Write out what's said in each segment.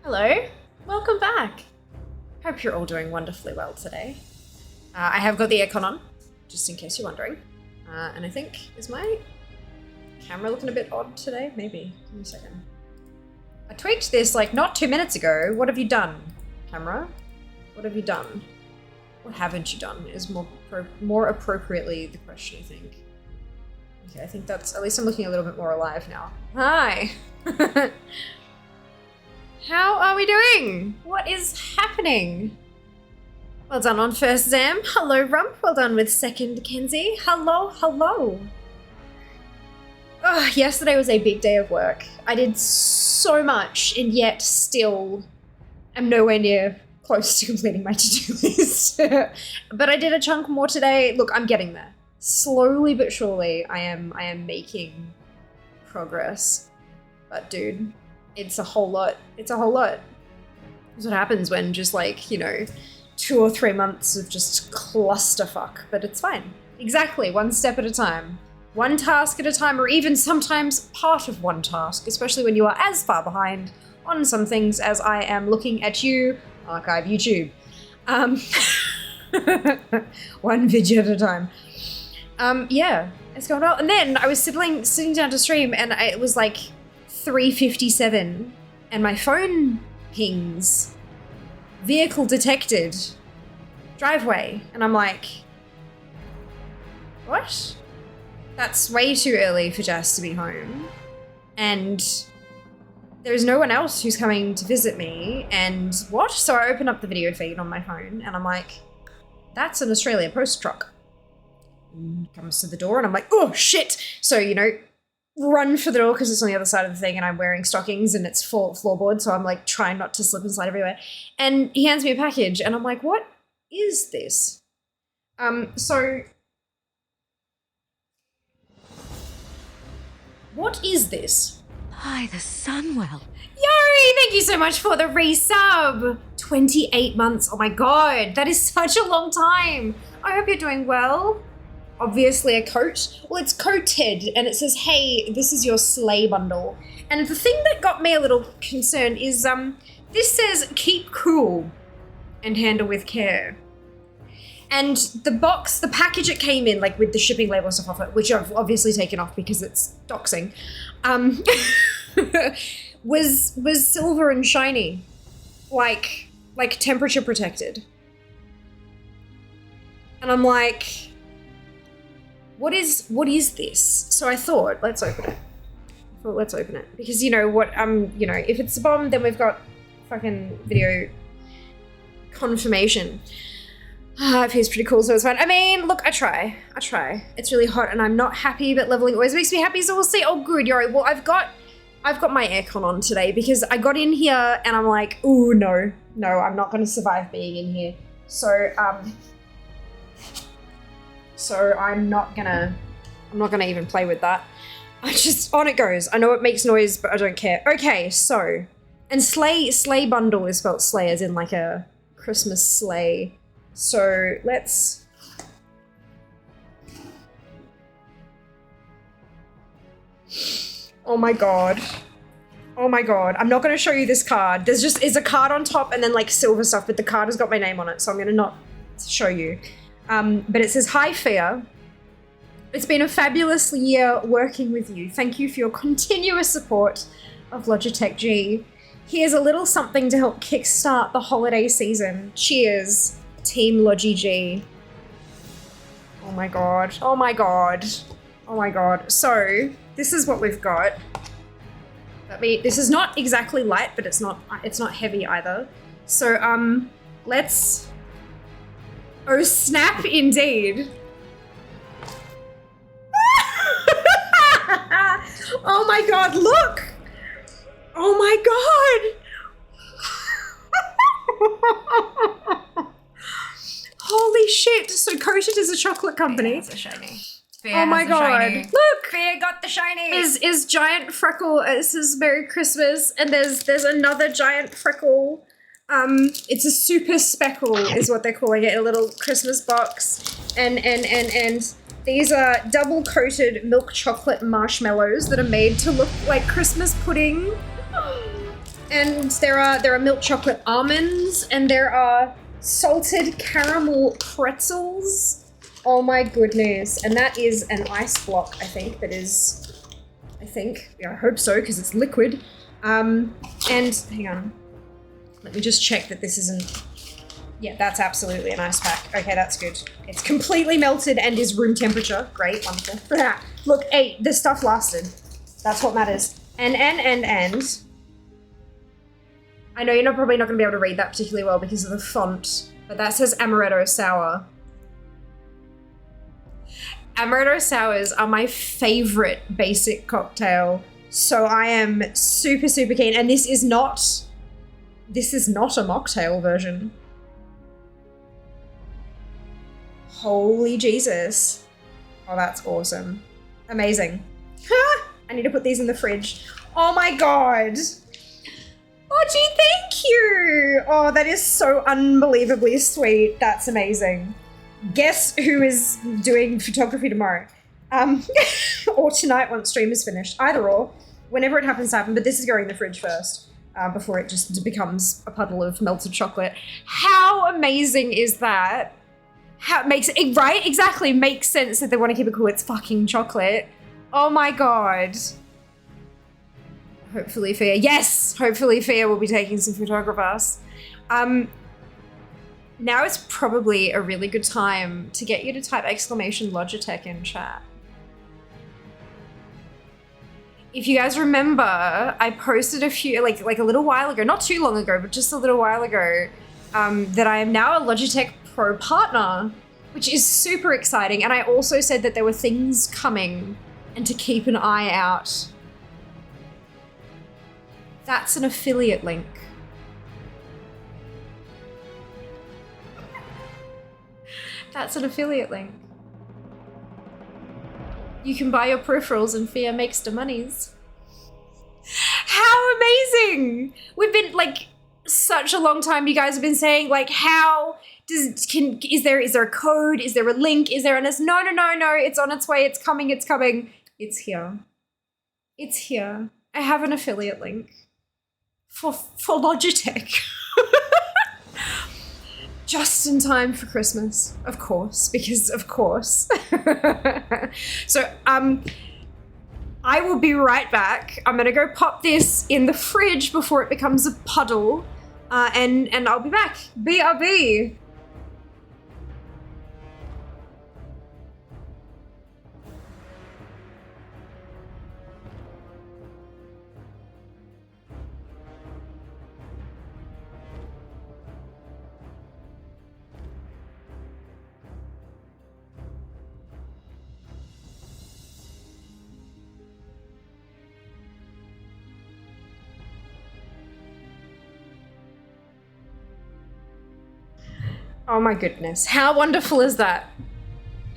Hello, welcome back. Hope you're all doing wonderfully well today. I have got the aircon on, just in case you're wondering. And I think, is my camera looking a bit odd today? Maybe, give me a second. I tweaked this like not 2 minutes ago. What have you done, camera? What have you done? What haven't you done is more appropriately the question, I think. Okay, I think that's, at least I'm looking a little bit more alive now. Hi! How are we doing? What is happening? Well done on first Zam. Hello, Rump. Well done with second, Kenzie. Hello, hello. Oh, yesterday was a big day of work. I did so much, and yet still am nowhere near close to completing my to-do list. But I did a chunk more today. Look, I'm getting there. Slowly but surely, I am making progress. But dude, it's a whole lot. It's a whole lot. That's what happens when just like, you know, 2 or 3 months of just clusterfuck, but it's fine. Exactly, one step at a time. One task at a time, or even sometimes part of one task, especially when you are as far behind on some things as I am looking at you, archive YouTube. One video at a time. Yeah, it's going well. And then I was sitting down to stream and it was like 3:57 and my phone pings, vehicle detected, driveway. And I'm like, what? That's way too early for Jess to be home. And there's no one else who's coming to visit me. And what? So I open up the video feed on my phone and I'm like, that's an Australia Post truck. And comes to the door and I'm like, oh shit. So, you know, run for the door because it's on the other side of the thing and I'm wearing stockings and it's full floorboard. So I'm like trying not to slip and slide everywhere. And he hands me a package and I'm like, what is this? What is this? Hi, the Sunwell. Yori, thank you so much for the resub. 28 months. Oh my God, that is such a long time. I hope you're doing well. Obviously a coat. Well, it's coated and it says, hey, this is your sleigh bundle. And the thing that got me a little concerned is this says keep cool and handle with care. And the box, the package it came in, like with the shipping label and stuff off it, which I've obviously taken off because it's doxing, was silver and shiny, like temperature protected. And I'm like, what is this? So I thought, let's open it. Because you know what, you know, if it's a bomb, then we've got fucking video confirmation. It feels pretty cool, so it's fine. I mean, look, I try. It's really hot and I'm not happy, but leveling always makes me happy, so we'll see. Oh, good, Yori. Well, I've got my aircon on today because I got in here and I'm like, ooh, no, I'm not going to survive being in here. So I'm not gonna even play with that. I just, on it goes. I know it makes noise, but I don't care. Okay, so, and sleigh bundle is spelled sleigh as in like a Christmas sleigh. So let's, oh my God. I'm not going to show you this card. Is a card on top and then like silver stuff, but the card has got my name on it, so I'm going to not show you. But it says, hi Fia. It's been a fabulous year working with you. Thank you for your continuous support of Logitech G. Here's a little something to help kickstart the holiday season. Cheers. Team Logi G. Oh my God. So this is what we've got. This is not exactly light, but it's not heavy either. So let's, oh snap indeed. Oh my God, look. Oh my God. Holy shit! So Coated is a chocolate company. It's a shiny. Oh my God! Look, Fia got the shiny. Is giant freckle. This is Merry Christmas, and there's another giant freckle. It's a super speckle, is what they're calling it, in a little Christmas box, and these are double coated milk chocolate marshmallows that are made to look like Christmas pudding. And there are milk chocolate almonds, and there are salted caramel pretzels. Oh my goodness. And that is an ice block, I think, yeah, I hope so, because it's liquid. And hang on. Let me just check that this isn't, yeah, that's absolutely an ice pack. Okay, that's good. It's completely melted and is room temperature. Great, wonderful. Look, hey, this stuff lasted. That's what matters. And. I know you're probably not going to be able to read that particularly well because of the font, but that says amaretto sour. Amaretto sours are my favorite basic cocktail, so I am super, super keen. And this is not a mocktail version. Holy Jesus. Oh, that's awesome. Amazing. I need to put these in the fridge. Oh my God. Oh, gee, thank you. Oh, that is so unbelievably sweet. That's amazing. Guess who is doing photography tomorrow? Or tonight once stream is finished. Either or, whenever it happens to happen, but this is going in the fridge first, before it just becomes a puddle of melted chocolate. How amazing is that? How it makes it, right? Exactly, makes sense that they want to keep it cool. It's fucking chocolate. Oh my God. Hopefully Fia, yes! Hopefully Fia will be taking some photographs. Now is probably a really good time to get you to type exclamation Logitech in chat. If you guys remember, I posted a few, like a little while ago, not too long ago, but just a little while ago, that I am now a Logitech Pro partner, which is super exciting. And I also said that there were things coming and to keep an eye out. That's an affiliate link. That's an affiliate link. You can buy your peripherals and Fia makes the monies. How amazing! We've been like such a long time. You guys have been saying like, how is there a code? Is there a link? Is there an no? It's on its way. It's coming. It's coming. It's here. It's here. I have an affiliate link for Logitech. Just in time for Christmas, of course, because of course. So, I will be right back. I'm gonna go pop this in the fridge before it becomes a puddle, and I'll be back. BRB. Oh my goodness. How wonderful is that?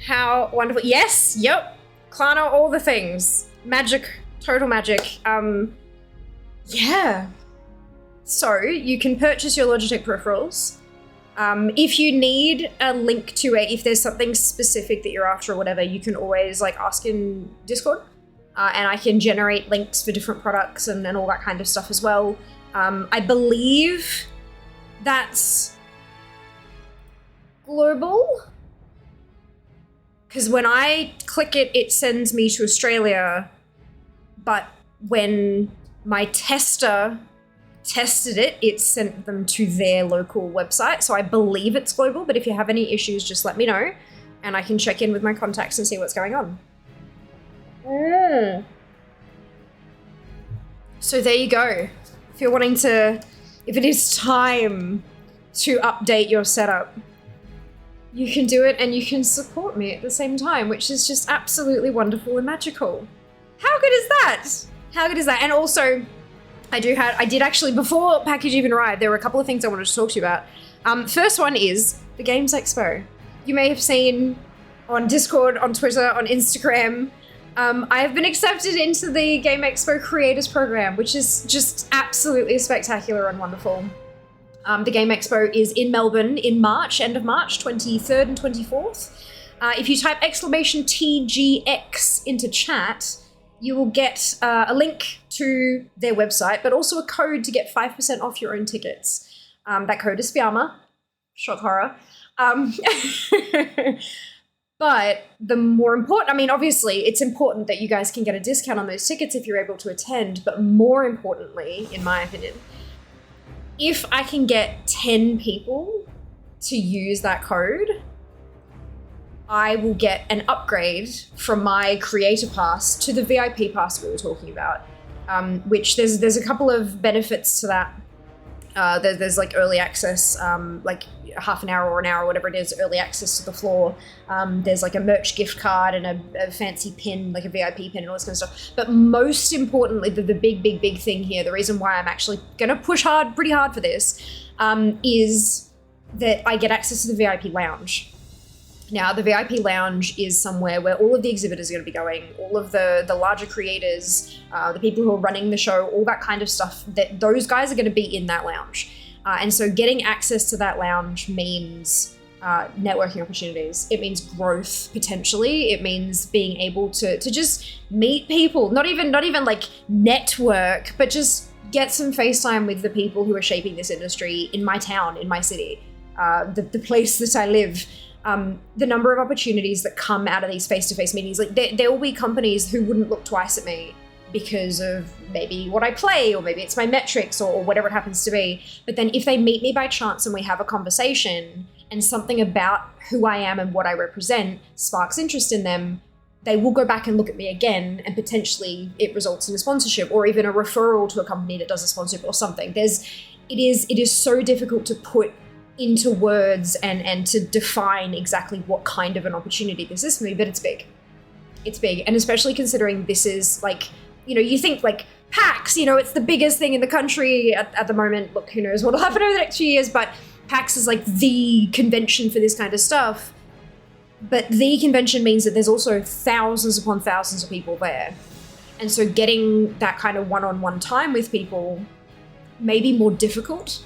How wonderful. Yes, yep. Klarna, all the things. Magic, total magic. Yeah. So you can purchase your Logitech peripherals. If you need a link to it, if there's something specific that you're after or whatever, you can always like ask in Discord. And I can generate links for different products and all that kind of stuff as well. I believe that's global, because when I click it, it sends me to Australia, but when my tester tested it, it sent them to their local website. So I believe it's global, but if you have any issues, just let me know and I can check in with my contacts and see what's going on. So there you go. If you're wanting to, if it is time to update your setup, you can do it and you can support me at the same time, which is just absolutely wonderful and magical. How good is that? How good is that? And also, I did actually, before package even arrived, there were a couple of things I wanted to talk to you about. First one is the Games Expo. You may have seen on Discord, on Twitter, on Instagram, I have been accepted into the Game Expo Creators Program, which is just absolutely spectacular and wonderful. The Game Expo is in Melbourne in March, end of March, 23rd and 24th. If you type exclamation TGX into chat, you will get a link to their website, but also a code to get 5% off your own tickets. That code is Fiamma. Shock horror. But the more important, I mean, obviously, it's important that you guys can get a discount on those tickets if you're able to attend. But more importantly, in my opinion, if I can get 10 people to use that code, I will get an upgrade from my creator pass to the VIP pass we were talking about, which there's a couple of benefits to that. There's like early access, like half an hour or an hour, whatever it is, early access to the floor. There's like a merch gift card and a fancy pin, like a VIP pin and all this kind of stuff. But most importantly, the big thing here, the reason why I'm actually going to push pretty hard for this, is that I get access to the VIP lounge. Now, the VIP lounge is somewhere where all of the exhibitors are going to be going, all of the larger creators, the people who are running the show, all that kind of stuff, that those guys are going to be in that lounge. And so getting access to that lounge means networking opportunities. It means growth, potentially. It means being able to just meet people, not even like network, but just get some FaceTime with the people who are shaping this industry in my town, in my city, the place that I live. The number of opportunities that come out of these face-to-face meetings, like there will be companies who wouldn't look twice at me because of maybe what I play, or maybe it's my metrics, or whatever it happens to be. But then if they meet me by chance and we have a conversation and something about who I am and what I represent sparks interest in them, they will go back and look at me again, and potentially it results in a sponsorship or even a referral to a company that does a sponsorship or something. It is so difficult to put into words and to define exactly what kind of an opportunity this is for me, but it's big. It's big. And especially considering this is like, you think like PAX, it's the biggest thing in the country at the moment. Look, who knows what'll happen over the next few years, but PAX is like the convention for this kind of stuff. But the convention means that there's also thousands upon thousands of people there. And so getting that kind of one-on-one time with people may be more difficult.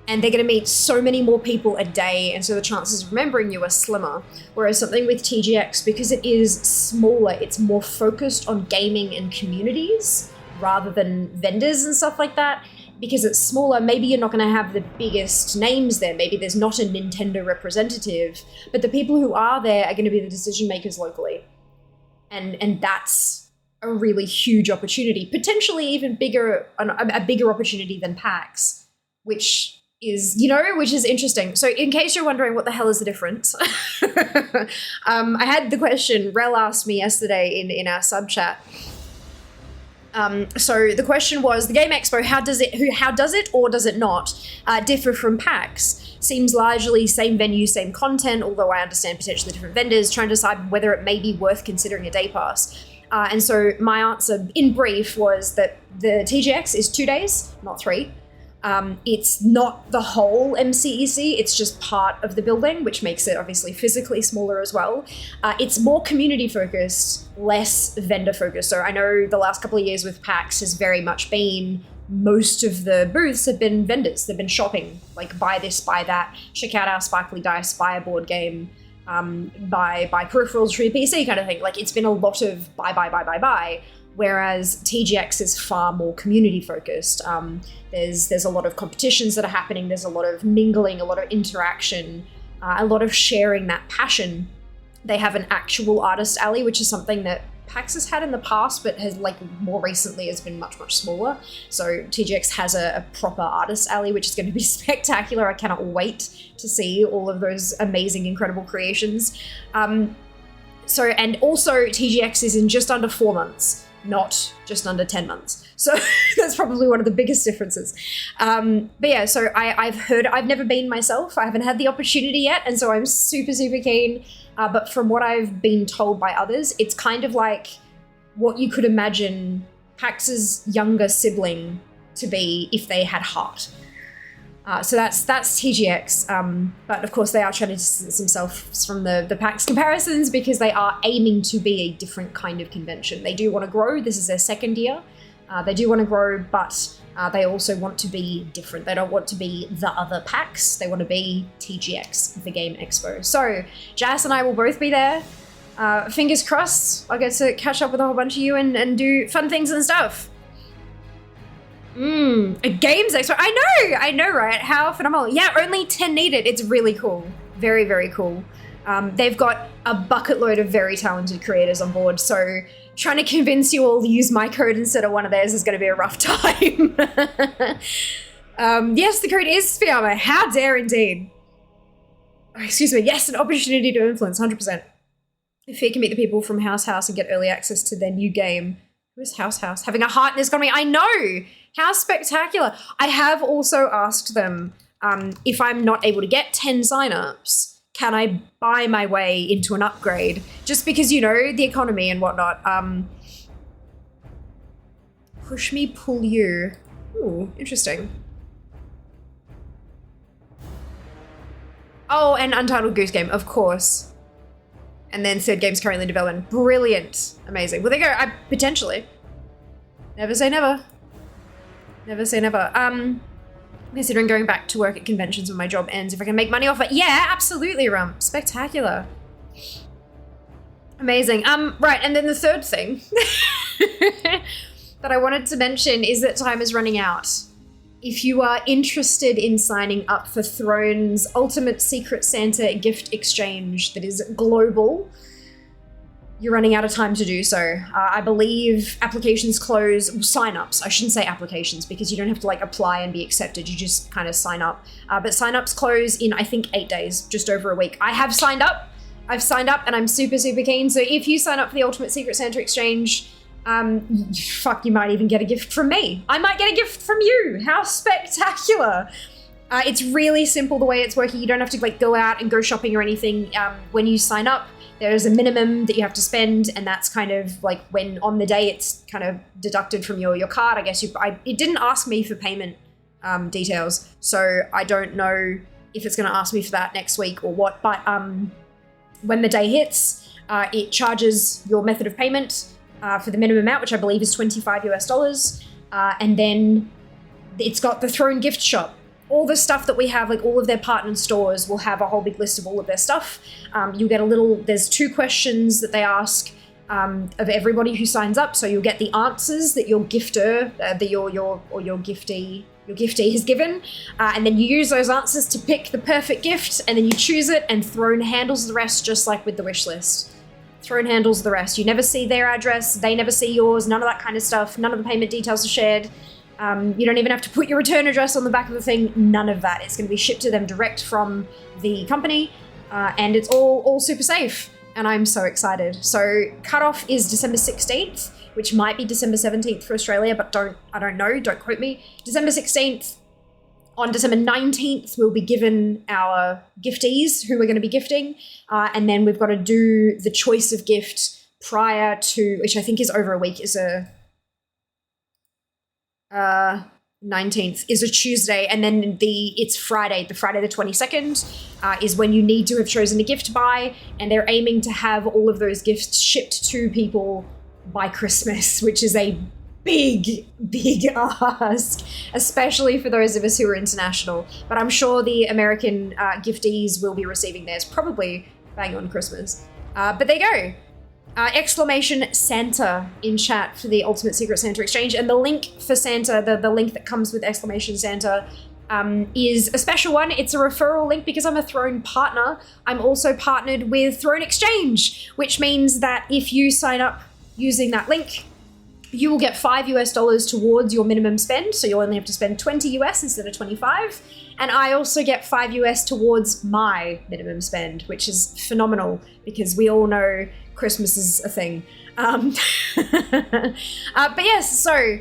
And they're going to meet so many more people a day, and so the chances of remembering you are slimmer. Whereas something with TGX, because it is smaller, it's more focused on gaming and communities rather than vendors and stuff like that. Because it's smaller, maybe you're not going to have the biggest names there. Maybe there's not a Nintendo representative, but the people who are there are going to be the decision makers locally. And that's a really huge opportunity, potentially even a bigger opportunity than PAX, which is interesting. So in case you're wondering what the hell is the difference, I had the question, Rel asked me yesterday in our sub chat. So the question was, the Game Expo, how does it or does it not differ from PAX? Seems largely same venue, same content, although I understand potentially different vendors, trying to decide whether it may be worth considering a day pass. And so my answer in brief was that the TGX is 2 days, not 3. It's not the whole MCEC, it's just part of the building, which makes it obviously physically smaller as well. It's more community focused, less vendor focused. So I know the last couple of years with PAX has very much been, most of the booths have been vendors. They've been shopping, like buy this, buy that, check out our Sparkly Dice, buy a board game, buy peripherals for your PC kind of thing. Like it's been a lot of buy. Whereas TGX is far more community focused. There's a lot of competitions that are happening. There's a lot of mingling, a lot of interaction, a lot of sharing that passion. They have an actual artist alley, which is something that PAX has had in the past, but has more recently has been much smaller. So TGX has a proper artist alley, which is going to be spectacular. I cannot wait to see all of those amazing, incredible creations. And also TGX is in just under 4 months. Not just under 10 months. So that's probably one of the biggest differences. But yeah, so I've never been myself. I haven't had the opportunity yet. And so I'm super keen. But from what I've been told by others, it's kind of like what you could imagine PAX's younger sibling to be if they had heart. So that's TGX, but of course they are trying to distance themselves from the PAX comparisons because they are aiming to be a different kind of convention. They do want to grow. This is their second year. They do want to grow, but they also want to be different. They don't want to be the other PAX. They want to be TGX, the Game Expo. So Jas and I will both be there. Fingers crossed, I'll get to catch up with a whole bunch of you and do fun things and stuff. A games expert. I know, right? How phenomenal. Yeah, only 10 needed. It's really cool. Very, very cool. They've got a bucket load of very talented creators on board, so trying to convince you all to use my code instead of one of theirs is going to be a rough time. Yes, the code is Sphere Armor. How dare indeed. Oh, excuse me. Yes, an opportunity to influence, 100%. If he can meet the people from House and get early access to their new game. Who is House? Having a heart in this economy. I know! How spectacular. I have also asked them if I'm not able to get 10 signups, can I buy my way into an upgrade? Just because, you know, the economy and whatnot. Push me, pull you. Ooh, interesting. Oh, and Untitled Goose Game, of course. And then third game's currently in development. Brilliant. Amazing. Well, there you go. Potentially. Never say never. Never say never. Considering going back to work at conventions when my job ends, if I can make money off it. Yeah, absolutely, Rum. Spectacular. Amazing. Right, and then the third thing that I wanted to mention is that time is running out. If you are interested in signing up for Throne's Ultimate Secret Santa gift exchange that is global, you're running out of time to do so. I believe applications close, signups, I shouldn't say applications because you don't have to like apply and be accepted, you just kind of sign up. But signups close in, I think, 8 days, just over a week. I have signed up, I've signed up and I'm super, super keen. So if you sign up for the Ultimate Secret Santa exchange, fuck, you might even get a gift from me. I might get a gift from you. How spectacular. It's really simple the way it's working. You don't have to like go out and go shopping or anything. When you sign up, there's a minimum that you have to spend, and that's kind of like when on the day it's kind of deducted from your card. I guess it didn't ask me for payment details, so I don't know if it's going to ask me for that next week or what. But when the day hits, it charges your method of payment for the minimum amount, which I believe is $25 US, and then it's got the Throne gift shop. All the stuff that we have, like all of their partner stores will have a whole big list of all of their stuff. You'll get there's 2 questions that they ask of everybody who signs up. So you'll get the answers that your gifter, your giftee has given. And then you use those answers to pick the perfect gift, and then you choose it, and Throne handles the rest just like with the wish list. Throne handles the rest. You never see their address, they never see yours, none of that kind of stuff. None of the payment details are shared. You don't even have to put your return address on the back of the thing. None of that. It's going to be shipped to them direct from the company, and it's all super safe. And I'm so excited. So cutoff is December 16th, which might be December 17th for Australia, but I don't know. Don't quote me. December 16th. On December 19th, we'll be given our giftees who we're going to be gifting, and then we've got to do the choice of gift prior to, which I think is over a week, is a 19th is a Tuesday, and then it's Friday. The Friday the 22nd is when you need to have chosen a gift by, and they're aiming to have all of those gifts shipped to people by Christmas, which is a big ask, especially for those of us who are international. But I'm sure the American giftees will be receiving theirs probably bang on Christmas. But there you go. Exclamation Santa in chat for the Ultimate Secret Santa exchange, and the link for Santa, the link that comes with exclamation Santa, is a special one. It's a referral link because I'm a Throne partner. I'm also partnered with Throne Exchange, which means that if you sign up using that link, you will get $5 US towards your minimum spend, so you'll only have to spend 20 US instead of 25. And I also get $5 US towards my minimum spend, which is phenomenal because we all know Christmas is a thing. But yes, so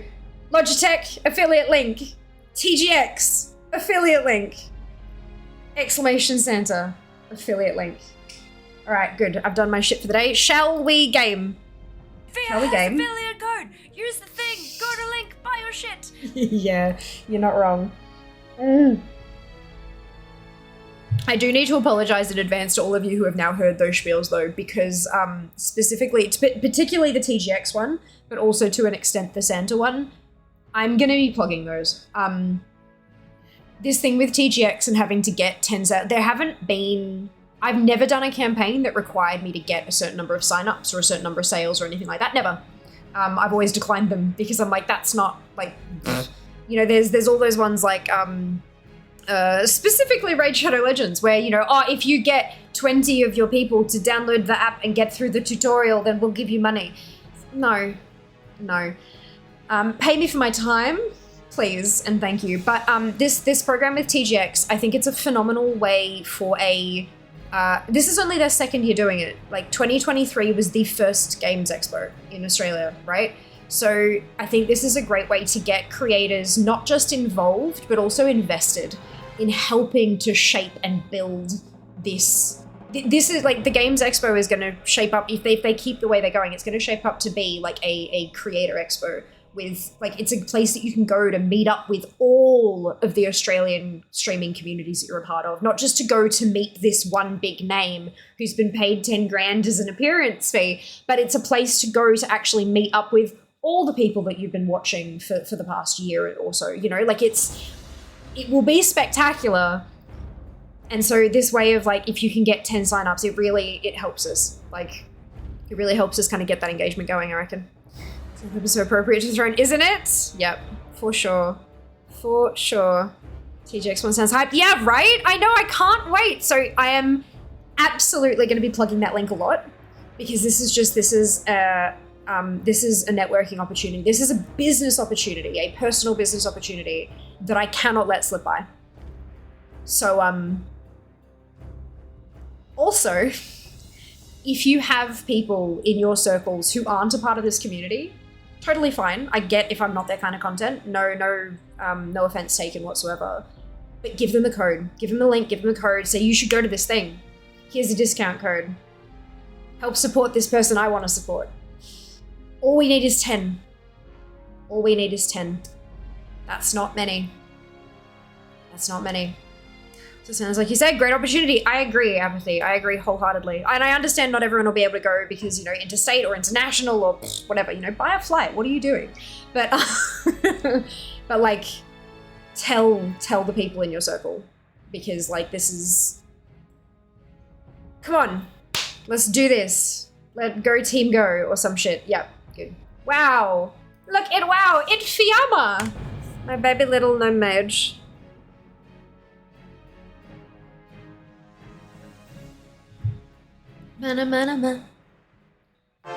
Logitech affiliate link, TGX affiliate link, exclamation Santa affiliate link. All right, good. I've done my shit for the day. Shall we game? Shall we game? Affiliate code. Use the thing. Go to link. Buy your shit. Yeah, you're not wrong. I do need to apologize in advance to all of you who have now heard those spiels, though, because specifically, particularly the TGX one, but also to an extent the Santa one, I'm going to be plugging those. This thing with TGX and having to get 10s out, there haven't been... I've never done a campaign that required me to get a certain number of signups or a certain number of sales or anything like that. Never. I've always declined them because I'm like, that's not like, you know, there's all those ones like, specifically Raid Shadow Legends where, you know, oh, if you get 20 of your people to download the app and get through the tutorial, then we'll give you money. No. Pay me for my time, please, and thank you. But this program with TGX, I think it's a phenomenal way for a... this is only their second year doing it. Like 2023 was the first Games Expo in Australia, right? So I think this is a great way to get creators not just involved, but also invested in helping to shape and build this. This is like the Games Expo is going to shape up, if they keep the way they're going, it's going to shape up to be like a creator expo with like, it's a place that you can go to meet up with all of the Australian streaming communities that you're a part of, not just to go to meet this one big name who's been paid 10 grand as an appearance fee, but it's a place to go to actually meet up with all the people that you've been watching for the past year or so, you know, like it will be spectacular. And so this way of like, if you can get 10 signups, it helps us. Like, it really helps us kind of get that engagement going, I reckon. It's so appropriate to throw in, isn't it? Yep, for sure. For sure. TGX1 sounds hype. Yeah, right? I know, I can't wait. So I am absolutely going to be plugging that link a lot because this is a networking opportunity. This is a business opportunity, a personal business opportunity that I cannot let slip by. So, also, if you have people in your circles who aren't a part of this community, totally fine. I get if I'm not their kind of content. No offense taken whatsoever. But give them the code. Give them the link. Give them the code. Say you should go to this thing. Here's a discount code. Help support this person I want to support. All we need is 10. All we need is 10. That's not many. That's not many. So it sounds like you said, great opportunity. I agree, Apathy. I agree wholeheartedly. And I understand not everyone will be able to go because, you know, interstate or international or whatever, you know, buy a flight. What are you doing? But, but like, tell the people in your circle because like, this is, come on, let's do this. Let go team go or some shit. Yep, good. Wow. Look, it's Fiamma. My baby little no mage. Mana. Oh,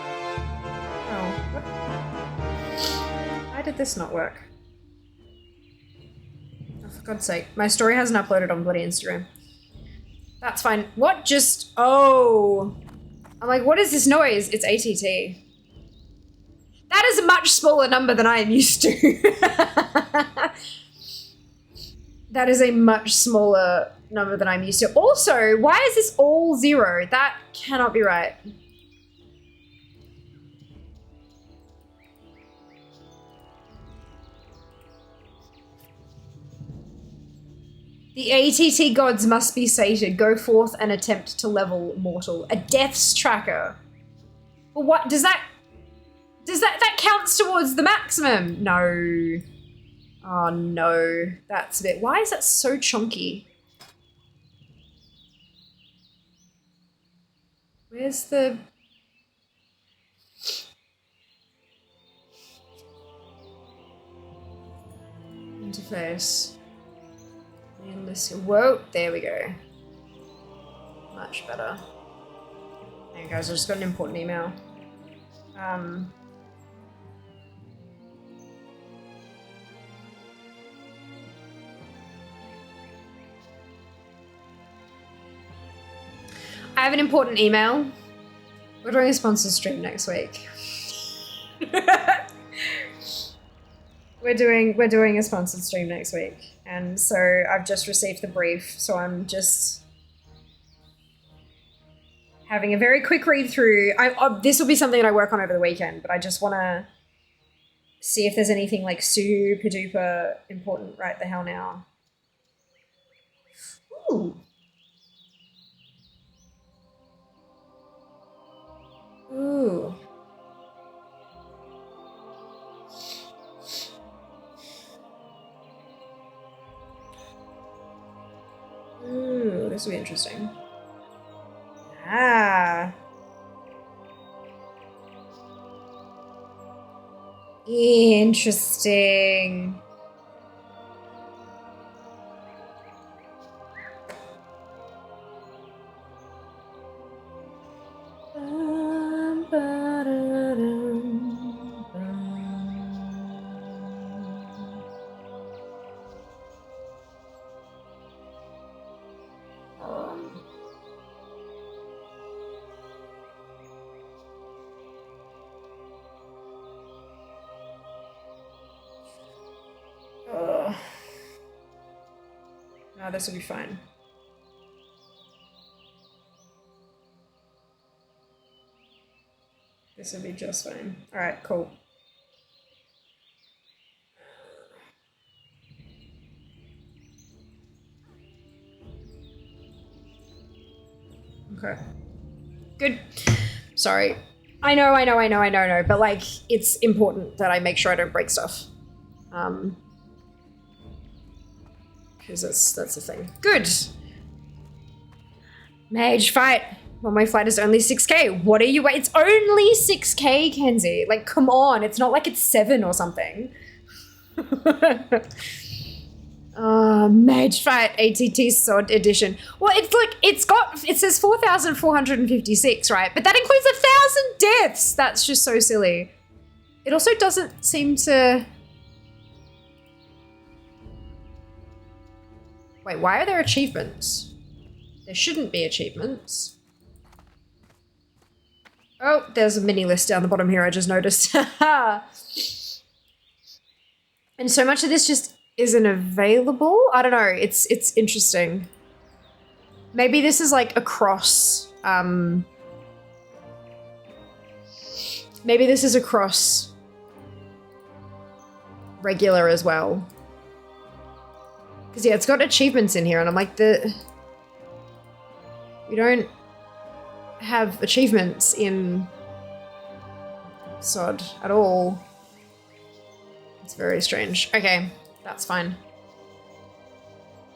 what? Why did this not work? Oh, for God's sake. My story hasn't uploaded on bloody Instagram. That's fine. What just... Oh. I'm like, what is this noise? It's ATT. That is a much smaller number than I am used to. That is a much smaller number than I'm used to. Also, why is this all 0? That cannot be right. The ATT gods must be sated. Go forth and attempt to level mortal. A death's tracker. Well, what does that counts towards the maximum? No. Oh no, that's a bit, why is that so chunky? Where's the... interface? And this, whoa, there we go. Much better. Hey guys, I just got an important email. I have an important email. We're doing a sponsored stream next week. We're doing a sponsored stream next week. And so I've just received the brief. So I'm just having a very quick read through. This will be something that I work on over the weekend, but I just want to see if there's anything like super duper important right the hell now. Ooh. Ooh. Ooh, this will be interesting. Interesting. No, this will be fine. This will be just fine. All right, cool. Okay. Good. Sorry. I know, but like, it's important that I make sure I don't break stuff. Because that's the thing. Good. Mage fight. Well, my flight is only 6k. What are you? It's only 6k, Kenzie. Like, come on. It's not like it's 7 or something. Mage fight ATT sword edition. Well, it's like it says 4,456, right? But that includes 1,000 deaths. That's just so silly. It also doesn't seem to. Wait, why are there achievements? There shouldn't be achievements. Oh, there's a mini list down the bottom here, I just noticed. And so much of this just isn't available? I don't know, it's interesting. Maybe this is like across, maybe this is across regular as well. Because yeah, it's got achievements in here and I'm like, we don't have achievements in SOD at all. It's very strange. Okay, that's fine.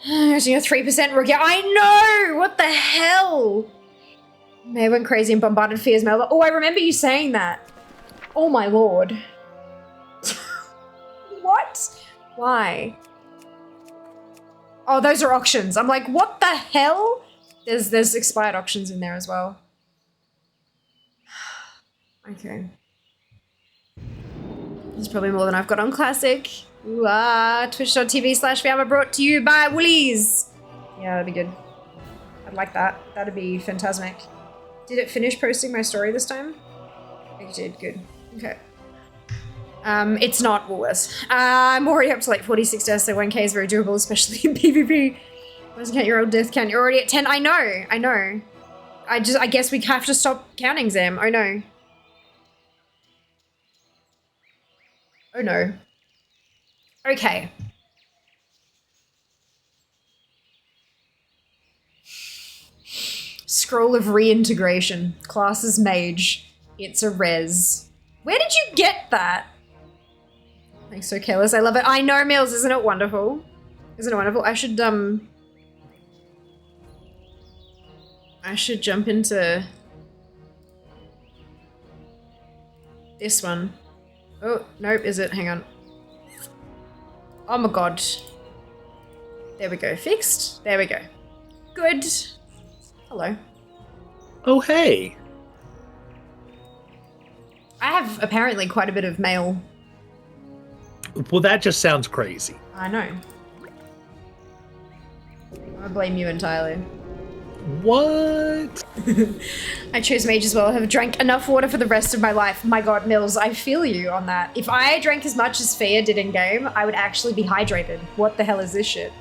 Using a 3% rookie. I know! What the hell? May went crazy and bombarded Fear's mail. Oh, I remember you saying that. Oh my lord. What? Why? Oh, those are auctions. I'm like, what the hell? There's expired auctions in there as well. Okay. There's probably more than I've got on Classic. Ooh, Twitch.tv/Fiamma brought to you by Woolies. Yeah, that'd be good. I'd like that. That'd be fantastic. Did it finish posting my story this time? It did, good. Okay. It's not Woolworths. I'm already up to like 46 deaths, so 1k is very doable, especially in PvP. Doesn't count your old death count. You're already at 10. I know. I guess we have to stop counting, Zam. Oh no. Oh no. Okay. Scroll of reintegration. Class is mage. It's a res. Where did you get that? Thanks, so careless. I love it. I know, Mills. Isn't it wonderful? Isn't it wonderful? I should jump into this one. Oh, nope, is it? Hang on. Oh my god. There we go. Fixed. There we go. Good. Hello. Oh, hey. I have apparently quite a bit of mail. Well, that just sounds crazy. I know. I blame you entirely. What? I chose mage as well. I have drank enough water for the rest of my life. My god, Mills, I feel you on that. If I drank as much as Fia did in game, I would actually be hydrated. What the hell is this shit?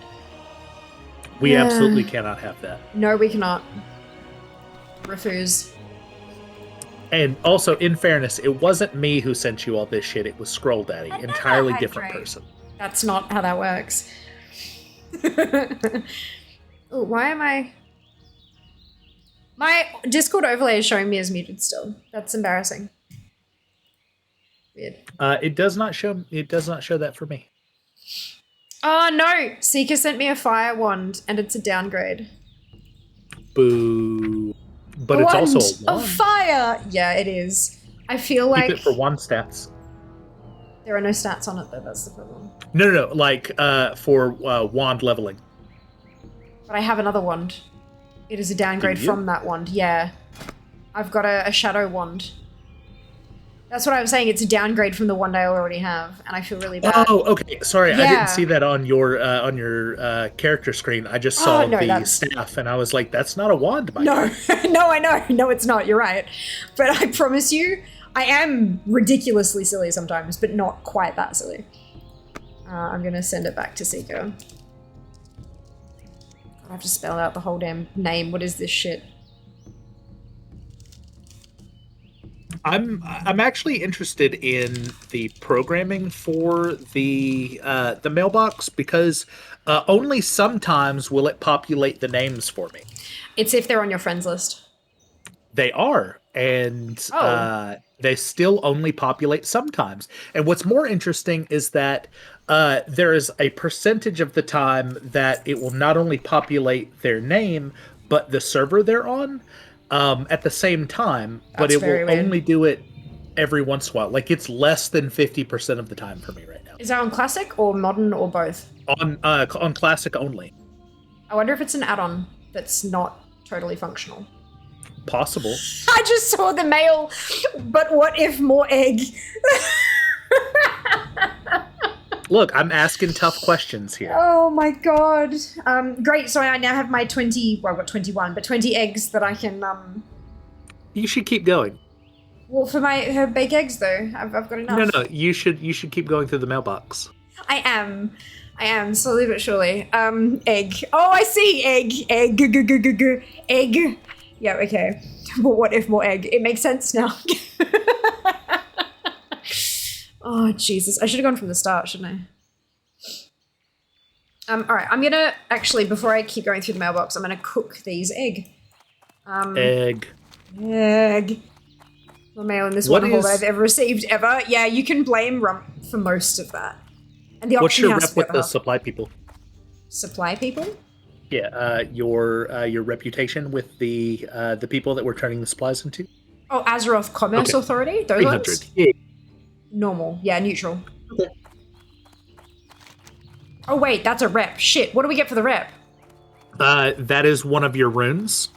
We absolutely cannot have that. No, we cannot. Refuse. And also, in fairness, it wasn't me who sent you all this shit. It was Scroll Daddy. Entirely different person. That's not how that works. Oh, why am I... My Discord overlay is showing me as muted still. That's embarrassing. Weird. It does not show that for me. Oh no! Seeker sent me a fire wand and it's a downgrade. Boo. But it's also a wand. Of fire! Yeah, it is. I feel like... Keep it for 1 stats. There are no stats on it, though. That's the problem. No. Like for wand leveling. But I have another wand. It is a downgrade Do you? from that wand. Yeah. I've got a shadow wand. That's what I was saying. It's a downgrade from the wand I already have, and I feel really bad. Oh, okay. Sorry, I Yeah. didn't see that on your character screen. I just saw no, the that's- staff, and I was like, "That's not a wand, my No, guy." no, I know. No, it's not. You're right. But I promise you, I am ridiculously silly sometimes, but not quite that silly. I'm going to send it back to Seeker. I have to spell out the whole damn name. What is this shit? I'm actually interested in the programming for the mailbox because only sometimes will it populate the names for me. It's if they're on your friends list. They are, and they still only populate sometimes. And what's more interesting is that there is a percentage of the time that it will not only populate their name, but the server they're on at the same time, but That's it very will weird. only do it every once in a while. Like, it's less than 50% of the time for me right now. Is that on classic or modern or both? On classic only. I wonder if it's an add-on that's not totally functional. Possible. I just saw the mail, but what if more egg? Look, I'm asking tough questions here. Oh my god. Great, so I now have my 20, well, I've got 21, but 20 eggs that I can, You should keep going. well, for her baked eggs, though, I've got enough. No, you should keep going through the mailbox. I am, slowly but surely. Egg. Oh, I see, egg, egg. Yeah, okay. But what if more egg? It makes sense now. Oh, Jesus. I should have gone from the start, shouldn't I? Alright, I'm gonna, actually, before I keep going through the mailbox, I'm gonna cook these egg. Egg. More mail in this What one haul is- that I've ever received, ever. Yeah, you can blame Rump for most of that. And the What's auction your house rep for with the the half. supply people? Supply people? Yeah, your reputation with the people that we're turning the supplies into. Oh, Azeroth Commerce Okay. Authority? Those 300. ones? Yeah. Normal. Yeah, neutral. Okay. Oh, wait, that's a rep. Shit, what do we get for the rep? That is one of your runes.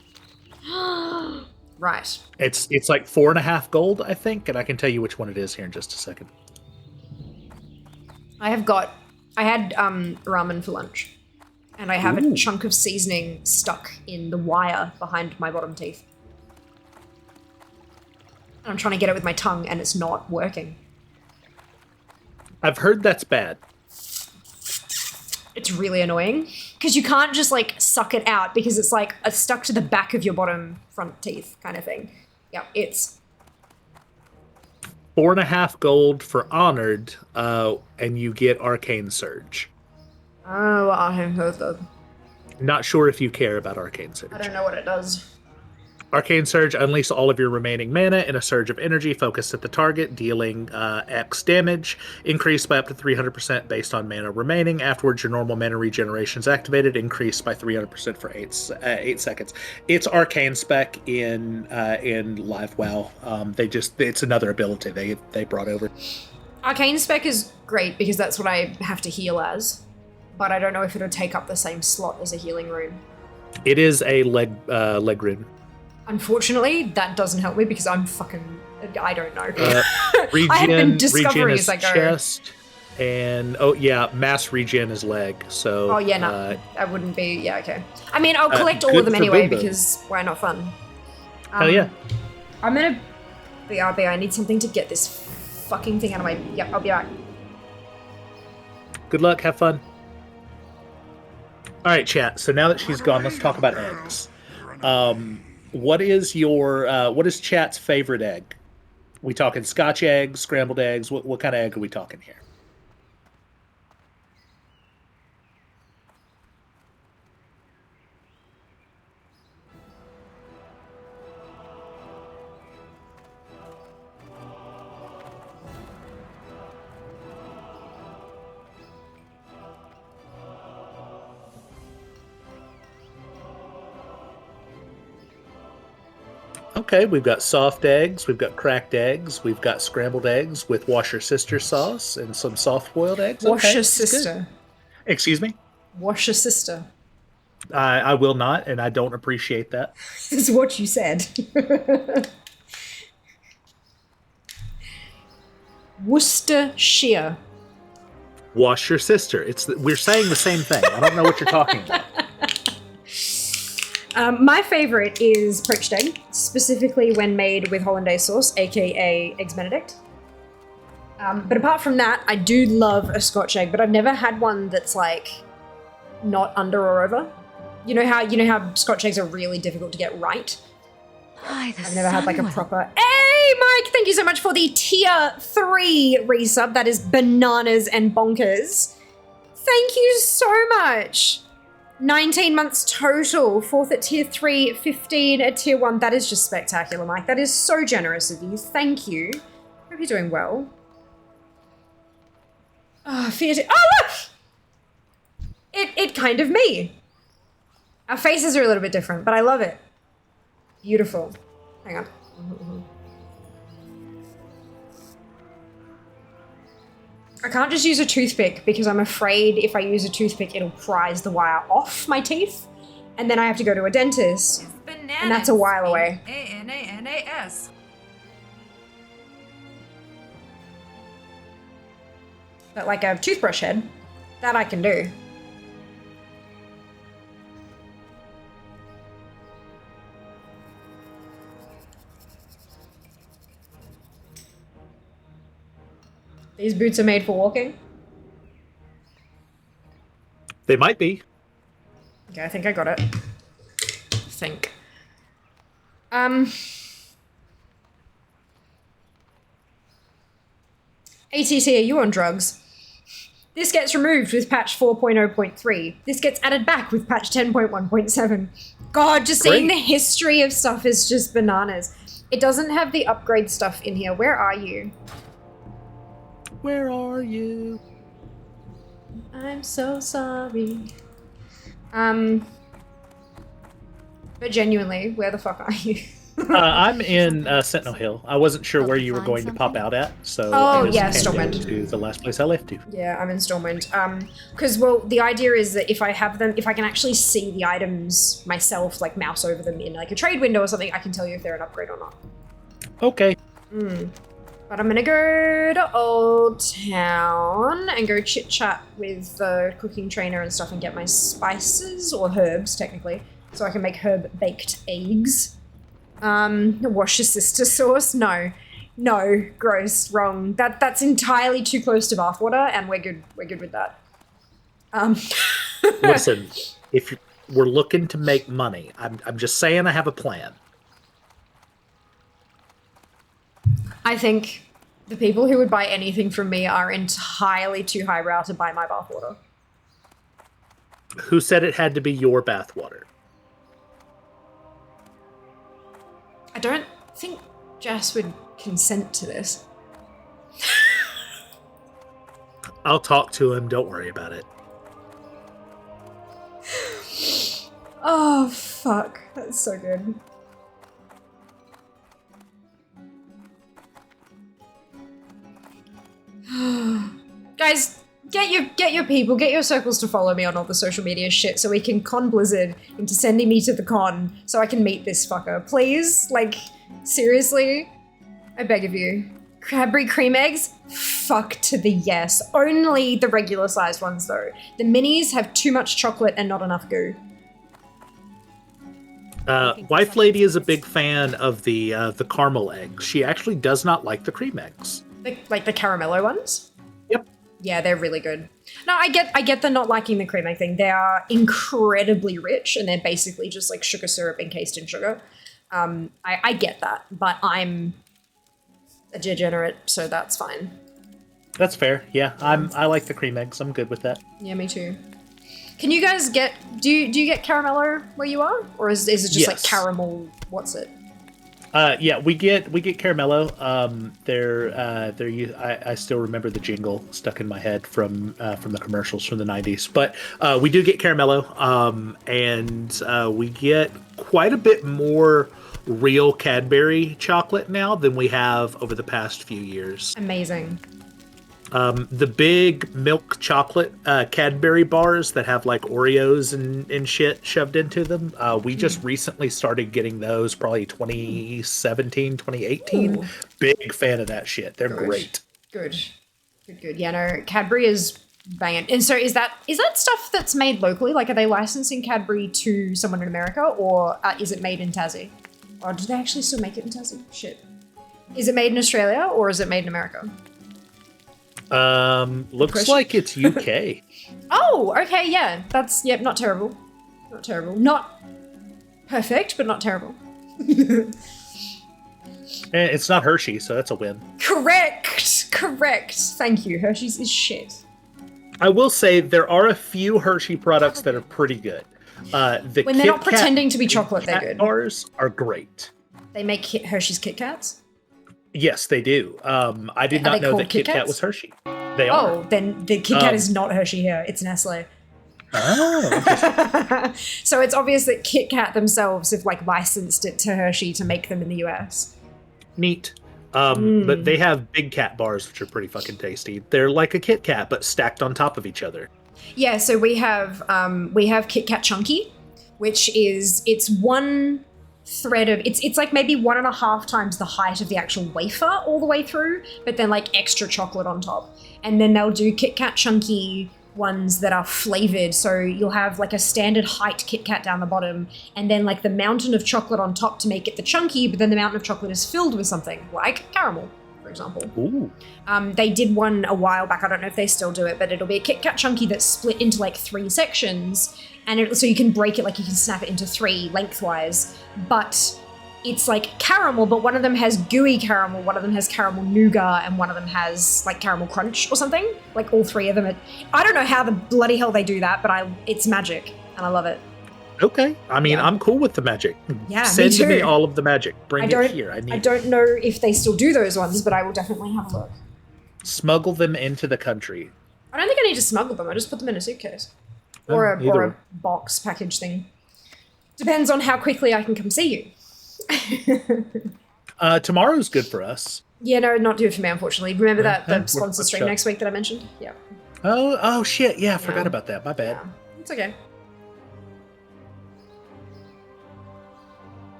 Right. It's like 4.5 gold, I think, and I can tell you which one it is here in just a second. I had ramen for lunch. And I have Ooh. a chunk of seasoning stuck in the wire behind my bottom teeth. And I'm trying to get it with my tongue and it's not working. I've heard that's bad. It's really annoying. Because you can't just, like, suck it out because it's, like, stuck to the back of your bottom front teeth kind of thing. Yeah, it's... 4.5 gold for honored, and you get arcane surge. Oh, I have heard that. Not sure if you care about arcane surge. I don't know what it does. Arcane Surge, unleash all of your remaining mana in a surge of energy focused at the target, dealing X damage, increased by up to 300% based on mana remaining. Afterwards, your normal mana regeneration is activated, increased by 300% for 8 seconds. It's arcane spec in Live WoW. It's another ability they brought over. Arcane spec is great because that's what I have to heal as. But I don't know if it'll take up the same slot as a healing rune. It is a leg rune. Unfortunately, that doesn't help me because I'm fucking... I don't know. Regen, I have been regen discovering is as I go. chest, and mass regen is leg. So Oh, yeah, no. I wouldn't be... Yeah, okay. I mean, I'll collect all good of them for anyway Boombo. because why not fun? Hell yeah. I'm gonna... BRB, I need something to get this fucking thing out of my... Yep, I'll be back. Good luck. Have fun. All right, chat. So now that she's gone, let's talk about eggs. What is chat's favorite egg? We talking Scotch eggs, scrambled eggs? What kind of egg are we talking here? Okay, we've got soft eggs, we've got cracked eggs, we've got scrambled eggs with wash your sister sauce and some soft boiled eggs. Wash Okay, your that's good. sister. Excuse me? Wash your sister. I will not, and I don't appreciate that. This is what you said. Worcestershire. Wash your sister. We're saying the same thing. I don't know what you're talking about. My favorite is poached egg, specifically when made with hollandaise sauce, aka eggs Benedict. But apart from that, I do love a Scotch egg, but I've never had one that's like not under or over. You know how Scotch eggs are really difficult to get right. I've never had like a proper. Hey, Mike! Thank you so much for the tier 3 resub. That is bananas and bonkers. Thank you so much. 19 months total. 4th at tier 3, 15 at tier 1. That is just spectacular, Mike. That is so generous of you. Thank you. Hope you're doing well. Oh, look! It kind of me. Our faces are a little bit different, but I love it. Beautiful. Hang on. I can't just use a toothpick because I'm afraid if I use a toothpick, it'll prise the wire off my teeth. And then I have to go to a dentist. And that's a while away. Bananas. But like a toothbrush head, that I can do. These boots are made for walking? They might be. Okay, I think I got it. Think. ATT, are you on drugs? This gets removed with patch 4.0.3. This gets added back with patch 10.1.7. God, just seeing the history of stuff is just bananas. It doesn't have the upgrade stuff in here. Where are you? Where are you? I'm so sorry. But genuinely, where the fuck are you? I'm in Sentinel Hill. I wasn't sure where you were going to pop out at, so I just came down to the last place I left you. Yeah, I'm in Stormwind. Because, well, the idea is that if I have them, if I can actually see the items myself, like mouse over them in like a trade window or something, I can tell you if they're an upgrade or not. Okay. But I'm gonna go to Old Town and go chit chat with the cooking trainer and stuff and get my spices, or herbs technically, so I can make herb baked eggs. Wash your sister sauce? No, gross, wrong. That's entirely too close to bathwater, and we're good with that. Listen, if we're looking to make money, I'm just saying I have a plan. I think the people who would buy anything from me are entirely too highbrow to buy my bathwater. Who said it had to be your bathwater? I don't think Jess would consent to this. I'll talk to him. Don't worry about it. Oh, fuck. That's so good. Guys, get your people, get your circles to follow me on all the social media shit so we can con Blizzard into sending me to the con so I can meet this fucker. Please? Like, seriously? I beg of you. Cadbury cream eggs? Fuck to the yes. Only the regular sized ones though. The minis have too much chocolate and not enough goo. Wife Lady is a big fan of the caramel eggs. She actually does not like the cream eggs. Like the caramello ones? Yep. Yeah, they're really good. No, I get the not liking the cream egg thing. They are incredibly rich and they're basically just like sugar syrup encased in sugar. I get that, but I'm a degenerate, so that's fine. That's fair. Yeah, I like the cream eggs. I'm good with that. Yeah, me too. Can you guys get do you get caramello where you are, or is it just like caramel? What's it? Yeah, we get caramello. I still remember the jingle stuck in my head from the commercials from the 90s. But we do get caramello, and we get quite a bit more real Cadbury chocolate now than we have over the past few years. Amazing. The big milk chocolate Cadbury bars that have like Oreos and shit shoved into them, we just recently started getting those, probably 2017, 2018. Ooh. Big fan of that shit. They're great. Good. Yeah, no, Cadbury is banging. And so is that stuff that's made locally? Like, are they licensing Cadbury to someone in America, or is it made in Tassie? Or do they actually still make it in Tassie? Shit. Is it made in Australia, or is it made in America? Looks like it's UK. Oh, okay, yeah. That's, not terrible. Not terrible. Not perfect, but not terrible. It's not Hershey, so that's a win. Correct. Thank you. Hershey's is shit. I will say there are a few Hershey products that are pretty good. When they're not pretending to be chocolate, they're good. Bars are great. They make Hershey's Kit Kats? Yes, they do. I did not know that Kit Kat was Hershey. They are. Oh, then the Kit Kat is not Hershey here. It's Nestle. Oh. So it's obvious that Kit Kat themselves have like licensed it to Hershey to make them in the US. Neat. But they have Big Cat bars, which are pretty fucking tasty. They're like a Kit Kat, but stacked on top of each other. Yeah, so we have Kit Kat Chunky, which is, it's one thread of, it's like maybe 1.5 times the height of the actual wafer all the way through, but then like extra chocolate on top. And then they'll do Kit Kat Chunky ones that are flavored, so you'll have like a standard height Kit Kat down the bottom, and then like the mountain of chocolate on top to make it the chunky, but then the mountain of chocolate is filled with something like caramel, for example. Ooh. They did one a while back, I don't know if they still do it, but it'll be a Kit Kat Chunky that's split into like 3 sections, and so you can break it, like you can snap it into 3 lengthwise, but it's like caramel, but one of them has gooey caramel, one of them has caramel nougat, and one of them has like caramel crunch or something. Like all 3 of them. I don't know how the bloody hell they do that, but it's magic, and I love it. Okay. I mean, I'm cool with the magic. Yeah, Send me me too. all of the magic. Bring it here. I don't know if they still do those ones, but I will definitely have a look. Smuggle them into the country. I don't think I need to smuggle them. I just put them in a suitcase. Or a box package thing. Depends on how quickly I can come see you. Tomorrow's good for us. Yeah, no, not good for me, unfortunately. Remember the sponsor stream next week that I mentioned? Yeah. Oh shit. Yeah, I forgot about that. My bad. Yeah. It's okay.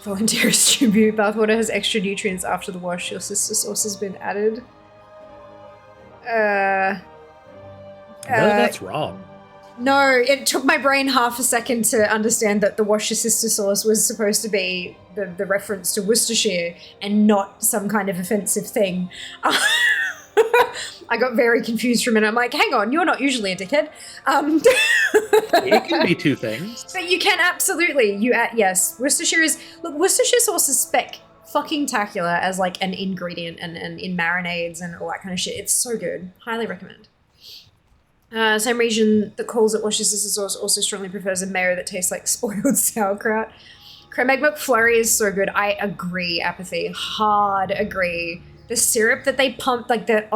Volunteers tribute. Bathwater has extra nutrients after the wash. Your sister sauce has been added. No, that's wrong. No, it took my brain half a second to understand that the wash your sister sauce was supposed to be the reference to Worcestershire and not some kind of offensive thing. I got very confused for a minute. I'm like, hang on, you're not usually a dickhead. It can be 2 things. But you can absolutely. Yes, Worcestershire sauce is fucking tacular as like an ingredient and in marinades and all that kind of shit. It's so good. Highly recommend. Same region that calls it wash your sister sauce also strongly prefers a mayo that tastes like spoiled sauerkraut. Creme egg McFlurry is so good. I agree, Apathy. Hard agree. The syrup that they pump, like the,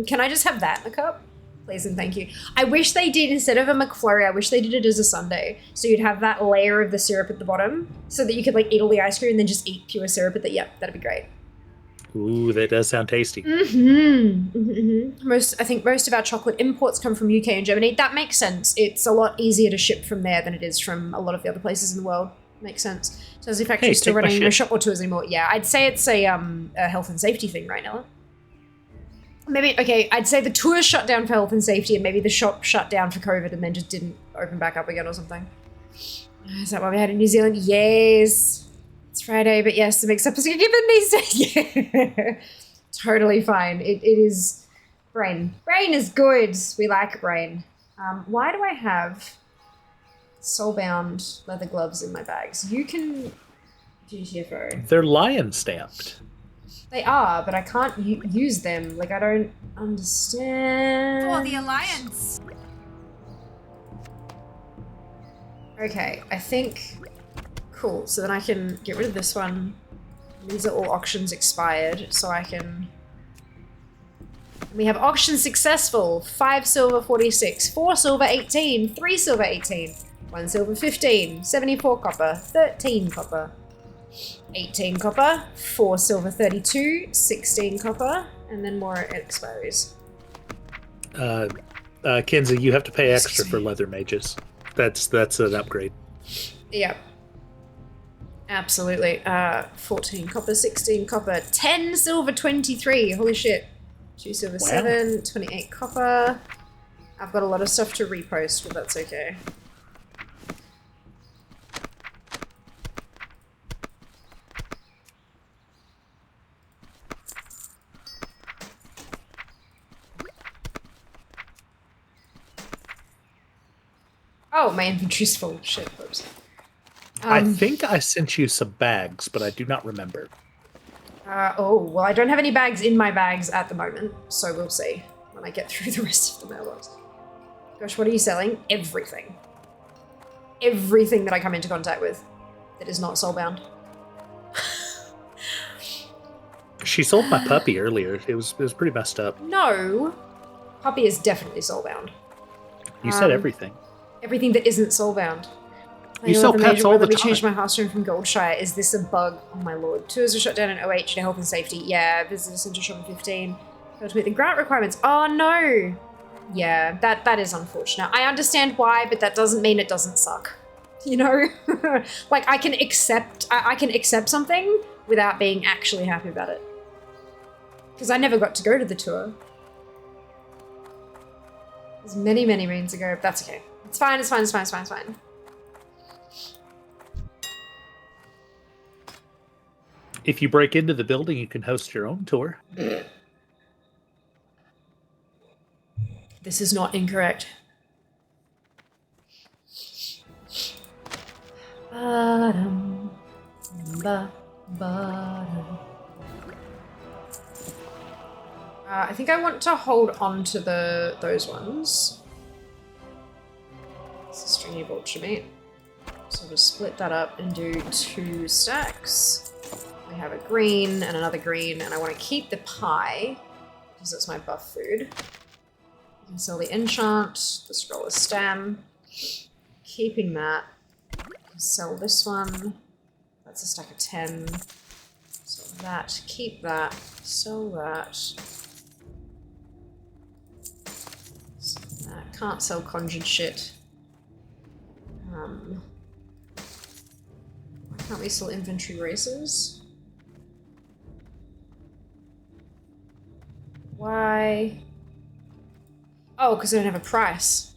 Can I just have that in a cup? Please and thank you. I wish they did, instead of a McFlurry, I wish they did it as a sundae. So you'd have that layer of the syrup at the bottom so that you could like eat all the ice cream and then just eat pure syrup at the, that'd be great. Ooh, that does sound tasty. I think most of our chocolate imports come from UK and Germany. That makes sense. It's a lot easier to ship from there than it is from a lot of the other places in the world. Makes sense. So as the factory's still running no shop or tours anymore. Yeah, I'd say it's a health and safety thing, right, Nella? Maybe, okay, I'd say the tours shut down for health and safety and maybe the shop shut down for COVID and then just didn't open back up again or something. Is that what we had in New Zealand? Yes. It's Friday, but yes, the mix-up is given these days. Yeah. Totally fine. It is brain. Brain is good. We like brain. Why do I have soul-bound leather gloves in my bags? You can GTFO. They're lion stamped. They are, but I can't use them. Like, I don't understand. For the Alliance. Okay, I think... Cool, so then I can get rid of this one. These are all auctions expired, so I can... We have auction successful. 5 silver 46, 4 silver 18, 3 silver 18. 1 silver 15, 74 copper, 13 copper, 18 copper, 4 silver 32, 16 copper, and then more expiries. Kenzie, you have to pay extra for leather mages. That's an upgrade. Yep. Absolutely. 14 copper, 16 copper, 10 silver 23. Holy shit. 2 silver 7, 28 copper. I've got a lot of stuff to repost, but that's okay. Oh, my inventory's full. Shit, oops. I think I sent you some bags, but I do not remember. Oh, well, I don't have any bags in my bags at the moment, so we'll see when I get through the rest of the mailbox. Gosh, what are you selling? Everything. Everything that I come into contact with that is not soulbound. She sold my puppy earlier. It was pretty messed up. No. Puppy is definitely soulbound. You said everything. Everything that isn't soulbound. You sell pets all the Let me time. change my house room from Goldshire. Is this a bug? Oh my lord. Tours were shut down in OH to health and safety. Yeah, visitor center shop in 15. Failed to meet the grant requirements. Oh no. Yeah, that is unfortunate. I understand why, but that doesn't mean it doesn't suck. You know? Like, I can accept something without being actually happy about it. Because I never got to go to the tour. It was many, many moons ago, but that's okay. It's fine, it's fine, it's fine, it's fine, it's fine. If you break into the building, you can host your own tour. This is not incorrect. Bottom, bottom. I think I want to hold on to those ones. It's a stringy vulture meat. So we'll split that up and do 2 stacks. We have a green and another green, and I want to keep the pie because it's my buff food. You can sell the enchant, the scroll of stem. Keeping that. Sell this one. That's a stack of 10. Sell that. Keep that. Sell that. Sell that. Can't sell conjured shit. Why can't we sell inventory races? Why? Oh, because I don't have a price.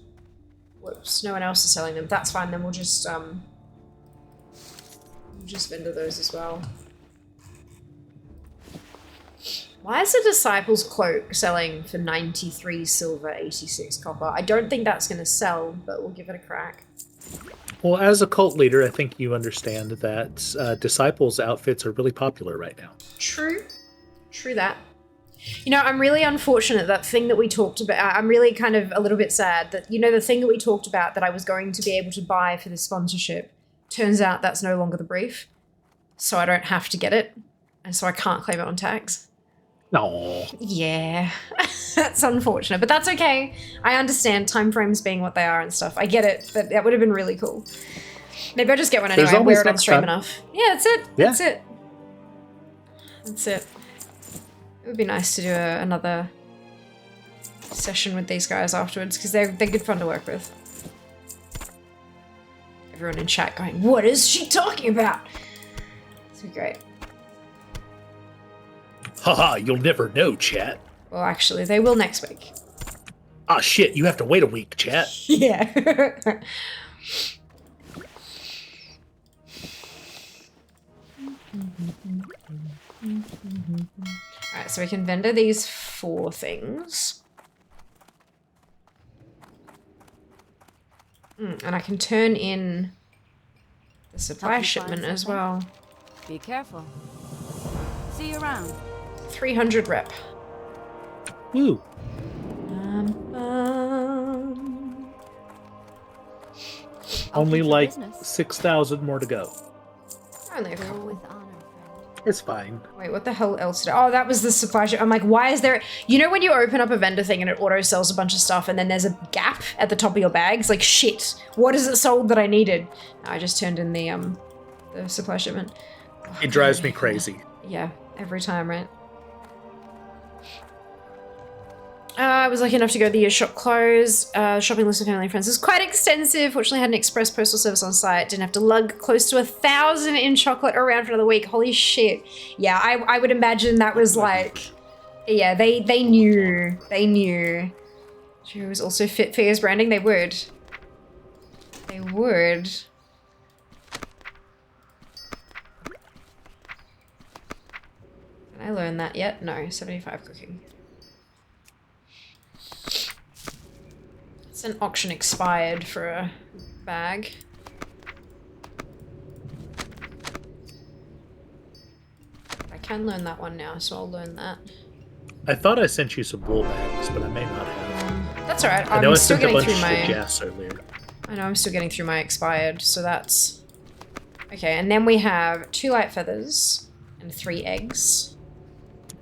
Whoops, no one else is selling them. That's fine, then we'll just vendor those as well. Why is the Disciple's Cloak selling for 93 silver, 86 copper? I don't think that's going to sell, but we'll give it a crack. Well, as a cult leader, I think you understand that Disciples' outfits are really popular right now. True. True that. You know, I'm really unfortunate that thing that we talked about. I'm really kind of a little bit sad that, you know, the thing that we talked about that I was going to be able to buy for this sponsorship, turns out that's no longer the brief. So I don't have to get it. And so I can't claim it on tax. No. Yeah. That's unfortunate, but that's okay. I understand timeframes being what they are and stuff. I get it, but that would have been really cool. Maybe I'll just get one anyway. Wear it on stream enough. Yeah, that's it. Yeah. That's it. That's it. It would be nice to do another session with these guys afterwards because they're good fun to work with. Everyone in chat going, what is she talking about? It's great. Haha, you'll never know, chat. Well, actually, they will next week. Ah, shit, you have to wait a week, chat. Yeah. Alright, so we can vendor these 4 things. And I can turn in the supply shipment as well. Be careful. See you around. 300 rep. Woo. Only like 6,000 more to go. Only a couple. With honor, friend. It's fine. Wait, what the hell else did I... Oh, that was the supply shop. I'm like, why is there... You know when you open up a vendor thing and it auto sells a bunch of stuff and then there's a gap at the top of your bags? Like, shit, what is it sold that I needed? I just turned in the supply shipment. Oh, It drives me crazy. Yeah, every time, right? I was lucky enough to go to the year's shop close. Shopping list of family and friends was quite extensive. Fortunately, I had an express postal service on site. Didn't have to lug close to 1,000 in chocolate around for another week. Holy shit. Yeah, I would imagine that was like... Yeah, they knew. They knew. She was also fit for his branding. They would. They would. Can I learn that yet? No, 75 cooking. It's an auction expired for a bag. I can learn that one now, so I'll learn that. I thought I sent you some wool bags, but I may not have. That's alright. I know I'm I still sent a getting bunch through to my... Jess earlier. I know I'm still getting through my expired, so that's... Okay, and then we have 2 light feathers and 3 eggs.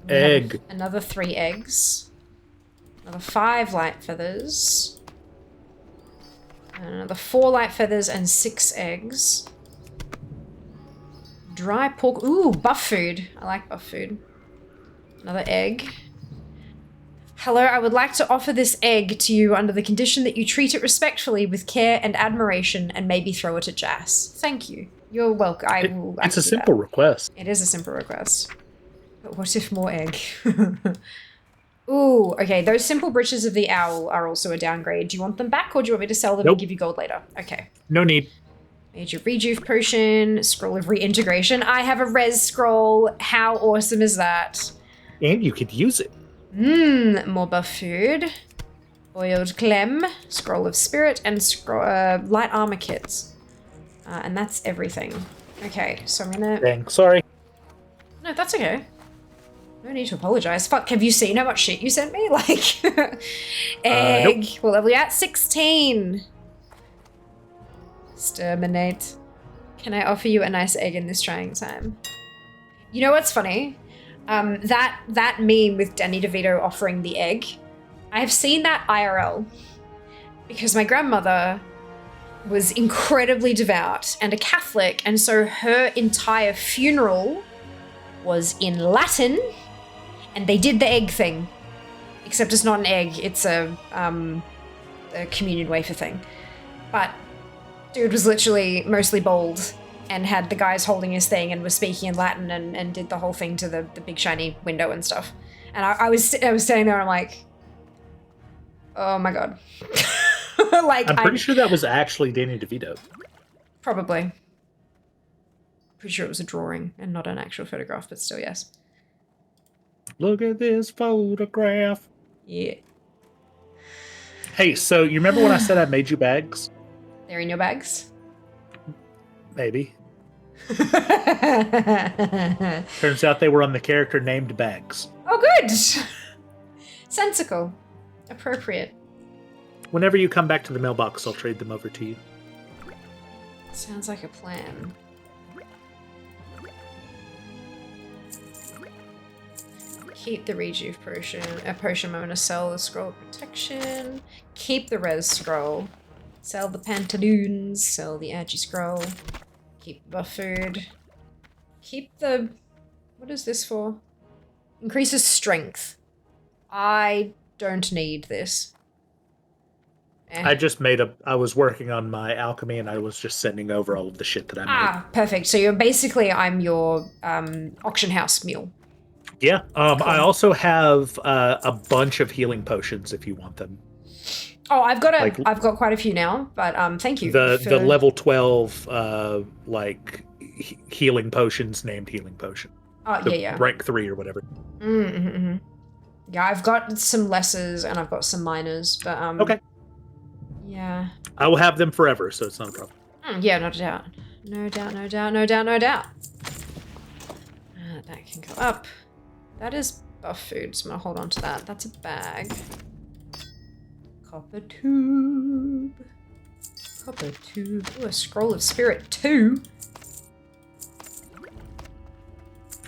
We have Egg. another 3 eggs. Another 5 light feathers. And another 4 light feathers and 6 eggs. Dry pork. Ooh, buff food. I like buff food. Another egg. Hello, I would like to offer this egg to you under the condition that you treat it respectfully with care and admiration and maybe throw it at Jas. Thank you. You're welcome. It's a simple request. It is a simple request. But what if more egg? Ooh, okay, those simple breeches of the owl are also a downgrade. Do you want them back or do you want me to sell them and give you gold later? Okay. No need. Major rejuve potion, scroll of reintegration. I have a res scroll. How awesome is that? And you could use it. More buff food. Boiled clem, scroll of spirit, and light armor kits. And that's everything. Okay, so I'm gonna... Dang, sorry. No, that's okay. No need to apologize. Fuck, have you seen how much shit you sent me? Like, egg. Nope. What level are you at? 16. Exterminate. Can I offer you a nice egg in this trying time? You know what's funny? That meme with Danny DeVito offering the egg, I have seen that IRL because my grandmother was incredibly devout and a Catholic, and so her entire funeral was in Latin, and they did the egg thing, except it's not an egg, it's a communion wafer thing. But dude was literally mostly bald and had the guys holding his thing and was speaking in Latin and did the whole thing to the big shiny window and stuff. And I was standing there and I'm like, oh my god. Like, I'm pretty sure that was actually Danny DeVito. Probably. Pretty sure it was a drawing and not an actual photograph, but still, yes. Look at this photograph. Yeah. Hey, so you remember when I said I made you bags? They're in your bags? Maybe. Turns out they were on the character named Bags. Oh, good. Sensical. Appropriate. Whenever you come back to the mailbox, I'll trade them over to you. Sounds like a plan. Keep the rejuve potion. A potion moment to sell the scroll of protection. Keep the res scroll. Sell the pantaloons. Sell the agi scroll. Keep the buff food. Keep the... What is this for? Increases strength. I don't need this. I just I was working on my alchemy and I was just sending over all of the shit that I made. Ah, perfect. So you're basically, I'm your auction house mule. Yeah. Cool. I also have a bunch of healing potions if you want them. Oh, I've got quite a few now, but thank you. The level 12 healing potions named healing potion. Oh, yeah. Rank 3 or whatever. Mm-hmm. Yeah, I've got some lessers and I've got some minors, but okay. Yeah. I will have them forever, so it's not a problem. Yeah, no doubt. No doubt. That can go up. That is buff food, so I'm gonna hold on to that. That's a bag. Copper tube. Ooh, a scroll of spirit 2.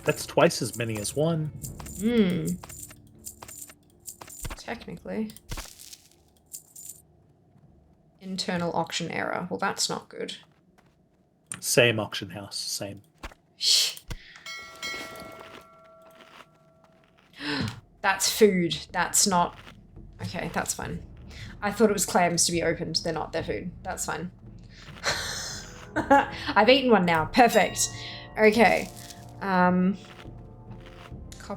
That's twice as many as one. Technically. Internal auction error. Well, that's not good. Same auction house, same. That's food. That's not... Okay, that's fine. I thought it was clams to be opened. They're not. They're food. That's fine. I've eaten one now. Perfect. Okay. Copper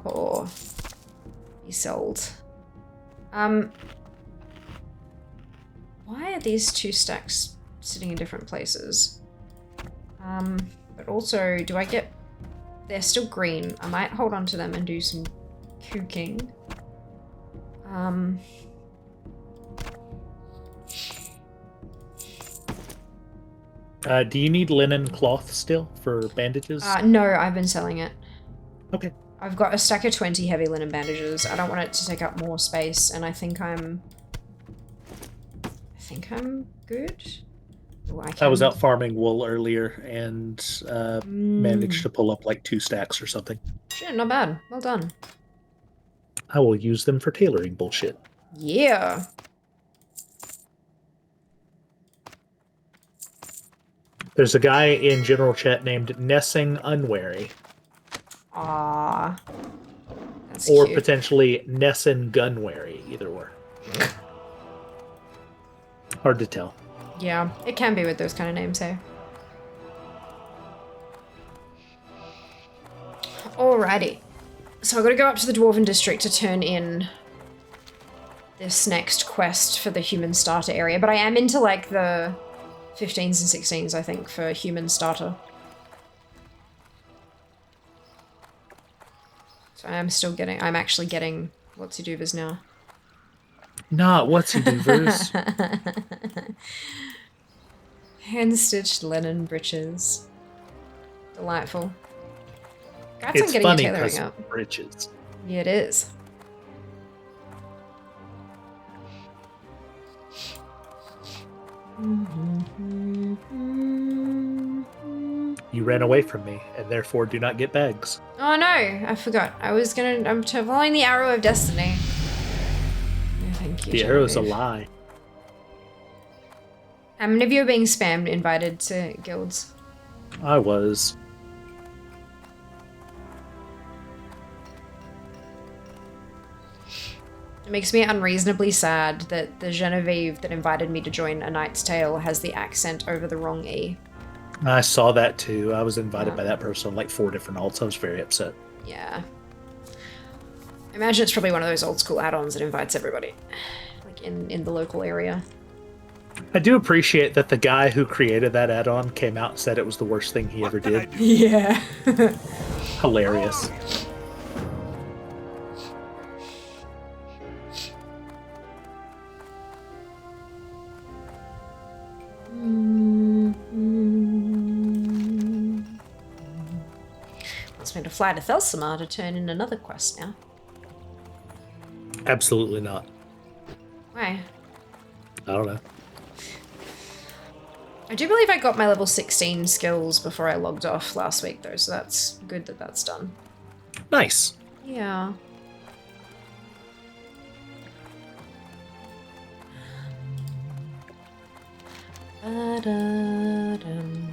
ore. Be sold. Why are these two stacks sitting in different places? But also, do I get... They're still green. I might hold on to them and do some cooking. Do you need linen cloth still for bandages? No, I've been selling it. Okay. I've got a stack of 20 heavy linen bandages. I don't want it to take up more space, and I think I'm good. Ooh, I was out farming wool earlier and managed to pull up like 2 stacks or something. Shit, not bad. Well done. I will use them for tailoring bullshit. Yeah. There's a guy in general chat named Nessing Unwary. Ah. That's or cute. potentially Nessun Gunwary, either or. Hard to tell. Yeah, it can be with those kind of names, hey? Alrighty. So I've got to go up to the Dwarven District to turn in this next quest for the human starter area, but I am into like the 15s and 16s, I think, for human starter. So I'm actually getting what's-he-doovers now. Not what's-he-doovers. Hand-stitched linen breeches. Delightful. Congrats on It's getting funny your tailoring because up. breeches. Yeah, it is. You ran away from me, and therefore do not get bags. Oh no, I forgot. I'm following the arrow of destiny. No, thank you. The arrow's a lie. How many of you are being spammed invited to guilds? I was. It makes me unreasonably sad that the Genevieve that invited me to join A Knight's Tale has the accent over the wrong E. I saw that too. I was invited by that person on like 4 different alts. I was very upset. Yeah. I imagine it's probably one of those old school add-ons that invites everybody. Like in the local area. I do appreciate that the guy who created that add-on came out and said it was the worst thing he ever did. Yeah. Hilarious. Wants me to fly to Thelsumar to turn in another quest now. Absolutely not. Why? I don't know. I do believe I got my level 16 skills before I logged off last week though, so that's good that that's done. Nice. Yeah. Ba-da-dum.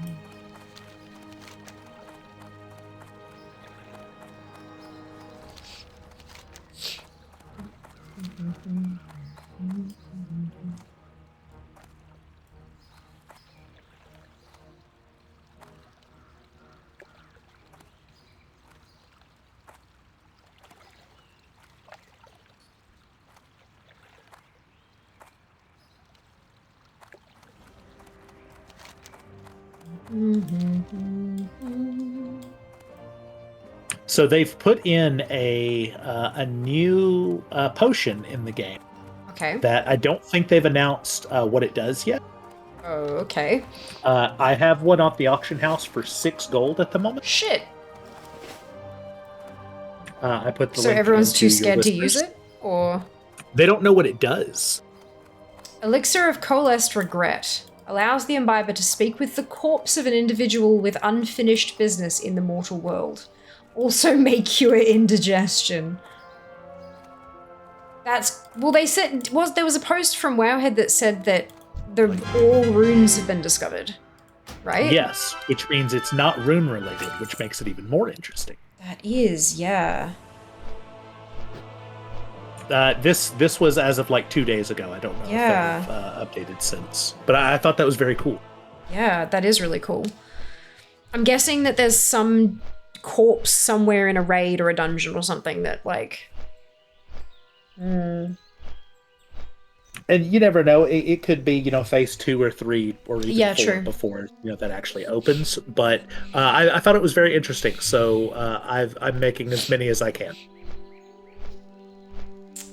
So they've put in a new potion in the game Okay. that I don't think they've announced what it does yet. Oh, okay. I have one off the auction house for 6 gold at the moment. Shit. I put the So link everyone's into too your scared to listeners. use it? Or... They don't know what it does. Elixir of Coalesced Regret allows the imbiber to speak with the corpse of an individual with unfinished business in the mortal world. Also may cure indigestion. They said, there was a post from Wowhead that said that all runes have been discovered, right? Yes, which means it's not rune related, which makes it even more interesting. That is, yeah. This was as of like 2 days ago. I don't know if they've updated since, but I thought that was very cool. Yeah, that is really cool. I'm guessing that there's some corpse somewhere in a raid or a dungeon or something that like. And you never know. It could be, phase 2 or 3 or even 4 before that actually opens. But I thought it was very interesting. So I'm making as many as I can.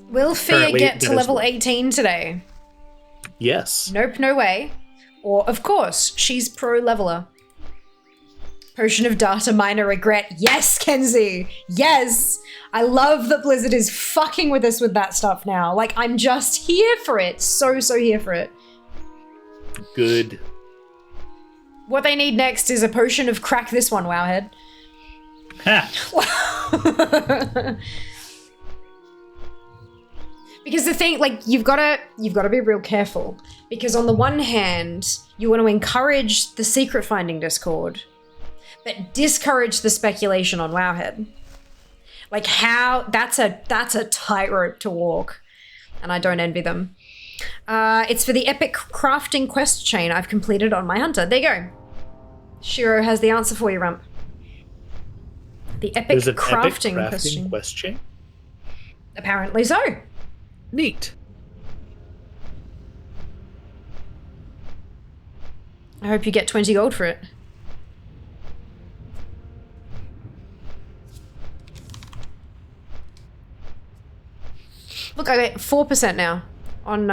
Will Fia get to level 18 today? Yes. Nope, no way. Or, of course, she's pro leveler. Potion of Data Minor Regret. Yes, Kenzie! Yes! I love that Blizzard is fucking with us with that stuff now. Like, I'm just here for it. So here for it. Good. What they need next is a potion of crack this one, Wowhead. Ha! Because the thing, like, you've got to be real careful. Because on the one hand, you want to encourage the secret finding Discord, but discourage the speculation on Wowhead. Like that's a tightrope to walk, and I don't envy them. It's for the epic crafting quest chain I've completed on my hunter. There you go. Shiro has the answer for you, Rump. The epic crafting quest chain. Apparently so. Neat. I hope you get 20 gold for it. Look, I got 4% now on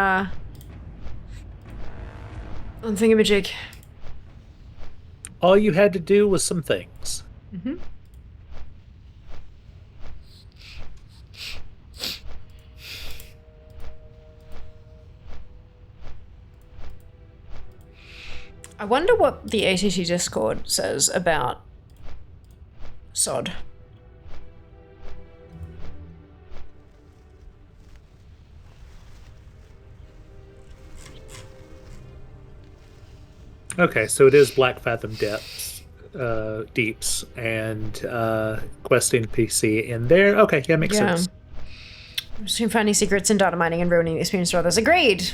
Thingamajig. All you had to do was some things. Mm-hmm. I wonder what the ATT Discord says about SOD. Okay, so it is Black Fathom Deeps, and questing PC in there. Okay, yeah, makes sense. Soon finding secrets in data mining and ruining the experience for others. Agreed.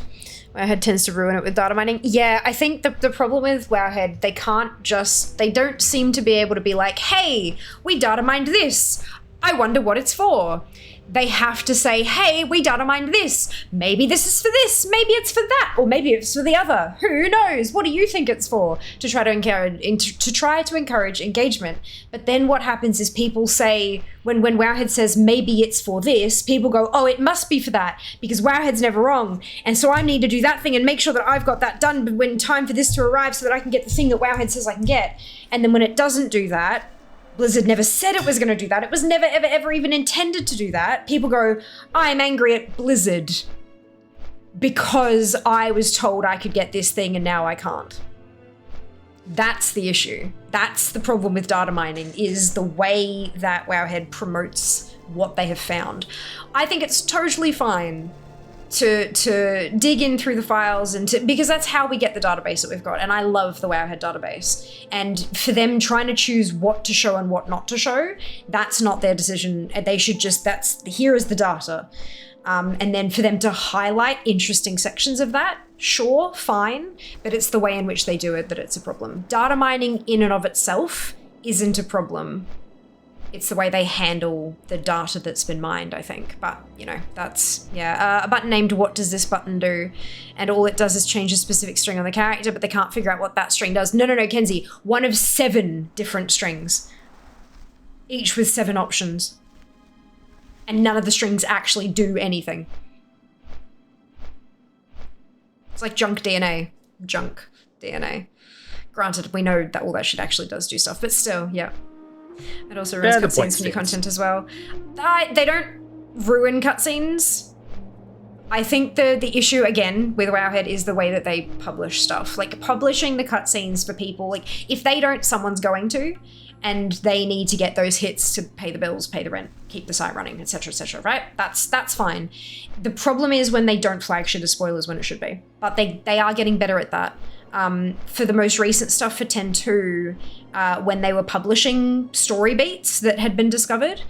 Wowhead tends to ruin it with data mining. Yeah, I think the problem with Wowhead, they don't seem to be able to be like, hey, we data mined this. I wonder what it's for. They have to say, hey, we data mined this. Maybe this is for this. Maybe it's for that. Or maybe it's for the other. Who knows? What do you think it's for? To try to encourage engagement. But then what happens is people say, when Wowhead says maybe it's for this, people go, oh, it must be for that because Wowhead's never wrong. And so I need to do that thing and make sure that I've got that done when time for this to arrive so that I can get the thing that Wowhead says I can get. And then when it doesn't do that, Blizzard never said it was going to do that. It was never, ever, ever even intended to do that. People go, I'm angry at Blizzard because I was told I could get this thing and now I can't. That's the issue. That's the problem with data mining, is the way that Wowhead promotes what they have found. I think it's totally fine to dig in through the files because that's how we get the database that we've got. And I love the Wowhead database. And for them trying to choose what to show and what not to show, that's not their decision. They should just, here is the data. And then for them to highlight interesting sections of that, sure, fine. But it's the way in which they do it that it's a problem. Data mining in and of itself isn't a problem. It's the way they handle the data that's been mined, I think. But, that's, a button named What Does This Button Do? And all it does is change a specific string on the character, but they can't figure out what that string does. No, Kenzie. One of 7 different strings. Each with 7 options. And none of the strings actually do anything. It's like junk DNA. Junk DNA. Granted, we know that all that shit actually does do stuff, but still, yeah. It also ruins cutscenes for new content as well. They don't ruin cutscenes. I think the issue, again, with Wowhead is the way that they publish stuff. Like, publishing the cutscenes for people, like, if they don't, someone's going to. and they need to get those hits to pay the bills, pay the rent, keep the site running, etc., right? That's fine. The problem is when they don't flag shit as spoilers when it should be, but they are getting better at that. For the most recent stuff for 10.2, when they were publishing story beats that had been discovered,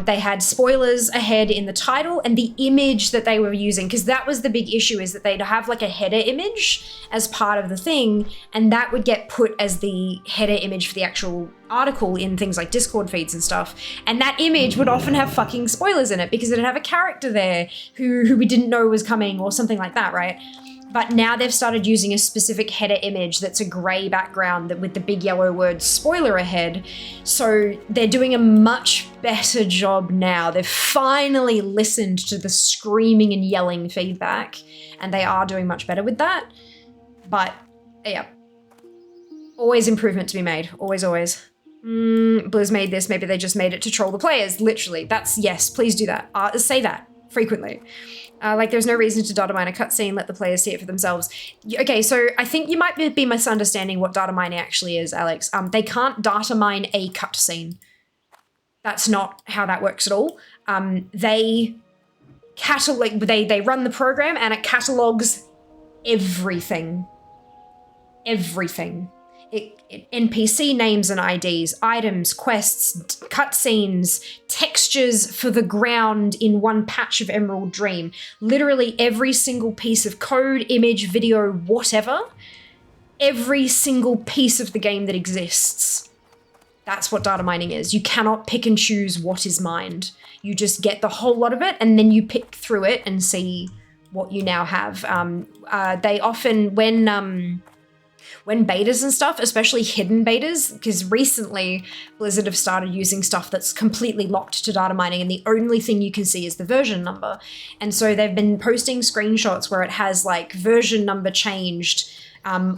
they had spoilers ahead in the title and the image that they were using, because that was the big issue, is that they'd have like a header image as part of the thing, and that would get put as the header image for the actual article in things like Discord feeds and stuff. And that image would often have fucking spoilers in it because it'd have a character there who we didn't know was coming or something like that, right? But now they've started using a specific header image that's a grey background with the big yellow word spoiler ahead. So they're doing a much better job now. They've finally listened to the screaming and yelling feedback, and they are doing much better with that. But yeah, always improvement to be made. Always. Blizz made this, maybe they just made it to troll the players. Literally, that's, yes, please do that. Say that frequently. Like, there's no reason to data mine a cutscene, let the players see it for themselves. Okay, so I think you might be misunderstanding what data mining actually is, Alex. They can't data mine a cutscene. That's not how that works at all. They run the program and it catalogs everything. Everything. NPC names and IDs, items, quests, cutscenes, textures for the ground in one patch of Emerald Dream. Literally every single piece of code, image, video, whatever. Every single piece of the game that exists. That's what data mining is. You cannot pick and choose what is mined. You just get the whole lot of it and then you pick through it and see what you now have. They often, when betas and stuff, especially hidden betas, because recently Blizzard have started using stuff that's completely locked to data mining and the only thing you can see is the version number. And so they've been posting screenshots where it has like version number changed,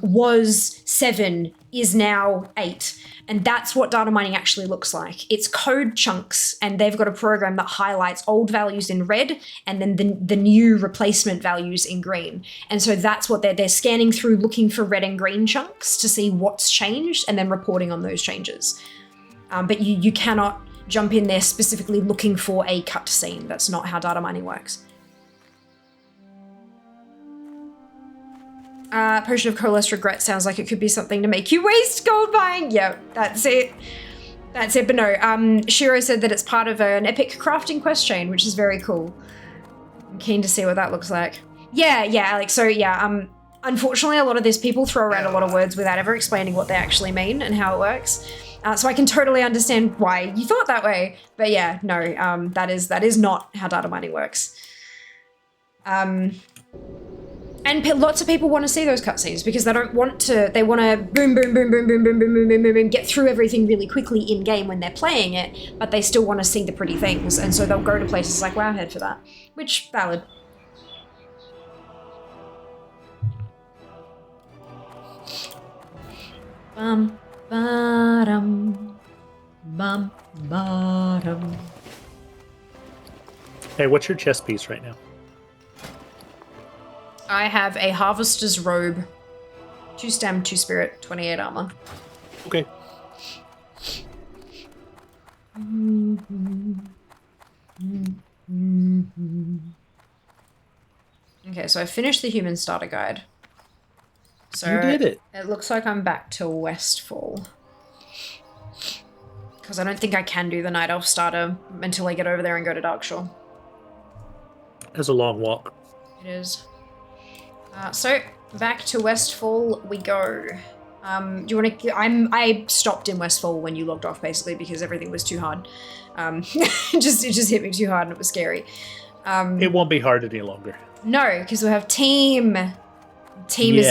was 7, is now 8. And that's what data mining actually looks like. It's code chunks, and they've got a program that highlights old values in red and then the new replacement values in green. And so that's what they're scanning through, looking for red and green chunks to see what's changed and then reporting on those changes. But you cannot jump in there specifically looking for a cutscene. That's not how data mining works. Potion of Coalesced Regret sounds like it could be something to make you waste gold buying. Yeah, that's it. That's it, but no. Shiro said that it's part of an epic crafting quest chain, which is very cool. I'm keen to see what that looks like. Yeah, Alex. So yeah, unfortunately a lot of this people throw around a lot of words without ever explaining what they actually mean and how it works. So I can totally understand why you thought that way. But yeah, no, that is not how data mining works. And lots of people want to see those cutscenes because they don't want to, they want to boom, get through everything really quickly in game when they're playing it, but they still want to see the pretty things. And so they'll go to places like Wowhead for that, which, valid. Bum, ba-dum, bum, ba-dum. Hey, what's your chess piece right now? I have a Harvester's Robe, 2 stem, 2 spirit, 28 armor. Okay. Okay, so I finished the human starter guide. So you did it. It looks like I'm back to Westfall. Because I don't think I can do the Night Elf starter until I get over there and go to Darkshore. That's a long walk. It is. So back to Westfall we go. Do you want to? I stopped in Westfall when you logged off, basically because everything was too hard. It just hit me too hard and it was scary. It won't be hard any longer. No, because we have team. Team is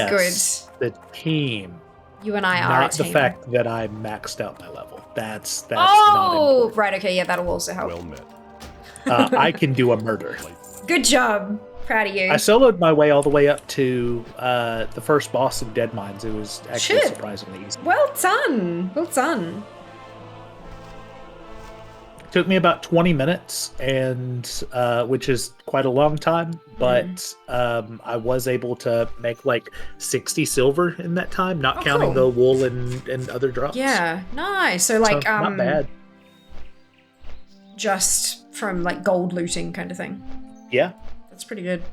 good. The team. You and I are not a team. The fact that I maxed out my level. That's oh, not right. Okay, yeah, that'll also help. Well met. I can do a murder. Good job. Proud of you. I soloed my way all the way up to the first boss of Dead Mines. It was actually surprisingly easy. Well done. Well done. Took me about 20 minutes, and which is quite a long time, but I was able to make like 60 silver in that time, not counting the wool and other drops. Yeah, nice. So like, not bad. Just from like gold looting kind of thing. Yeah. That's pretty good.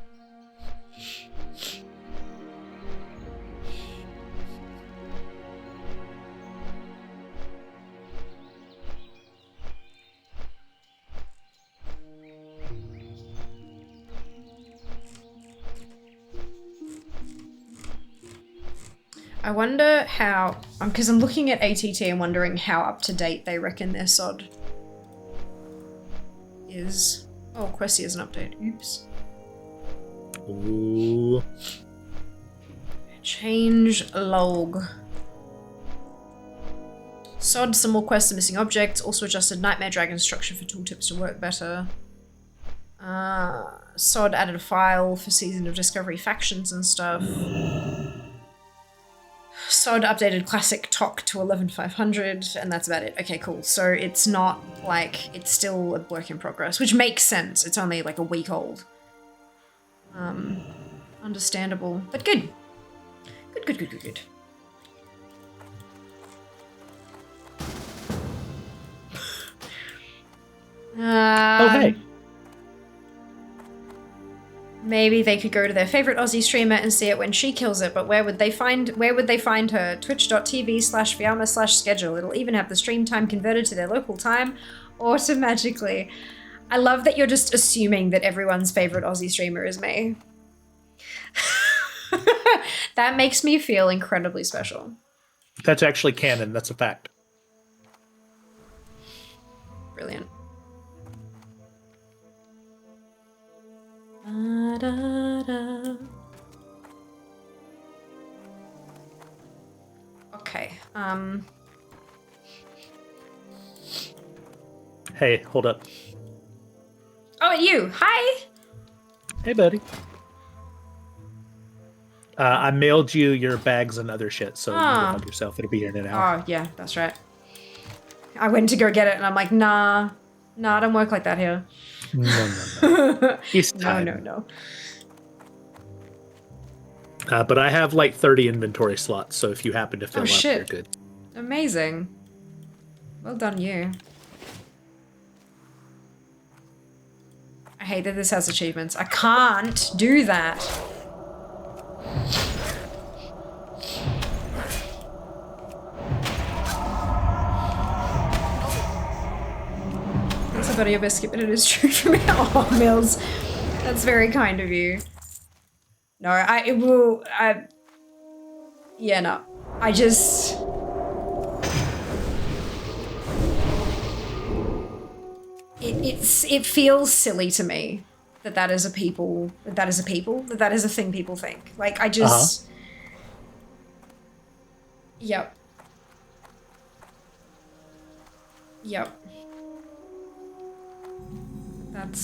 I wonder how, because I'm looking at ATT and wondering how up to date they reckon their SOD is. Oh, Questy has an update. Oops. Ooh. Change log. SOD, some more quests and missing objects. Also adjusted Nightmare Dragon structure for tooltips to work better. SOD added a file for Season of Discovery factions and stuff. SOD updated Classic TOC to 11,500, and that's about it. Okay, cool. So it's not like, it's still a work in progress, which makes sense. It's only like a week old. Understandable, but good. Good. Oh, hey. Maybe they could go to their favorite Aussie streamer and see it when she kills it, but where would they find her? Twitch.tv/Fiamma/schedule. It'll even have the stream time converted to their local time automatically. I love that you're just assuming that everyone's favorite Aussie streamer is me. That makes me feel incredibly special. That's actually canon. That's a fact. Brilliant. Okay. Hey, hold up. Oh, you. Hi. Hey, buddy. I mailed you your bags and other shit, so you can help yourself. It'll be here in an hour. Oh, yeah, that's right. I went to go get it, and I'm like, nah, I don't work like that here. No. It's time. No. But I have like 30 inventory slots, so if you happen to fill up, you're good. Amazing. Well done, you. I hate that this has achievements. I can't do that. That's a buddy of biscuit, but it is true for me. Oh, Mills. That's very kind of you. No, yeah, no. I just... It feels silly to me that is a thing people think. Like, I just... Yep.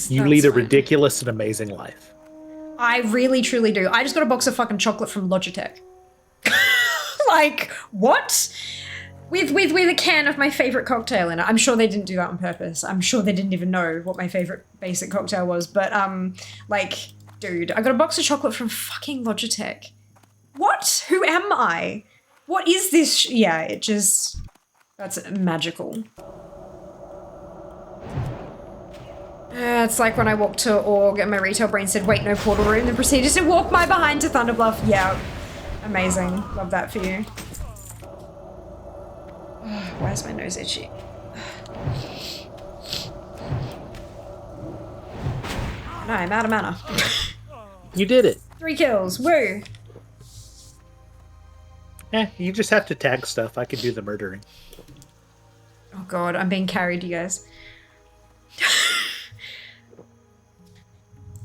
You lead a ridiculous and amazing life. I really, truly do. I just got a box of fucking chocolate from Logitech. Like, what? With a can of my favorite cocktail in it. I'm sure they didn't do that on purpose. I'm sure they didn't even know what my favorite basic cocktail was. But, like, dude, I got a box of chocolate from fucking Logitech. What? Who am I? What is this? Yeah, it just... That's magical. It's like when I walked to Org and my retail brain said, wait, no portal room, then proceeded to walk my behind to Thunderbluff. Yeah, amazing. Love that for you. Why is my nose itchy? No, I'm out of mana. You did it. 3 kills, woo! You just have to tag stuff. I can do the murdering. Oh god, I'm being carried, you guys.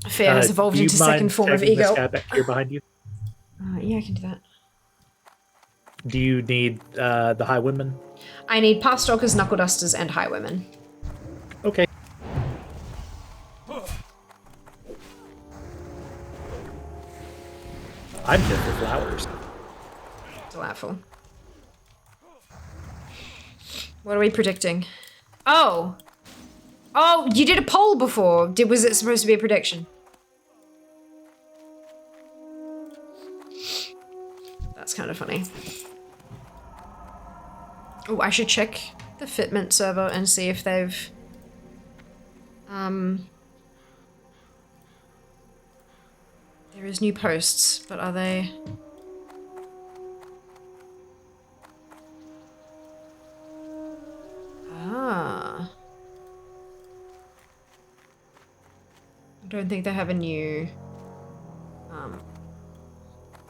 Fear has evolved into second form of ego. This guy back here behind you? Yeah, I can do that. Do you need the Highwaymen? I need Path Stalkers, Knuckle Dusters, and Highwaymen. Okay. I'm here for flowers. Delightful. What are we predicting? Oh! Oh, you did a poll before. Was it supposed to be a prediction? That's kind of funny. Oh, I should check the Fitment server and see if they've... There is new posts, but are they... Ah. I don't think they have a new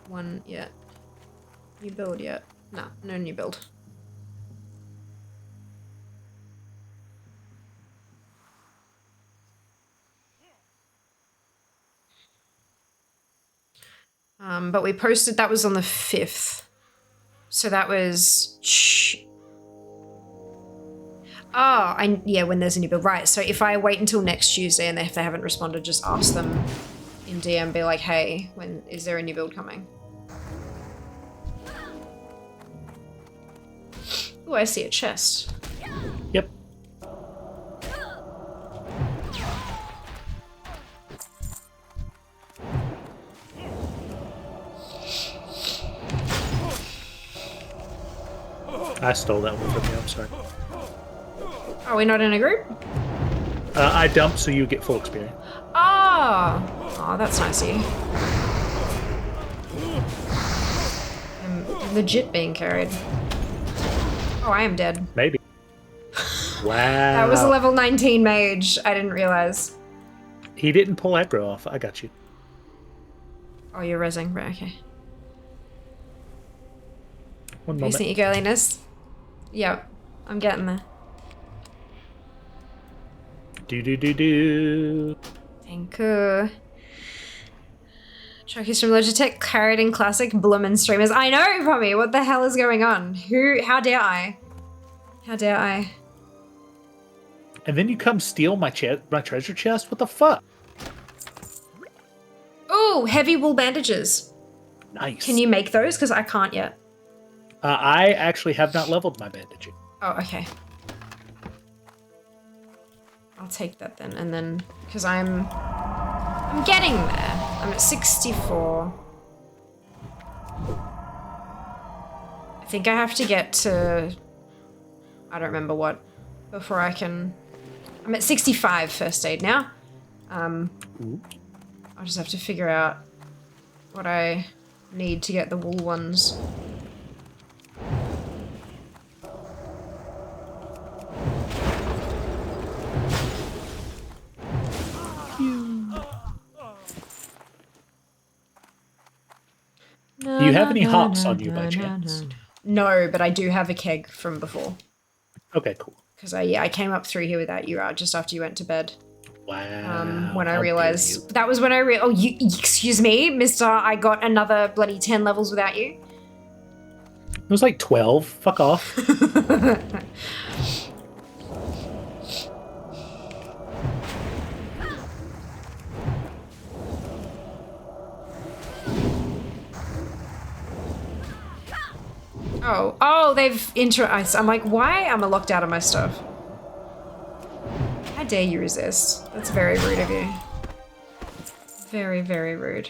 one yet. New build yet. No, no new build. But we posted, that was on the 5th. So that was... yeah, when there's a new build. Right, so if I wait until next Tuesday and if they haven't responded, just ask them in DM, be like, hey, when is there a new build coming? Oh, I see a chest. Yep. I stole that one from you, I'm sorry. Are we not in a group? I dumped so you get full experience. Oh, that's nice of you. I'm legit being carried. Oh, I am dead. Maybe. Wow. That was a level 19 mage. I didn't realize. He didn't pull aggro off. I got you. Oh, you're rezzing. Right, okay. One moment. Facing your girliness. Yep, I'm getting there. Do. Thank you. Chucky's from Logitech, carried in classic Bloomin' streamers. I know, Pommy, what the hell is going on? How dare I? How dare I? And then you come steal my treasure chest? What the fuck? Ooh, heavy wool bandages. Nice. Can you make those? Because I can't yet. I actually have not leveled my bandaging. Oh, okay. I'll take that then, and then, because I'm getting there. I'm at 64. I think I have to get to, I don't remember what, before I can, I'm at 65 first aid now. I'll just have to figure out what I need to get the wool ones. Do you have any hops on you by chance? No, but I do have a keg from before. Okay, cool. Because I came up through here without you just after you went to bed. Wow. When I realized that was when I excuse me, mister, I got another bloody 10 levels without you. It was like 12. Fuck off. Oh, they've I'm like, why am I locked out of my stuff? How dare you resist? That's very rude of you. Very, very rude.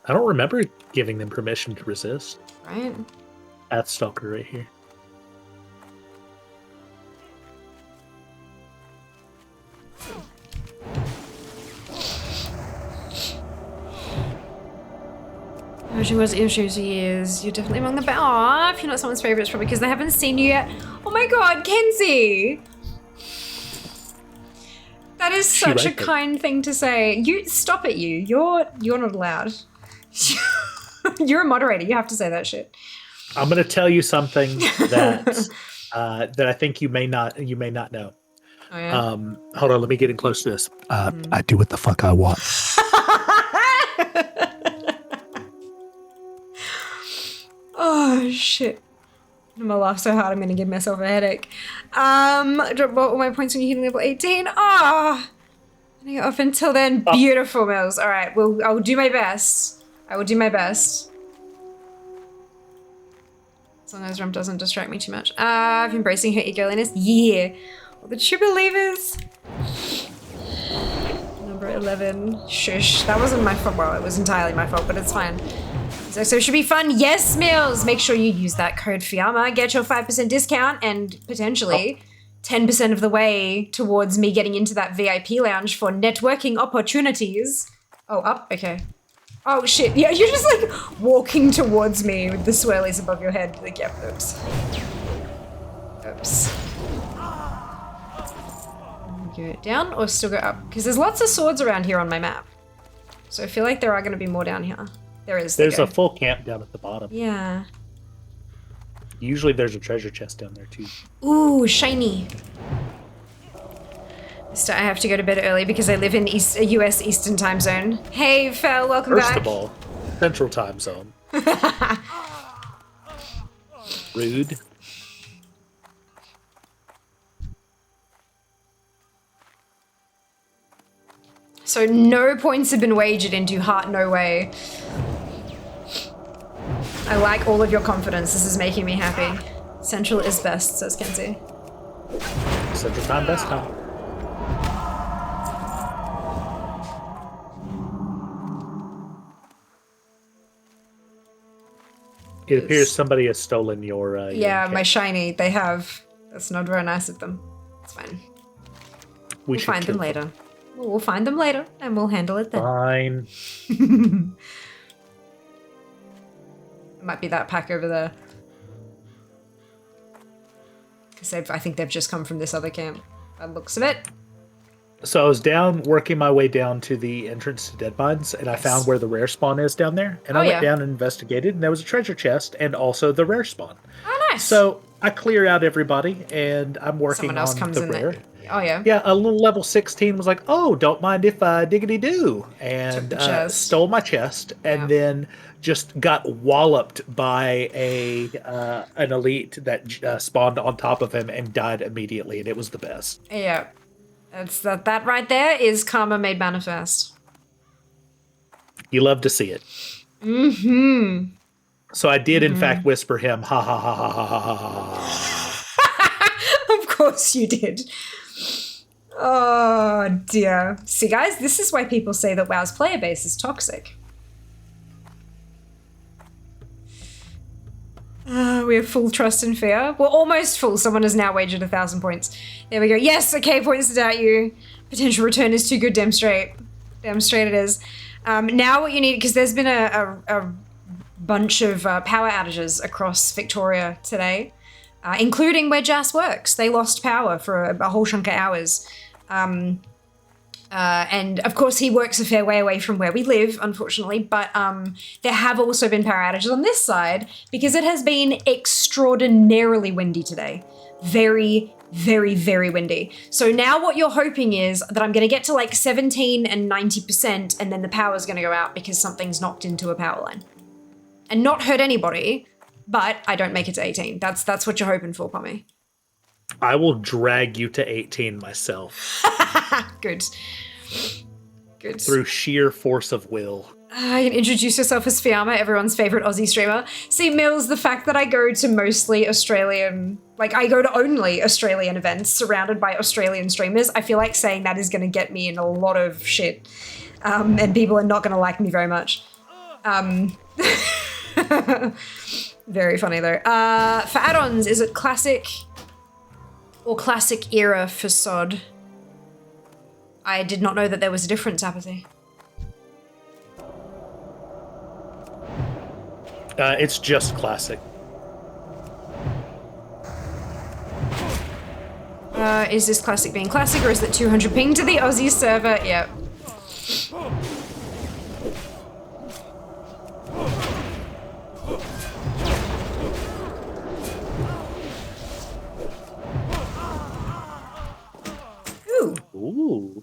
I don't remember giving them permission to resist. Right? Pathstalker right here. Wishing was issues years. You're definitely among the best. Aw, if you're not someone's favorite, it's probably because they haven't seen you yet. Oh my god, Kenzie! That is such a kind thing to say. You stop it, you. You're not allowed. You're a moderator. You have to say that shit. I'm gonna tell you something that that I think you may not know. Oh, yeah? Hold on, let me get in close to this. I do what the fuck I want. Oh shit. I'm gonna laugh so hard I'm gonna give myself a headache. Drop all my points when you're hitting level 18. Ah! Off until then, beautiful Mills. Alright, well, I'll do my best. I will do my best. As long as Rump doesn't distract me too much. I've embracing her e-girliness. Yeah. The true believers. Number 11. Shush. That wasn't my fault. Well, it was entirely my fault, but it's fine. So it should be fun. Yes, Mills. Make sure you use that code Fiamma. Get your 5% discount and potentially 10% of the way towards me getting into that VIP lounge for networking opportunities. Oh, up? Okay. Oh, shit. Yeah, you're just like walking towards me with the swirlies above your head. Like, yep, oops. Oops. Go down or still go up? Because there's lots of swords around here on my map. So I feel like there are going to be more down here. There is. There's a full camp down at the bottom. Yeah. Usually there's a treasure chest down there too. Ooh, shiny. I have to go to bed early because I live in US Eastern time zone. Hey, Fel, welcome back. First of all, Central time zone. Rude. So no points have been wagered into Heart No Way. I like all of your confidence. This is making me happy. Central is best, says Kenzie. Central time, best time. It appears somebody has stolen your yeah, my shiny. They have. That's not very nice of them. It's fine. We'll find them later. We'll find them later, and we'll handle it then. Fine. It might be that pack over there. Because I think they've just come from this other camp, by the looks of it. So I was working my way down to the entrance to Dead Mines, and I found where the rare spawn is down there. And I went down and investigated, and there was a treasure chest and also the rare spawn. Oh, nice. So I cleared out everybody, and I'm working Someone else on comes the in rare. there. Oh, yeah. Yeah, a little level 16 was like, oh, don't mind if I diggity-do. And stole my chest, and then just got walloped by an elite that spawned on top of him and died immediately, and it was the best. Yeah. It's that right there is karma made manifest. You love to see it. Mm-hmm. So I did, in fact, whisper him, ha ha ha ha ha ha ha. Of course you did. Oh, dear. See, guys, this is why people say that WoW's player base is toxic. We have full trust and fear. We're almost full. Someone has now wagered 1,000 points. There we go. Yes, okay, points to doubt you. Potential return is too good, damn straight. Damn straight it is. Now what you need, because there's been a bunch of power outages across Victoria today, including where Jas works. They lost power for a whole chunk of hours. And of course he works a fair way away from where we live, unfortunately, but there have also been power outages on this side because it has been extraordinarily windy today. Very, very, very windy. So now what you're hoping is that I'm going to get to like 17 and 90% and then the power's going to go out because something's knocked into a power line. And not hurt anybody, but I don't make it to 18. That's what you're hoping for, Pommy. I will drag you to 18 myself. Good. Good. Through sheer force of will. You can introduce yourself as Fiamma, everyone's favorite Aussie streamer. See, Mills, the fact that I go to mostly Australian, like I go to only Australian events surrounded by Australian streamers, I feel like saying that is going to get me in a lot of shit. And people are not going to like me very much. Very funny though. For add-ons, is it classic or classic era for SOD? I did not know that there was a difference, Apathy. It's just classic. Is this classic being classic or is it 200 ping to the Aussie server? Yep. Ooh.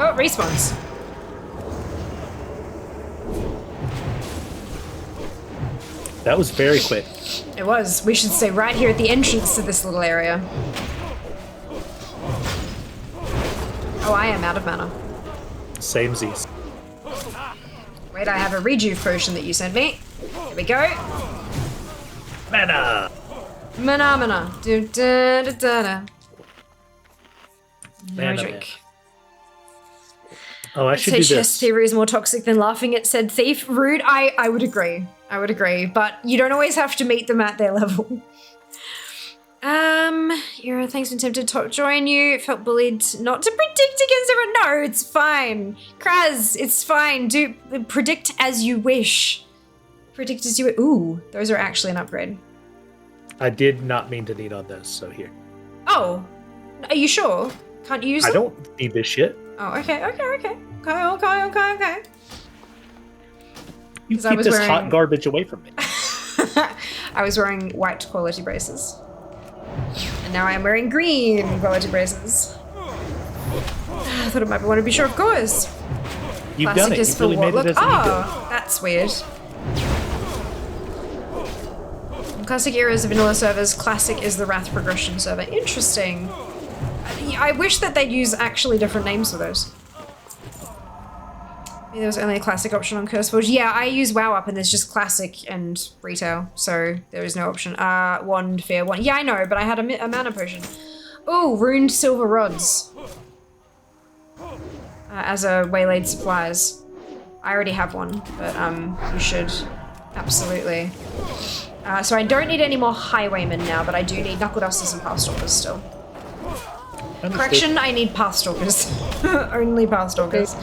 Oh, it respawns. That was very quick. It was. We should stay right here at the entrance to this little area. Oh, I am out of mana. Same Z's. Wait, I have a rejuve potion that you sent me. Here we go. Mana! Mana. Do da da da da. No Mana. drink. Oh, I I'd should say do chess this. theory is more toxic than laughing at said thief. Rude. I would agree. But you don't always have to meet them at their level. Era, thanks for tempted to join you. Felt bullied not to predict against everyone. No, it's fine. Kraz, it's fine. Do predict as you wish. Predict as you wish. Ooh, those are actually an upgrade. I did not mean to need on this, so here. Oh, are you sure? Can't you use them? I don't need this shit. Oh, okay. You 'Cause I keep was this wearing- hot garbage away from me. I was wearing white quality braces. And now I'm wearing green quality braces. I thought it might be one to be sure, of course. You've Classic done it. is You've for really what? made it Look, as an ego. oh, that's weird. Classic era is the vanilla servers. Classic is the Wrath progression server. Interesting. I wish that they'd use actually different names for those. Maybe there was only a classic option on CurseForge. Yeah, I use WoW Up and there's just classic and retail, so there is no option. Wand, fair one. Yeah, I know, but I had a mana potion. Oh, runed silver rods. As a waylaid supplies. I already have one, but you should absolutely. So I don't need any more highwaymen now, but I do need knuckle dusters and pathstalkers still. Understood. Correction, I need pathstalkers. Only pathstalkers.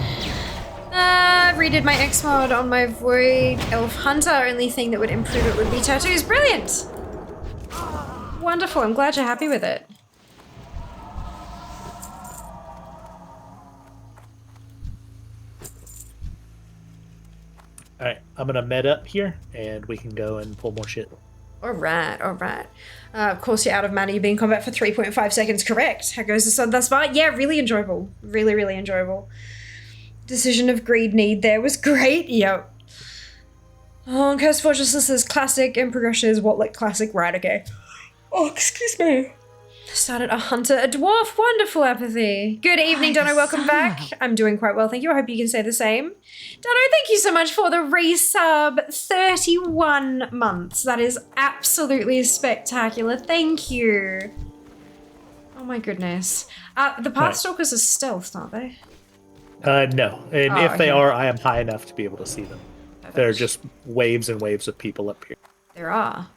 Redid my X mod on my Void Elf Hunter. Only thing that would improve it would be tattoos. Brilliant! Wonderful, I'm glad you're happy with it. Alright, I'm gonna med up here, and we can go and pull more shit. Alright. Of course you're out of mana, you've been in combat for 3.5 seconds, correct. How goes the sun thus far? Yeah, really enjoyable. Really enjoyable. Decision of greed need there was great, yep. Oh, Curse Fortress is classic, and progression is what, like classic, right, okay. Oh, excuse me. Started a hunter, a dwarf, wonderful apathy. Good evening, Dono, welcome back. I'm doing quite well, thank you. I hope you can say the same. Dono, thank you so much for the resub. 31 months. That is absolutely spectacular. Thank you. Oh my goodness. The Pathstalkers are stealth, aren't they? No. And if they okay. are, I am high enough to be able to see them. Perfect. There are just waves and waves of people up here. There are.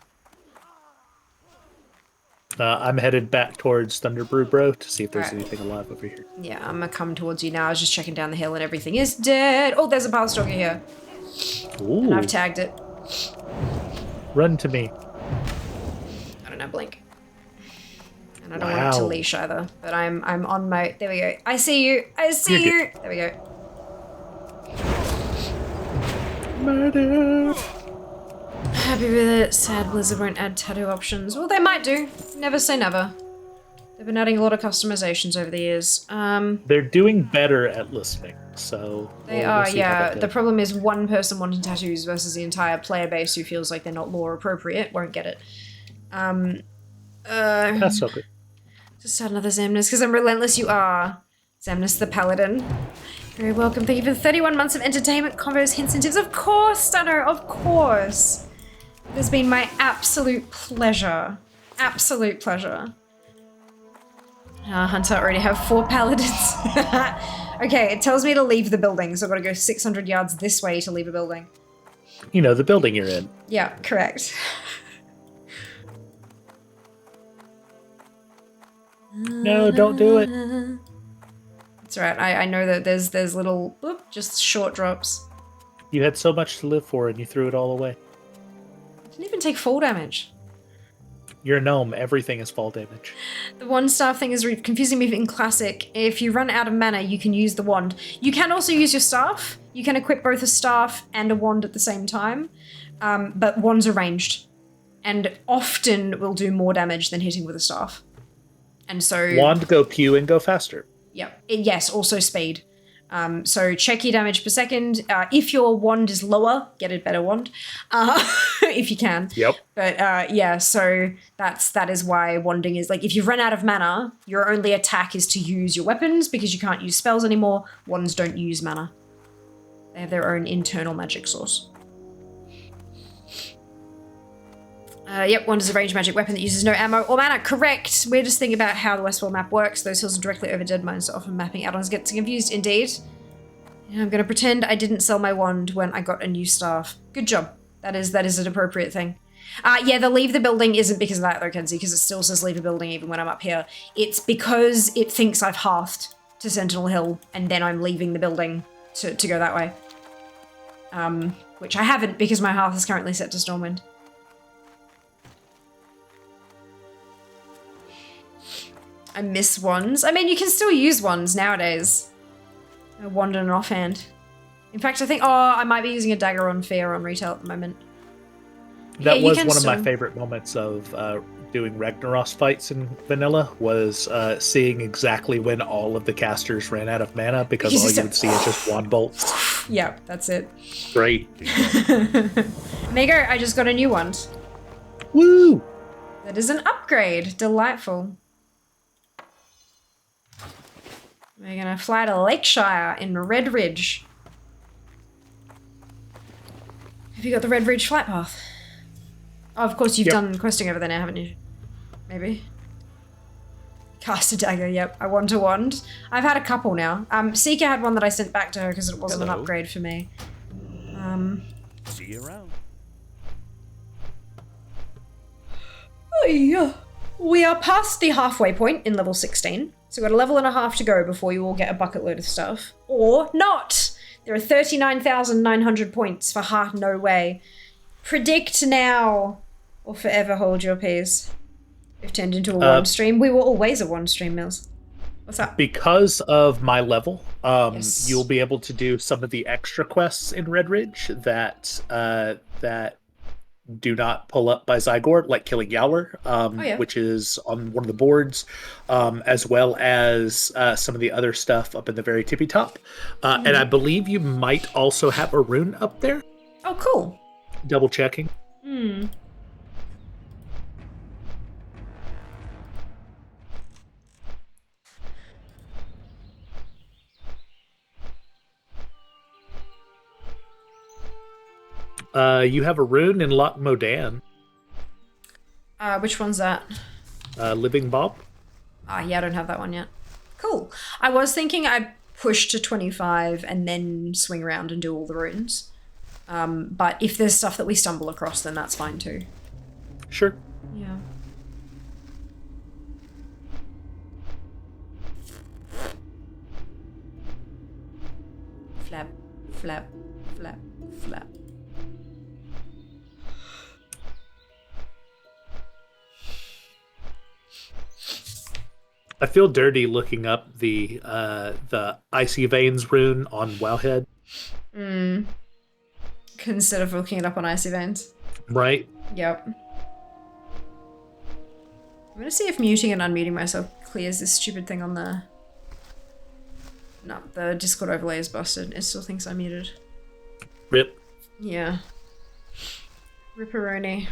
I'm headed back towards Thunderbrew Bro to see if there's Alright. anything alive over here. Yeah, I'm gonna come towards you now. I was just checking down the hill and everything is dead. Oh, there's a Pathstalker here. Ooh, And I've tagged it. run to me. I don't know, blink. And I don't want it to Wow. leash either. But I'm on my. There we go. I see you. I see You're you. There we go. Murder. Happy with it. Sad Blizzard won't add tattoo options. Well, they might do. Never say never. They've been adding a lot of customizations over the years. They're doing better at listening, so They we'll are, see how yeah. that The goes. problem is one person wanting tattoos versus the entire player base who feels like they're not lore appropriate won't get it. That's okay. Just start another Zamnus, because I'm relentless, you are. Zamnus the Paladin. Very welcome. Thank you for the 31 months of entertainment, combos, hints, and tips. Of course, Stunner, of course. It has been my absolute pleasure. Absolute pleasure. Hunter, I already have 4 paladins. Okay, it tells me to leave the building, so I've got to go 600 yards this way to leave a building. You know, the building you're in. Yeah, correct. No, don't do it. It's alright, I know that there's little, boop, just short drops. You had so much to live for and you threw it all away. Didn't even take fall damage. You're a gnome, everything is fall damage. The wand staff thing is confusing me in classic. If you run out of mana, you can use the wand. You can also use your staff. You can equip both a staff and a wand at the same time. But wands are ranged. And often will do more damage than hitting with a staff. And so... Wand, go pew, and go faster. Yep. Yes, also speed. So check your damage per second. If your wand is lower, get a better wand. If you can. Yep. But yeah, so that is why wanding is like, if you run out of mana, your only attack is to use your weapons because you can't use spells anymore. Wands don't use mana. They have their own internal magic source. Yep, one is a ranged magic weapon that uses no ammo or mana. Correct! We're just thinking about how the Westworld map works. Those hills are directly over dead mines, so often mapping add-ons gets confused. Indeed. And I'm gonna pretend I didn't sell my wand when I got a new staff. Good job. That is an appropriate thing. Yeah, the leave the building isn't because of that though, Kenzie, because it still says leave the building even when I'm up here. It's because it thinks I've halved to Sentinel Hill, and then I'm leaving the building to go that way. Which I haven't, because my hearth is currently set to Stormwind. I miss wands. I mean, you can still use wands nowadays. A wand and an offhand. In fact, I think, I might be using a dagger on fair on retail at the moment. That was one of my favorite moments of doing Ragnaros fights in vanilla, was seeing exactly when all of the casters ran out of mana, because all you would see is just wand bolts. Yeah, that's it. Great. Mego, I just got a new wand. Woo! That is an upgrade. Delightful. We're gonna fly to Lakeshire in Red Ridge. Have you got the Red Ridge flight path? Oh, of course you've done questing over there now, haven't you? Maybe. Cast a dagger, yep. I want a wand. I've had a couple now. Seeker had one that I sent back to her because it wasn't an upgrade for me. See you around. Oh yeah. We are past the halfway point in level 16. So we've got a level and a half to go before you all get a bucket load of stuff. Or not! There are 39,900 points for Heart No Way. Predict now, or forever hold your peace. We've turned into a one stream. We were always a one stream, Mills. What's up? Because of my level, Yes. you'll be able to do some of the extra quests in Red Ridge that do not pull up by Zygor, like killing Yower, which is on one of the boards, as well as some of the other stuff up in the very tippy top. And I believe you might also have a rune up there. Oh, cool. Double checking. You have a rune in Loch Modan. Which one's that? Living Bob. Yeah, I don't have that one yet. Cool. I was thinking I'd push to 25 and then swing around and do all the runes. But if there's stuff that we stumble across, then that's fine too. Sure. Yeah. Flap, flap, flap, flap. I feel dirty looking up the Icy Veins rune on Wowhead. Instead of looking it up on Icy Veins. Right? Yep. I'm gonna see if muting and unmuting myself clears this stupid thing on the... No, the Discord overlay is busted. It still thinks I'm muted. Rip. Yeah. Ripperoni.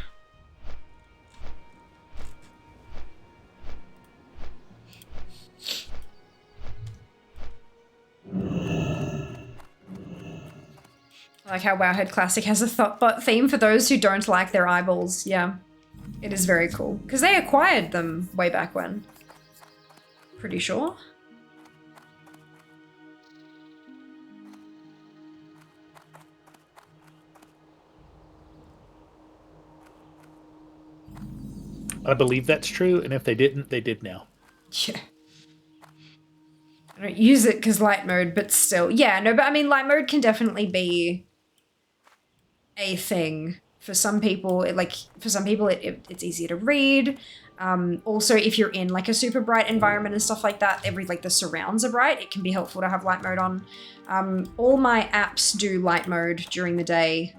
I like how Wowhead Classic has a Thoughtbot theme for those who don't like their eyeballs. Yeah. It is very cool. Because they acquired them way back when. Pretty sure. I believe that's true, and if they didn't, they did now. Yeah. I don't use it because light mode, but still. Yeah, no, but I mean, light mode can definitely be a thing. For some people, it's easier to read. Also, if you're in like a super bright environment and stuff like that, the surrounds are bright, it can be helpful to have light mode on. All my apps do light mode during the day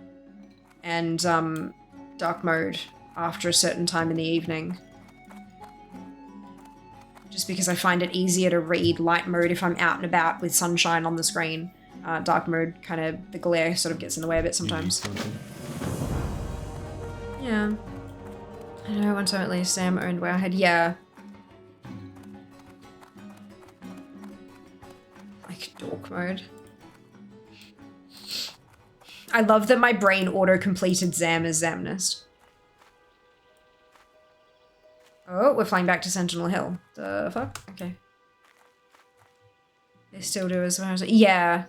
and dark mode after a certain time in the evening. Just because I find it easier to read light mode if I'm out and about with sunshine on the screen. Dark mode, kind of, the glare sort of gets in the way a bit sometimes. Yeah. I know, one time at least Sam owned Wowhead. Yeah. Like dork mode. I love that my brain auto-completed Zam as Zamnist. we're flying back to Sentinel Hill. The fuck? Okay. They still do as far as... Yeah.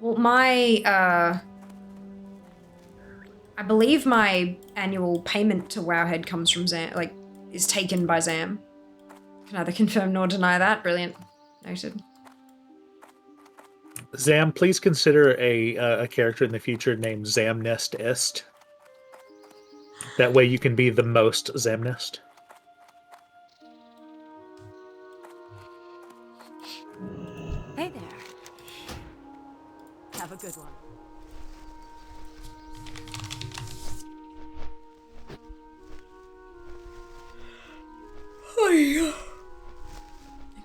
Well, my, I believe my annual payment to Wowhead comes from Zam, like, is taken by Zam. Can neither confirm nor deny that. Brilliant. Noted. Zam, please consider a character in the future named Zamnest. That way you can be the most Zamnest. Hey there. Have a good one.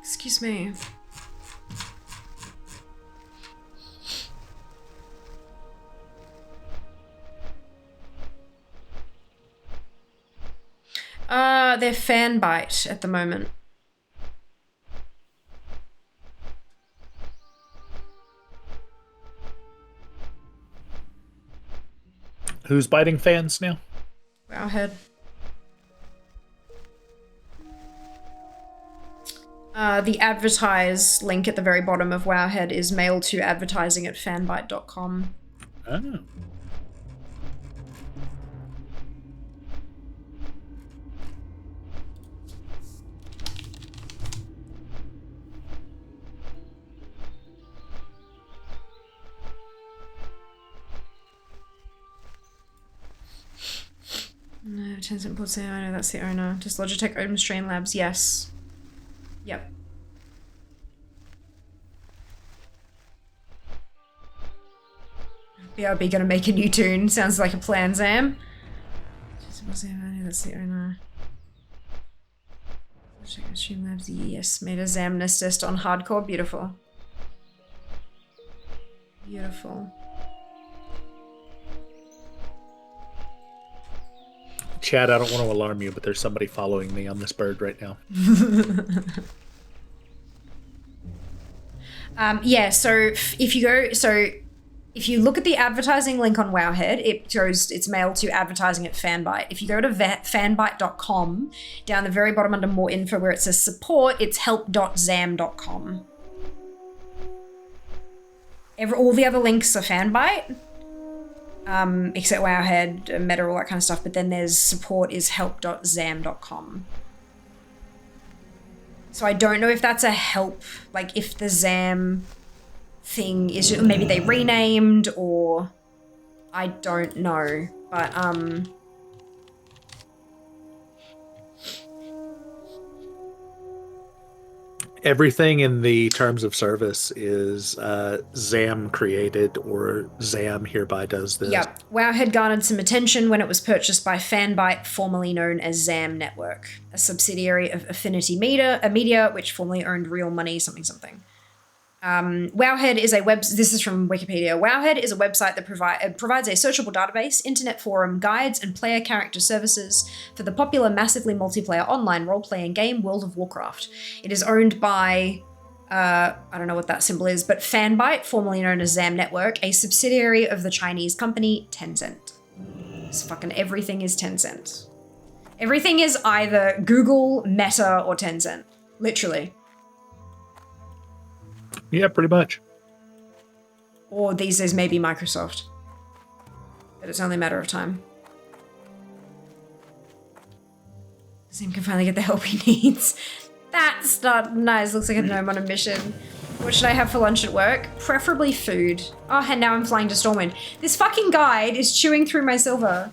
Excuse me. They're Fanbyte at the moment. Who's biting fans now? Wowhead. The advertise link at the very bottom of Wowhead is mailed to advertising@fanbyte.com. Oh. No, Tencent Port say, I know that's the owner. Does Logitech own Streamlabs? Yes. Yep. BRB gonna make a new tune. Sounds like a plan, Zam. Tencent Port say, I know that's the owner. Logitech Streamlabs, yes. Made a Zamness test on hardcore. Beautiful. Beautiful. Chad, I don't want to alarm you, but there's somebody following me on this bird right now. Yeah, so if you look at the advertising link on Wowhead, it shows it's mailed to advertising@Fanbyte. If you go to fanbyte.com, down the very bottom under more info where it says support, it's help.zam.com. All the other links are Fanbyte. Except Wowhead, Meta, all that kind of stuff, but then there's support is help.zam.com. So I don't know if that's a help, like if the Zam thing is, maybe they renamed, or I don't know, but Everything in the terms of service is Zam created, or Zam hereby does this. Yep. Wowhead garnered some attention when it was purchased by Fanbyte, formerly known as Zam Network, a subsidiary of Affinity Media, which formerly owned Real Money something something. Wowhead is this is from Wikipedia. Wowhead is a website that provides a searchable database, internet forum, guides, and player character services for the popular massively multiplayer online role-playing game World of Warcraft. It is owned by, I don't know what that symbol is, but Fanbyte, formerly known as Zam Network, a subsidiary of the Chinese company Tencent. So fucking everything is Tencent. Everything is either Google, Meta, or Tencent. Literally. Yeah, pretty much. Or these days maybe Microsoft. But it's only a matter of time. Zim can finally get the help he needs. That's not nice. Looks like a gnome on a mission. What should I have for lunch at work? Preferably food. Oh, and now I'm flying to Stormwind. This fucking guide is chewing through my silver.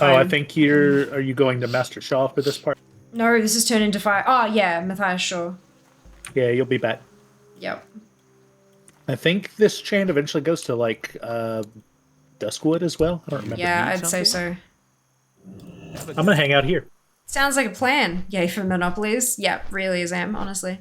Oh, I think are you going to Master Shaw for this part? No, this is turned into fire. Oh, yeah, Matthias, sure. Yeah, you'll be back. Yep. I think this chain eventually goes to, like, Duskwood as well. I don't remember. Yeah, I'd say so. I'm going to hang out here. Sounds like a plan. Yay for monopolies. Yeah, really, Zam, honestly.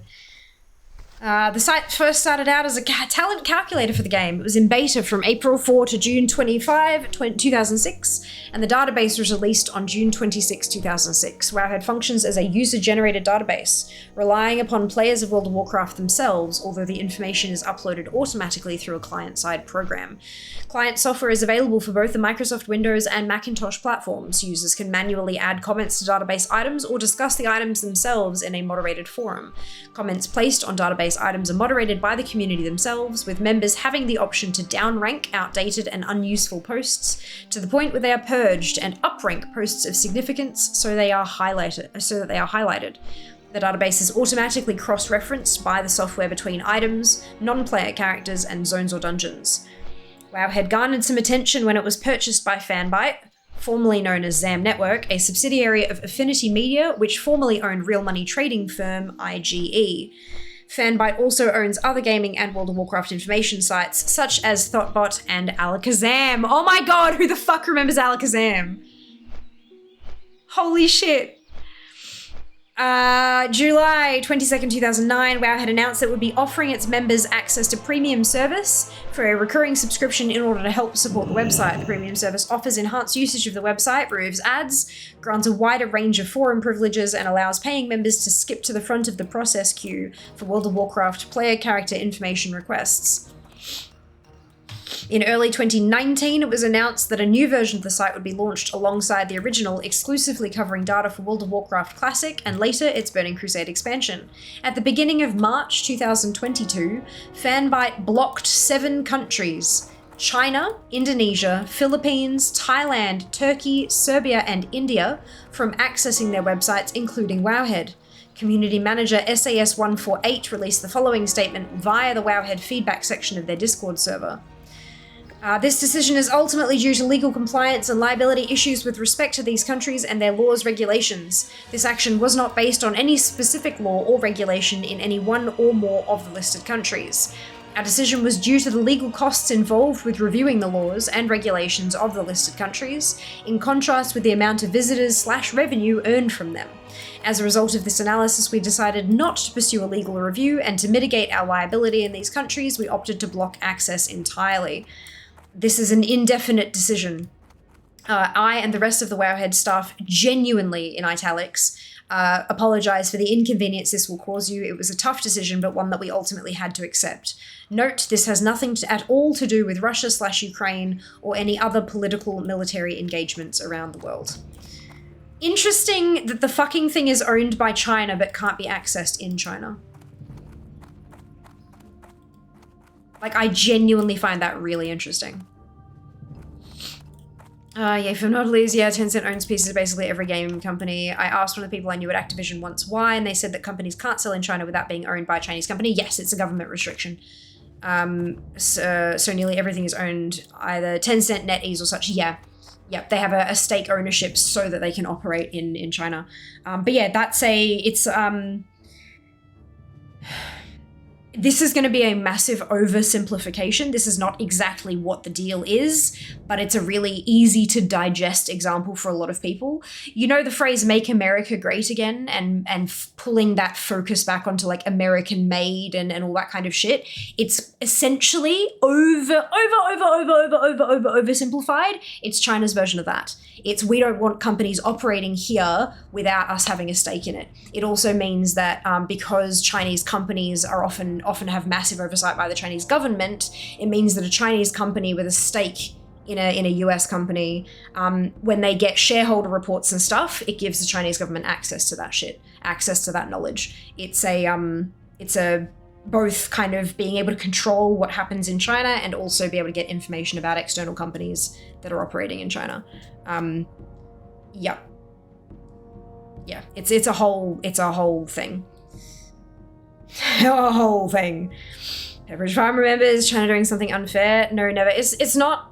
The site first started out as a talent calculator for the game. It was in beta from April 4 to June 25, 2006, and the database was released on June 26, 2006. Wowhead functions as a user-generated database, relying upon players of World of Warcraft themselves, although the information is uploaded automatically through a client-side program. Client software is available for both the Microsoft Windows and Macintosh platforms. Users can manually add comments to database items or discuss the items themselves in a moderated forum. Comments placed on database items are moderated by the community themselves, with members having the option to downrank outdated and unuseful posts to the point where they are purged, and uprank posts of significance so that they are highlighted. The database is automatically cross-referenced by the software between items, non-player characters, and zones or dungeons. Wowhead garnered some attention when it was purchased by Fanbyte, formerly known as Zam Network, a subsidiary of Affinity Media, which formerly owned real money trading firm IGE. Fanbyte also owns other gaming and World of Warcraft information sites, such as Thoughtbot and Alakazam. Oh my god, who the fuck remembers Alakazam? Holy shit. July 22nd, 2009, WoW had announced it would be offering its members access to premium service for a recurring subscription in order to help support the website. The premium service offers enhanced usage of the website, removes ads, grants a wider range of forum privileges, and allows paying members to skip to the front of the process queue for World of Warcraft player character information requests. In early 2019, it was announced that a new version of the site would be launched alongside the original, exclusively covering data for World of Warcraft Classic and later its Burning Crusade expansion. At the beginning of March 2022, Fanbyte blocked 7 countries: China, Indonesia, Philippines, Thailand, Turkey, Serbia, and India from accessing their websites, including Wowhead. Community manager SAS148 released the following statement via the Wowhead feedback section of their Discord server. This decision is ultimately due to legal compliance and liability issues with respect to these countries and their laws regulations. This action was not based on any specific law or regulation in any one or more of the listed countries. Our decision was due to the legal costs involved with reviewing the laws and regulations of the listed countries, in contrast with the amount of visitors/revenue earned from them. As a result of this analysis, we decided not to pursue a legal review, and to mitigate our liability in these countries, we opted to block access entirely. This is an indefinite decision. I and the rest of the Wowhead staff genuinely, in italics, apologize for the inconvenience this will cause you. It was a tough decision, but one that we ultimately had to accept. Note, this has nothing at all to do with Russia/Ukraine or any other political military engagements around the world. Interesting that the fucking thing is owned by China but can't be accessed in China. Like, I genuinely find that really interesting. Yeah, for Nautilus, yeah, Tencent owns pieces of basically every game company. I asked one of the people I knew at Activision once why, and they said that companies can't sell in China without being owned by a Chinese company. Yes, it's a government restriction. So nearly everything is owned either Tencent, NetEase, or such. Yeah, they have a stake ownership so that they can operate in China. But yeah, this is going to be a massive oversimplification. This is not exactly what the deal is, but it's a really easy to digest example for a lot of people. You know the phrase "Make America Great Again" and pulling that focus back onto like American made and all that kind of shit. It's essentially oversimplified. It's China's version of that. It's we don't want companies operating here without us having a stake in it. It also means that because Chinese companies are often have massive oversight by the Chinese government, it means that a Chinese company with a stake in a US company, when they get shareholder reports and stuff, it gives the Chinese government access to that shit, access to that knowledge. It's a both kind of being able to control what happens in China and also be able to get information about external companies that are operating in China. Yeah, it's a whole thing. A whole thing. Average Farm remembers China doing something unfair. No, never. It's not.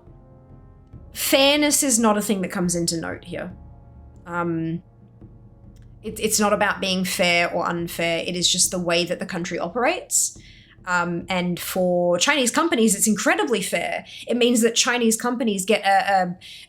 Fairness is not a thing that comes into note here. It's not about being fair or unfair. It is just the way that the country operates. And for Chinese companies, it's incredibly fair. It means that Chinese companies get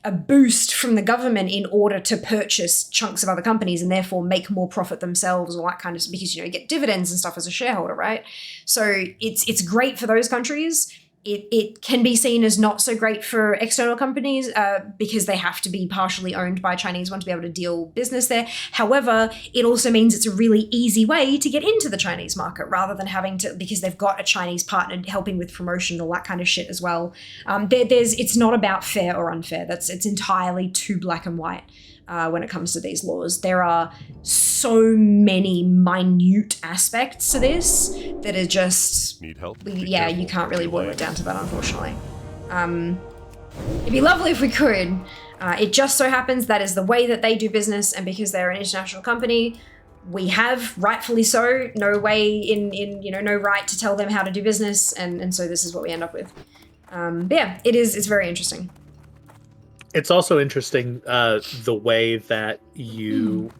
a boost from the government in order to purchase chunks of other companies and therefore make more profit themselves, all that kind of stuff, because, you get dividends and stuff as a shareholder, right? So it's great for those countries. It can be seen as not so great for external companies because they have to be partially owned by Chinese ones to be able to deal business there. However, it also means it's a really easy way to get into the Chinese market rather than having to, because they've got a Chinese partner helping with promotion and all that kind of shit as well. It's not about fair or unfair. It's entirely too black and white. When it comes to these laws, there are so many minute aspects to this that are just Need help? you can't really boil it down to that, unfortunately. It'd be lovely if we could. It just so happens that is the way that they do business, and because they're an international company, we have, rightfully so, no way no right to tell them how to do business, and so this is what we end up with. It's very interesting. It's also interesting the way that you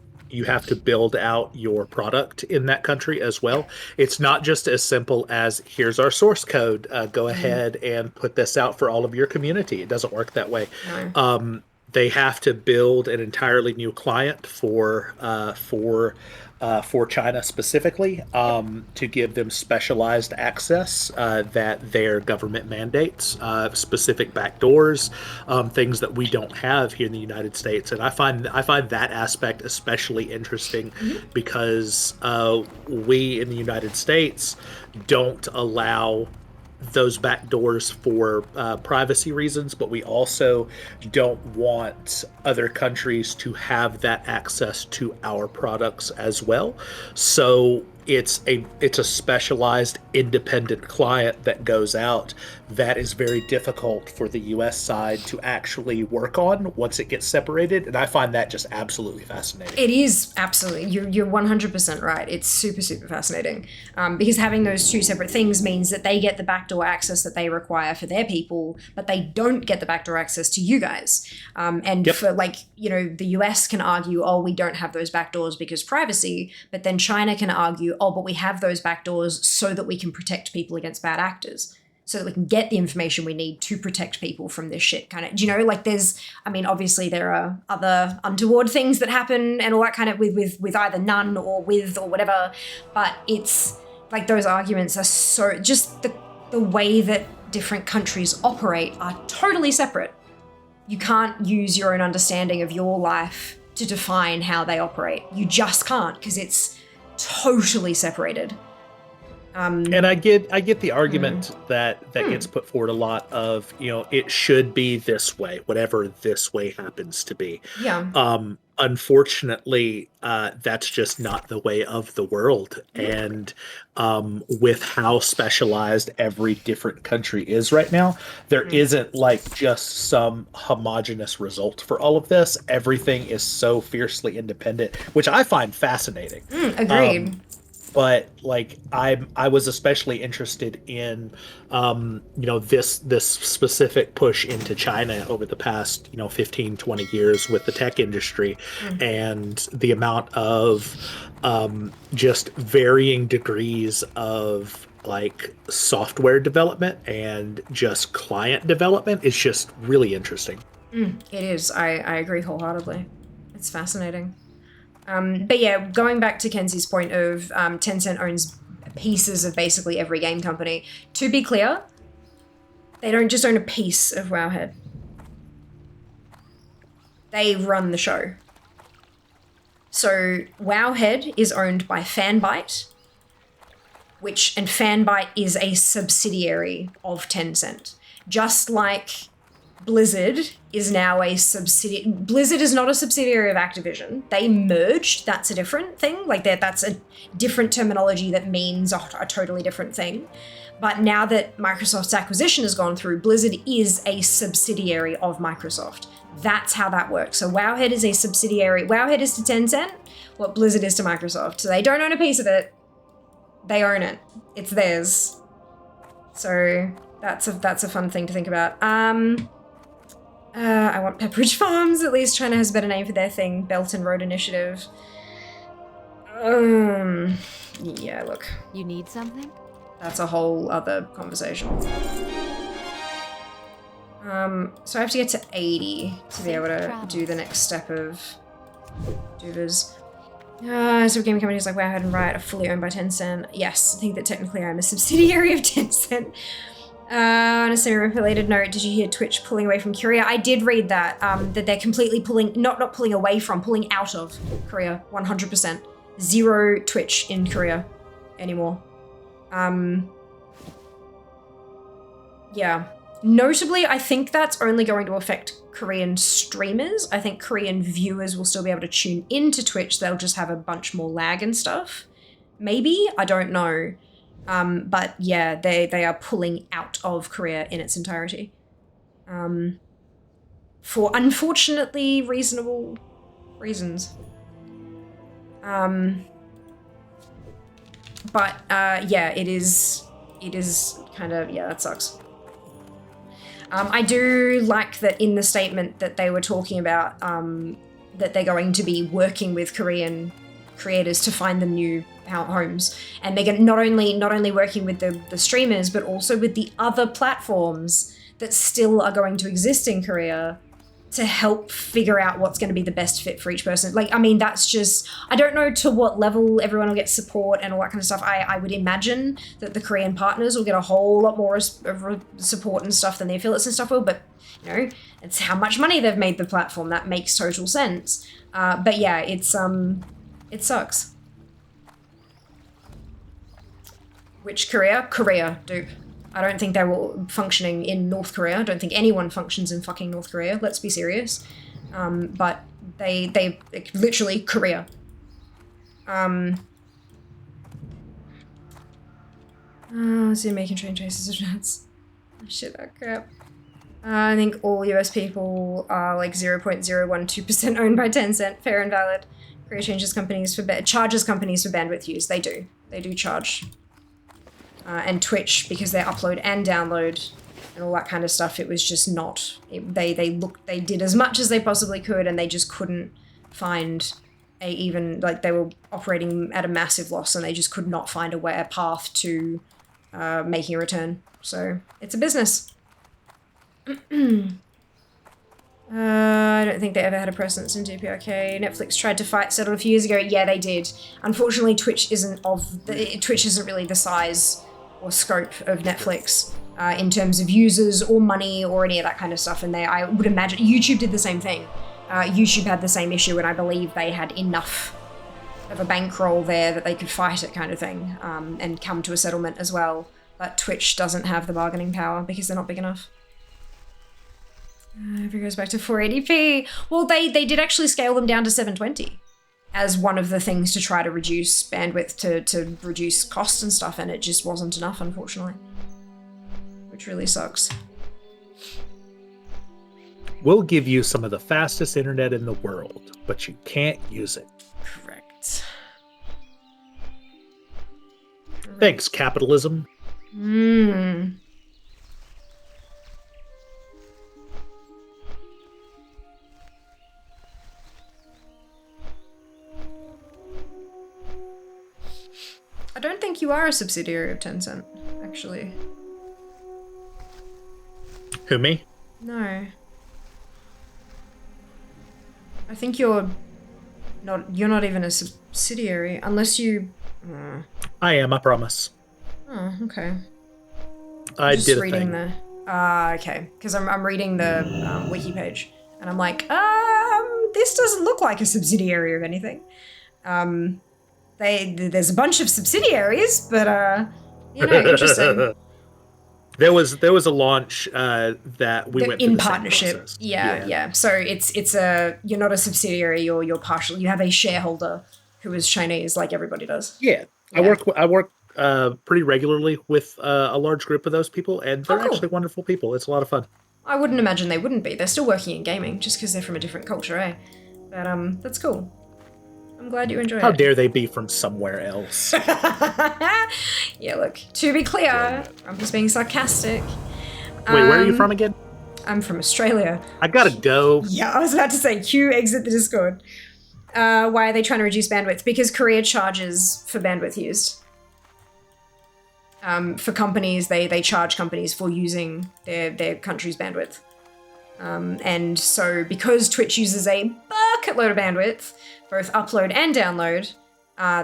have to build out your product in that country as well. It's not just as simple as here's our source code, go ahead and put this out for all of your community. It doesn't work that way. No. They have to build an entirely new client for China specifically, to give them specialized access that their government mandates, specific backdoors, things that we don't have here in the United States. And I find that aspect especially interesting because we in the United States don't allow those backdoors for privacy reasons, but we also don't want other countries to have that access to our products as well. So it's a specialized independent client that goes out that is very difficult for the US side to actually work on once it gets separated, and I find that just absolutely fascinating. It is absolutely, you're 100% right. It's super, super fascinating, because having those two separate things means that they get the backdoor access that they require for their people, but they don't get the backdoor access to you guys. For the US can argue, oh, we don't have those backdoors because privacy, but then China can argue, oh, but we have those backdoors so that we can protect people against bad actors, so that we can get the information we need to protect people from this shit kind of, obviously there are other untoward things that happen and all that kind of with either none or with or whatever, but it's like those arguments are so, just the way that different countries operate are totally separate. You can't use your own understanding of your life to define how they operate. You just can't, because it's totally separated. And I get the argument that gets put forward a lot of, it should be this way, whatever this way happens to be. Yeah. Unfortunately, that's just not the way of the world. And with how specialized every different country is right now, there isn't just some homogenous result for all of this. Everything is so fiercely independent, which I find fascinating. Agreed. But I was especially interested in this specific push into China over the past 15, 20 years with the tech industry, and the amount of just varying degrees of software development and just client development is just really interesting. It is. I agree wholeheartedly. It's fascinating. But yeah, going back to Kenzie's point of Tencent owns pieces of basically every game company. To be clear, they don't just own a piece of Wowhead. They run the show. So Wowhead is owned by Fanbyte, and Fanbyte is a subsidiary of Tencent. Just like Blizzard is now a subsidiary. Blizzard is not a subsidiary of Activision. They merged. That's a different thing. That's a different terminology that means a totally different thing. But now that Microsoft's acquisition has gone through, Blizzard is a subsidiary of Microsoft. That's how that works. So Wowhead is a subsidiary. Wowhead is to Tencent what Blizzard is to Microsoft. So they don't own a piece of it. They own it. It's theirs. So that's a fun thing to think about. I want Pepperidge Farms. At least China has a better name for their thing. Belt and Road Initiative. Yeah, look. You need something? that's a whole other conversation. So I have to get to 80 to be able to do the next step of Duvers. So gaming companies like Wowhead and Riot are fully owned by Tencent. Yes, I think that technically I'm a subsidiary of Tencent. On a semi-related note, did you hear Twitch pulling away from Korea? I did read that, that they're completely pulling, not pulling away from, pulling out of Korea, 100%. Zero Twitch in Korea anymore. Yeah. Notably, I think that's only going to affect Korean streamers. I think Korean viewers will still be able to tune into Twitch. They'll just have a bunch more lag and stuff. Maybe? I don't know. But yeah, they are pulling out of Korea in its entirety. For unfortunately reasonable reasons. But yeah, it is kind of, yeah, that sucks. I do like that in the statement that they were talking about that they're going to be working with Korean creators to find them new homes, and they're going not only working with the streamers, but also with the other platforms that still are going to exist in Korea to help figure out what's going to be the best fit for each person. Like, I mean, that's just, I don't know to what level everyone will get support and all that kind of stuff. I would imagine that the Korean partners will get a whole lot more support and stuff than the affiliates and stuff will, but, you know, it's how much money they've made the platform. That makes total sense. But yeah, it's, it sucks. Which Korea? Korea, dupe. I don't think they were functioning in North Korea. I don't think anyone functions in fucking North Korea. Let's be serious. But they literally Korea. So making train chases of nuts. Oh, shit, that crap. I think all US people are like 0.012% owned by Tencent. Fair and valid. Korea charges companies for bandwidth use. They do. They do charge. And Twitch, because they upload and download and all that kind of stuff, it was just not. They did as much as they possibly could, and they just couldn't find they were operating at a massive loss, and they just could not find a path to making a return. So it's a business. I don't think they ever had a presence in DPRK. Netflix tried to settle a few years ago. Yeah, they did. Unfortunately, Twitch isn't really the size or scope of Netflix in terms of users or money or any of that kind of stuff. And I would imagine YouTube did the same thing. YouTube had the same issue, and I believe they had enough of a bankroll there that they could fight it, kind of thing, and come to a settlement as well. But Twitch doesn't have the bargaining power because they're not big enough. If it goes back to 480p, well, they did actually scale them down to 720 as one of the things to try to reduce bandwidth, to reduce costs and stuff, and it just wasn't enough, unfortunately, which really sucks. We'll give you some of the fastest internet in the world, but you can't use it. Correct. Thanks, capitalism. I don't think you are a subsidiary of Tencent, actually. Who, me? No. I think you're not even a subsidiary, unless you... I am, I promise. Oh, okay. I Just did a reading thing. Okay, because I'm reading the wiki page, and I'm like, this doesn't look like a subsidiary of anything. There's a bunch of subsidiaries, but interesting. There was a launch that we went through in the same partnership. process. Yeah. So you're not a subsidiary, you're partial. You have a shareholder who is Chinese, like everybody does. Yeah. I work pretty regularly with a large group of those people, and they're actually wonderful people. It's a lot of fun. I wouldn't imagine they wouldn't be. They're still working in gaming, just because they're from a different culture, eh? But that's cool. I'm glad you enjoy it. How dare they be from somewhere else? Yeah, look, to be clear, I'm just being sarcastic. Wait, where are you from again? I'm from Australia. I gotta go. Yeah, I was about to say, Q, exit the Discord. Why are they trying to reduce bandwidth? Because Korea charges for bandwidth used. For companies, they charge companies for using their country's bandwidth. And so because Twitch uses a bucket load of bandwidth, both upload and download,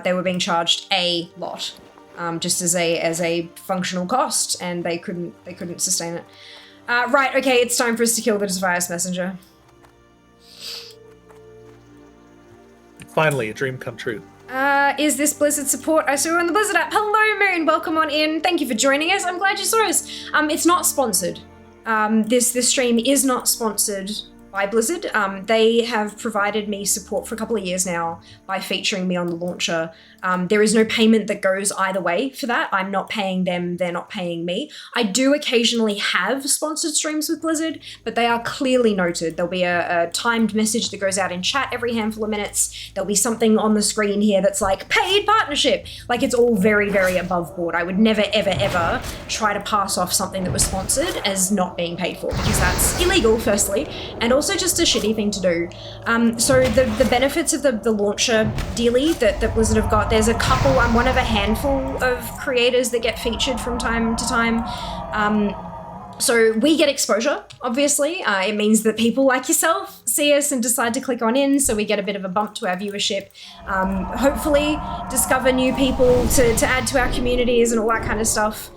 they were being charged a lot, just as a functional cost, and they couldn't sustain it. Right, okay, it's time for us to kill the Device Messenger. Finally, a dream come true. Is this Blizzard support? I saw you on the Blizzard app. Hello, Moon. Welcome on in. Thank you for joining us. I'm glad you saw us. It's not sponsored. This stream is not sponsored by Blizzard. They have provided me support for a couple of years now by featuring me on the launcher. There is no payment that goes either way for that. I'm not paying them, they're not paying me. I do occasionally have sponsored streams with Blizzard, but they are clearly noted. There'll be a timed message that goes out in chat every handful of minutes. There'll be something on the screen here that's like, paid partnership. Like, it's all very, very above board. I would never, ever, ever try to pass off something that was sponsored as not being paid for, because that's illegal, firstly, and also just a shitty thing to do. So the benefits of the launcher dealie that Blizzard have got, there's a couple, I'm one of a handful of creators that get featured from time to time. So we get exposure, obviously. It means that people like yourself see us and decide to click on in, so we get a bit of a bump to our viewership. Hopefully discover new people to add to our communities and all that kind of stuff.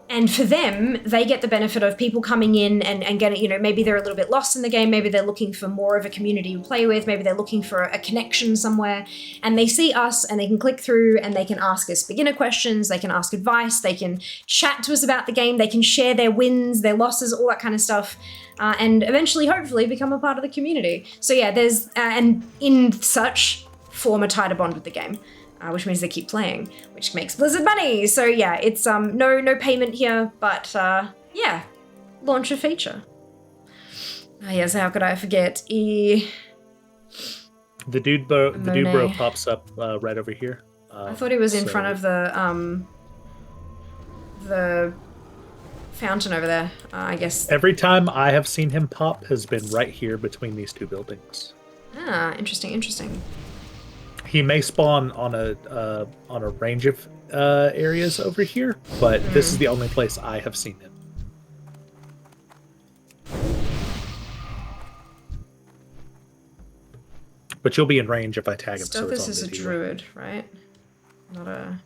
And for them, they get the benefit of people coming in and getting, you know, maybe they're a little bit lost in the game, maybe they're looking for more of a community to play with, maybe they're looking for a connection somewhere, and they see us and they can click through and they can ask us beginner questions, they can ask advice, they can chat to us about the game, they can share their wins, their losses, all that kind of stuff, and eventually, hopefully, become a part of the community. So yeah, there's, and in such, form a tighter bond with the game. Which means they keep playing, which makes Blizzard money. So yeah, it's no payment here, but yeah, launch a feature. Yes, how could I forget? The dude bro pops up right over here. I thought he was in front of the fountain over there. I guess every time I have seen him pop has been right here between these two buildings. Ah, interesting. He may spawn on a range of areas over here, but this is the only place I have seen him. But you'll be in range if I tag him. Still, this is a druid, right? Not a...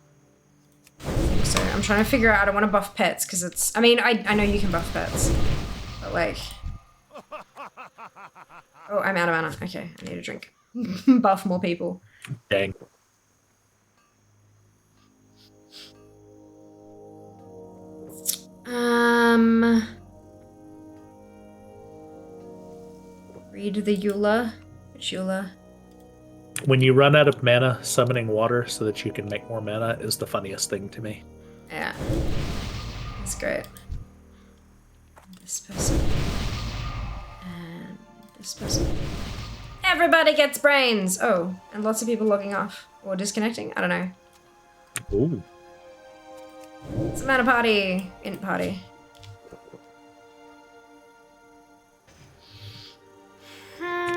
I think so. I'm trying to figure out, I don't want to buff pets, because it's... I mean, I know you can buff pets, but like... Oh, I'm out of mana. Okay, I need a drink. Buff more people. Dang. Read the Eula. Which Eula? When you run out of mana, summoning water so that you can make more mana is the funniest thing to me. Yeah. That's great. This person. And this person. Everybody gets brains! Oh, and lots of people logging off. Or disconnecting? I don't know. Ooh. It's a mana party. Int party.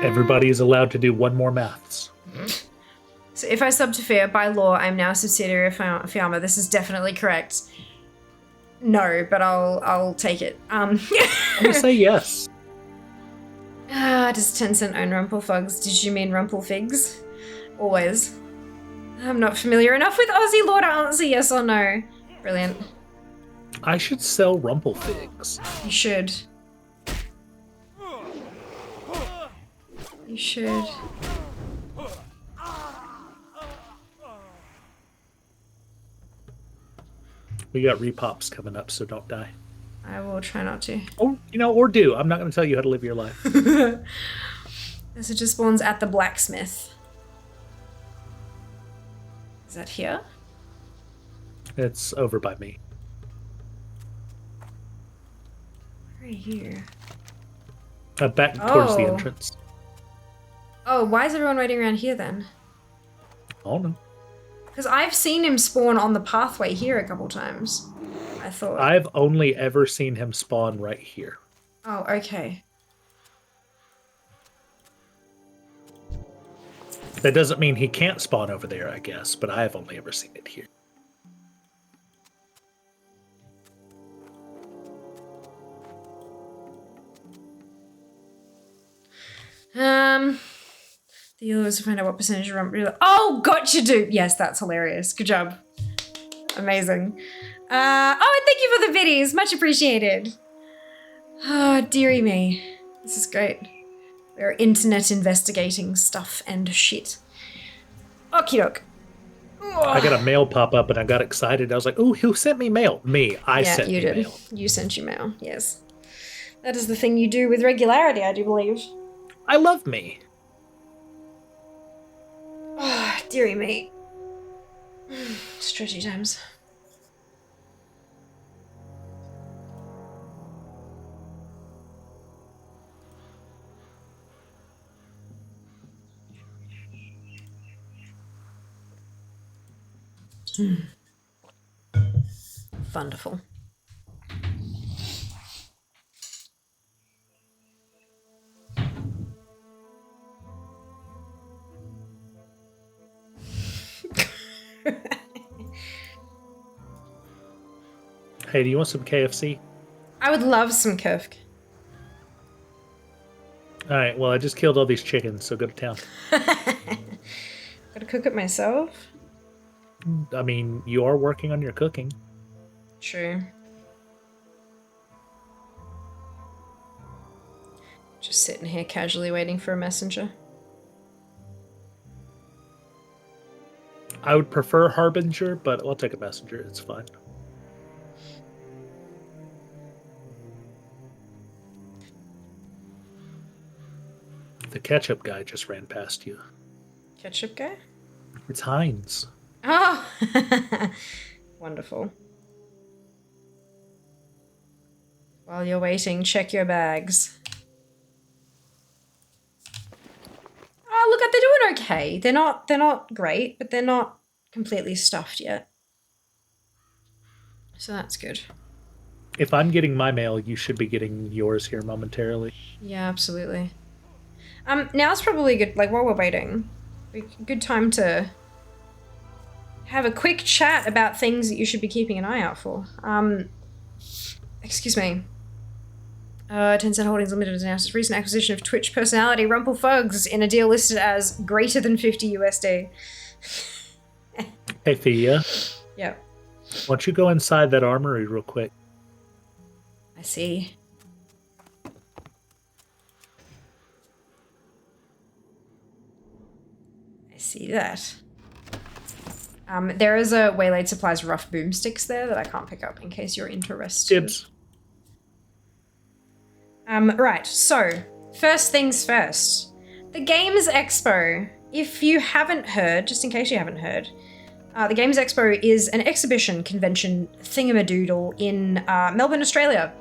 Everybody is allowed to do one more maths. So if I sub to Fear, by law, I'm now a subsidiary of Fiamma. This is definitely correct. No, but I'll take it. I'm gonna say yes. Does Tencent own Rumplefugs? Did you mean Rumplefigs? Always. I'm not familiar enough with Aussie lore to answer yes or no. Brilliant. I should sell Rumplefigs. You should. You should. We got repops coming up, so don't die. I will try not to. Or do. I'm not going to tell you how to live your life. This just spawns at the blacksmith. Is that here? It's over by me. Where are you? Back towards the entrance. Oh, why is everyone waiting around here then? Oh no. Because I've seen him spawn on the pathway here a couple times. I thought. I've only ever seen him spawn right here. Oh, okay. That doesn't mean he can't spawn over there, I guess, but I have only ever seen it here. The others to find out what percentage of oh, gotcha, dude. Yes, that's hilarious. Good job. Amazing. And thank you for the biddies. Much appreciated. Oh, dearie me. This is great. We're internet investigating stuff and shit. Okie doke. I got a mail pop up and I got excited. I was like, "Oh, who sent me mail?" Me. I sent you mail. You sent you mail. Yes, that is the thing you do with regularity, I do believe. I love me. Oh, dearie me. Stretchy times. Wonderful. Hey, do you want some KFC? I would love some Kefk. All right, well, I just killed all these chickens, so go to town. Gotta cook it myself. I mean, you are working on your cooking. True. Just sitting here casually waiting for a messenger. I would prefer Harbinger, but I'll take a messenger. It's fine. The ketchup guy just ran past you. Ketchup guy? It's Heinz. Oh! Wonderful. While you're waiting, check your bags. Oh, look, they're doing okay. They're not great, but they're not completely stuffed yet. So that's good. If I'm getting my mail, you should be getting yours here momentarily. Yeah, absolutely. Now's probably good, like, while we're waiting, good time to have a quick chat about things that you should be keeping an eye out for. Excuse me. Tencent Holdings Limited has announced its recent acquisition of Twitch personality Rumplefugs in a deal listed as greater than 50 USD. Hey, Thea. Yep. Why don't you go inside that armory real quick? I see. I see that. There is a Waylaid Supplies rough boomsticks there that I can't pick up in case you're interested. Dibs. Right, so, first things first. The Games Expo, if you haven't heard, just in case you haven't heard, the Games Expo is an exhibition convention thingamadoodle in Melbourne, Australia.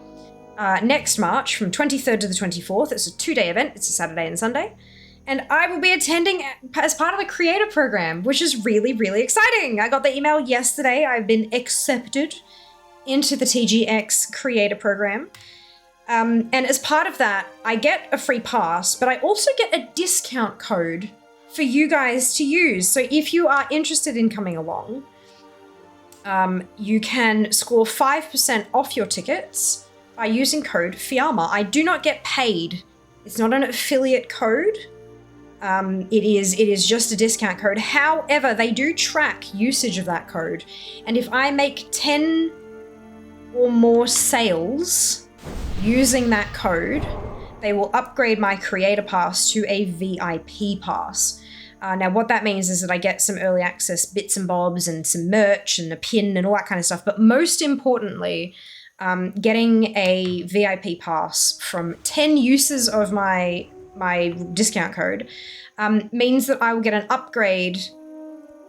Next March, from 23rd to the 24th. It's a 2-day event. It's a Saturday and Sunday. And I will be attending as part of the creator program, which is really, really exciting. I got the email yesterday. I've been accepted into the TGX creator program. And as part of that, I get a free pass, but I also get a discount code for you guys to use. So if you are interested in coming along, you can score 5% off your tickets by using code FIAMA. I do not get paid. It's not an affiliate code. It is just a discount code. However, they do track usage of that code. And if I make 10 or more sales using that code, they will upgrade my creator pass to a VIP pass. Now, what that means is that I get some early access bits and bobs and some merch and a pin and all that kind of stuff. But most importantly, getting a VIP pass from 10 uses of my discount code means that I will get an upgrade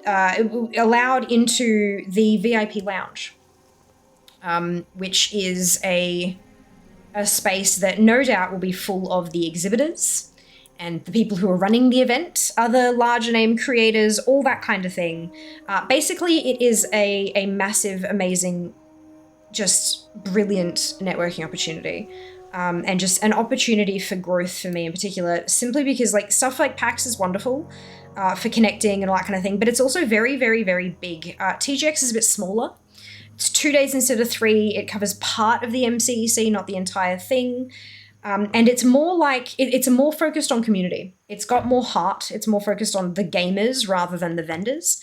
allowed into the VIP lounge, which is a space that no doubt will be full of the exhibitors and the people who are running the event, other larger name creators, all that kind of thing. Basically, it is a massive, amazing, just brilliant networking opportunity. And just an opportunity for growth for me in particular, simply because like stuff like PAX is wonderful for connecting and all that kind of thing, but it's also very, very, very big. TGX is a bit smaller. It's 2 days instead of 3. It covers part of the MCEC, not the entire thing. And it's more like, it's more focused on community. It's got more heart. It's more focused on the gamers rather than the vendors.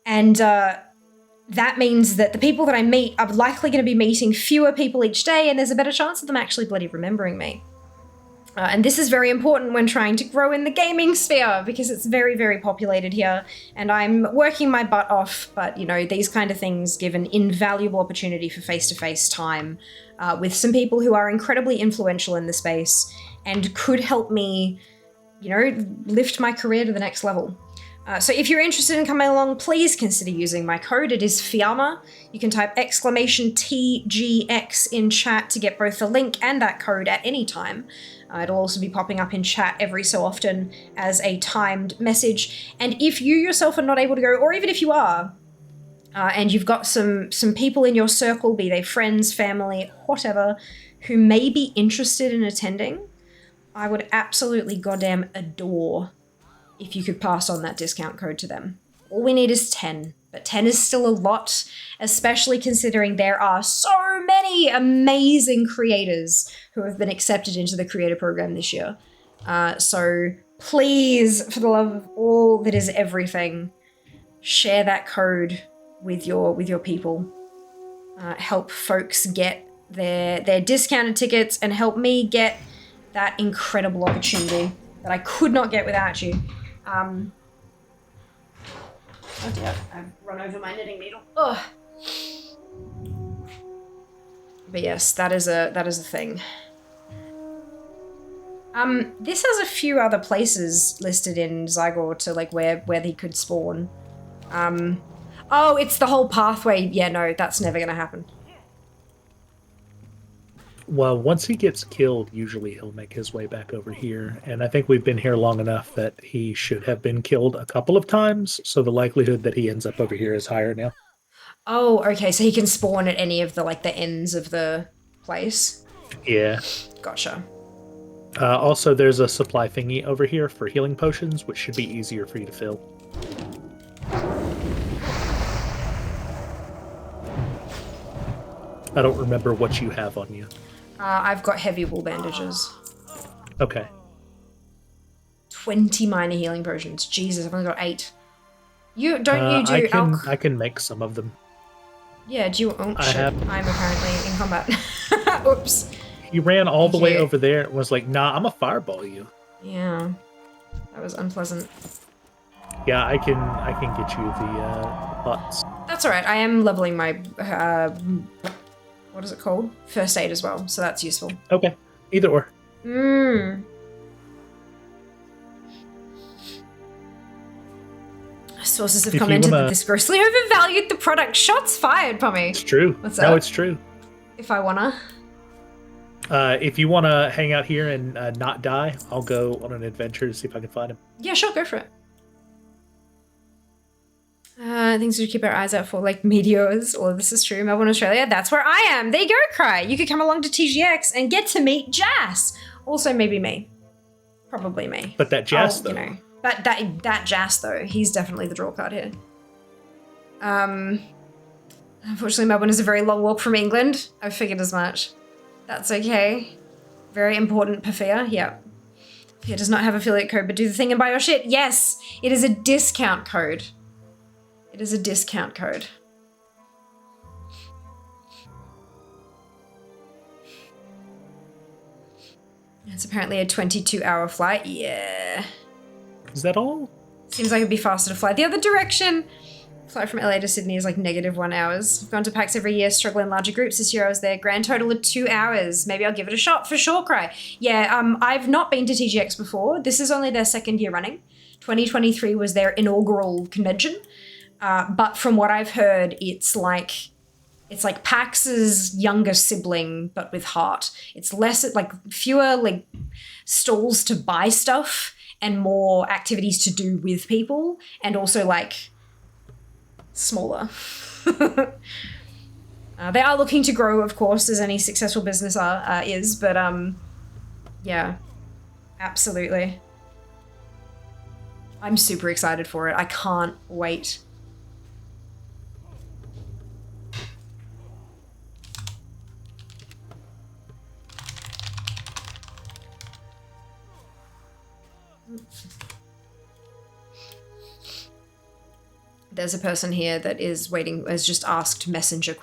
And that means that the people that I meet are likely going to be meeting fewer people each day, and there's a better chance of them actually bloody remembering me. And this is very important when trying to grow in the gaming sphere, because it's very, very populated here, and I'm working my butt off, but, you know, these kind of things give an invaluable opportunity for face-to-face time with some people who are incredibly influential in the space and could help me, you know, lift my career to the next level. So if you're interested in coming along, please consider using my code. It is Fiamma. You can type !TGX in chat to get both the link and that code at any time. It'll also be popping up in chat every so often as a timed message. And if you yourself are not able to go, or even if you are, and you've got some people in your circle, be they friends, family, whatever, who may be interested in attending, I would absolutely goddamn adore if you could pass on that discount code to them. All we need is 10, but 10 is still a lot, especially considering there are so many amazing creators who have been accepted into the creator program this year. So please, for the love of all that is everything, share that code with your people. Help folks get their discounted tickets and help me get that incredible opportunity that I could not get without you. Oh dear, I've run over my knitting needle. Ugh. But yes, that is a thing. This has a few other places listed in Zygor to like where he could spawn. Oh, it's the whole pathway. Yeah, no, that's never gonna happen. Well, once he gets killed, usually he'll make his way back over here. And I think we've been here long enough that he should have been killed a couple of times. So the likelihood that he ends up over here is higher now. Oh, okay. So he can spawn at any of the the ends of the place. Yeah. Gotcha. Also, there's a supply thingy over here for healing potions, which should be easier for you to fill. I don't remember what you have on you. I've got heavy wool bandages. Okay. 20 minor healing potions. Jesus, I've only got 8. You do I can make some of them. Yeah, do you? Oh shit! I'm apparently in combat. Oops. He ran all the way over there and was like, "Nah, I'm a fireball you." Yeah, that was unpleasant. Yeah, I can get you the pots. That's all right. I am leveling my what is it called? First aid as well, so that's useful. Okay, either or. Sources have commented that this grossly overvalued the product. Shots fired, Pommy. It's true. What's that? No, it's true. If I wanna. If you wanna hang out here and not die, I'll go on an adventure to see if I can find him. Yeah, sure, go for it. Things to keep our eyes out for, like meteors. All of this is true. Melbourne, Australia. That's where I am. There you go, Cry. You could come along to TGX and get to meet Jas. Also, maybe me. Probably me. But that Jas, though. You know. But that Jas, though, he's definitely the draw card here. Unfortunately, Melbourne is a very long walk from England. I figured as much. That's okay. Very important, Pafia. Yeah. Pafia does not have affiliate code, but do the thing and buy your shit. Yes, it is a discount code. It is a discount code. It's apparently a 22-hour flight. Yeah. Is that all? Seems like it'd be faster to fly the other direction. Flight from LA to Sydney is like -1 hours. I've gone to PAX every year, struggle in larger groups. This year I was there. Grand total of 2 hours. Maybe I'll give it a shot for sure, Cry. Yeah, I've not been to TGX before. This is only their second year running. 2023 was their inaugural convention. But from what I've heard, it's like PAX's younger sibling, but with heart. It's less, like fewer like stalls to buy stuff and more activities to do with people, and also like smaller. They are looking to grow, of course, as any successful business is, but yeah, absolutely. I'm super excited for it. I can't wait. there's a person here that is waiting, has just asked messenger ?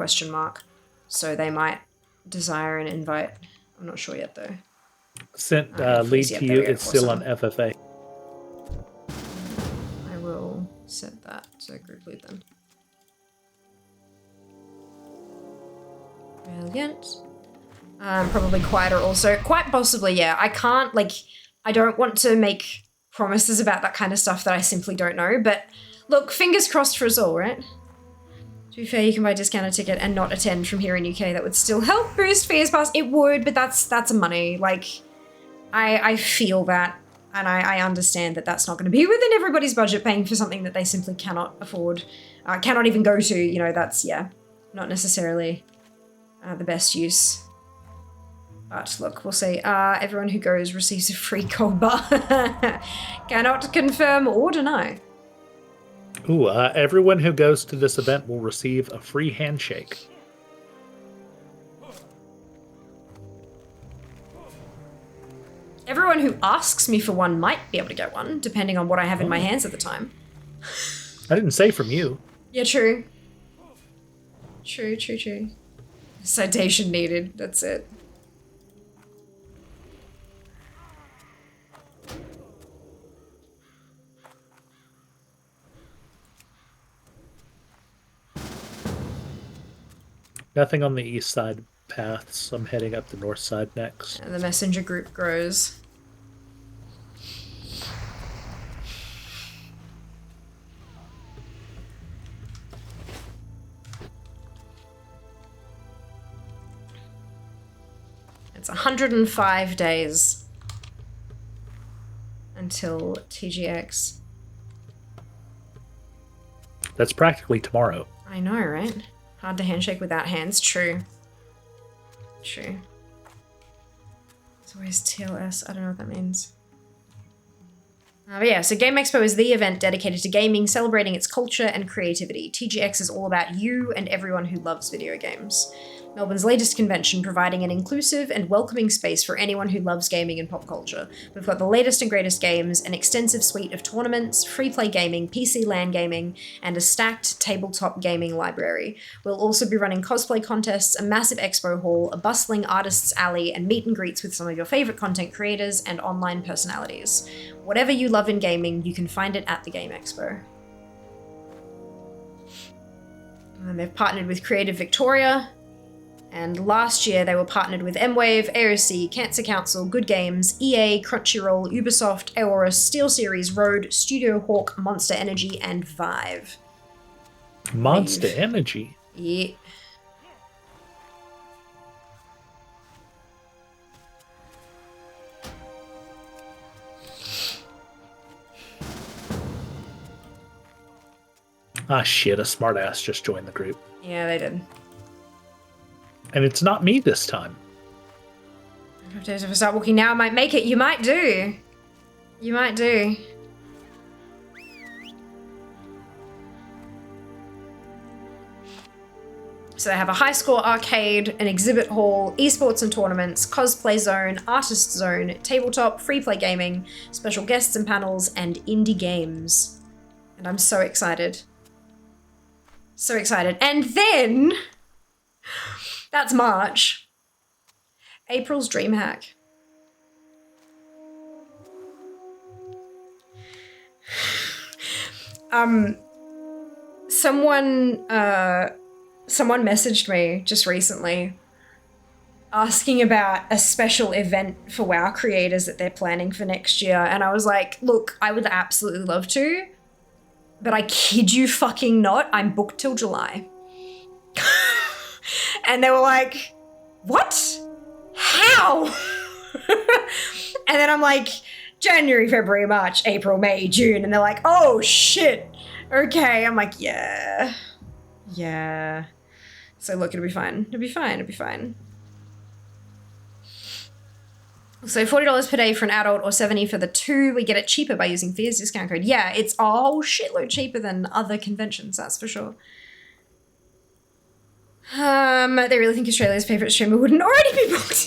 So they might desire an invite. I'm not sure yet though. Sent Please, lead yeah, to there you. we go. It's still on Awesome. FFA. I will set that to group lead then. Brilliant. Probably quieter also. Quite possibly, yeah. I can't, like, I don't want to make promises about that kind of stuff that I simply don't know, but look, fingers crossed for us all, right? To be fair, you can buy a discounted ticket and not attend from here in UK. That would still help boost Fears Pass. It would, but that's money. Like, I feel that, and I understand that that's not going to be within everybody's budget, paying for something that they simply cannot afford, cannot even go to. You know, that's, yeah, not necessarily the best use. But look, we'll see. Everyone who goes receives a free cold bar. Cannot confirm or deny. Ooh, everyone who goes to this event will receive a free handshake. Everyone who asks me for one might be able to get one, depending on what I have in my hands at the time. I didn't say from you. Yeah, true. True. Citation needed, that's it. Nothing on the east side paths. I'm heading up the north side next. And the messenger group grows. It's 105 days until TGX. That's practically tomorrow. I know, right? Hard to handshake without hands. True. True. It's always TLS. I don't know what that means. But yeah, so Game Expo is the event dedicated to gaming, celebrating its culture and creativity. TGX is all about you and everyone who loves video games. Melbourne's latest convention, providing an inclusive and welcoming space for anyone who loves gaming and pop culture. We've got the latest and greatest games, an extensive suite of tournaments, free-play gaming, PC LAN gaming, and a stacked tabletop gaming library. We'll also be running cosplay contests, a massive expo hall, a bustling artists alley, and meet and greets with some of your favorite content creators and online personalities. Whatever you love in gaming, you can find it at the Game Expo. And they've partnered with Creative Victoria, and last year they were partnered with M-Wave, AOC, Cancer Council, Good Games, EA, Crunchyroll, Ubisoft, Aorus, SteelSeries, Rode, Studio Hawk, Monster Energy, and Vive. Monster Energy? Yeah. Ah, shit, a smartass just joined the group. Yeah, they did. And it's not me this time. If I start walking now, I might make it. You might do. You might do. So they have a high score arcade, an exhibit hall, esports and tournaments, cosplay zone, artist zone, tabletop, free play gaming, special guests and panels, and indie games. And I'm so excited. So excited. And then, that's March. April's DreamHack. Someone messaged me just recently asking about a special event for WoW creators that they're planning for next year. And I was like, look, I would absolutely love to, but I kid you fucking not, I'm booked till July. And they were like, what? How? And then I'm like, January, February, March, April, May, June. And they're like, oh shit. Okay. I'm like, yeah. So look, it'll be fine. It'll be fine. So $40 per day for an adult or $70 for the two. We get it cheaper by using Fear's discount code. Yeah, it's a whole shitload cheaper than other conventions, that's for sure. They really think Australia's favourite streamer wouldn't already be booked.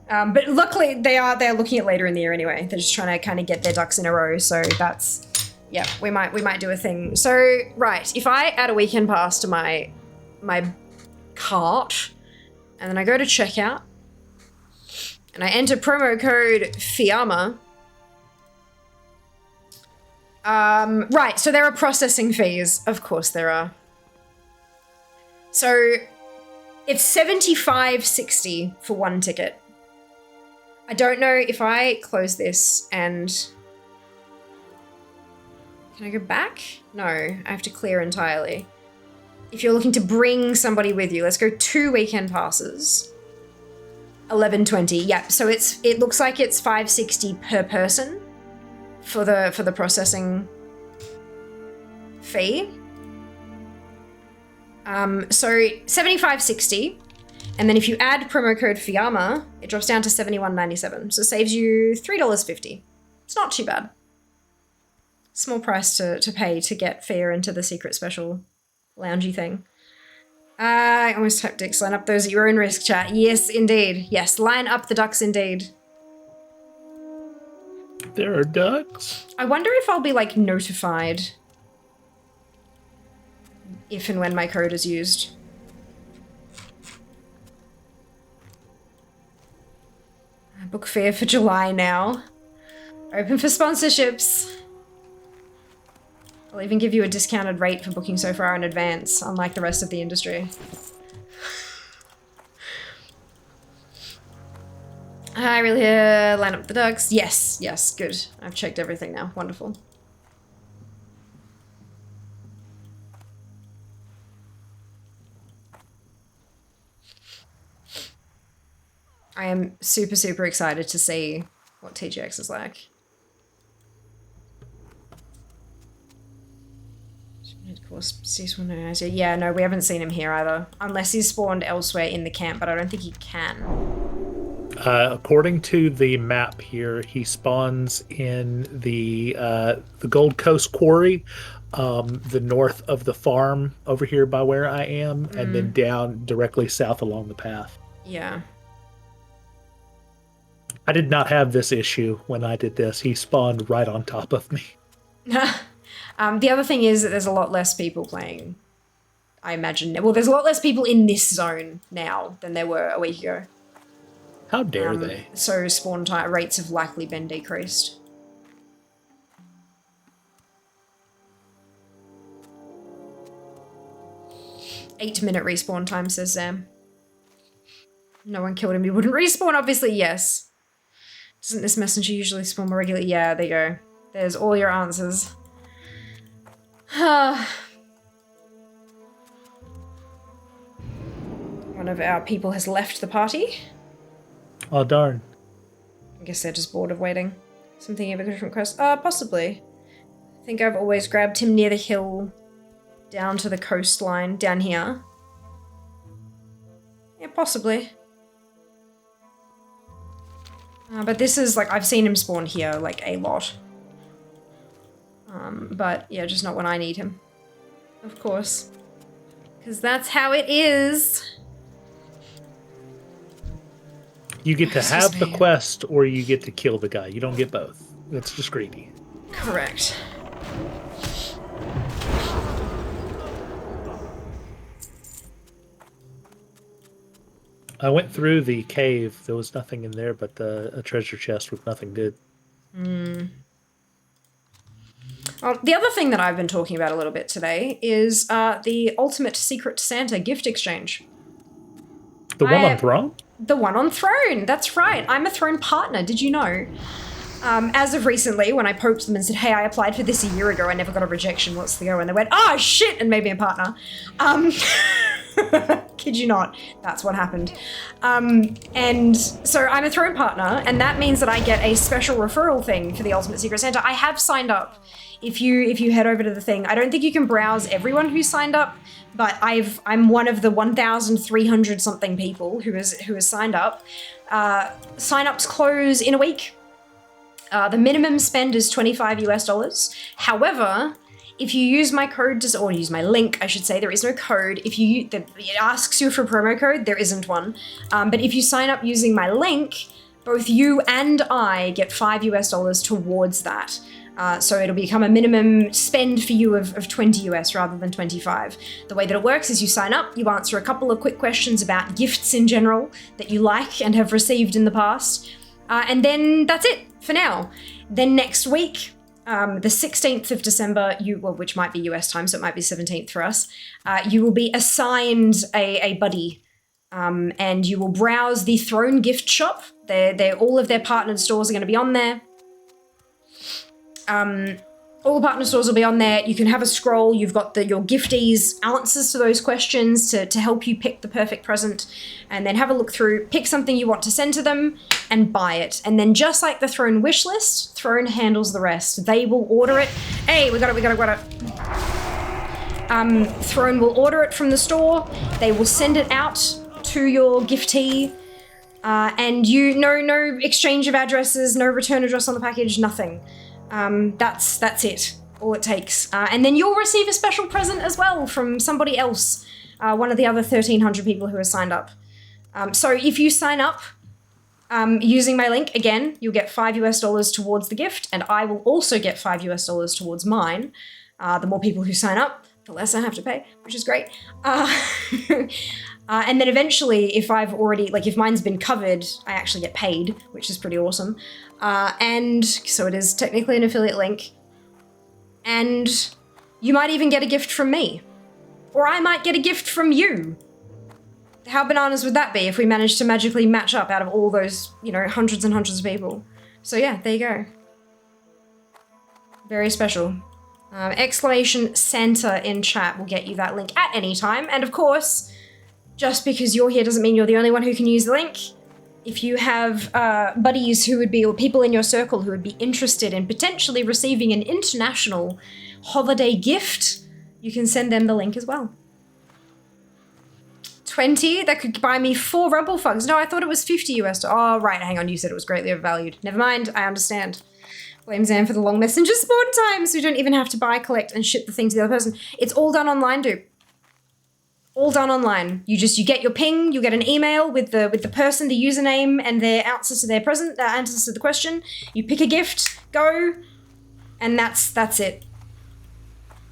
But luckily they're looking at later in the year anyway. They're just trying to kind of get their ducks in a row, so that's Yeah, we might do a thing. So, right, if I add a weekend pass to my cart, and then I go to checkout, and I enter promo code FIAMA. Right, so there are processing fees. Of course there are. So it's $75.60 for one ticket. I don't know if I close this and... Can I go back? No, I have to clear entirely. If you're looking to bring somebody with you, let's go 2 weekend passes. $11.20. Yeah, so it looks like it's $5.60 per person for the processing fee. So $75.60, and then if you add promo code FIAMA, it drops down to $71.97. So it saves you $3.50. It's not too bad. Small price to pay to get fair into the secret special loungy thing. I almost typed dicks. Line up those at your own risk, chat. Yes, indeed. Yes, line up the ducks, indeed. There are ducks. I wonder if I'll be, like, notified if and when my code is used. Book fair for July now. Open for sponsorships. I'll even give you a discounted rate for booking so far in advance, unlike the rest of the industry. I really line up the ducks. Yes, yes, good. I've checked everything now. Wonderful. I am super, super excited to see what TGX is like. Of course, yeah, no, we haven't seen him here either. Unless he's spawned elsewhere in the camp, but I don't think he can. According to the map here, he spawns in the Gold Coast Quarry, the north of the farm over here by where I am, and then down directly south along the path. Yeah. I did not have this issue when I did this. He spawned right on top of me. The other thing is that there's a lot less people playing, I imagine. Well, there's a lot less people in this zone now than there were a week ago. How dare they? So spawn rates have likely been decreased. Eight-minute respawn time, says Sam. No one killed him, he wouldn't respawn, obviously, yes. Doesn't this messenger usually spawn more regularly? Yeah, there you go. There's all your answers. One of our people has left the party. Oh, darn. I guess they're just bored of waiting. Something of a different quest? Possibly. I think I've always grabbed him near the hill, down to the coastline, down here. Yeah, possibly. But this is, like, I've seen him spawn here, like, a lot. But, yeah, just not when I need him. Of course. Because that's how it is. You get to have the quest, or you get to kill the guy. You don't get both. That's just greedy. Correct. I went through the cave. There was nothing in there but a treasure chest with nothing good. Well, the other thing that I've been talking about a little bit today is the Ultimate Secret Santa gift exchange. The one on Throne? The one on Throne, that's right. I'm a Throne partner, did you know? As of recently, when I poked them and said, hey, I applied for this a year ago, I never got a rejection, what's the go? And they went, oh, shit, and made me a partner. Kid you not, that's what happened. And so I'm a Throne partner, and that means that I get a special referral thing for the Ultimate Secret Santa. I have signed up. If you head over to the thing, I don't think you can browse everyone who's signed up, but I'm one of the 1,300 something people who has signed up. Sign-ups close in a week. The minimum spend is $25 US. However, if you use my code, or use my link, I should say, there is no code. If it asks you for a promo code, there isn't one. But if you sign up using my link, both you and I get $5 US towards that. So it'll become a minimum spend for you of 20 US rather than 25. The way that it works is you sign up, you answer a couple of quick questions about gifts in general that you like and have received in the past, and then that's it for now. Then next week, the 16th of December, which might be US time, so it might be 17th for us, you will be assigned a buddy, and you will browse the Throne gift shop. All of their partnered stores are going to be on there. All the partner stores will be on there. You can have a scroll. You've got your gifties' answers to those questions to help you pick the perfect present, and then have a look through, pick something you want to send to them, and buy it. And then just like the Throne wish list, Throne handles the rest. They will order it. Hey, we got it. Throne will order it from the store. They will send it out to your giftee, and no exchange of addresses, no return address on the package, nothing. That's it. All it takes. And then you'll receive a special present as well from somebody else, one of the other 1,300 people who have signed up. So if you sign up using my link, again, you'll get $5 US towards the gift, and I will also get $5 US towards mine. The more people who sign up, the less I have to pay, which is great. And then eventually, if mine's been covered, I actually get paid, which is pretty awesome. And so it is technically an affiliate link. And you might even get a gift from me. Or I might get a gift from you. How bananas would that be if we managed to magically match up out of all those, hundreds and hundreds of people? So yeah, there you go. Very special. Exclamation Santa in chat will get you that link at any time. And of course, just because you're here doesn't mean you're the only one who can use the link. If you have buddies or people in your circle who would be interested in potentially receiving an international holiday gift, you can send them the link as well. 20, that could buy me 4 Rumblefugs. No, I thought it was 50 US. Oh, right, hang on, you said it was greatly overvalued. Never mind, I understand. Blame Zan for the long messenger spawn time, so you don't even have to buy, collect, and ship the thing to the other person. It's all done online, dude. All done online. You get your ping, you get an email with the person, the username, and their answers to answers to the question. You pick a gift, go, and that's it.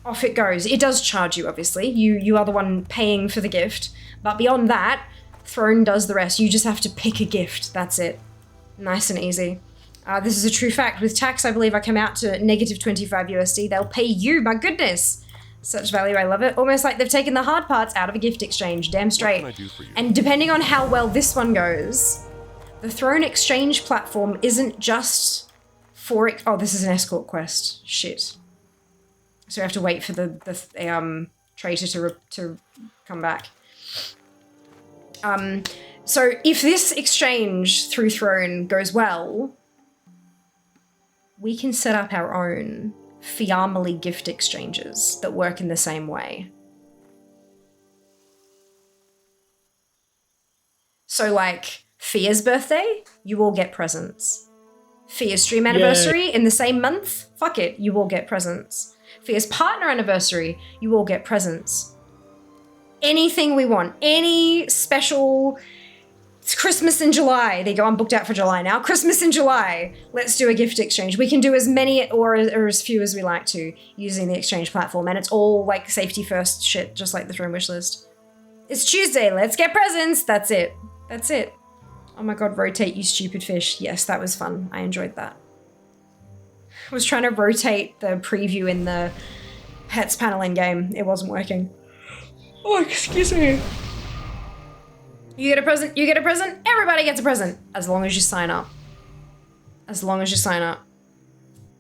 Off it goes. It does charge you, obviously. You are the one paying for the gift, but beyond that, Throne does the rest. You just have to pick a gift. That's it. Nice and easy. This is a true fact. With tax, I believe I come out to negative 25 USD. They'll pay you. My goodness. Such value, I love it. Almost like they've taken the hard parts out of a gift exchange. Damn straight. What can I do for you? And depending on how well this one goes, the Throne exchange platform isn't just for... Oh, this is an escort quest. Shit. So we have to wait for the traitor to come back. So if this exchange through Throne goes well, we can set up our own Fiamily gift exchanges that work in the same way. So like Fia's birthday, you all get presents. Fia's stream anniversary in the same month, fuck it, you all get presents. Fia's partner anniversary, you all get presents. Anything we want, any special... It's Christmas in July. There you go, I'm booked out for July now. Christmas in July. Let's do a gift exchange. We can do as many or as few as we like to using the exchange platform, and it's all like safety first shit, just like the Throne wish list. It's Tuesday, let's get presents. That's it. That's it. Oh my god, rotate, you stupid fish. Yes, that was fun. I enjoyed that. I was trying to rotate the preview in the pets panel in game. It wasn't working. Oh, excuse me. You get a present, you get a present, everybody gets a present. As long as you sign up. As long as you sign up.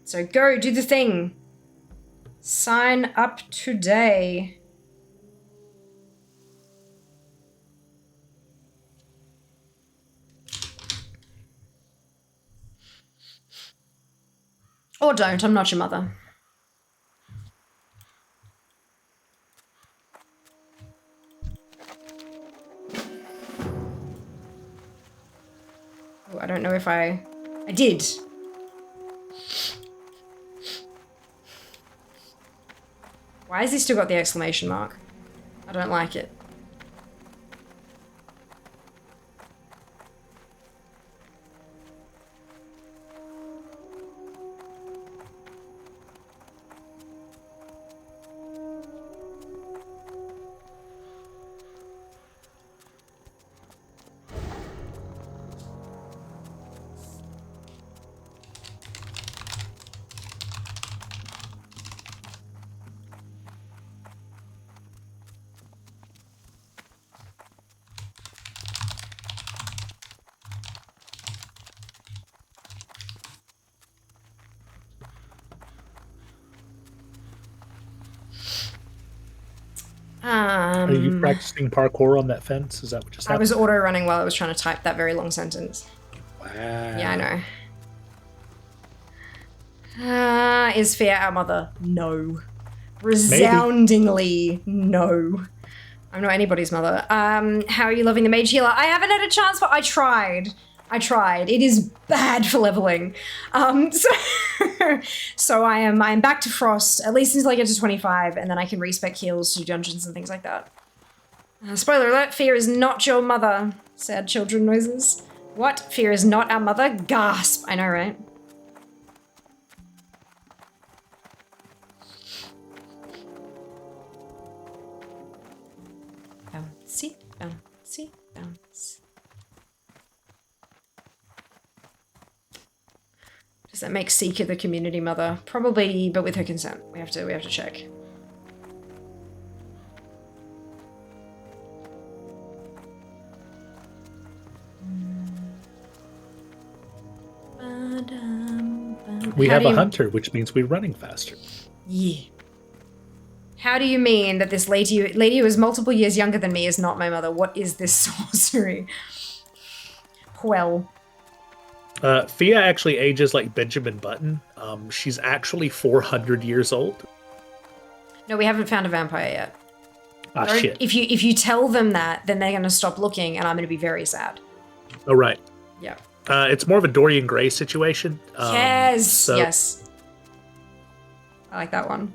So go, do the thing. Sign up today. Or don't, I'm not your mother. I don't know if I did. Why has he still got the exclamation mark? I don't like it. Are you practicing parkour on that fence? Is that what just I happened? was auto-running while I was trying to type that very long sentence. Wow. Yeah, I know. Is fear our mother? No. Resoundingly no. I'm not anybody's mother. How are you loving the mage healer? I haven't had a chance, but I tried. It is bad for leveling. So I'm back to Frost, at least until I get to 25, and then I can respec heals to do dungeons and things like that. Spoiler alert, fear is not your mother. Sad children noises. What? Fear is not our mother? Gasp. I know, right? Bouncy, bouncy, bounce. Does that make Seeker the community mother? Probably, but with her consent. We have to check. We have a hunter, which means we're running faster. Yeah. How do you mean that this lady who is multiple years younger than me is not my mother? What is this sorcery? Well. Fia actually ages like Benjamin Button. She's actually 400 years old. No, we haven't found a vampire yet. Ah, shit. If you tell them that, then they're going to stop looking, and I'm going to be very sad. Oh, right. Yeah. It's more of a Dorian Gray situation. Yes. Yes. I like that one.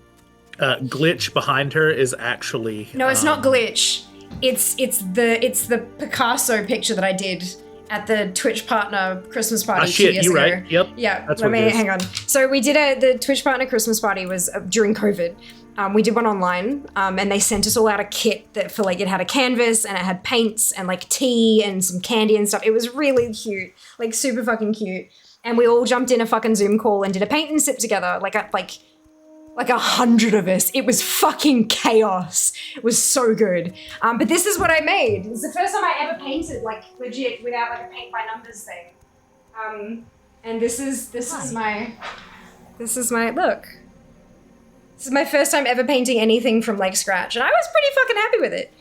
Glitch behind her is actually... No, it's not Glitch. It's the Picasso picture that I did at the Twitch partner Christmas party 2 years ago. Right. Yep. Yeah, That's let what me it is. hang on. So we did the Twitch partner Christmas party was during COVID. We did one online, and they sent us all out a kit that for like it had a canvas and it had paints and like tea and some candy and stuff. It was really cute, like super fucking cute. And we all jumped in a fucking Zoom call and did a paint and sip together, like 100 of us. It was fucking chaos. It was so good. But this is what I made. It's the first time I ever painted like legit without like a paint by numbers thing. And this is my look. This is my first time ever painting anything from like scratch, and I was pretty fucking happy with it.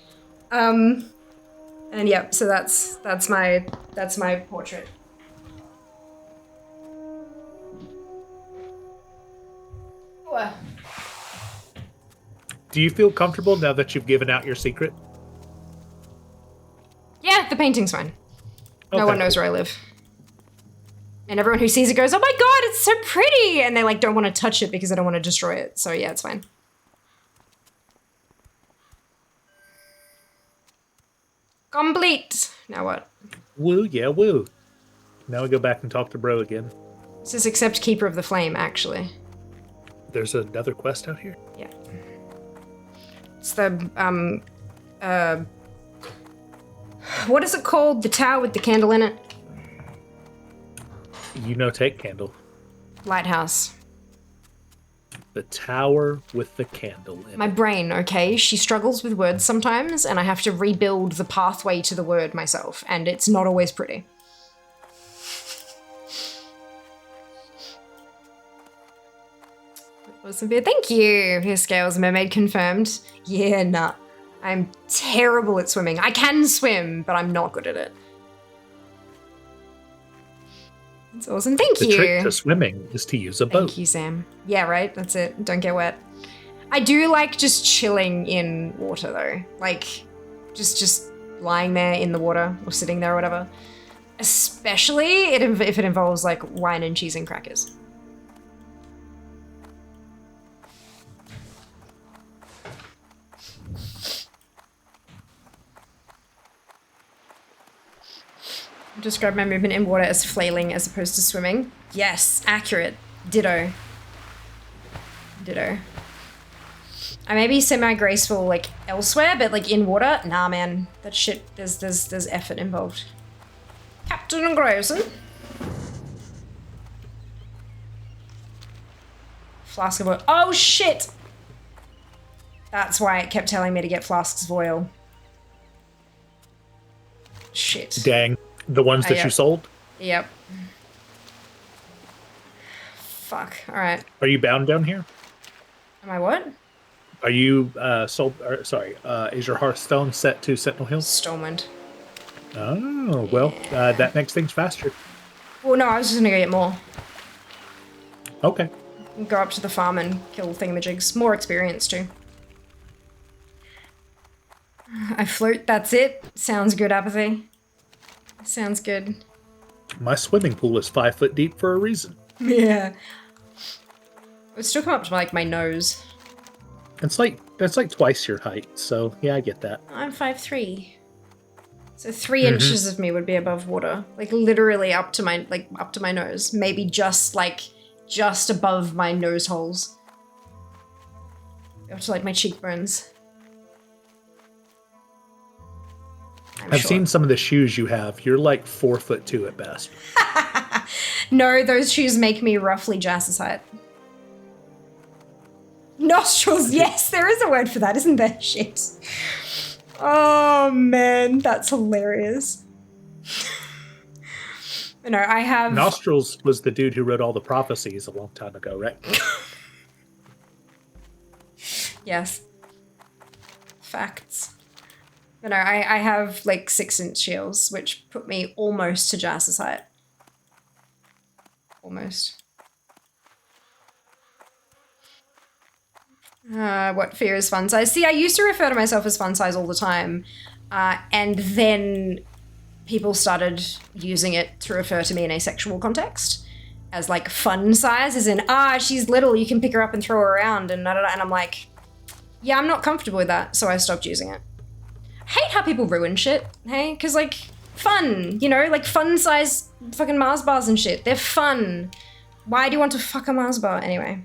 And yeah, so that's my portrait. Do you feel comfortable now that you've given out your secret? Yeah, the painting's fine. No Okay. one knows where I live. And everyone who sees it goes, oh my god, it's so pretty! And they like don't want to touch it because they don't want to destroy it. So yeah, it's fine. Complete! Now what? Woo, yeah, woo. Now we go back and talk to Bro again. This is accept Keeper of the Flame, actually. There's another quest out here? Yeah. It's the, what is it called? The tower with the candle in it? You know, take candle. Lighthouse. The tower with the candle in My it. brain, okay? She struggles with words sometimes, and I have to rebuild the pathway to the word myself, and it's not always pretty. Awesome beer. Thank you. Here scales mermaid confirmed. Yeah, nah. I'm terrible at swimming. I can swim, but I'm not good at it. That's awesome. Thank you. The trick to swimming is to use a boat. Thank you, Sam. Yeah, right? That's it. Don't get wet. I do like just chilling in water, though. Like, just lying there in the water or sitting there or whatever. Especially if it involves, like, wine and cheese and crackers. Describe my movement in water as flailing as opposed to swimming. Yes, accurate. Ditto. Ditto. I may be semi-graceful, like, elsewhere, but, like, in water? Nah, man. That shit, there's effort involved. Captain Grayson. Flask of oil. Oh, shit! That's why it kept telling me to get flasks of oil. Shit. Dang. The ones that yeah. you sold? Yep. Fuck. Alright. Are you bound down here? Am I what? Are you is your Hearthstone set to Sentinel Hills? Stormwind. Oh, well, that makes things faster. Well, no, I was just gonna go get more. Okay. Go up to the farm and kill thingamajigs. More experience, too. I float, that's it. Sounds good, Apathy. Sounds good. My swimming pool is 5 foot deep for a reason. Yeah. It's still come up to, like, my nose. That's like twice your height, so yeah, I get that. I'm 5'3". So 3 inches of me would be above water. Like, literally up to my nose. Maybe just above my nose holes. Up to, like, my cheekbones. I've seen some of the shoes you have. You're like 4'2" at best. No, those shoes make me roughly Jass's height. Nostrils, yes, there is a word for that, isn't there? Shit. Oh man, that's hilarious. No, I have... Nostrils was the dude who wrote all the prophecies a long time ago, right? Yes. Facts. No, I have like 6-inch heels, which put me almost to Jass's height. Almost. What fear is fun size? See, I used to refer to myself as fun size all the time, and then people started using it to refer to me in a sexual context as like fun size, as in, she's little, you can pick her up and throw her around, and and I'm like, yeah, I'm not comfortable with that, so I stopped using it. I hate how people ruin shit, hey? Because like, fun, you know, like fun size fucking Mars bars and shit, they're fun. Why do you want to fuck a Mars bar anyway?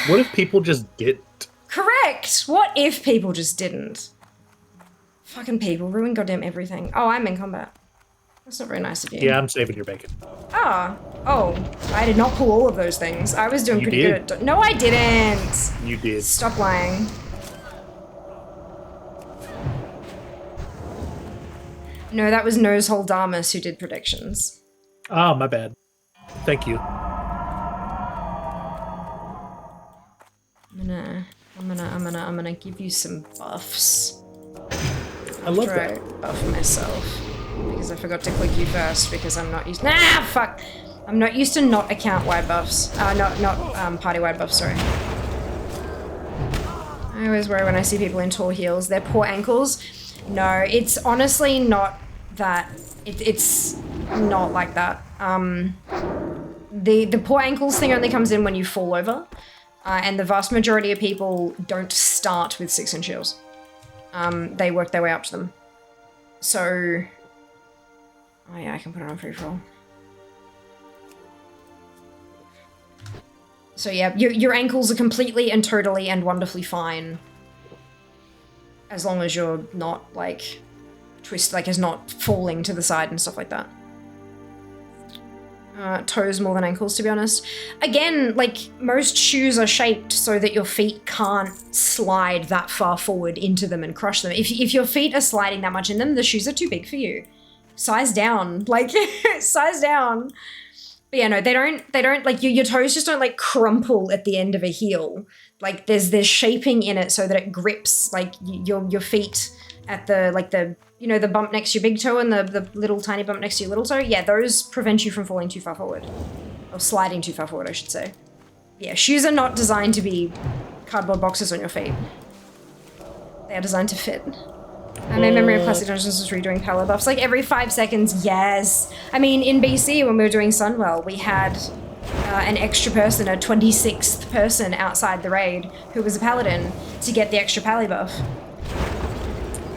What if people just didn't? Correct! What if people just didn't? Fucking people ruin goddamn everything. Oh, I'm in combat. That's not very nice of you. Yeah, I'm saving your bacon. Oh, I did not pull all of those things. I was doing pretty good at... No, I didn't! You did. Stop lying. No, that was Nosehole Damas who did predictions. Oh, my bad. Thank you. I'm gonna give you some buffs. I love After that. I buff myself. Because I forgot to click you first because I'm not used... Nah, fuck! I'm not used to not account-wide buffs. Not party-wide buffs, sorry. I always worry when I see people in tall heels. Their poor ankles. No, it's honestly not that... It's not like that. The poor ankles thing only comes in when you fall over. And the vast majority of people don't start with 6-inch heels. They work their way up to them. So... Oh yeah, I can put it on free-for-all. So yeah, your ankles are completely and totally and wonderfully fine. As long as you're not, like, like, is not falling to the side and stuff like that. Toes more than ankles, to be honest. Again, like, most shoes are shaped so that your feet can't slide that far forward into them and crush them. If your feet are sliding that much in them, the shoes are too big for you. Size down. Like, size down. But yeah, no, they don't, like, your toes just don't, like, crumple at the end of a heel. Like, there's shaping in it so that it grips, like, your feet at the, like, the, you know, the bump next to your big toe and the little tiny bump next to your little toe. Yeah, those prevent you from falling too far forward. Or sliding too far forward, I should say. Yeah, shoes are not designed to be cardboard boxes on your feet. They are designed to fit. My memory of Classic Dungeons was redoing power buffs like every 5 seconds, yes. I mean, in BC, when we were doing Sunwell, we had an extra person, a 26th person outside the raid who was a paladin to get the extra pally buff.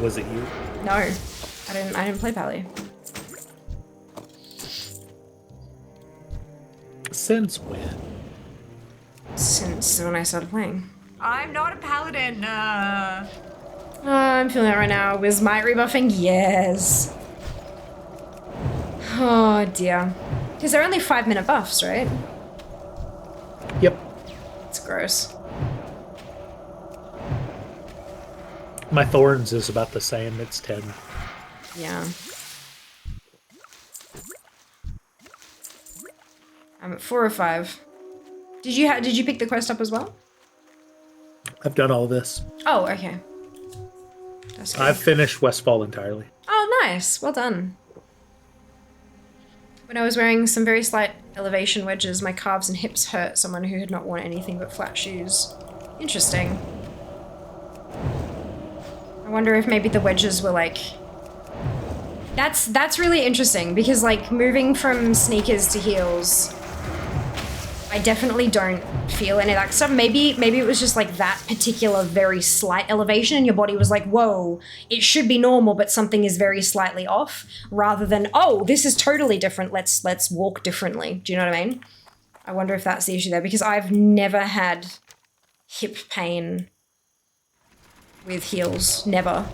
Was it you? No, I didn't play pally. Since when? Since when I started playing. I'm not a paladin. I'm feeling it right now. Was might rebuffing? Yes. Oh dear. Because they're only 5-minute buffs, right? Yep. It's gross. My thorns is about the same. It's 10. Yeah. I'm at 4 or 5. Did you pick the quest up as well? I've done all this. Oh, okay. That's good. I've finished Westfall entirely. Oh, nice. Well done. When I was wearing some very slight elevation wedges, my calves and hips hurt someone who had not worn anything but flat shoes. Interesting. I wonder if maybe the wedges were like... That's really interesting, because like moving from sneakers to heels, I definitely don't feel any of that stuff. Maybe it was just like that particular very slight elevation and your body was like, whoa, it should be normal, but something is very slightly off, rather than, oh, this is totally different, let's walk differently. Do you know what I mean? I wonder if that's the issue there, because I've never had hip pain with heels, never.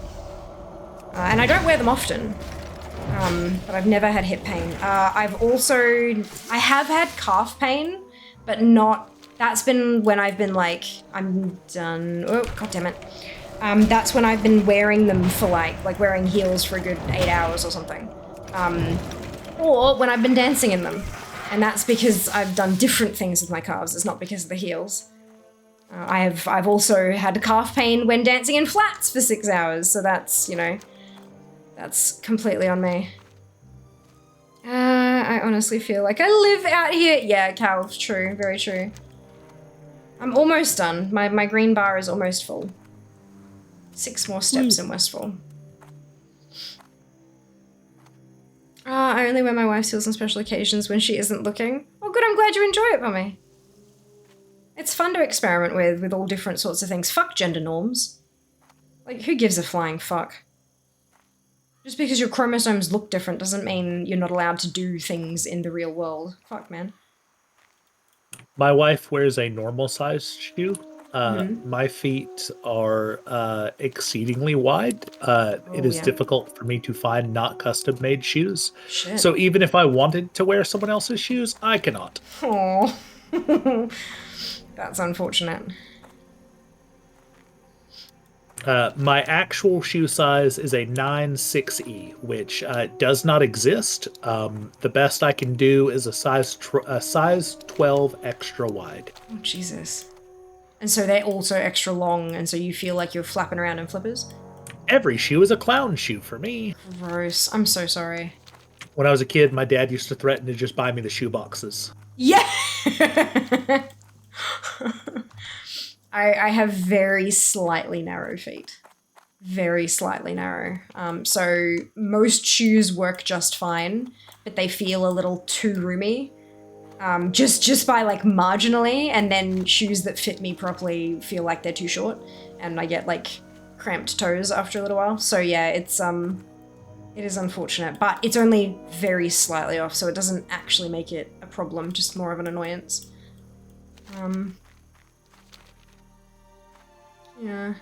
And I don't wear them often. But I've never had hip pain. I have had calf pain, but not, that's been when I've been like, I'm done, oh, god damn it. That's when I've been wearing them for like wearing heels for a good 8 hours or something. Or when I've been dancing in them. And that's because I've done different things with my calves, it's not because of the heels. I've also had calf pain when dancing in flats for 6 hours, so that's, you know, that's completely on me. I honestly feel like I live out here. Yeah, Cal, true, very true. I'm almost done. My green bar is almost full. 6 more steps in Westfall. I only wear my wife's heels on special occasions when she isn't looking. Oh good, I'm glad you enjoy it, Mummy. It's fun to experiment with all different sorts of things. Fuck gender norms. Like, who gives a flying fuck? Just because your chromosomes look different doesn't mean you're not allowed to do things in the real world. Fuck, man. My wife wears a normal sized shoe. My feet are exceedingly wide. It is difficult for me to find not custom made shoes. Shit. So even if I wanted to wear someone else's shoes, I cannot. Aww. That's unfortunate. My actual shoe size is a 9-6E, which does not exist. The best I can do is a size 12 extra wide. Oh, Jesus. And so they're also extra long, and so you feel like you're flapping around in flippers? Every shoe is a clown shoe for me. Gross. I'm so sorry. When I was a kid, my dad used to threaten to just buy me the shoe boxes. Yeah! I have very slightly narrow feet. Very slightly narrow. So most shoes work just fine, but they feel a little too roomy. Just by like marginally, and then shoes that fit me properly feel like they're too short, and I get like cramped toes after a little while. So yeah, it is unfortunate, but it's only very slightly off, so it doesn't actually make it a problem, just more of an annoyance. Yeah.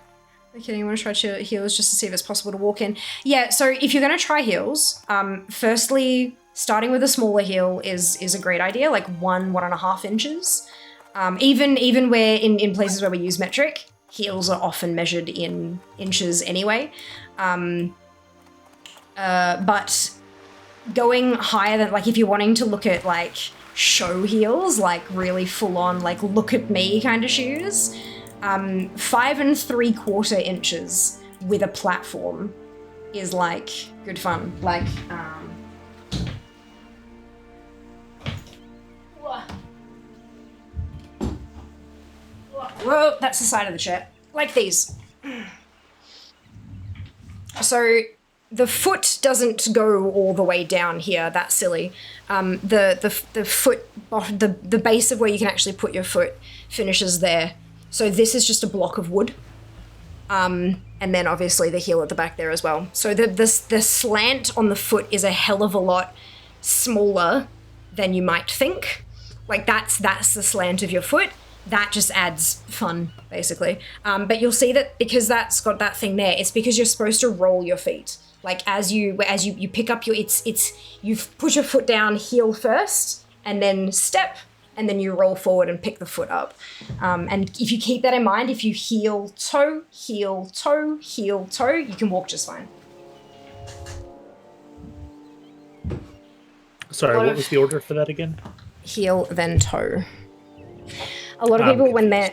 Okay, you want to try heels just to see if it's possible to walk in? Yeah, so if you're going to try heels, firstly, starting with a smaller heel is a great idea, like 1.5 inches. Even where in places where we use metric, heels are often measured in inches anyway. But going higher than, like if you're wanting to look at like show heels, like really full on, like look at me kind of shoes, 5 3/4 inches with a platform is like good fun. Like, whoa, that's the side of the chair. Like these. So the foot doesn't go all the way down here. That's silly. The foot, the base of where you can actually put your foot finishes there. So this is just a block of wood. And then obviously the heel at the back there as well. So the slant on the foot is a hell of a lot smaller than you might think. Like that's the slant of your foot. That just adds fun, basically. But you'll see that because that's got that thing there, it's because you're supposed to roll your feet. Like as you pick up your, you put your foot down, heel first, and then step, and then you roll forward and pick the foot up. And if you keep that in mind, if you heel, toe, heel, toe, heel, toe, you can walk just fine. Sorry, what was the order for that again? Heel, then toe. A lot of I'm people, when they're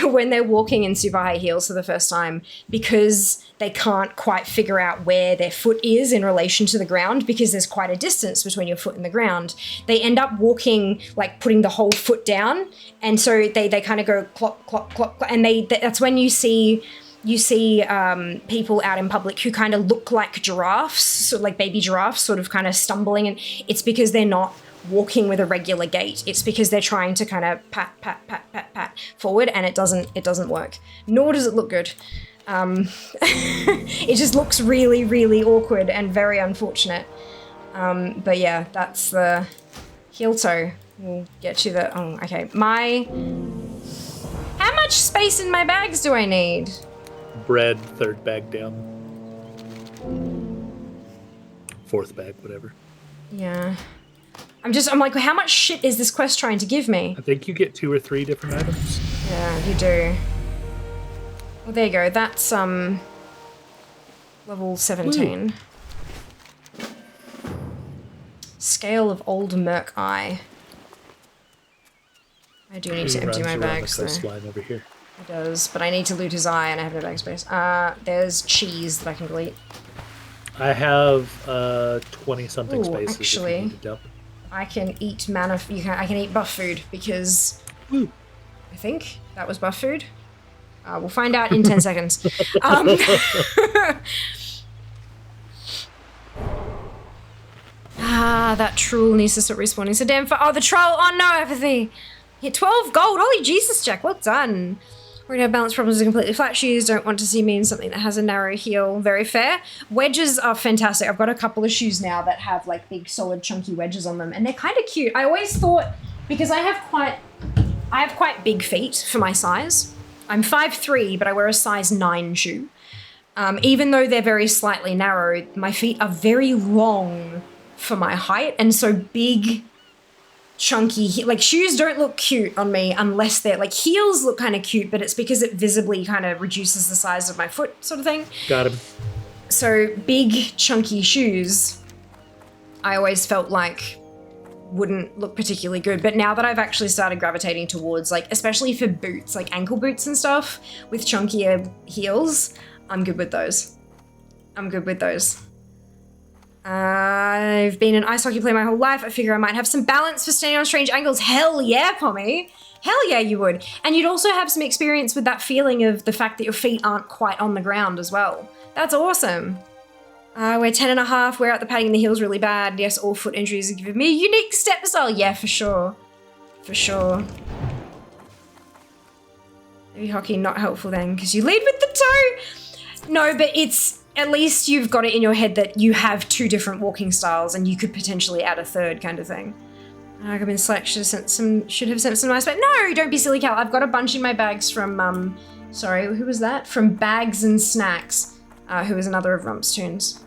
when they're walking in super high heels for the first time, because they can't quite figure out where their foot is in relation to the ground, because there's quite a distance between your foot and the ground, they end up walking like putting the whole foot down, and so they kind of go clop clop clop, and that's when you see people out in public who kind of look like giraffes, so like baby giraffes, sort of kind of stumbling, and it's because they're not walking with a regular gait. It's because they're trying to kind of pat forward, and it doesn't work. Nor does it look good. It just looks really, really awkward and very unfortunate. But yeah, that's the heel toe. We'll get you the, oh, okay. How much space in my bags do I need? Bread, third bag down. Fourth bag, whatever. Yeah. I'm like, how much shit is this quest trying to give me? I think you get 2 or 3 different items. Yeah, you do. Well, there you go. That's, level 17. Woo. Scale of Old Merc Eye. I do need to empty my bags, though. Over here. It does, but I need to loot his eye, and I have no bag space. There's cheese that I can delete. I have 20-something spaces. Actually, if you need to dump. I can eat mana. I can eat buff food because I think that was buff food. We'll find out in 10 seconds. That troll needs to stop respawning. So damn for the troll. Oh no, apathy. Hit 12 gold. Holy Jesus, Jack. Well done. We're gonna have balance problems with completely flat shoes. Don't want to see me in something that has a narrow heel. Very fair. Wedges are fantastic. I've got a couple of shoes now that have like big, solid, chunky wedges on them, and they're kind of cute. I always thought, because I have quite big feet for my size. I'm 5'3", but I wear a size 9 shoe. Even though they're very slightly narrow, my feet are very long for my height, and so big, chunky, like shoes don't look cute on me unless they're like, heels look kind of cute, but it's because it visibly kind of reduces the size of my foot, sort of thing. Got him. So big, chunky shoes, I always felt like wouldn't look particularly good. But now that I've actually started gravitating towards, like, especially for boots, like ankle boots and stuff with chunkier heels, I'm good with those. I've been an ice hockey player my whole life. I figure I might have some balance for standing on strange angles. Hell yeah, Pommy. Hell yeah, you would. And you'd also have some experience with that feeling of the fact that your feet aren't quite on the ground as well. That's awesome. We're 10.5. Wear out the padding in the heels really bad. Yes, all foot injuries have given me a unique step style. Yeah, for sure. For sure. Maybe hockey not helpful then, because you lead with the toe. No, but it's... At least you've got it in your head that you have 2 different walking styles and you could potentially add a third kind of thing. I've been Slack should have sent some nice bags. No, don't be silly, Cal. I've got a bunch in my bags from, sorry, who was that? From Bags and Snacks, who was another of Rump's tunes.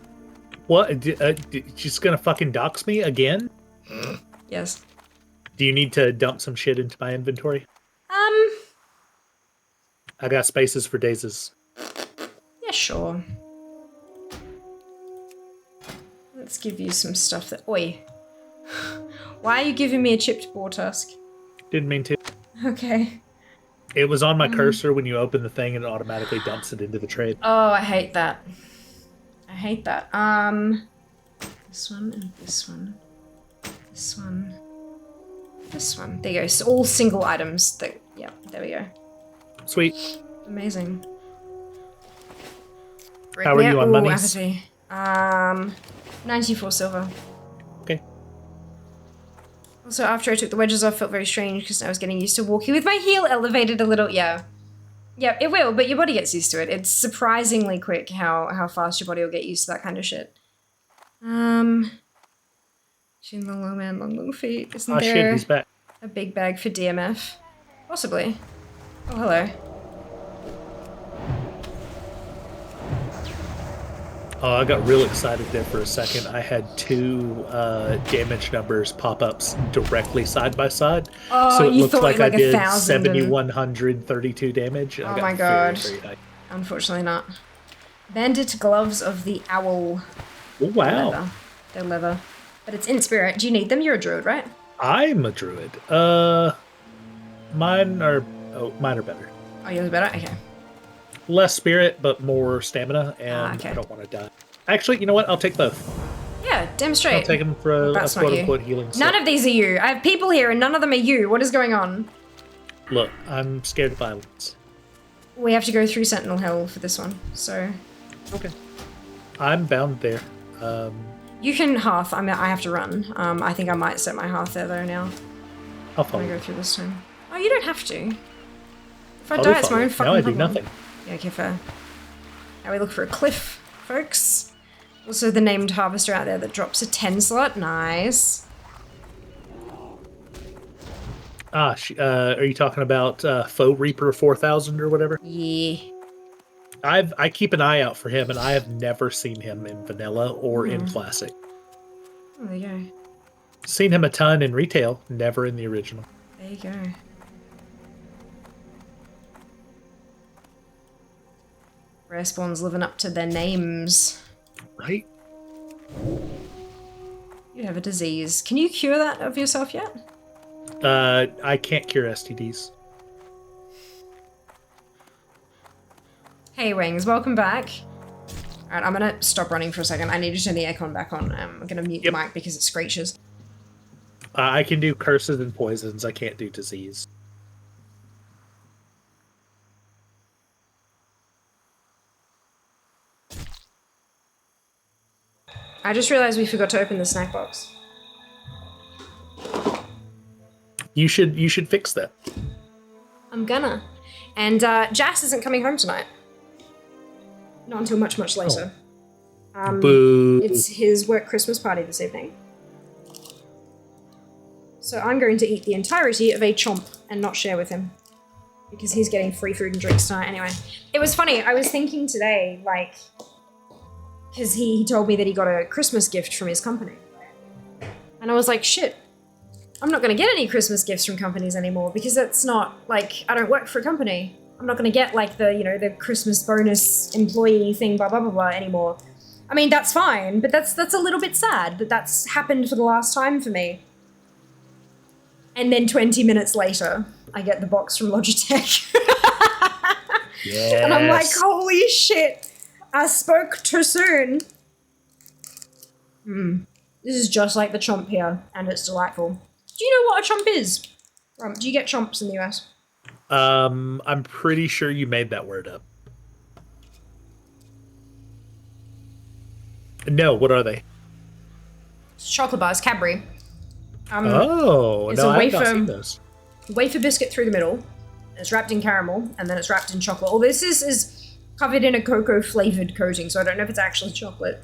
What? She's gonna fucking dox me again? Yes. Do you need to dump some shit into my inventory? I got spaces for daisies. Yeah, sure. Let's give you some stuff that... Oi. Why are you giving me a chipped boar tusk? Didn't mean to. Okay. It was on my cursor when you open the thing and it automatically dumps it into the trade. Oh, I hate that. I hate that. This one and this one. This one. This one. There you go. So all single items. Yeah, there we go. Sweet. Amazing. How are you on monies? Apathy. 94 silver. Okay. Also, after I took the wedges off, felt very strange because I was getting used to walking with my heel elevated a little. Yeah. Yeah, it will, but your body gets used to it. It's surprisingly quick how fast your body will get used to that kind of shit. Shin long, long man, long feet. Isn't there shit, he's back. A big bag for DMF? Possibly. Oh, hello. Oh, I got real excited there for a second. I had 2 damage numbers pop-ups directly side by side. Oh, so it you looked thought like I did 7,132 damage. Oh my god. Unfortunately not. Bandit gloves of the owl. Oh, wow. They're leather. But it's in spirit. Do you need them? You're a druid, right? I'm a druid. Mine are better. Oh, yours are better? Okay. Less spirit, but more stamina, and okay. I don't want to die. Actually, you know what? I'll take both. Yeah, damn straight. I'll take them for a That's not quote-unquote you. healing. None of these are you. I have people here and none of them are you. What is going on? Look, I'm scared of violence. We have to go through Sentinel Hell for this one, so... Okay. I'm bound there. You can hearth. I mean, I have to run. I think I might set my hearth there, though, now. I'll I'm follow. gonna go through this time. Oh, you don't have to. If I I'll die, it's my follow. own fucking Now I problem. do nothing. Yeah, okay, fair. Now we look for a cliff, folks. Also, the named harvester out there that drops a 10 slot. Nice. Ah, are you talking about Foe Reaper 4000 or whatever? Yeah. I keep an eye out for him, and I have never seen him in vanilla or in classic. Oh, there you go. Seen him a ton in retail, never in the original. There you go. Rare spawns living up to their names. Right? You have a disease. Can you cure that of yourself yet? I can't cure STDs. Hey Wings, welcome back. Alright, I'm gonna stop running for a second. I need to turn the aircon back on. I'm gonna mute the mic because it screeches. I can do curses and poisons. I can't do disease. I just realized we forgot to open the snack box. You should fix that. I'm gonna. And Jas isn't coming home tonight. Not until much, much later. Boo. It's his work Christmas party this evening. So I'm going to eat the entirety of a chomp and not share with him. Because he's getting free food and drinks tonight anyway. It was funny, I was thinking today, like... Because he told me that he got a Christmas gift from his company. And I was like, shit. I'm not going to get any Christmas gifts from companies anymore because that's not, like, I don't work for a company. I'm not going to get, like, the, you know, the Christmas bonus employee thing, blah, blah, blah, blah, anymore. I mean, that's fine, but that's a little bit sad that that's happened for the last time for me. And then 20 minutes later, I get the box from Logitech. Yes. And I'm like, holy shit, I spoke too soon. This is just like the chomp here, and it's delightful. Do you know what a chomp is? Do you get chomps in the US? I'm pretty sure you made that word up. No, what are they? It's chocolate bars, Cadbury. Oh, no, I've not seen those. Wafer biscuit through the middle. It's wrapped in caramel, and then it's wrapped in chocolate. All this is covered in a cocoa flavored coating, so I don't know if it's actually chocolate.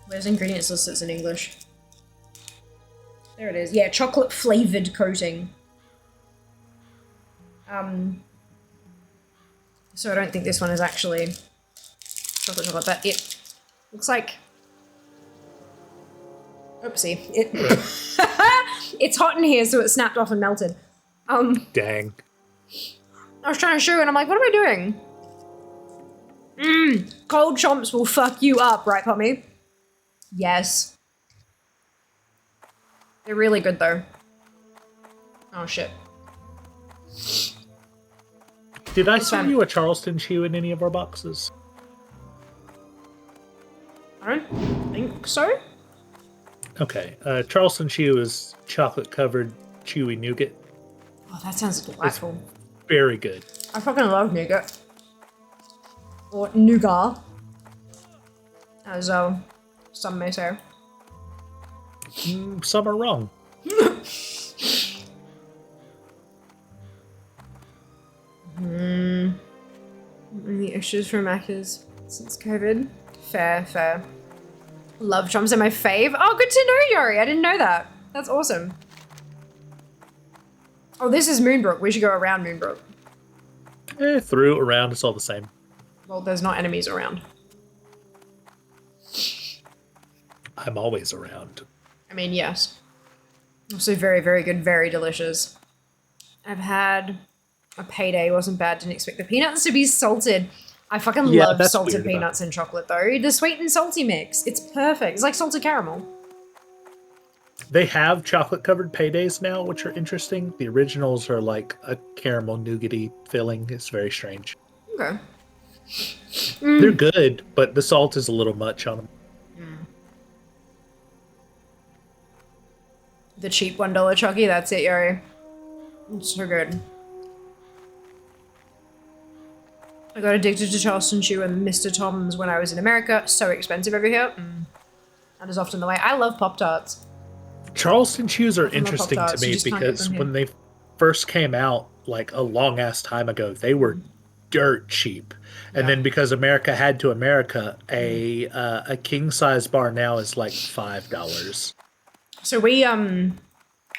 Where's ingredients list that's in English? There it is. Yeah, chocolate flavored coating. So I don't think this one is actually chocolate, but it looks like... Oopsie. It's hot in here, so it snapped off and melted. Dang. I was trying to show and I'm like, what am I doing? Cold chomps will fuck you up, right, Pommy? Yes. They're really good, though. Oh, shit. Did I send you a Charleston chew in any of our boxes? I don't think so. Okay. Charleston chew is chocolate-covered chewy nougat. Oh, that sounds delightful. Very good. I fucking love nougat. Or nougat. As some may say. Some are wrong. Any issues for Macca's since COVID? Fair. Love chomps are my fave. Oh, good to know, Yori. I didn't know that. That's awesome. Oh, this is Moonbrook. We should go around Moonbrook. Through, around, it's all the same. Well, there's not enemies around. I'm always around. I mean, yes. Also very, very good, very delicious. I've had a payday, wasn't bad, didn't expect the peanuts to be salted. I fucking love salted peanuts and chocolate though. The sweet and salty mix. It's perfect. It's like salted caramel. They have chocolate-covered paydays now, which are interesting. The originals are like a caramel nougaty filling. It's very strange. Okay. They're good, but the salt is a little much on them. The cheap $1 Chucky, that's it, yo. It's so good. I got addicted to Charleston Chew and Mr. Tom's when I was in America. So expensive over here. That is often the way. I love Pop-Tarts. Charleston Chews are love interesting to Pop-Tarts, you me just can't get because them here. when they first came out, like a long ass time ago, they were dirt cheap. And then because America had to America, a king size bar now is like $5. So we, when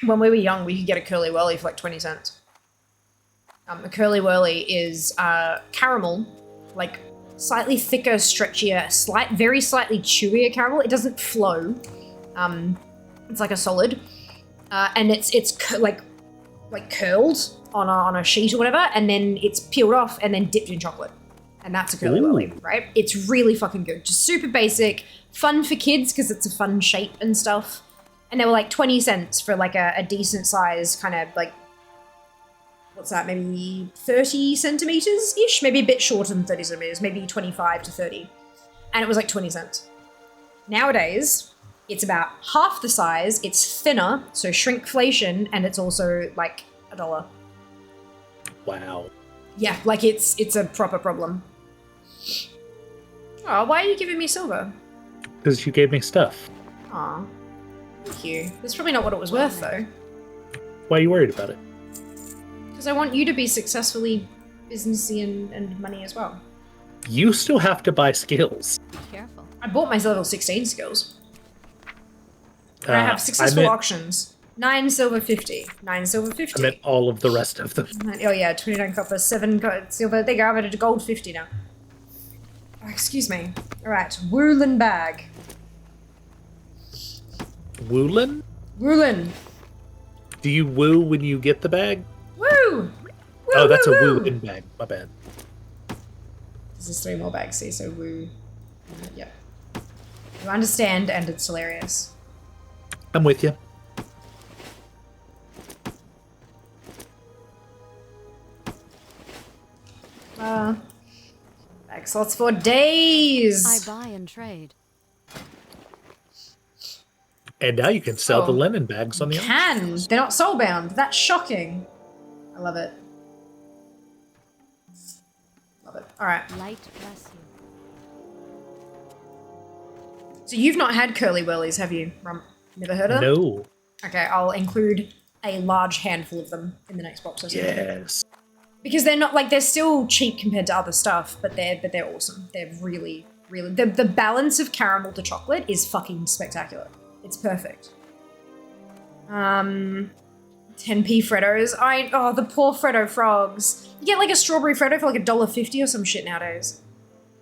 we were young, we could get a Curly Whirly for like 20 cents. A Curly Whirly is caramel, like slightly thicker, stretchier, very slightly chewier caramel. It doesn't flow. It's like a solid, and it's like curled on a sheet or whatever, and then it's peeled off and then dipped in chocolate, and that's a Curly Whirly, right? It's really fucking good. Just super basic, fun for kids because it's a fun shape and stuff. And they were like 20 cents for like a decent size kind of like, what's that, maybe 30 centimeters-ish? Maybe a bit shorter than 30 centimeters, maybe 25 to 30. And it was like 20 cents. Nowadays, it's about half the size, it's thinner, so shrinkflation, and it's also like $1. Wow. Yeah, like it's a proper problem. Oh, why are you giving me silver? Because you gave me stuff. Aw, thank you. That's probably not what it was worth, though. Why are you worried about it? Because I want you to be successfully businessy and money as well. You still have to buy skills. Be careful. I bought my level 16 skills. And I have I successful meant- auctions. 9 silver 50. 9 silver 50. I meant all of the rest of them. Oh yeah, 29 copper, 7 silver. There you go, I'm at a gold 50 now. Oh, excuse me. Alright, Woolin bag. Woolin? Woolin. Do you woo when you get the bag? Woo! Woo, Oh, that's woo, a woo. woo-in bag. My bad. This is 3 more bags, see, so woo. Yep. You understand, and it's hilarious. I'm with you. Bag slots for days! I buy and trade. And now you can sell the Oh. linen bags on the Can! They're not soulbound. That's shocking. I love it. Love it. Alright. Light bless you. So you've not had curly whirlies, have you? Never heard of them? No. Okay, I'll include a large handful of them in the next box. I suppose. Yes. Because they're not like, they're still cheap compared to other stuff, but they're awesome. They're really, really, the balance of caramel to chocolate is fucking spectacular. It's perfect. 10p Freddos. Oh, the poor Freddo frogs. You get like a strawberry Freddo for like $1.50 or some shit nowadays.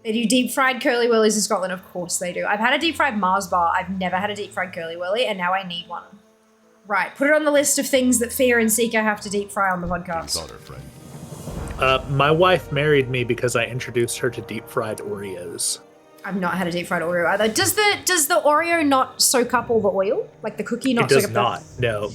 They do deep fried curly whirlies in Scotland, of course they do. I've had a deep fried Mars bar. I've never had a deep fried curly whirly, and now I need one. Right, put it on the list of things that Fia and Seeker have to deep fry on the podcast. My wife married me because I introduced her to deep fried Oreos. I've not had a deep fried Oreo either. Does the Oreo not soak up all the oil? Like the cookie not It does soak up not. No.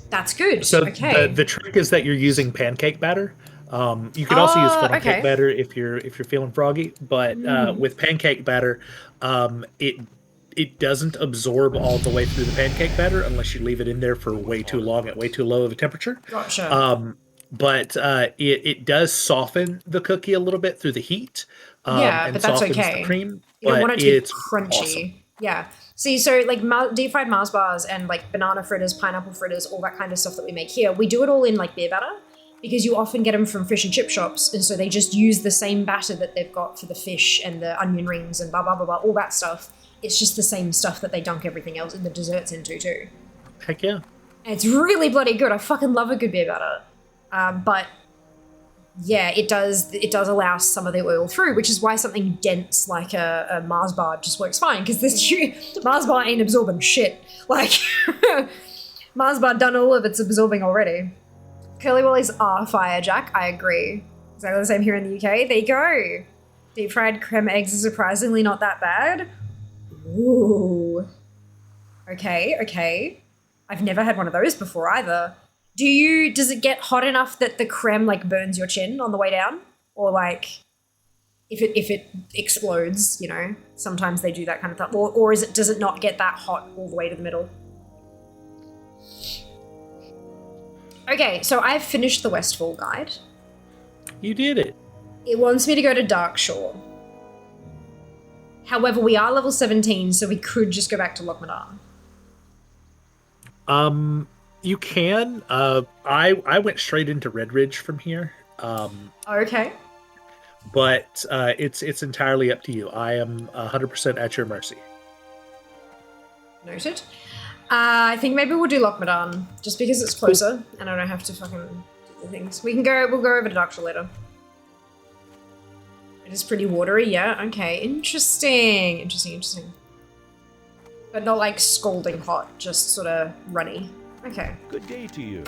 That's good. So okay. the trick is that you're using pancake batter. You could also use funnel okay. cake batter if you're feeling froggy, but with pancake batter, it doesn't absorb all the way through the pancake batter unless you leave it in there for way too long at way too low of a temperature. Gotcha. But it does soften the cookie a little bit through the heat. Yeah, and but that's softens okay. The cream, You don't but want it to be it's crunchy. awesome. Yeah. See, so like deep fried Mars bars and like banana fritters, pineapple fritters, all that kind of stuff that we make here, we do it all in like beer batter because you often get them from fish and chip shops, and so they just use the same batter that they've got for the fish and the onion rings and blah blah blah blah, all that stuff. It's just the same stuff that they dunk everything else in the desserts into too. Heck yeah. And it's really bloody good. I fucking love a good beer batter. But yeah, it does allow some of the oil through, which is why something dense like a Mars bar just works fine, because this Mars bar ain't absorbing shit. Like, Mars bar done all of its absorbing already. Curly Willies are fire, Jack. I agree. Exactly the same here in the UK. There you go. Deep fried creme eggs are surprisingly not that bad. Ooh. Okay. I've never had one of those before either. Does it get hot enough that the creme like burns your chin on the way down? Or like if it explodes, you know, sometimes they do that kind of stuff. Or does it not get that hot all the way to the middle? Okay, so I've finished the Westfall guide. You did it. It wants me to go to Darkshore. However, we are level 17, so we could just go back to Lochmadan. You can. I went straight into Redridge from here. Okay. But it's entirely up to you. I am 100% at your mercy. Noted. I think maybe we'll do Lochmadan, just because it's closer, and I don't have to fucking do the things. We'll go over to Darkshore later. It is pretty watery, yeah? Okay, interesting. But not like scalding hot, just sort of runny. Okay. Good day to you.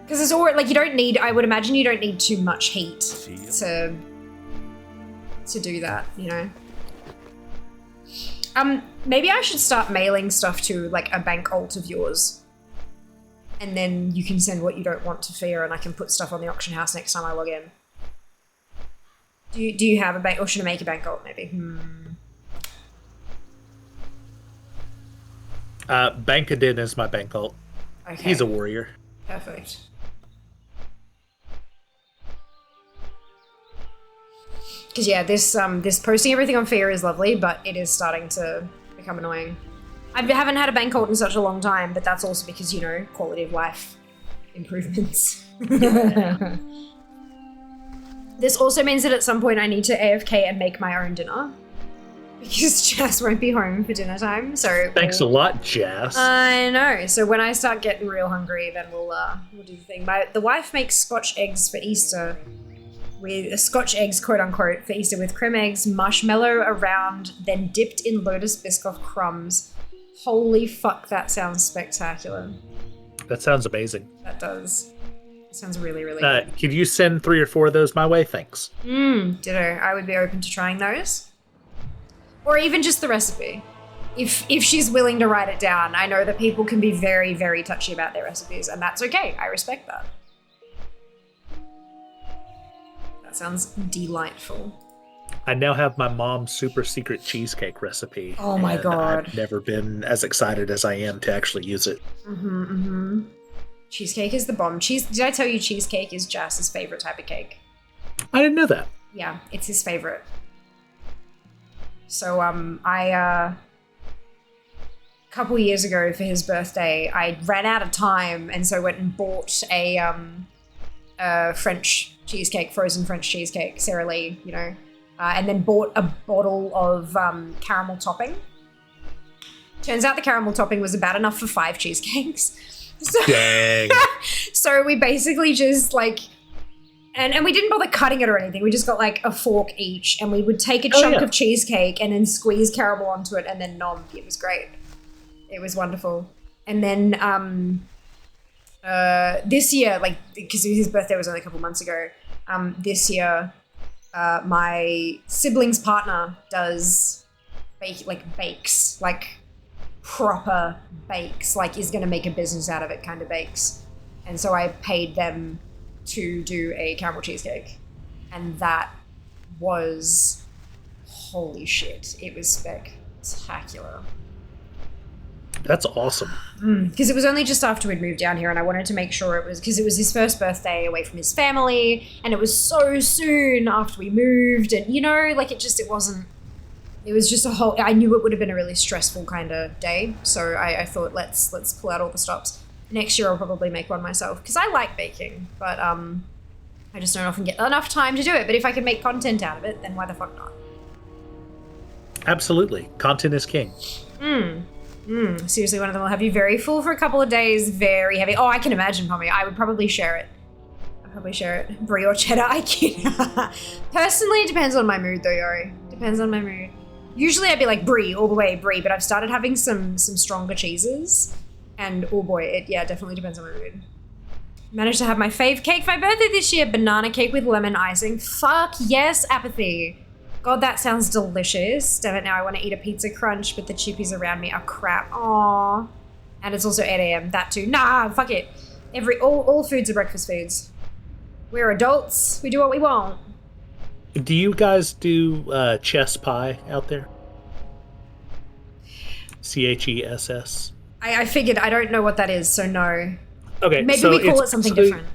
Because it's all like I would imagine you don't need too much heat to do that, you know? Maybe I should start mailing stuff to like a bank alt of yours. And then you can send what you don't want to Fia and I can put stuff on the auction house next time I log in. Do you have a bank, or should I make a bank alt maybe? Bankadin is my bank alt. Okay. He's a warrior. Perfect. Because yeah, this posting everything on Fia is lovely, but it is starting to become annoying. I haven't had a bank alt in such a long time, but that's also because, you know, quality of life improvements. This also means that at some point I need to AFK and make my own dinner. Because Jazz won't be home for dinner time, so... Thanks a lot, Jazz. I know. So when I start getting real hungry, then we'll do the thing. The wife makes Scotch eggs for Easter. With Scotch eggs, quote unquote, for Easter with creme eggs, marshmallow around, then dipped in Lotus Biscoff crumbs. Holy fuck, that sounds spectacular. That sounds amazing. That does. It sounds really, really good. Could you send 3 or 4 of those my way? Thanks. Ditto. I would be open to trying those. Or even just the recipe. If she's willing to write it down. I know that people can be very, very touchy about their recipes, and that's okay. I respect that. That sounds delightful. I now have my mom's super secret cheesecake recipe. Oh my god. I've never been as excited as I am to actually use it. Cheesecake is the bomb. Did I tell you cheesecake is Jazz's favorite type of cake? I didn't know that. Yeah, it's his favorite. So, a couple years ago for his birthday, I ran out of time and so went and bought a French cheesecake, frozen French cheesecake, Sara Lee, you know, and then bought a bottle of caramel topping. Turns out the caramel topping was about enough for 5 cheesecakes. So, dang. So we basically just like, and we didn't bother cutting it or anything. We just got like a fork each, and we would take a chunk of cheesecake and then squeeze caramel onto it and then nom. It was great. It was wonderful. And then this year, like, because his birthday was only a couple months ago, this year, my sibling's partner does bakes, like proper bakes, like is going to make a business out of it kind of bakes. And so I paid them to do a caramel cheesecake. And that was, holy shit, it was spectacular. That's awesome. Because it was only just after we'd moved down here, and I wanted to make sure it was, because it was his first birthday away from his family, and it was so soon after we moved, and you know, like it was just a whole, I knew it would have been a really stressful kind of day, so I thought let's pull out all the stops. Next year I'll probably make one myself, because I like baking, but I just don't often get enough time to do it, but if I can make content out of it, then why the fuck not? Absolutely. Content is king. Seriously, one of them will have you very full for a couple of days, very heavy. Oh, I can imagine, Pommy. I would probably share it. Brie or cheddar, I kid. Personally, it depends on my mood, though, Yori. Depends on my mood. Usually I'd be like brie, all the way brie, but I've started having some stronger cheeses. And oh boy, it definitely depends on my mood. Managed to have my fave cake for my birthday this year. Banana cake with lemon icing. Fuck yes, apathy. God, that sounds delicious. Damn it, now I want to eat a pizza crunch, but the chippies around me are crap. Aww. And it's also 8 a.m. That too. Nah, fuck it. All foods are breakfast foods. We're adults. We do what we want. Do you guys do chess pie out there? CHESS. I figured. I don't know what that is, so no. Okay, Maybe so we call it something different.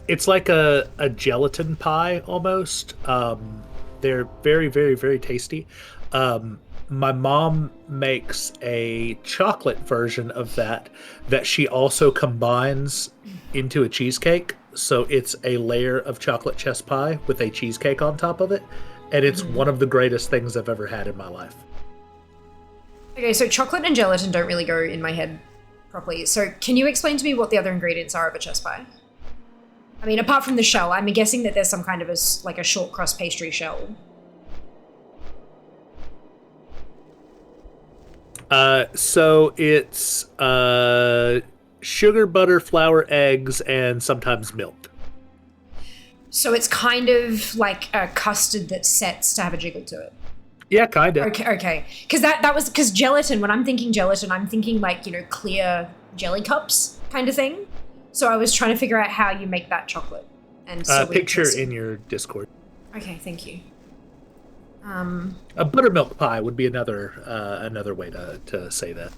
It's like a gelatin pie almost. They're very, very, very tasty. My mom makes a chocolate version of that she also combines into a cheesecake. So it's a layer of chocolate chess pie with a cheesecake on top of it. And it's one of the greatest things I've ever had in my life. Okay, so chocolate and gelatin don't really go in my head properly. So can you explain to me what the other ingredients are of a chess pie? I mean, apart from the shell, I'm guessing that there's some kind of a short crust pastry shell. So it's sugar, butter, flour, eggs, and sometimes milk. So it's kind of like a custard that sets to have a jiggle to it. Yeah, kind of. Okay. Because gelatin, when I'm thinking gelatin, I'm thinking clear jelly cups kind of thing. So I was trying to figure out how you make that chocolate. And so picture in your Discord. Okay, thank you. A buttermilk pie would be another way to say that.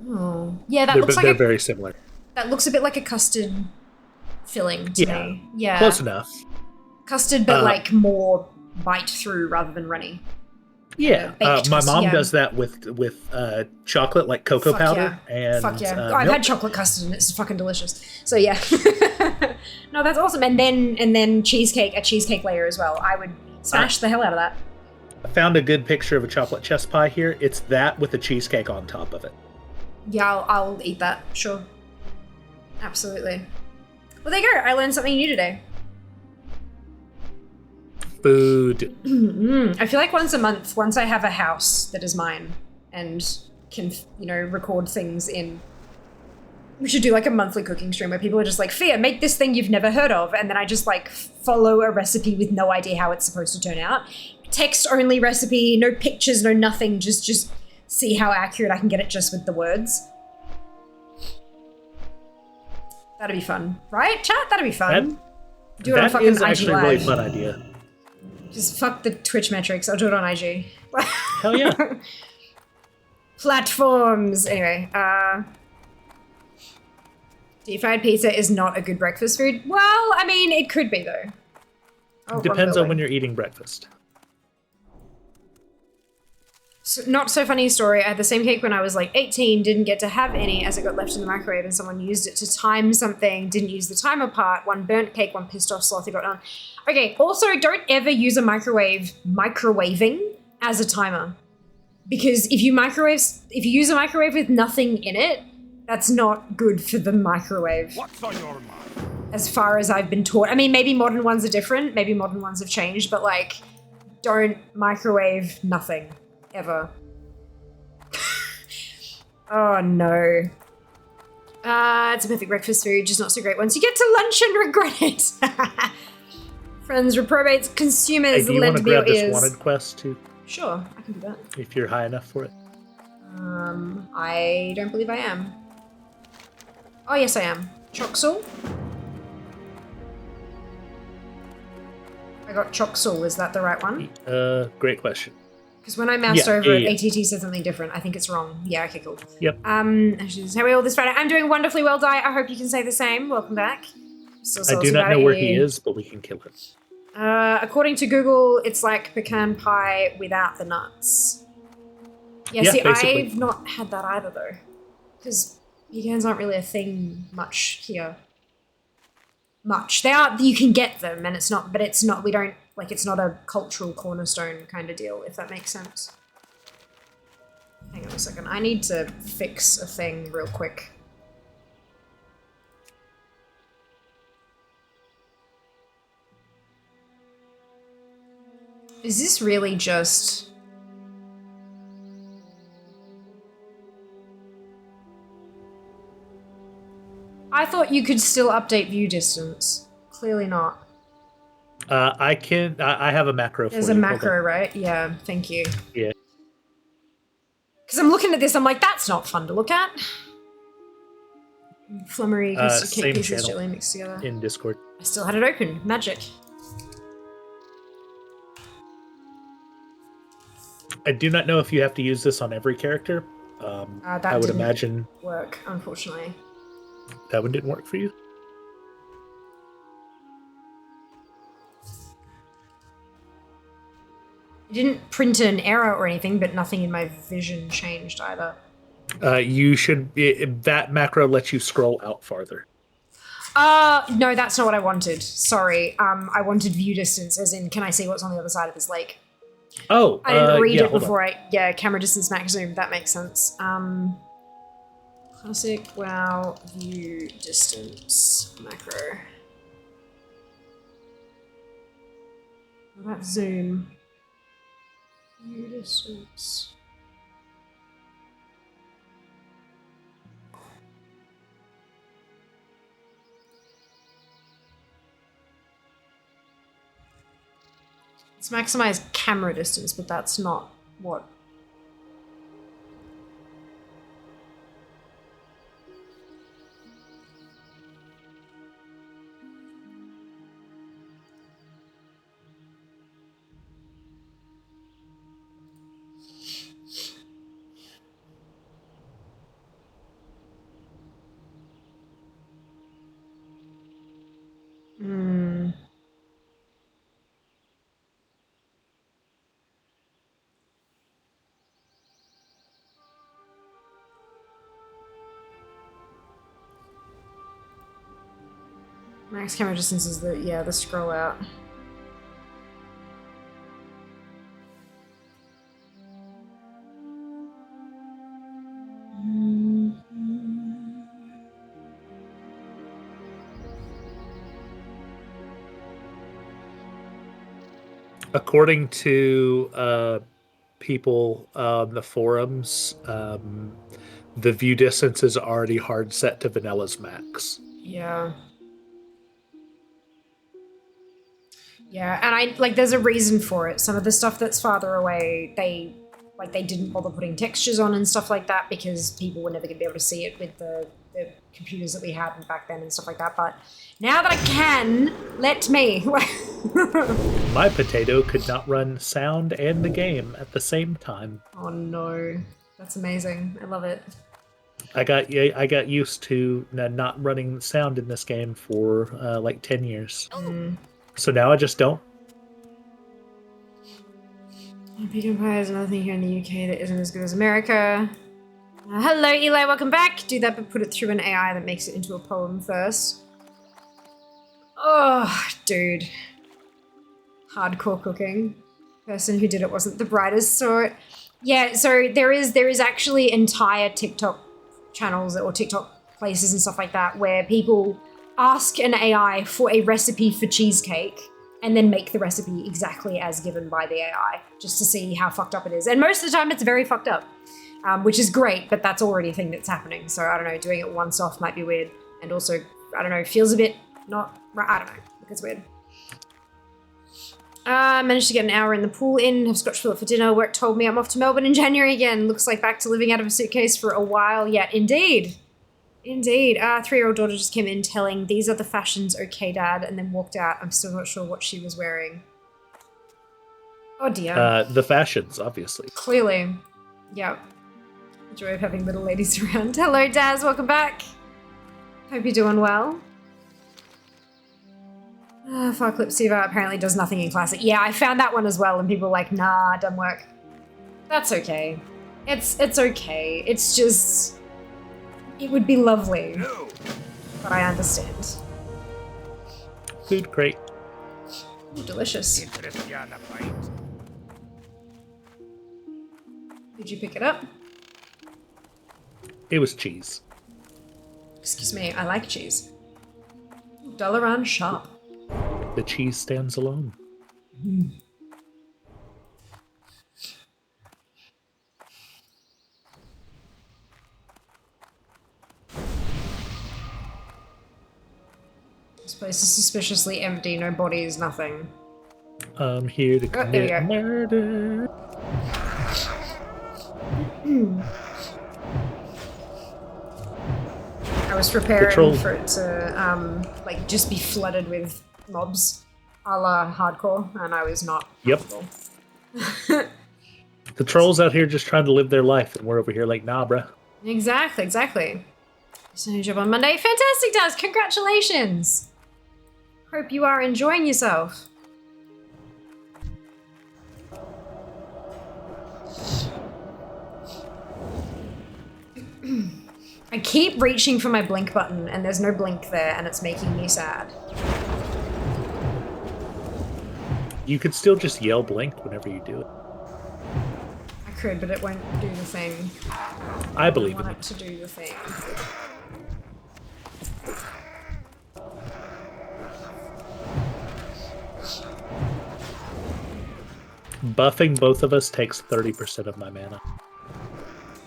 Oh, yeah, they're very similar. That looks a bit like a custard filling to me. Yeah, close enough. Custard, but more bite through rather than runny. Yeah, my mom does that with chocolate, like cocoa powder. Yeah. And fuck yeah! I've had chocolate custard and it's fucking delicious. So yeah, no, that's awesome. And then cheesecake, a cheesecake layer as well. I would smash the hell out of that. I found a good picture of a chocolate chess pie here. It's that with a cheesecake on top of it. Yeah, I'll eat that. Sure, absolutely. Well, there you go. I learned something new today. Food. I feel like once a month, once I have a house that is mine and can, record things in, we should do a monthly cooking stream where people are just like, Fia, make this thing you've never heard of. And then I just follow a recipe with no idea how it's supposed to turn out. Text only recipe, no pictures, no nothing. Just see how accurate I can get it just with the words. That'd be fun. Right, chat? That'd be fun. Do it on fucking IG Live. That is actually a really fun idea. Just fuck the Twitch metrics. I'll do it on IG. Hell yeah. Platforms. Anyway, deep fried pizza is not a good breakfast food. Well, I mean, it could be though. Oh, depends on when you're eating breakfast. So, not so funny story. I had the same cake when I was 18, didn't get to have any as it got left in the microwave and someone used it to time something, didn't use the timer part, one burnt cake, one pissed off sloth who got on. Okay, also don't ever use a microwaving as a timer. Because if you use a microwave with nothing in it, that's not good for the microwave. What's on your mind? As far as I've been taught. I mean, maybe modern ones are different, maybe modern ones have changed, but don't microwave nothing. Ever. Oh no. It's a perfect breakfast food, just not so great once you get to lunch and regret it. Friends, reprobates, consumers, do you want to grab ears. this wanted quest too? Sure, I can do that. If you're high enough for it. I don't believe I am. Oh yes I am. Choxel? I got Choxel, is that the right one? Great question. Because when I moused over it, ATT said something different. I think it's wrong. Yeah, okay, cool. Yep. How are we all this Friday? I'm doing wonderfully well, Di. I hope you can say the same. Welcome back. I do not know where he is, but we can kill him. According to Google, it's like pecan pie without the nuts. Yeah, see, basically. I've not had that either, though. Because pecans aren't really a thing much here. They are, you can get them, and it's not, we don't, it's not a cultural cornerstone kind of deal, if that makes sense. Hang on a second, I need to fix a thing real quick. Is this really just... I thought you could still update view distance. Clearly not. I have a macro for you. There's a macro, right? Yeah, thank you. Yeah. Because I'm looking at this, I'm like, that's not fun to look at. Flummery, Same cake pieces channel. gently mixed together. In Discord. I still had it open. Magic. I do not know if you have to use this on every character. That I would didn't imagine work, unfortunately. that one didn't work for you. It didn't print an error or anything, but nothing in my vision changed either. You should be, that macro lets you scroll out farther. No, that's not what I wanted. Sorry. I wanted view distance, as in, can I see what's on the other side of this lake? Oh, I didn't read yeah, it before camera distance max zoom, that makes sense. Classic WoW view distance macro. What about zoom? View distance. Let's maximize camera distance, but that's not what. Max camera distance is the scroll out. According to people on the forums, the view distance is already hard set to vanilla's max. Yeah. Yeah, and there's a reason for it. Some of the stuff that's farther away, they didn't bother putting textures on and stuff like that because people were never going to be able to see it with the computers that we had back then and stuff like that. But now that I can, let me. My potato could not run sound and the game at the same time. Oh no, that's amazing. I love it. I got used to not running sound in this game for like 10 years. So now I just don't. Big Empire is another thing here in the UK that isn't as good as America. Hello, Eli, welcome back. Do that, but put it through an AI that makes it into a poem first. Oh, dude. Hardcore cooking. Person who did it wasn't the brightest sort. Yeah, so there is actually entire TikTok channels or TikTok places and stuff like that where people ask an AI for a recipe for cheesecake and then make the recipe exactly as given by the AI, just to see how fucked up it is. And most of the time it's very fucked up, which is great, but that's already a thing that's happening. So I don't know, doing it once off might be weird. And also, I don't know, feels a bit not right. I don't know, it's weird. Managed to get an hour in the pool in, have Scotch fillet for dinner. Work told me I'm off to Melbourne in January again. Looks like back to living out of a suitcase for a while yet. Indeed. Indeed. 3-year-old daughter just came in telling, "These are the fashions, okay, Dad," and then walked out. I'm still not sure what she was wearing. Oh dear. The fashions, obviously. Clearly. Yep. Joy of having little ladies around. Hello, Daz. Welcome back. Hope you're doing well. Far Clip Siva apparently does nothing in Classic. Yeah, I found that one as well, and people were like, nah, it doesn't work. That's okay. It's okay. It's just... It would be lovely. No. But I understand. Food crate. Ooh, delicious. Did you pick it up? It was cheese. Excuse me, I like cheese. Dalaran sharp. The cheese stands alone. This place is suspiciously empty, no bodies, nothing. I'm here to commit murder. I was preparing troll- for it to like just be flooded with mobs, a la hardcore, and I was not. Yep. The trolls out here just trying to live their life, and we're over here like, nah, bruh. Exactly. So new job on Monday. Fantastic, Daz! Congratulations! Hope you are enjoying yourself. I keep reaching for my blink button and there's no blink there and it's making me sad. You could still just yell blink whenever you do it. I could, but it won't do the thing. I believe I in want you. it to do the thing. Buffing both of us takes 30% of my mana.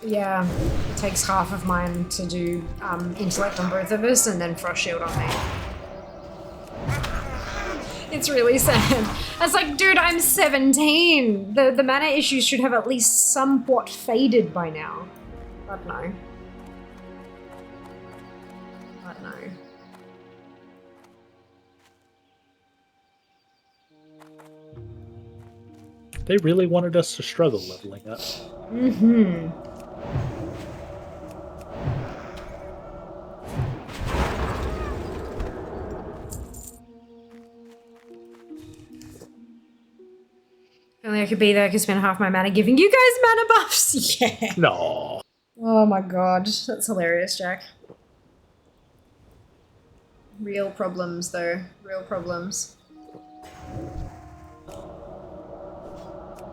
Yeah, it takes half of mine to do intellect on both of us and then frost shield on me. It's really sad. I was like, dude, I'm 17. The mana issues should have at least somewhat faded by now. But no. They really wanted us to struggle leveling up. Mm-hmm. If only I could be there, I could spend half my mana giving you guys mana buffs. Yeah. No. Oh my god, that's hilarious, Jack. Real problems, though. Real problems.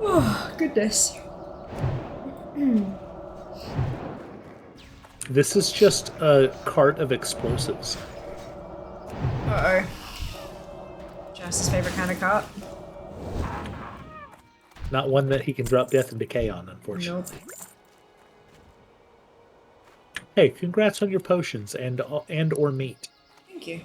Oh, goodness. This is just a cart of explosives. Uh-oh. Jess's favorite kind of cart. Not one that he can drop death and decay on, unfortunately. Nope. Hey, congrats on your potions and or meat. Thank you.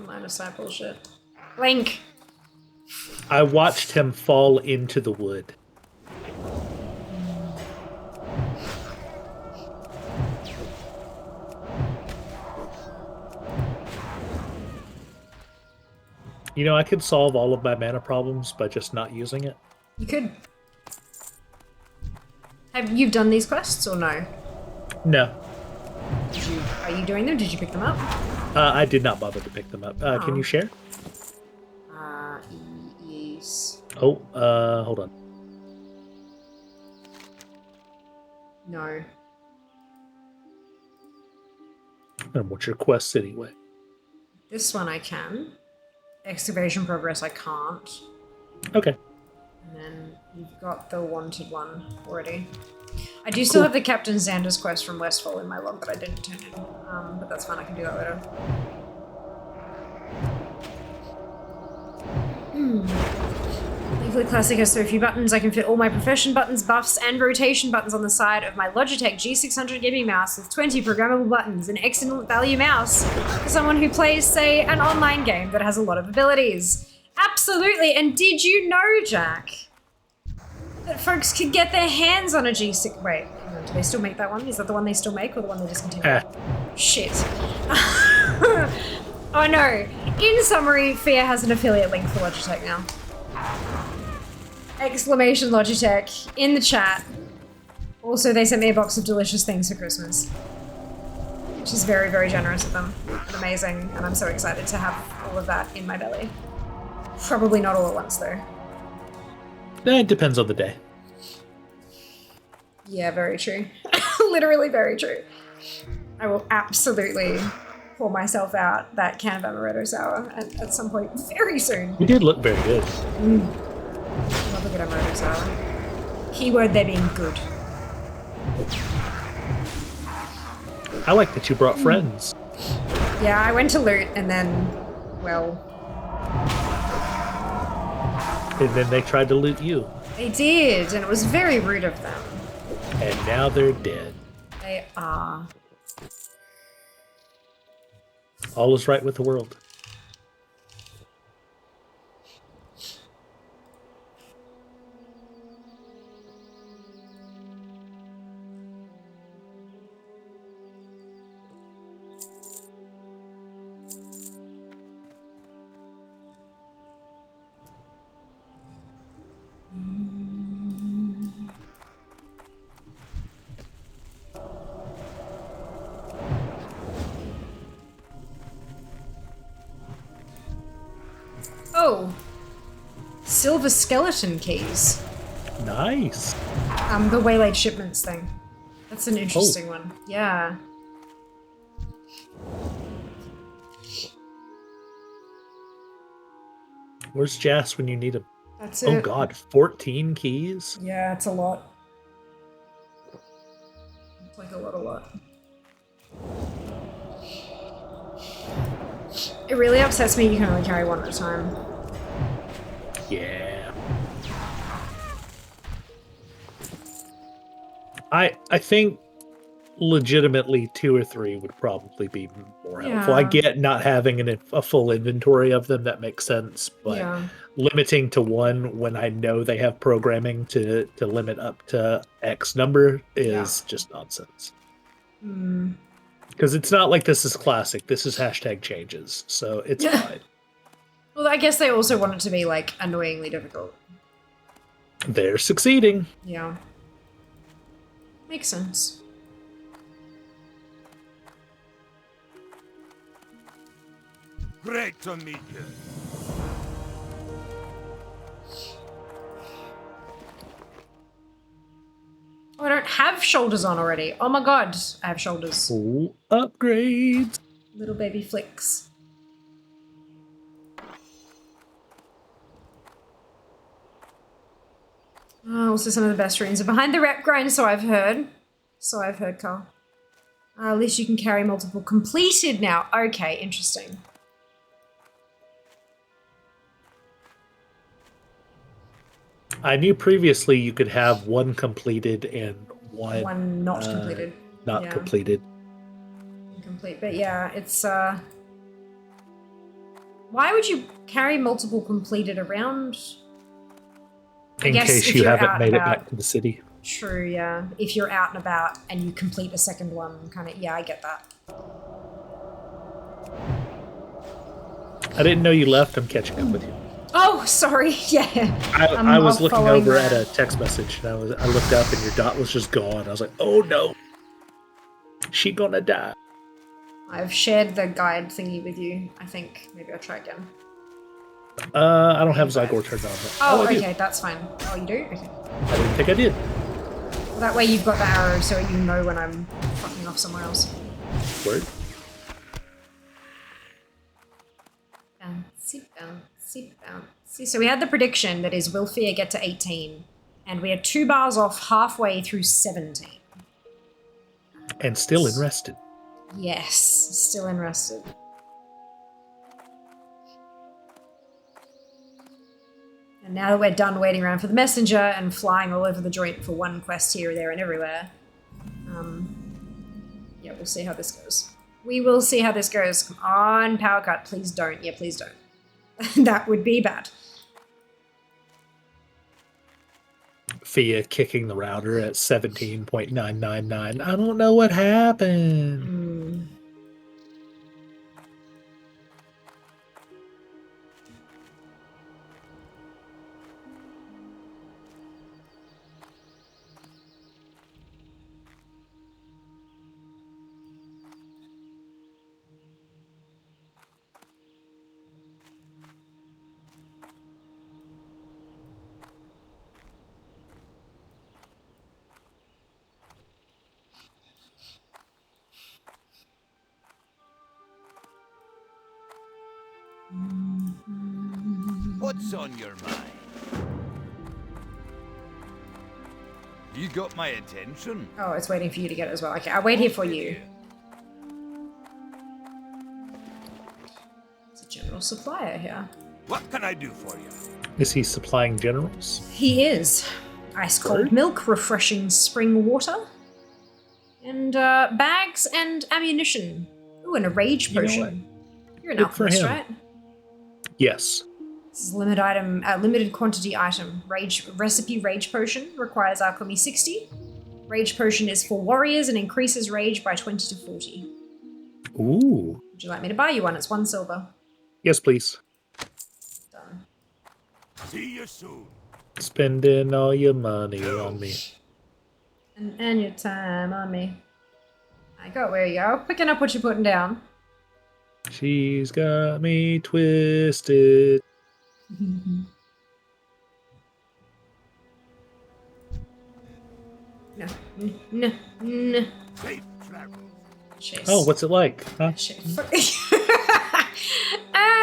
Line of sight bullshit. Link! I watched him fall into the wood. You know, I could solve all of my mana problems by just not using it. You could. Have you done these quests or no? No. Are you doing them? Did you pick them up? I did not bother to pick them up. Can you share? Yes. Oh, hold on. No. And what's your quest anyway? This one I can. Excavation progress I can't. Okay. And then you've got the wanted one already. I do still have the Captain Xander's quest from Westfall in my log that I didn't turn in. But that's fine, I can do that later. Thankfully Classic has so few buttons, I can fit all my profession buttons, buffs, and rotation buttons on the side of my Logitech G600 gaming mouse with 20 programmable buttons, an excellent value mouse for someone who plays, say, an online game that has a lot of abilities. Absolutely, and did you know, Jack, that folks could get their hands on a G6... Wait, hang on, do they still make that one? Is that the one they still make, or the one they discontinued? Shit. Oh no. In summary, Fia has an affiliate link for Logitech now. Exclamation Logitech in the chat. Also, they sent me a box of delicious things for Christmas. Which is very, very generous of them. And amazing, and I'm so excited to have all of that in my belly. Probably not all at once, though. It depends on the day. Yeah, very true. Literally very true. I will absolutely pour myself out that can of amaretto sour at some point very soon. You did look very good. Love a good amaretto sour. Keyword there being good. I like that you brought friends. Yeah, I went to loot and then, well... And then they tried to loot you. They did, and it was very rude of them. And now they're dead. They are. All is right with the world. Oh. Silver skeleton keys. Nice. The waylaid shipments thing. That's an interesting one. Yeah. Where's Jas when you need him? That's it. Oh god, 14 keys? Yeah, it's a lot. It's like a lot. It really upsets me you can only carry one at a time. Yeah. I think legitimately 2 or 3 would probably be more helpful. I Yeah. get not having a full inventory of them, that makes sense, but Yeah. limiting to 1 when I know they have programming to limit up to X number is just nonsense. Because it's not like this is classic. This is hashtag changes, so it's fine. Well, I guess they also want it to be, like, annoyingly difficult. They're succeeding. Yeah. Makes sense. Great to meet you. Oh, I don't have shoulders on already. Oh my god, I have shoulders. Ooh, upgrades. Little baby flicks. Oh, also some of the best runes are behind the rep grind, so I've heard. Carl. At least you can carry multiple completed now. Okay, interesting. I knew previously you could have 1 completed and 1 One not completed. not Yeah. completed. Incomplete, but yeah, it's why would you carry multiple completed around? In guess case if you you're haven't out made it about- back to the city. True, yeah. If you're out and about and you complete a second one, kind of, yeah, I get that. I didn't know you left. I'm catching up with you. Oh, sorry. Yeah. I was looking following over that. at a text message, and I looked up, and your dot was just gone. I was like, "Oh no, she gonna die." I've shared the guide thingy with you. I think maybe I'll try again. I don't have Zygor turned on. But Oh, I do. okay, that's fine. Oh, you do? Okay. I didn't think I did. Well, that way you've got the arrow so you know when I'm fucking off somewhere else. Word. Bouncy. So we had the prediction that is will Fear get to 18? And we are 2 bars off halfway through 17. And still interested. Yes, still interested. And now that we're done waiting around for the messenger and flying all over the joint for one quest here, there, and everywhere, yeah, we'll see how this goes. We will see how this goes. Come on, power cut. Please don't. Yeah, please don't. That would be bad. Fia kicking the router at 17.999. I don't know what happened. What's on your mind? You got my attention. Oh, it's waiting for you to get it as well. Okay, I'll wait here for you. It's a general supplier here. What can I do for you? Is he supplying generals? He is. Ice cold Bird? milk, refreshing spring water, and bags and ammunition. Ooh, and a rage You know potion. You're an Good for alchemist, him. right? Yes. This is limited quantity item. Recipe rage potion requires alchemy 60. Rage potion is for warriors and increases rage by 20 to 40. Ooh. Would you like me to buy you one? It's 1 silver. Yes, please. Done. See you soon. Spending all your money on me. And your time on me. I got where you are. Picking up what you're putting down. She's got me twisted. No. No. Safe travel. Chase. Oh, what's it like? Huh? Shit.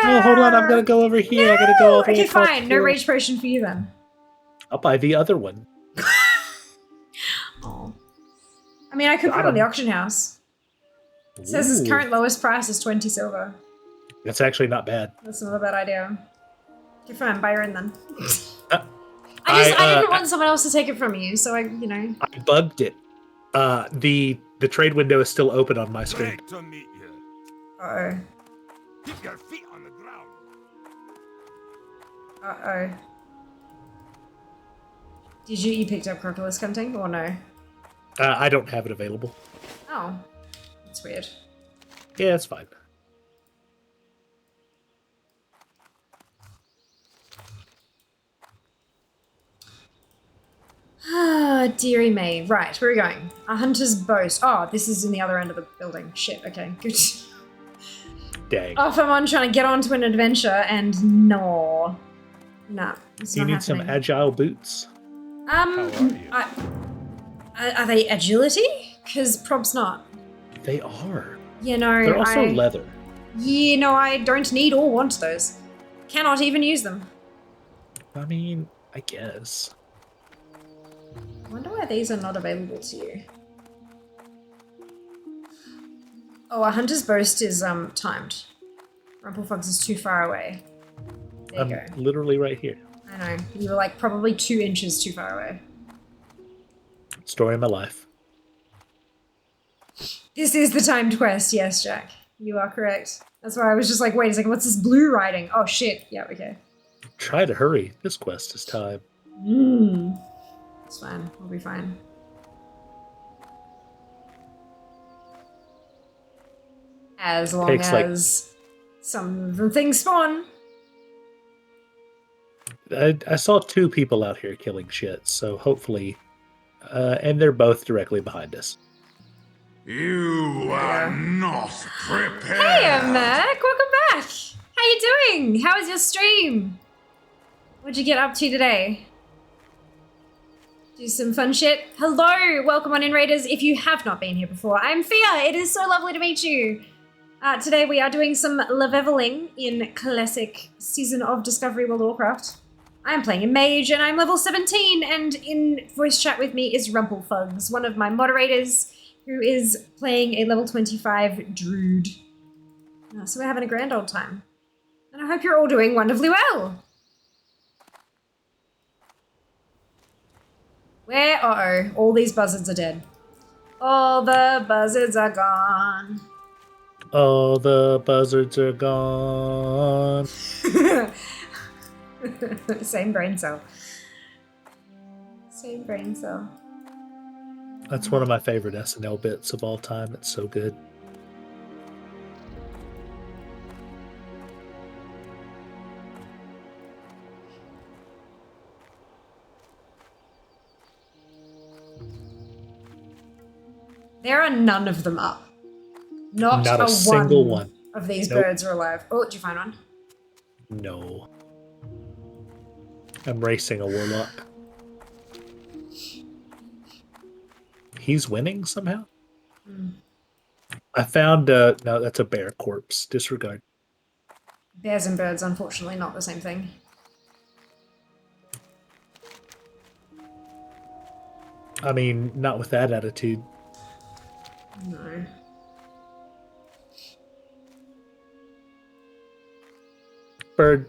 Oh, hold on. I'm gonna go over here. I gotta go over Okay, here. fine. No rage potion for you then. I'll buy the other one. Oh. I mean, I could put it Got on the him. auction house. It says its Ooh. current lowest price is 20 silver. That's actually not bad. That's not a bad idea. Okay, fine. Buy your own then. Uh, I I didn't want someone else to take it from you, so I. I bugged it. The trade window is still open on my screen. Great to meet you. Uh-oh. Keep your feet on the ground. Uh-oh. Did you picked up Crocodile Hunting, or no? I don't have it available. Oh. That's weird. Yeah, it's fine. Ah, dearie me. Right, where are we going? A hunter's boast. Oh, this is in the other end of the building. Shit, okay, good. Dang. Off I'm on trying to get onto an adventure, and no. Nah, it's You not need some happening. agile boots. How are you? Are they agility? Because prob's not. They are. You know, They're also leather. You know, I don't need or want those. Cannot even use them. I mean, I guess. I wonder why these are not available to you. Oh, a hunter's boast is timed. Rumplefox is too far away. There I'm you go. literally right here. I know. You were like probably 2 inches too far away. Story of my life. This is the timed quest, yes, Jack. You are correct. That's why I was just like, wait a second, what's this blue writing? Oh shit. Yeah, okay. Try to hurry. This quest is time. It's fine. We'll be fine. As long Takes, like- as some of the things spawn. I saw 2 people out here killing shit, so hopefully... and they're both directly behind us. You are not prepared. Hey, Mac, welcome back. How you doing? How was your stream? What'd you get up to today? Do some fun shit. Hello, welcome on in, Raiders. If you have not been here before, I'm Fia. It is so lovely to meet you. Today we are doing some leveling in classic Season of Discovery World of Warcraft. I'm playing a mage and I'm level 17, and in voice chat with me is Rumplefugs, one of my moderators, who is playing a level 25 druid. So we're having a grand old time. And I hope you're all doing wonderfully well. Where? Uh-oh. All these buzzards are dead. All the buzzards are gone. All the buzzards are gone. Same brain cell. Same brain cell. That's one of my favorite SNL bits of all time. It's so good. There are none of them up. Not Not a single one. of these Nope. birds are alive. Oh, did you find one? No. I'm racing a warlock. He's winning somehow? I found no, that's a bear corpse. Disregard. Bears and birds, unfortunately, not the same thing. I mean, not with that attitude. No. Bird,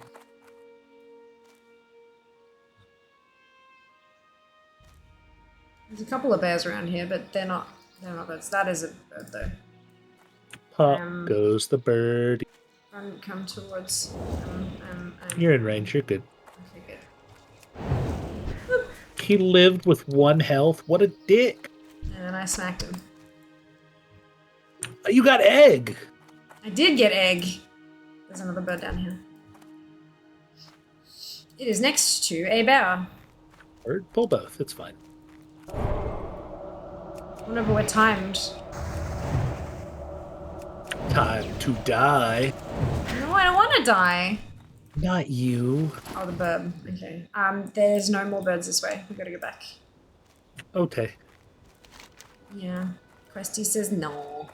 There's a couple of bears around here, but they're not birds. That is a bird though. Pop goes the bird. Come towards. You're in range. You're good. Okay, good. He lived with 1 health. What a dick. And then I smacked him. You got egg. I did get egg. There's another bird down here. It is next to a bear. Bird, pull both. It's fine. Whenever we're timed. Time to die. No, I don't want to die. Not you. Oh, the bird. Okay. There's no more birds this way. We gotta go back. Okay. Yeah. Questy says no.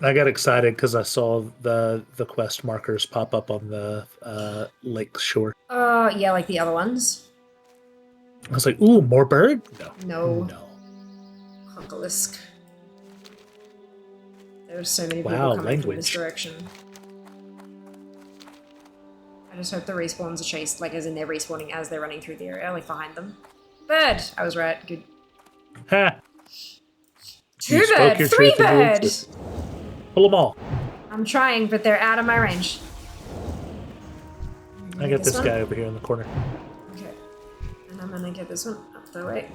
I got excited because I saw the quest markers pop up on the lake shore. Yeah, like the other ones. I was like, ooh, more bird? No. No. Cockalisk. There's so many people Wow, coming from this language. direction. I just hope the respawns are chased, like as in they're respawning as they're running through the area, like behind them. Bird! I was right. Good. Ha! Two You spoke bird! your Three truth into bird! existence. Pull them all. I'm trying, but they're out of my range. I got this one? guy over here in the corner. Okay. And I'm gonna get this one up the way.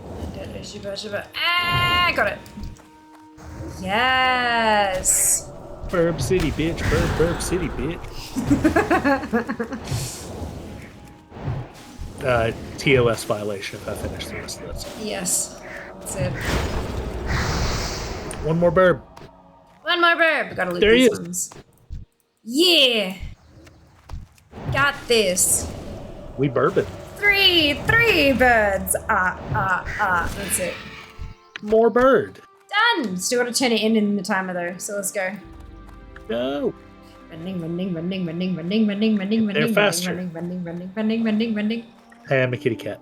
Ah, got it. Yes! Burb City, bitch. Burb City, bitch. TOS violation if I finish the rest of this. Yes. That's it. One more burb. One more burb. Gotta loot There he these is. ones. Yeah! Got this. We bourbon. Three birds. That's it. More bird. Done! Still gotta turn it in the timer though, so let's go. No. Running. They're faster. Running. Hey, I'm a kitty cat.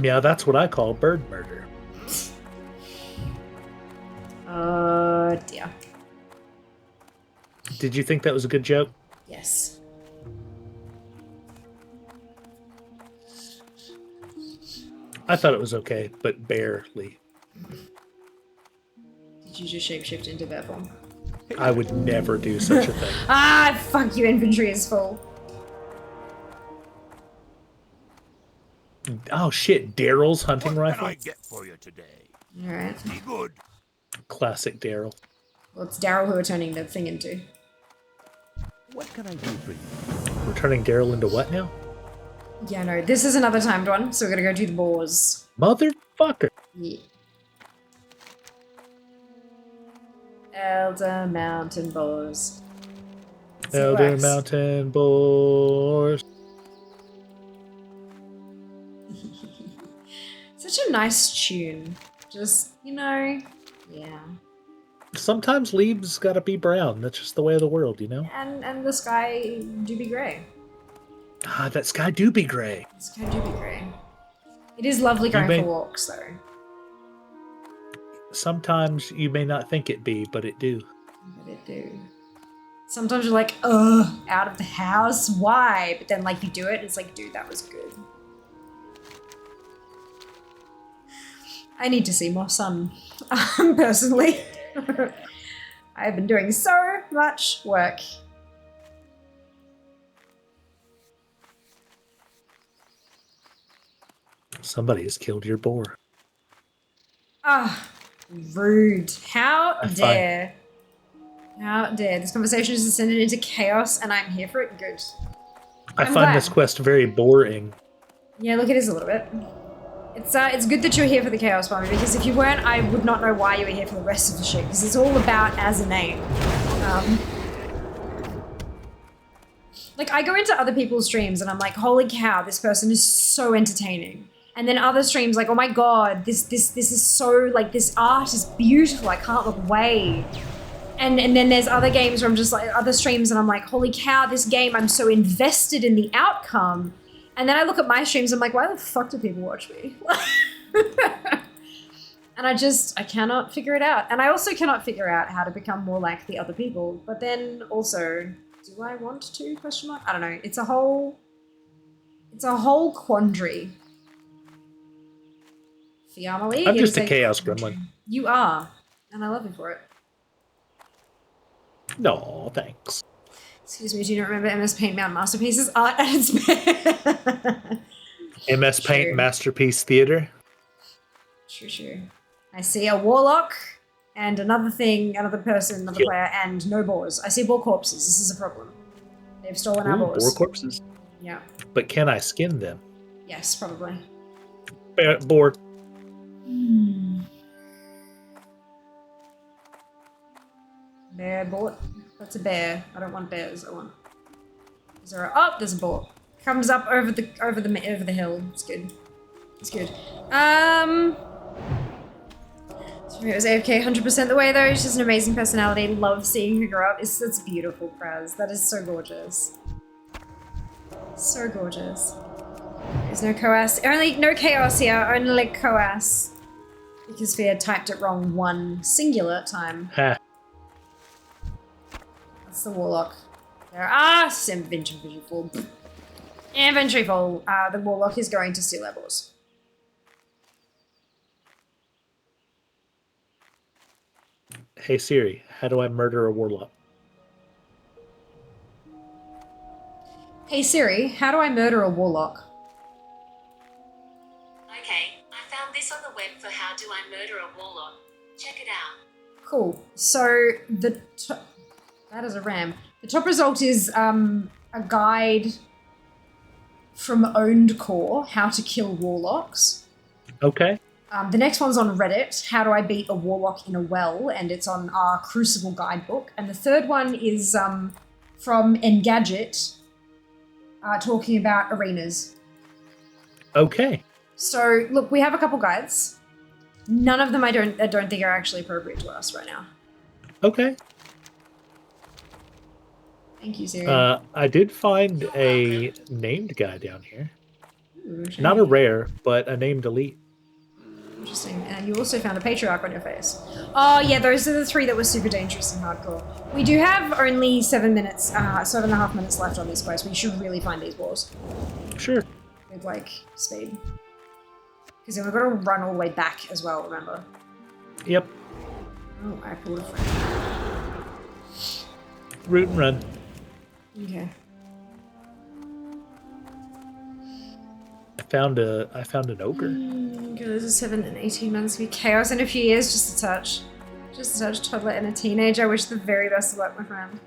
Yeah, that's what I call bird murder. Dear. Did you think that was a good joke? Yes. I thought it was okay, but barely. Did you just shapeshift into bear form? I would never do such a thing. Ah, fuck, your inventory is full. Oh shit, Daryl's hunting What can rifle? I get for you today? Alright. Be good. Classic Daryl. Well, it's Daryl who we're turning the thing into. What can I do for you? We're turning Daryl into what now? Yeah, no, this is another timed one, so we're gonna go do the boars. Motherfucker. Yeah. Elder Mountain Boars. See what Elder works. Mountain Boars. Such a nice tune. Just, yeah. Sometimes leaves gotta be brown. That's just the way of the world, you know? And the sky do be grey. Ah, that sky do be gray. The sky do be grey. It is lovely going may- for walks, though. Sometimes you may not think it be, but it do. But it do. Sometimes you're like, ugh, out of the house? Why? But then, like, you do it, and it's like, dude, that was good. I need to see more sun, personally. I've been doing so much work. Somebody has killed your boar. Ah, rude. How I'm dare. How dare. This conversation is descended into chaos, and I'm here for it. Good. I I'm find glad. this quest very boring. Yeah, look, it is a little bit. It's good that you're here for the Chaos Bomber, because if you weren't, I would not know why you were here for the rest of the shit, because it's all about as a name. Like, I go into other people's streams and I'm like, holy cow, this person is so entertaining. And then other streams like, oh my god, this is so, like, this art is beautiful, I can't look away. And then there's other games where I'm just like, other streams and I'm like, holy cow, this game, I'm so invested in the outcome. And then I look at my streams, I'm like, why the fuck do people watch me? And I cannot figure it out. And I also cannot figure out how to become more like the other people. But then also, do I want to? Question mark? I don't know. It's a whole It's a whole quandary. Family. I'm just a chaos gremlin. You are, and I love you for it. No, thanks. Excuse me, do you not remember MS Paint Mountain Masterpieces art at its best? MS Paint True. Masterpiece Theater. True. I see a warlock and another thing, another person, another player, and no boars. I see boar corpses. This is a problem. They've stolen our boars. Boar corpses? Yeah. But can I skin them? Yes, probably. Boar. Bear bought. That's a bear. I don't want bears. I want. Is there a? Oh, there's a boar. Comes up over the hill. It's good. It's good. Sorry, it was AFK 100% the way though. She's an amazing personality. Love seeing her grow up. It's beautiful, Praz. That is so gorgeous. So gorgeous. There's no coas. Only no chaos here. Only coas. Because we had typed it wrong one singular time. Ha. That's the warlock. There are some inventory full. Inventory full. The warlock is going to steal our boars. Hey Siri, how do I murder a warlock? Hey Siri, how do I murder a warlock? Okay, I found this on the web for how do I murder a warlock. Check it out. Cool. So that is a ram. The top result is a guide from Owned Core, how to kill warlocks. Okay. The next one's on Reddit, how do I beat a warlock in a well, and it's on our Crucible guidebook. And the third one is from Engadget, talking about arenas. Okay. So look, we have a couple guides. None of them I don't think are actually appropriate to us right now. Okay. Thank you, Siri. I did find a named guy down here. Ooh, Not a rare, but a named elite. Interesting. And you also found a patriarch on your face. Oh yeah, those are the three that were super dangerous and hardcore. We do have only 7.5 minutes left on this quest. We should really find these walls. Sure. With like speed. Because then we've got to run all the way back as well, remember? Yep. Oh, I pulled a friend. Root and run. Okay. I found an ogre. Okay, this is 7 and 18 months. Be chaos in a few years, just a touch. Just a touch, toddler and a teenager. I wish the very best of luck, my friend.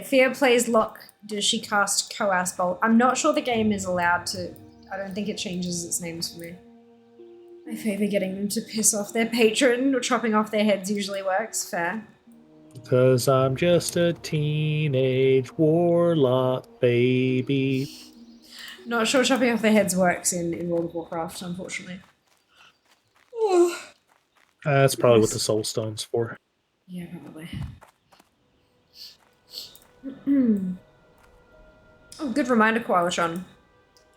Fia plays Lock. Does she cast Coas Bolt? I'm not sure the game is allowed to. I don't think it changes its names for me. I favor getting them to piss off their patron, or chopping off their heads usually works. Fair. Because I'm just a teenage warlock baby. Not sure chopping off their heads works in World of Warcraft, unfortunately. That's probably what the soul stone's for. Yeah, probably. Oh, good reminder, Koalatron.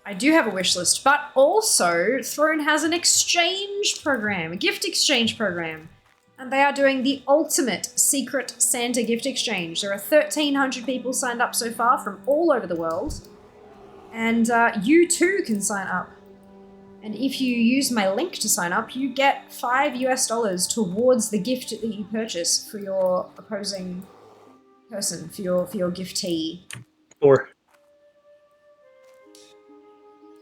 I do have a wish list, but also Throne has an exchange program, a gift exchange program. And they are doing the ultimate secret Santa gift exchange. There are 1,300 people signed up so far from all over the world. And you too can sign up. And if you use my link to sign up, you get $5 towards the gift that you purchase for your opposing person, for your giftee. Or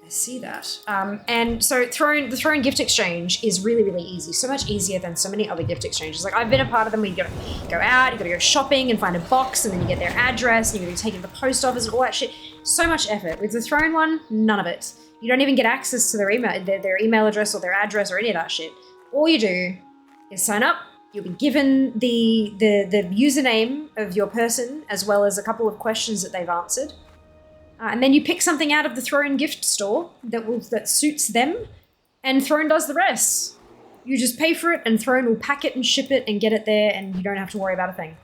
I see that. And so the Throne gift exchange is really, really easy. So much easier than so many other gift exchanges. Like, I've been a part of them where you gotta go out, you gotta go shopping and find a box, and then you get their address, and you gotta take it to the post office and all that shit. So much effort. With the Throne one, none of it. You don't even get access to their email address or their address or any of that shit. All you do is sign up. You'll be given the username of your person, as well as a couple of questions that they've answered. And then you pick something out of the Throne gift store that suits them, and Throne does the rest. You just pay for it, and Throne will pack it and ship it and get it there, and you don't have to worry about a thing.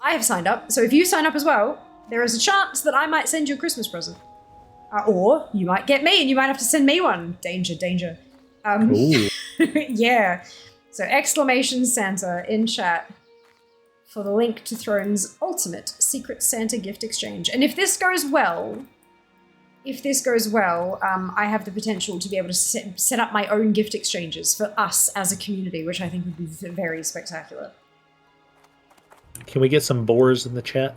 I have signed up, so if you sign up as well, there is a chance that I might send you a Christmas present. Or you might get me, and you might have to send me one. Danger, danger. Ooh. Yeah. So exclamation Santa in chat for the link to Throne's ultimate secret Santa gift exchange. And if this goes well, if this goes well, I have the potential to be able to set up my own gift exchanges for us as a community, which I think would be very spectacular. Can we get some boars in the chat?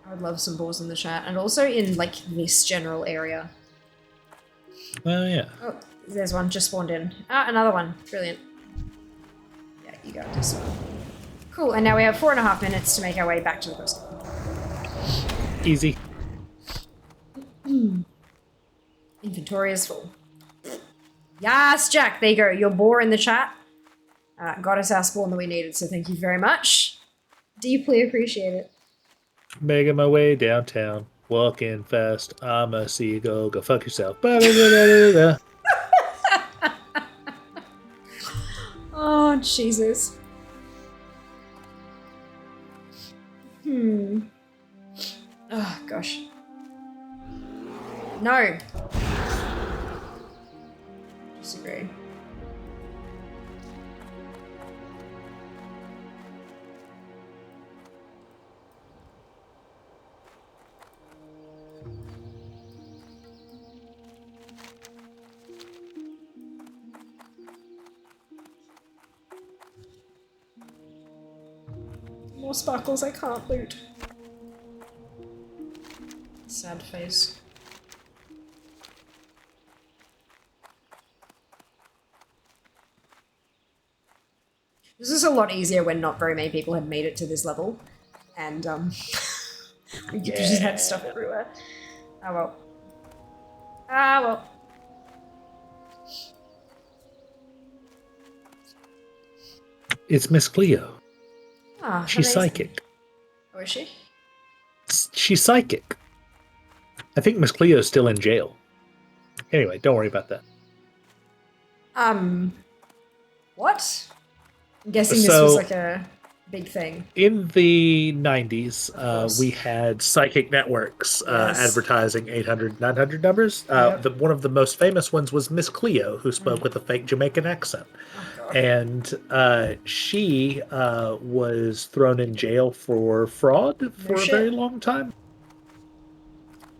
I would love some boars in the chat, and also in, like, this general area. Oh, yeah. Oh, there's one just spawned in. Ah, another one. Brilliant. Yeah, you got this one. Cool, and now we have 4.5 minutes to make our way back to the coast. Easy. Inventory is full. Yes, Jack, there you go. Your boar in the chat got us our spawn that we needed, so thank you very much. Deeply appreciate it. Making my way downtown. Walking fast. I'm a seagull. Go fuck yourself. Ba-da-da-da-da-da. Oh, Jesus. Oh, gosh. No. Disagree. More sparkles I can't loot. Sad face. This is a lot easier when not very many people had made it to this level. And, we just had stuff everywhere. Oh well. Ah well. It's Miss Cleo. Ah, She's amazing. psychic. Oh, is she? She's psychic. I think Miss Cleo's still in jail. Anyway, don't worry about that. What? I'm guessing this was like a big thing. In the 90s, we had psychic networks Yes. advertising 800, 900 numbers. Yep. One of the most famous ones was Miss Cleo, who spoke with a fake Jamaican accent. Oh, God. And she was thrown in jail for fraud for a shit. very long time.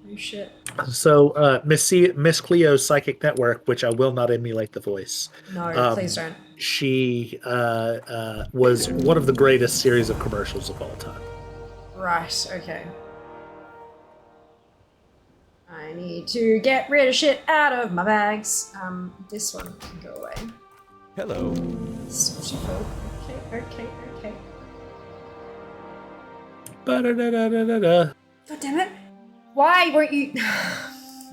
Oh, shit. So Miss Cleo's psychic network, which I will not emulate the voice. No, please don't. She was one of the greatest series of commercials of all time. Right, okay. I need to get rid of shit out of my bags. This one can go away. Hello. Beautiful. Okay. Ba-da-da-da-da-da. God damn it. Why weren't you...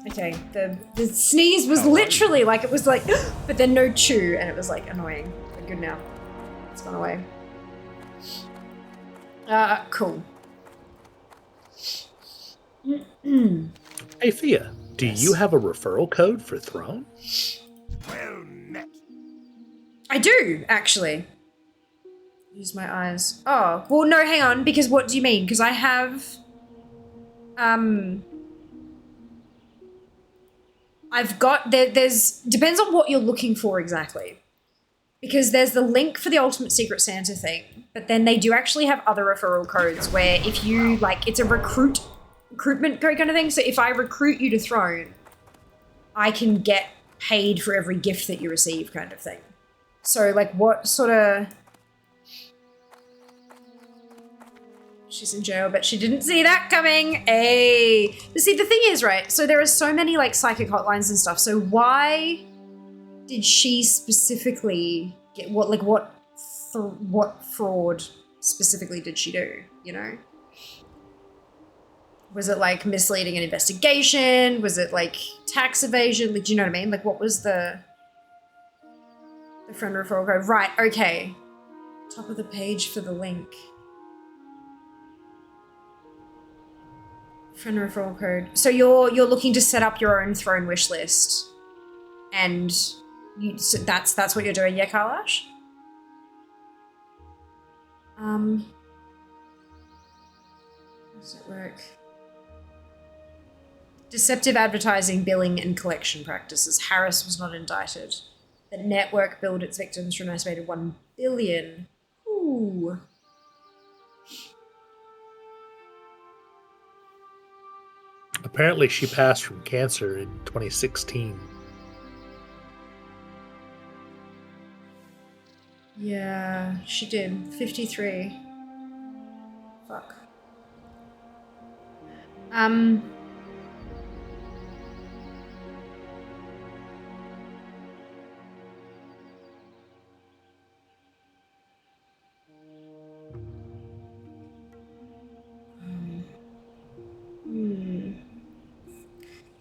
Okay, the sneeze was literally like, it was like, but then no chew, and it was like annoying. But good now. It's gone away. Cool. Hey Thea, do you have a referral code for Throne? Well met. I do, actually. Use my eyes. Oh, well, no, hang on, because what do you mean? Because I have, I've got, there's, depends on what you're looking for exactly. Because there's the link for the Ultimate Secret Santa thing, but then they do actually have other referral codes where if you, like, it's a recruitment code kind of thing, so if I recruit you to Throne, I can get paid for every gift that you receive kind of thing. So, like, what sort of... She's in jail, but she didn't see that coming. Hey. But see, the thing is, right, so there are so many, like, psychic hotlines and stuff, so why did she specifically get, what fraud specifically did she do, you know? Was it, like, misleading an investigation? Was it, like, tax evasion? Like, do you know what I mean? Like, what was the friend referral code? Right, okay. Top of the page for the link. Friend referral code. So you're looking to set up your own Throne wish list, and so that's what you're doing, yeah, Kailash? How does it work? Deceptive advertising, billing, and collection practices. Harris was not indicted. The network billed its victims for an estimated 1 billion. Ooh. Apparently, she passed from cancer in 2016. Yeah, she did. 53. Fuck.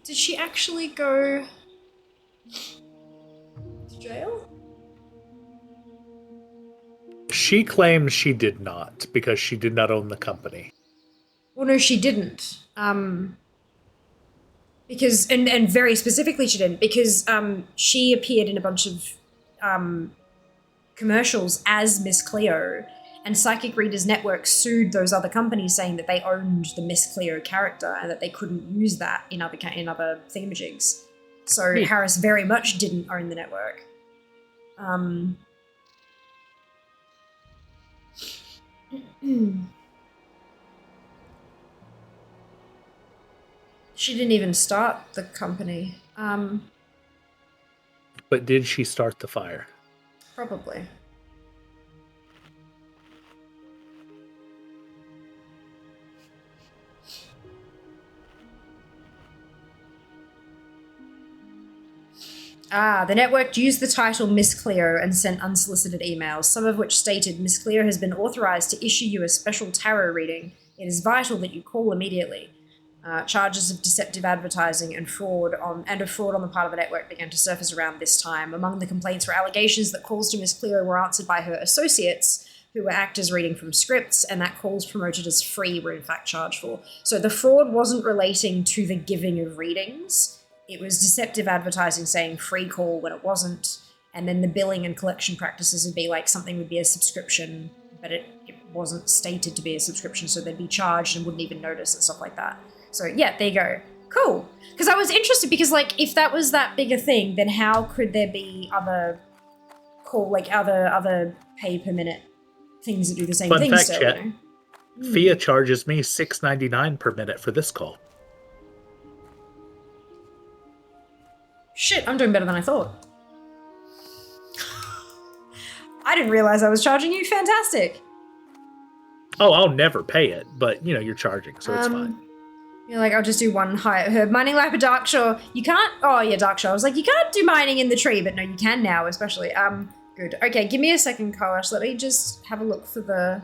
Did she actually go to jail? She claims she did not because she did not own the company. Well, no, she didn't. Because and very specifically, she didn't because she appeared in a bunch of commercials as Miss Cleo, and Psychic Readers Network sued those other companies saying that they owned the Miss Cleo character and that they couldn't use that in other thingamajigs. So Harris very much didn't own the network. She didn't even start the company. But did she start the fire? Probably. The network used the title Miss Cleo and sent unsolicited emails, some of which stated, Miss Cleo has been authorized to issue you a special tarot reading. It is vital that you call immediately. Charges of deceptive advertising and fraud on the part of the network began to surface around this time. Among the complaints were allegations that calls to Miss Cleo were answered by her associates, who were actors reading from scripts, and that calls promoted as free were in fact charged for. So the fraud wasn't relating to the giving of readings. It was deceptive advertising saying free call when it wasn't, and then the billing and collection practices would be like something would be a subscription, but it wasn't stated to be a subscription, so they'd be charged and wouldn't even notice and stuff like that. So yeah, there you go. Cool. Because I was interested because like if that was that big a thing, then how could there be other other pay per minute things that do the same Fun thing fact, still? chat. You know? FIA charges me $6.99 per minute for this call. Shit, I'm doing better than I thought. I didn't realize I was charging you. Fantastic. Oh, I'll never pay it, but you know you're charging, so it's fine. You're like, I'll just do one higher herb mining like a Darkshore. You can't. Oh yeah, Darkshore. I was like, you can't do mining in the tree, but no, you can now, especially. Good. Okay, give me a second, Koash. Let me just have a look for the.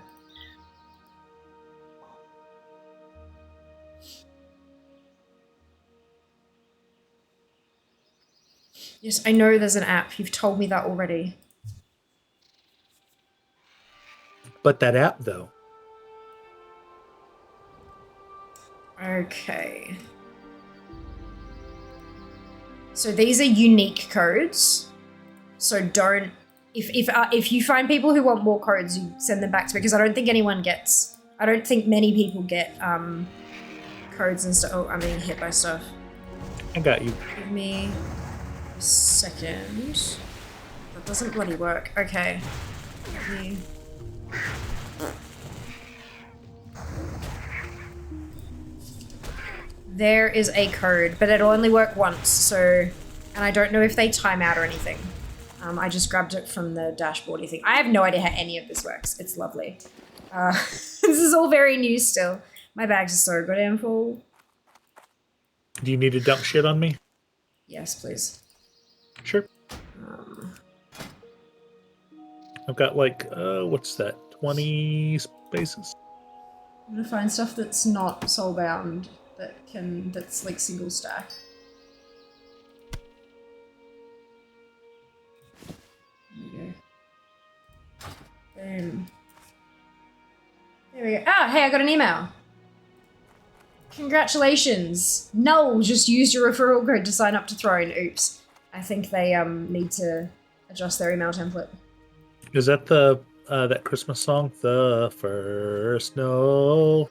Yes, I know there's an app. You've told me that already. But that app, though. Okay. So these are unique codes. So don't. If you find people who want more codes, you send them back to me because I don't think anyone gets. I don't think many people get codes and stuff. Oh, I'm being hit by stuff. I got you. Give me a second. That doesn't bloody work. Okay. Let me... There is a code, but it'll only work once, so... And I don't know if they time out or anything. I just grabbed it from the dashboardy thing. I have no idea how any of this works. It's lovely. This is all very new still. My bags are so goddamn full. Do you need to dump shit on me? Yes, please. Sure. I've got like, what's that? 20 spaces? I'm gonna find stuff that's not soulbound, that's like single stack. There we go. Boom. There we go. Ah, hey, I got an email. Congratulations. Null just used your referral code to sign up to Throne. Oops. I think they need to adjust their email template. Is that the that Christmas song? The first snow.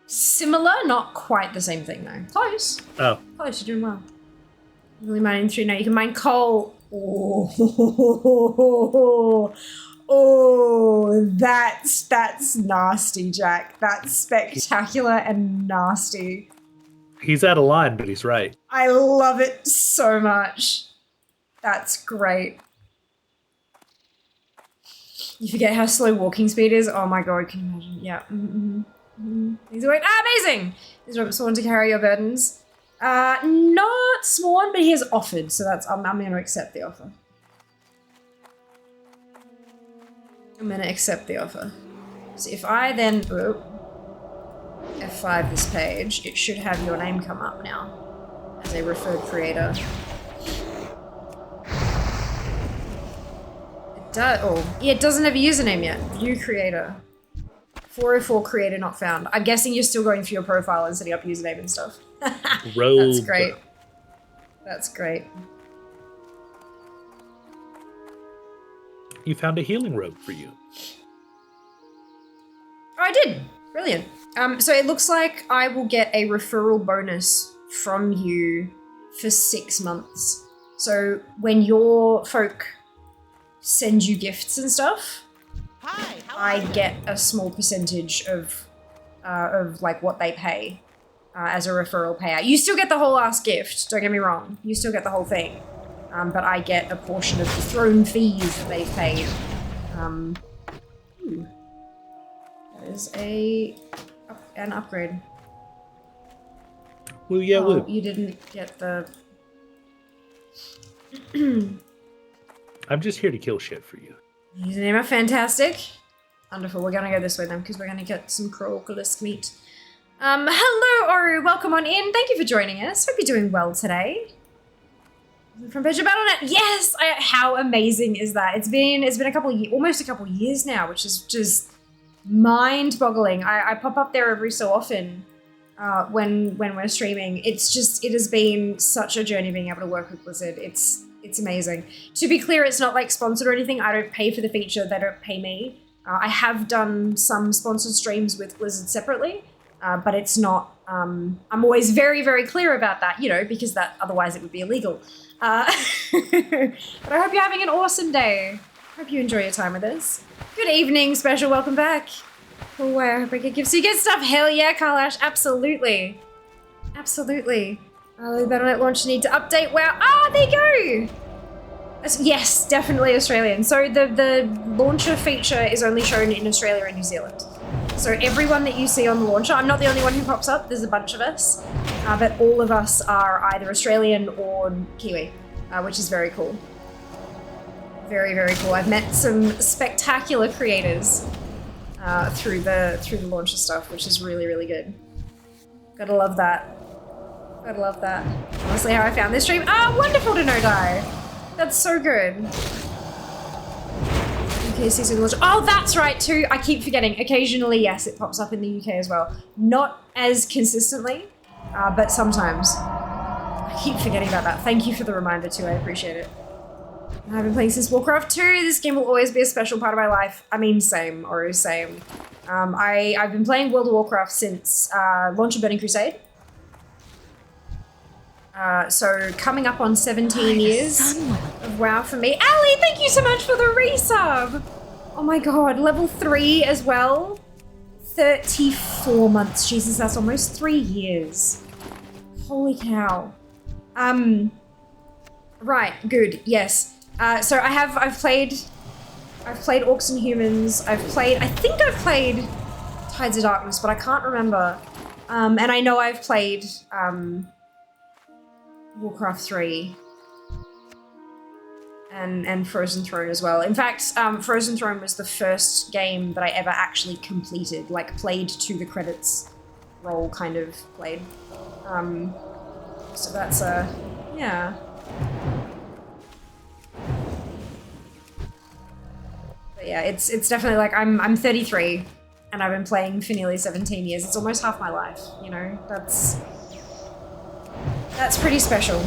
Similar, not quite the same thing though. Close. Oh. Close, you're doing well. Really mining through now. You can mine coal. Oh, oh, that's nasty, Jack. That's spectacular and nasty. He's out of line, but he's right. I love it so much. That's great. You forget how slow walking speed is? Oh my god, can you imagine? Yeah. Things are amazing! Is Robert sworn to carry your burdens? Not sworn, but he has offered, so that's I'm gonna accept the offer. I'm gonna accept the offer. So if I then F5 this page, it should have your name come up now as a referred creator. It does. Oh, yeah, it doesn't have a username yet. View creator. 404 creator not found. I'm guessing you're still going through your profile and setting up username and stuff. That's great. That's great. You found a healing robe for you. Oh, I did. Brilliant. So it looks like I will get a referral bonus from you for 6 months. So when your folk send you gifts and stuff, I get a small percentage of like what they pay as a referral payout. You still get the whole ass gift. Don't get me wrong. You still get the whole thing, but I get a portion of the throne fees that they've paid. That is an upgrade. Woo, yeah, woo. You didn't get the. I'm just here to kill shit for you. Username are fantastic. Wonderful. We're gonna go this way then because we're gonna get some Crocolisk meat. Hello, Oru. Welcome on in. Thank you for joining us. Hope you're doing well today. From Picture Battle.net. Yes! How amazing is that? It's been a couple of almost a couple of years now, which is just mind-boggling. I pop up there every so often when we're streaming. It has been such a journey being able to work with Blizzard. It's amazing. To be clear, it's not like sponsored or anything. I don't pay for the feature. They don't pay me. I have done some sponsored streams with Blizzard separately, but it's not. I'm always very, very clear about that, you know, because otherwise it would be illegal. But I hope you're having an awesome day. Hope you enjoy your time with us. Good evening, Special. Welcome back. Oh, I hope I get gifts. You get stuff. Hell yeah, Kalash. Absolutely. Absolutely. The Battle.net launch need to update. Wow. Ah, there you go. Yes, definitely Australian. So the launcher feature is only shown in Australia and New Zealand. So everyone that you see on the launcher, I'm not the only one who pops up. There's a bunch of us. But all of us are either Australian or Kiwi, which is very cool. Very, very cool. I've met some spectacular creators through the launcher stuff, which is really, really good. Gotta love that. Gotta love that. Honestly, how I found this stream. Ah, wonderful to know, Di. That's so good. UK season launch. Oh, that's right too. I keep forgetting. Occasionally, yes, it pops up in the UK as well. Not as consistently, but sometimes. I keep forgetting about that. Thank you for the reminder too. I appreciate it. I've been playing since Warcraft 2. This game will always be a special part of my life. I mean, same, or same. I've been playing World of Warcraft since launch of Burning Crusade. So coming up on 17 years of WoW for me. Ali, thank you so much for the resub. Oh my god, level 3 as well. 34 months. Jesus, that's almost 3 years. Holy cow. Right, good, yes. So I've played Orcs and Humans. I think I've played Tides of Darkness, but I can't remember. And I know I've played Warcraft 3 and Frozen Throne as well. In fact, Frozen Throne was the first game that I ever actually completed, like played to the credits roll, kind of played. So that's yeah. But yeah, it's definitely like I'm 33 and I've been playing for nearly 17 years. It's almost half my life, you know? That's pretty special.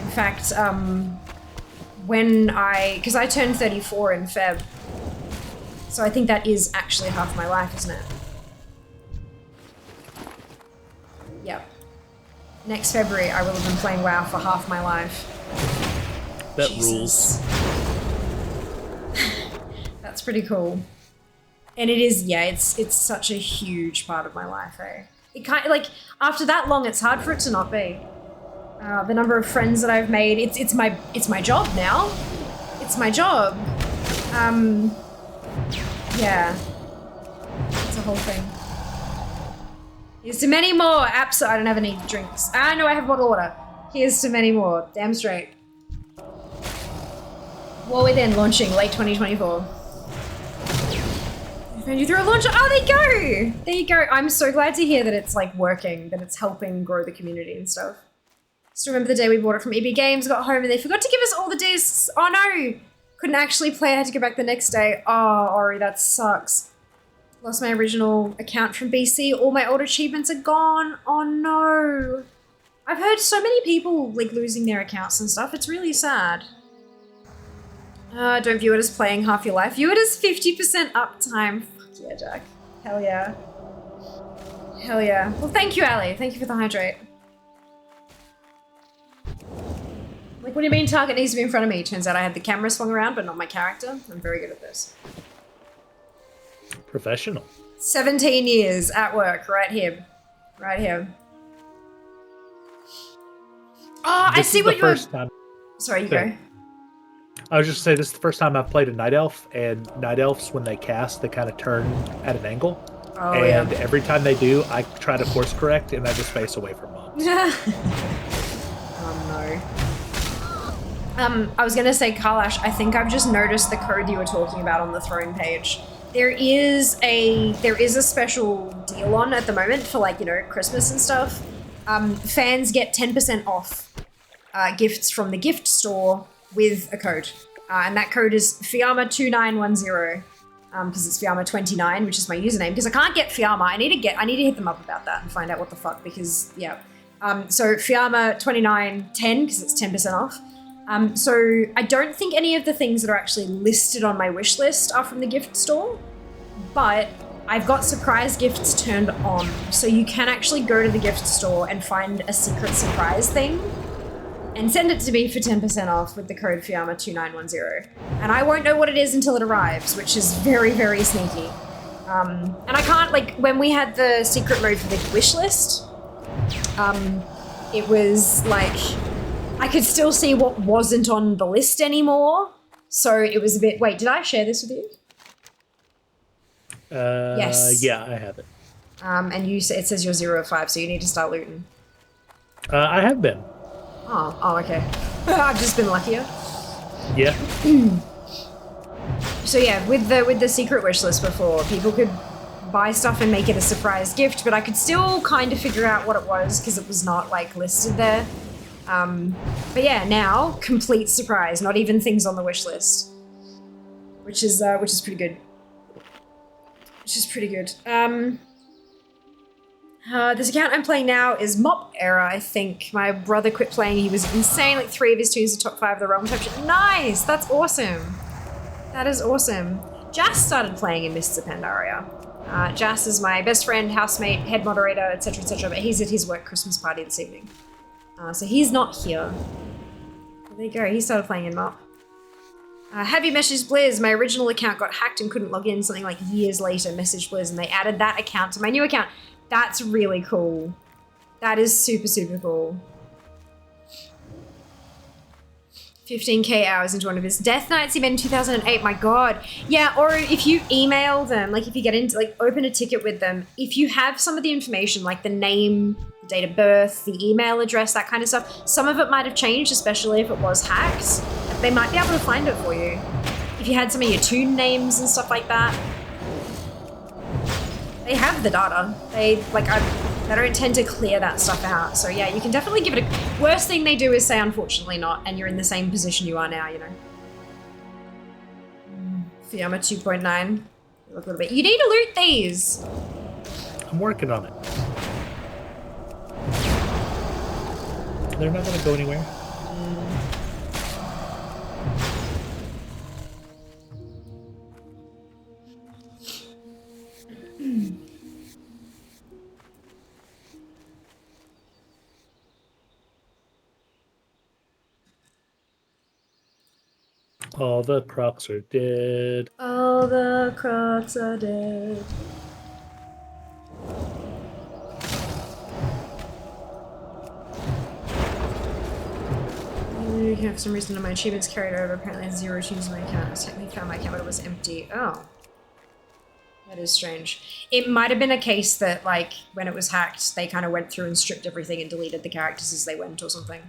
In fact, because I turned 34 in Feb, so I think that is actually half my life, isn't it? Yep. Next February, I will have been playing WoW for half my life. That Jesus. rules. That's pretty cool. And it is, yeah, it's such a huge part of my life, eh? It kind of, like, after that long, it's hard for it to not be. The number of friends that I've made, it's my job now. It's my job. Yeah. It's a whole thing. Here's to many more. I don't have any drinks. Ah, no, I have bottled water. Here's to many more. Damn straight. War Within launching late 2024. You threw a launcher. Oh, there you go. There you go. I'm so glad to hear that it's like working, that it's helping grow the community and stuff. Still remember the day we bought it from EB Games, got home and they forgot to give us all the discs. Oh no. Couldn't actually play. I had to go back the next day. Oh, Ori, that sucks. Lost my original account from BC. All my old achievements are gone. Oh no. I've heard so many people like losing their accounts and stuff. It's really sad. Don't view it as playing half your life. View it as 50% uptime. Fuck yeah, Jack. Hell yeah. Hell yeah. Well, thank you, Ali. Thank you for the hydrate. Like, what do you mean target needs to be in front of me? Turns out I had the camera swung around, but not my character. I'm very good at this. Professional. 17 years at work, right here. Right here. Oh, I see what you were... Sorry, you go. I was just saying, this is the first time I've played a Night Elf, and Night Elves, when they cast, they kind of turn at an angle. Oh, and yeah. every time they do, I try to course correct, and I just face away from mobs. Oh, no. I was going to say, Kalash, I think I've just noticed the code you were talking about on the throne page. There is a special deal on at the moment for, like, you know, Christmas and stuff. Fans get 10% off gifts from the gift store with a code. And that code is Fiamma2910. Because it's Fiamma29, which is my username. Because I can't get Fiamma. I need to hit them up about that and find out what the fuck. Because, yeah. So Fiamma2910, because it's 10% off. So I don't think any of the things that are actually listed on my wish list are from the gift store. But I've got surprise gifts turned on. So you can actually go to the gift store and find a secret surprise thing. And send it to me for 10% off with the code Fiamma2910. And I won't know what it is until it arrives, which is very, very sneaky. And I can't, like, when we had the secret mode for the wish list, it was, like, I could still see what wasn't on the list anymore. So it was a bit... Wait, did I share this with you? Yes. Yeah, I have it. And it says you're 0 of 5, so you need to start looting. I have been. Oh, okay. I've just been luckier. Yeah. So yeah, with the secret wish list before, people could buy stuff and make it a surprise gift, but I could still kind of figure out what it was because it was not like listed there. But yeah, now complete surprise, not even things on the wish list, which is pretty good. Which is pretty good. This account I'm playing now is Mop Era, I think. My brother quit playing. He was insane. Like 3 of his tunes are top 5 of the realm championship. Nice! That's awesome. That is awesome. Jas started playing in Mists of Pandaria. Jas is my best friend, housemate, head moderator, etc., etc., but he's at his work Christmas party this evening. So he's not here. But there you go. He started playing in Mop. Have you messaged Blizz? My original account got hacked and couldn't log in. Something like years later, messaged Blizz, and they added that account to my new account. That's really cool. That is super, super cool. 15k hours into one of his death nights he made in 2008. My god. Yeah, or if you email them, like if you get into, like, open a ticket with them, if you have some of the information, like the name, the date of birth, the email address, that kind of stuff, some of it might have changed, especially if it was hacked. They might be able to find it for you. If you had some of your tune names and stuff like that. They have the data. They don't tend to clear that stuff out. So yeah, you can definitely give it a... Worst thing they do is say, unfortunately not, and you're in the same position you are now, you know. Fiamma 2.9. Look a little bit. You need to loot these! I'm working on it. They're not going to go anywhere. All the crocs are dead. Oh All the crocs are dead. For some reason, my achievements carried over. Apparently, I had 0 achievements in my account. I was technically found my account, but it was empty. Oh. That is strange. It might have been a case that, like, when it was hacked, they kind of went through and stripped everything and deleted the characters as they went or something.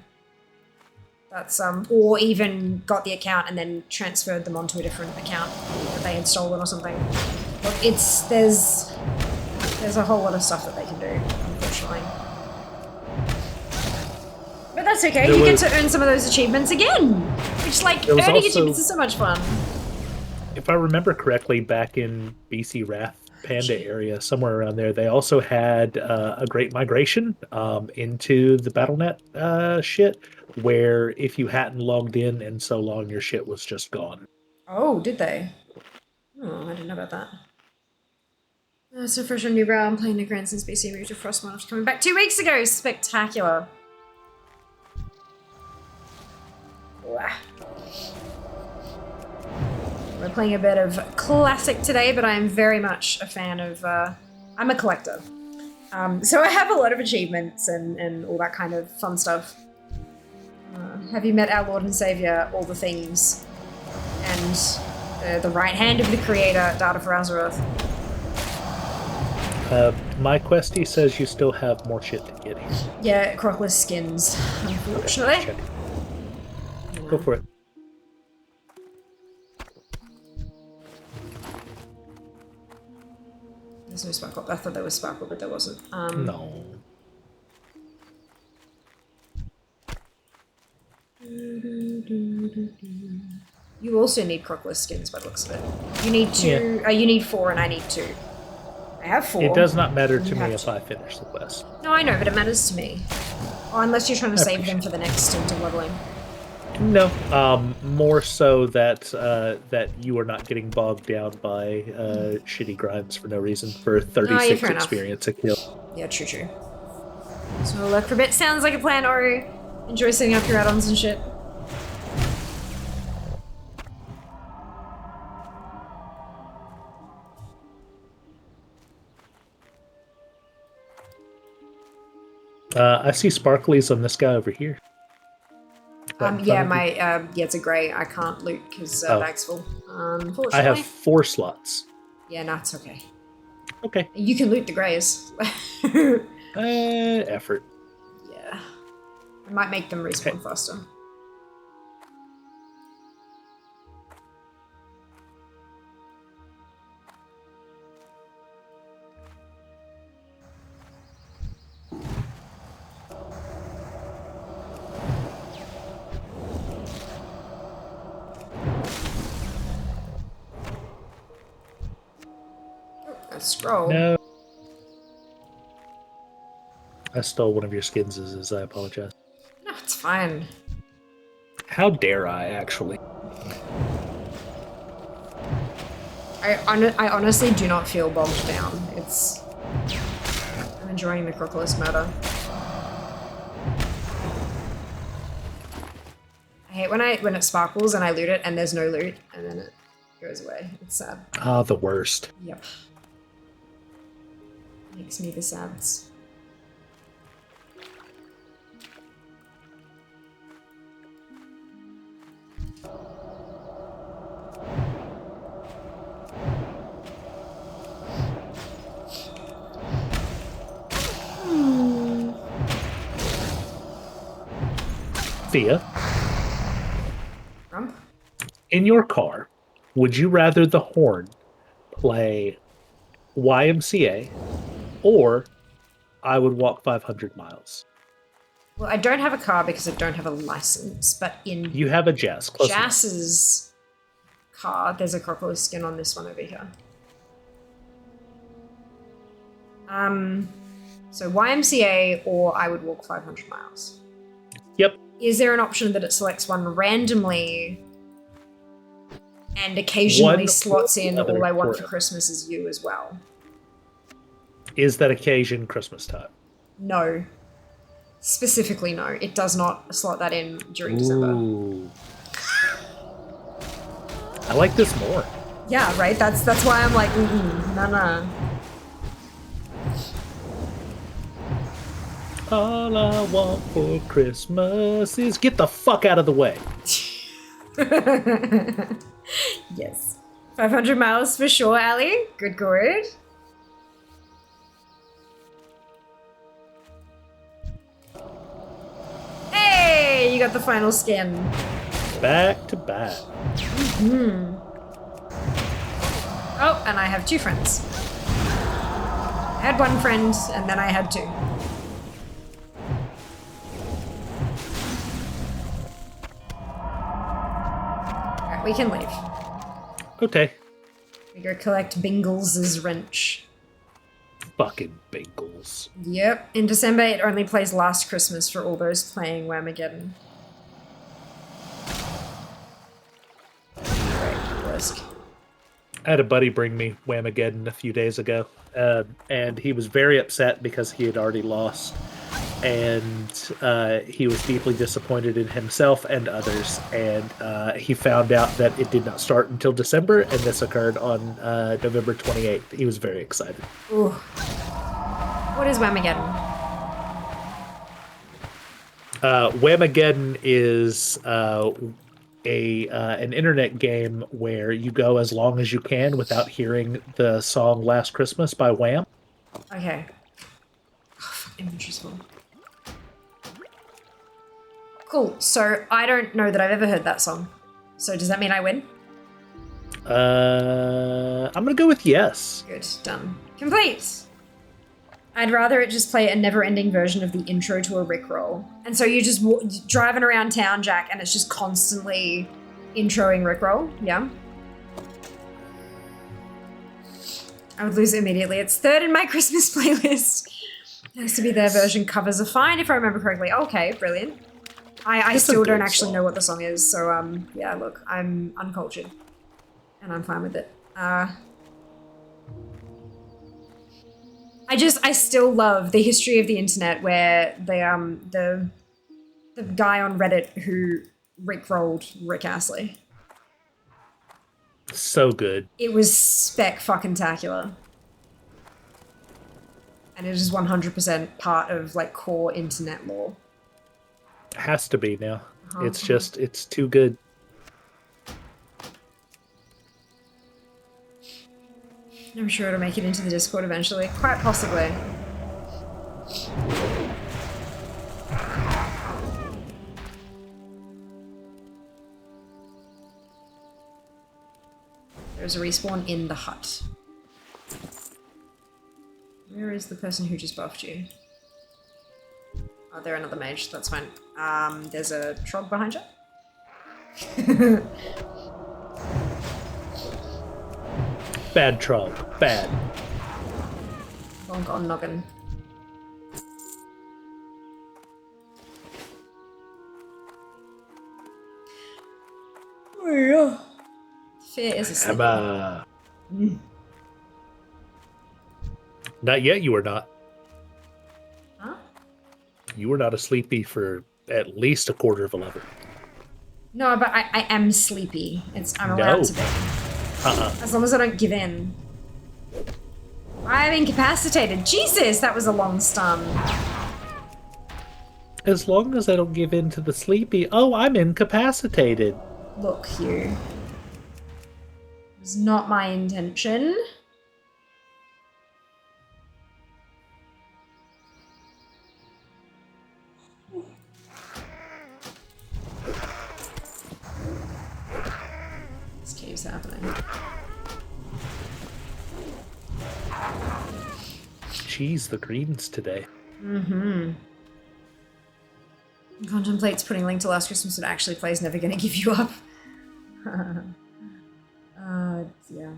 That's, or even got the account and then transferred them onto a different account that they had stolen or something. Look, there's a whole lot of stuff that they can do, unfortunately. But that's okay, you get to earn some of those achievements again! Which, like, earning achievements is so much fun. If I remember correctly, back in BC Wrath Panda area, somewhere around there, they also had a great migration into the BattleNet shit, where if you hadn't logged in so long, your shit was just gone. Oh, did they? Oh, I didn't know about that. So fresh on New Brow, I'm playing the Grandson's BC moved to Frostmourne after coming back 2 weeks ago! Spectacular. Wow. We're playing a bit of classic today, but I am very much a fan of, I'm a collector. So I have a lot of achievements and all that kind of fun stuff. Have you met our Lord and Savior, all the things, and the right hand of the creator, Data for Azeroth? My questie says you still have more shit to get here. Yeah, crockless skins, unfortunately. Okay, go for it. There's no sparkle. I thought there was sparkle, but there wasn't. No. You also need crockless skins by the looks of it. You need 2. You need 4, and I need 2. I have 4. It does not matter to me if I finish the quest. No, I know, but it matters to me. Oh, unless you're trying to save them for the next stint of leveling. No, more so that that you are not getting bogged down by shitty grinds for no reason for 36 experience a kill. Yeah, true. So look for a bit. Sounds like a plan, Ori. Enjoy setting up your add-ons and shit. I see sparklies on this guy over here. Yeah, it's a grey. I can't loot because bag's full. Unfortunately. I have 4 slots. Yeah, no, it's okay. Okay. You can loot the greys. Effort. Yeah. I might make them respawn faster. Scroll. No. I stole one of your skins, as I apologize. No, it's fine. How dare I, actually? I honestly do not feel bogged down. I'm enjoying the crockless murder. I hate when it sparkles and I loot it and there's no loot and then it goes away. It's sad. Ah, the worst. Yep. Makes me the sads. Thea, Rump? in your car, would you rather the horn play YMCA or I Would Walk 500 Miles? Well, I don't have a car because I don't have a license, but in You have a Jazz. Close enough. Jass's car, there's a crocodile skin on this one over here. So YMCA or I Would Walk 500 miles. Yep. Is there an option that it selects one randomly and occasionally slots in All I Want for Christmas Is You as well? Is that occasion Christmas time? No. Specifically, no. It does not slot that in during December. Ooh. I like this more. Yeah, right? That's why I'm like, nah. All I want for Christmas is get the fuck out of the way. Yes. 500 miles for sure, Ali. Good. Hey, you got the final skin. Back to back. Oh, and I have 2 friends. I had 1 friend, and then I had 2. Alright, we can leave. Okay. We go collect Bingles' wrench. Fucking Bengals. Yep. In December, it only plays Last Christmas for all those playing Whamageddon. Risk. I had a buddy bring me Whamageddon a few days ago, and he was very upset because he had already lost, and he was deeply disappointed in himself and others, and he found out that it did not start until December, and this occurred on November 28th. He was very excited. Ooh. What is Whamageddon? Whamageddon is an internet game where you go as long as you can without hearing the song "Last Christmas" by Wham. Okay. Interesting. Cool. So I don't know that I've ever heard that song. So does that mean I win? I'm gonna go with yes. Good. Done. Complete. I'd rather it just play a never-ending version of the intro to a Rickroll. And so you're just driving around town, Jack, and it's just constantly introing Rickroll. Yeah. I would lose it immediately. It's 3rd in my Christmas playlist. It has to be their version. Covers are fine, if I remember correctly. Okay, brilliant. I still don't actually know what the song is, so yeah, look, I'm uncultured. And I'm fine with it. I still love the history of the internet where the guy on Reddit who rickrolled Rick Astley. So good. It was spec-fucking-tacular. And it is 100% part of, like, core internet lore. It has to be now. It's just, it's too good. I'm sure it'll make it into the Discord eventually. Quite possibly. There's a respawn in the hut. Where is the person who just buffed you? Oh, they're another mage. That's fine. There's a trog behind you. Bad troll. Bad. Bonk on noggin. Oh yeah. Fear is a sleep. Not yet, you are not. Huh? You were not a sleepy for at least a quarter of a level. No, but I am sleepy. I'm allowed to be. As long as I don't give in. I'm incapacitated. Jesus, that was a long stun. As long as I don't give in to the sleepy. Oh, I'm incapacitated. Look, Hugh. It was not my intention. This keeps happening. Jeez, the greens today. Mm-hmm. Contemplates putting Link to Last Christmas and actually plays Never Gonna Give You Up. Yeah.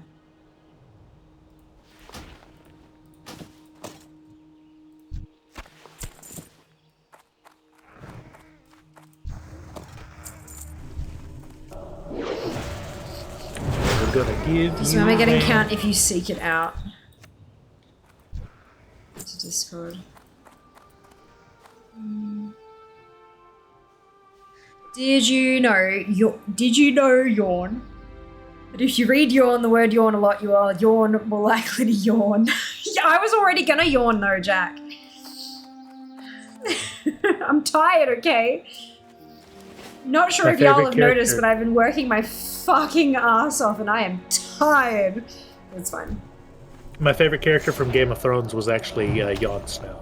We're gonna give Does you Whamageddon rain. count if you seek it out? To Discord. Did you know, Yawn, But if you read yawn, the word yawn a lot, you are yawn more likely to yawn. Yeah, I was already gonna yawn though, Jack. I'm tired, okay? Not sure My if y'all favorite have noticed, character. but I've been working my fucking ass off and I am tired. It's fine. My favorite character from Game of Thrones was actually Jon Snow.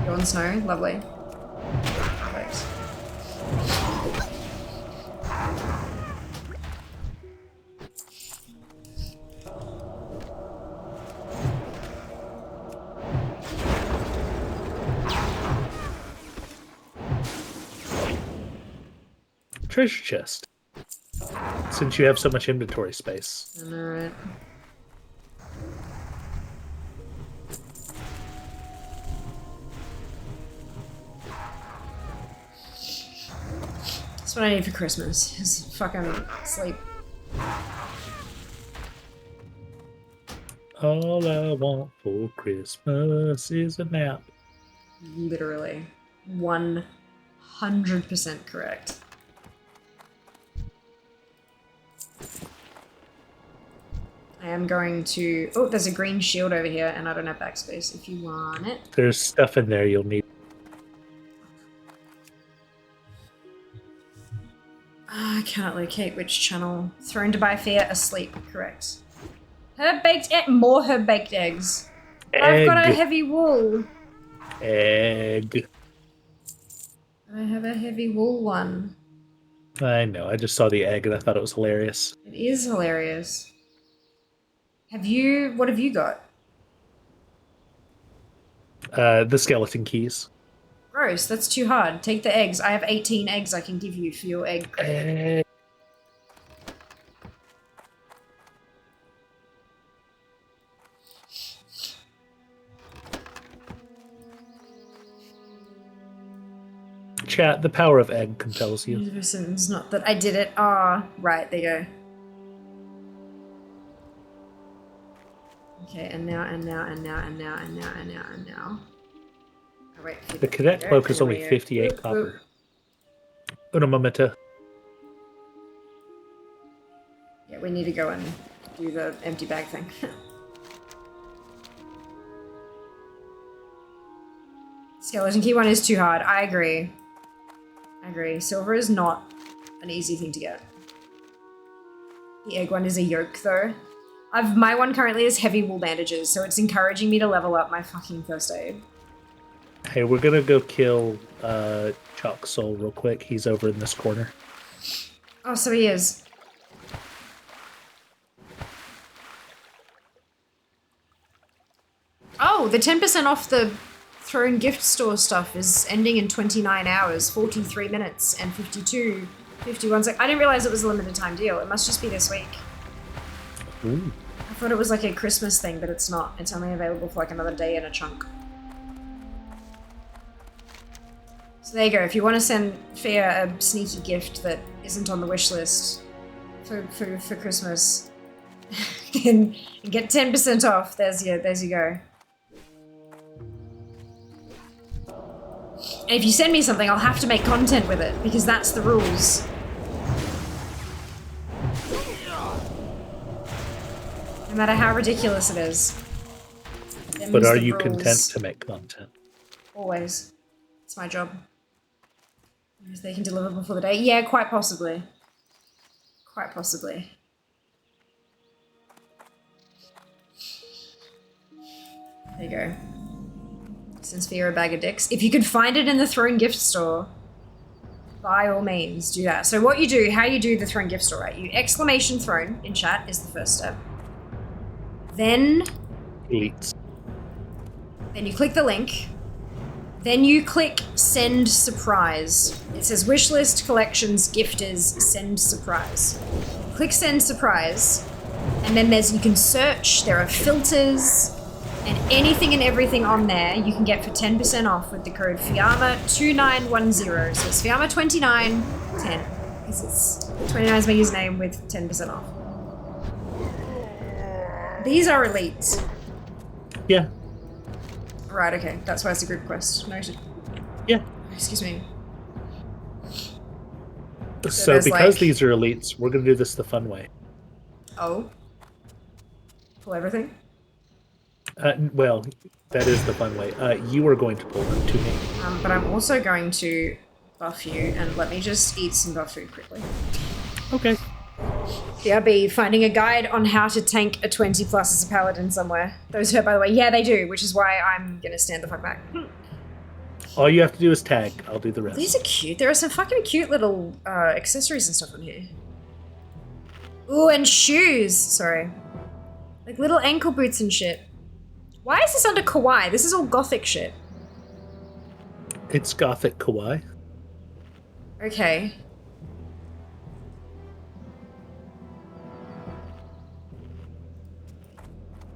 Jon Snow, lovely. Perfect. Treasure chest. Since you have so much inventory space. I know, right? That's what I need for Christmas, is fucking sleep. All I want for Christmas is a nap. Literally. 100% correct. I am going to... Oh, there's a green shield over here, and I don't have backspace if you want it. There's stuff in there you'll need. I cannot locate which channel. Thrown to buy fear, asleep. Correct. Herb baked egg. More herb baked eggs. I've got a Egg. heavy wool. Egg. I have a heavy wool one. I know, I just saw the egg and I thought it was hilarious. It is hilarious. Have you... What have you got? The skeleton keys. Gross, that's too hard. Take the eggs. I have 18 eggs I can give you for your egg. Egg. Chat, the power of egg compels you. It's not that I did it. Ah, right, there you go. Okay, and now. Oh, wait. The cadet cloak is only 58 copper. Una momento. Yeah, we need to go and do the empty bag thing. Skeleton key one is too hard. I agree. Silver is not an easy thing to get. The egg one is a yoke, though. My one currently is heavy wool bandages, so it's encouraging me to level up my fucking first aid. Hey, we're gonna go kill Chalk Soul real quick. He's over in this corner. Oh, so he is. Oh, the 10% off the Throne gift store stuff is ending in 29 hours, 43 minutes, and 51 seconds. I didn't realize it was a limited time deal. It must just be this week. Ooh. I thought it was like a Christmas thing, but it's not. It's only available for like another day and a chunk. So there you go. If you want to send Fia a sneaky gift that isn't on the wish list for Christmas, and get 10% off. There's you go. And if you send me something, I'll have to make content with it, because that's the rules. No matter how ridiculous it is. But are you content to make content? Always. It's my job. If they can deliver before the day. Yeah, quite possibly. Quite possibly. There you go. Since Fear a bag of dicks. If you could find it in the Throne gift store, by all means, do that. So what you do, how you do the Throne gift store, right? You exclamation Throne in chat is the first step. Then Elites. Then you click the link. Then you click send surprise. It says wishlist, collections, gifters, send surprise. Click send surprise. And then you can search, there are filters, and anything and everything on there you can get for 10% off with the code Fiamma2910. So it's Fiamma2910. Because it's 29 is my username with 10% off. These are elites. Yeah. Right, okay. That's why it's a group quest. Noted. Yeah. Excuse me. So there's, because like- these are elites, we're gonna do this the fun way. Oh. Pull everything? Well, that is the fun way. You are going to pull them to me. But I'm also going to buff you, and let me just eat some buff food quickly. Okay. BRB, finding a guide on how to tank a 20 plus as a paladin somewhere. Those hurt, by the way. Yeah, they do, which is why I'm gonna stand the fuck back. All you have to do is tag. I'll do the rest. These are cute. There are some fucking cute little accessories and stuff on here. Ooh, and shoes. Sorry. Like little ankle boots and shit. Why is this under kawaii? This is all gothic shit. It's gothic kawaii. Okay.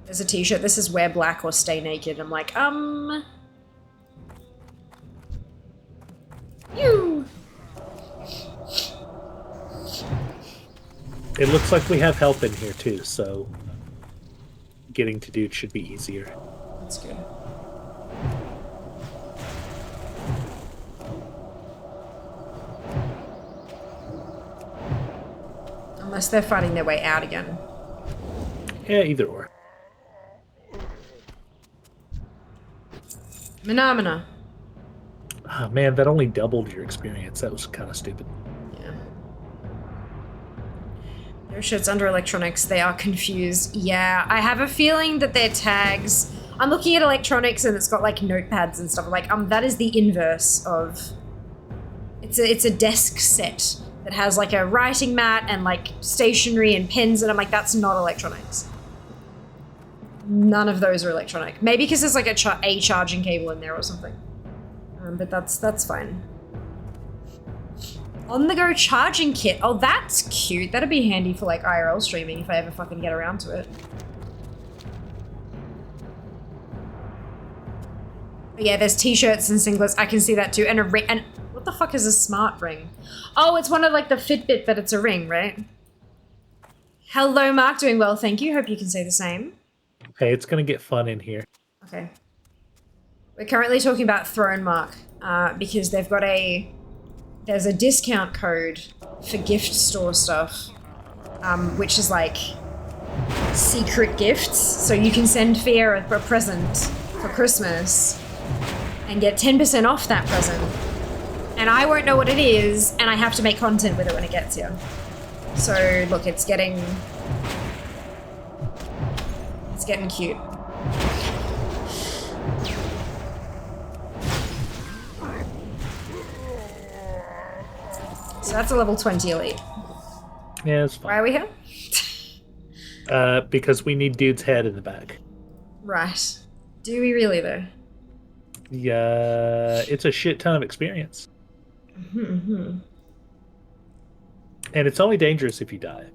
There's a t-shirt. This is wear black or stay naked. I'm like, You. It looks like we have help in here too, so getting to dude should be easier. That's good. Unless they're fighting their way out again. Yeah, either or. Phenomena. Oh, man, that only doubled your experience. That was kind of stupid. Yeah. Their shirts under electronics. They are confused. Yeah, I have a feeling that their tags. I'm looking at electronics and it's got like notepads and stuff. I'm like, that is the inverse of. It's a desk set that has like a writing mat and like stationery and pens, and I'm like, that's not electronics. None of those are electronic. Maybe because there's like a charging cable in there or something. But that's fine. On the go charging kit. Oh, that's cute. That'd be handy for like IRL streaming if I ever fucking get around to it. But yeah, there's t-shirts and singlets. I can see that too. And a ring. And what the fuck is a smart ring? Oh, it's one of like the Fitbit, but it's a ring, right? Hello, Mark. Doing well, thank you. Hope you can say the same. Hey, it's gonna get fun in here. Okay. We're currently talking about Throne Mark, because they've got there's a discount code for gift store stuff, which is like secret gifts. So you can send Fia a present for Christmas and get 10% off that present. And I won't know what it is, and I have to make content with it when it gets here. So look, it's getting cute. So that's a level 20 elite. Yeah, it's fine. Why are we here? Because we need dude's head in the back. Right. Do we really though? Yeah, it's a shit ton of experience. Mm-hmm. And it's only dangerous if you die.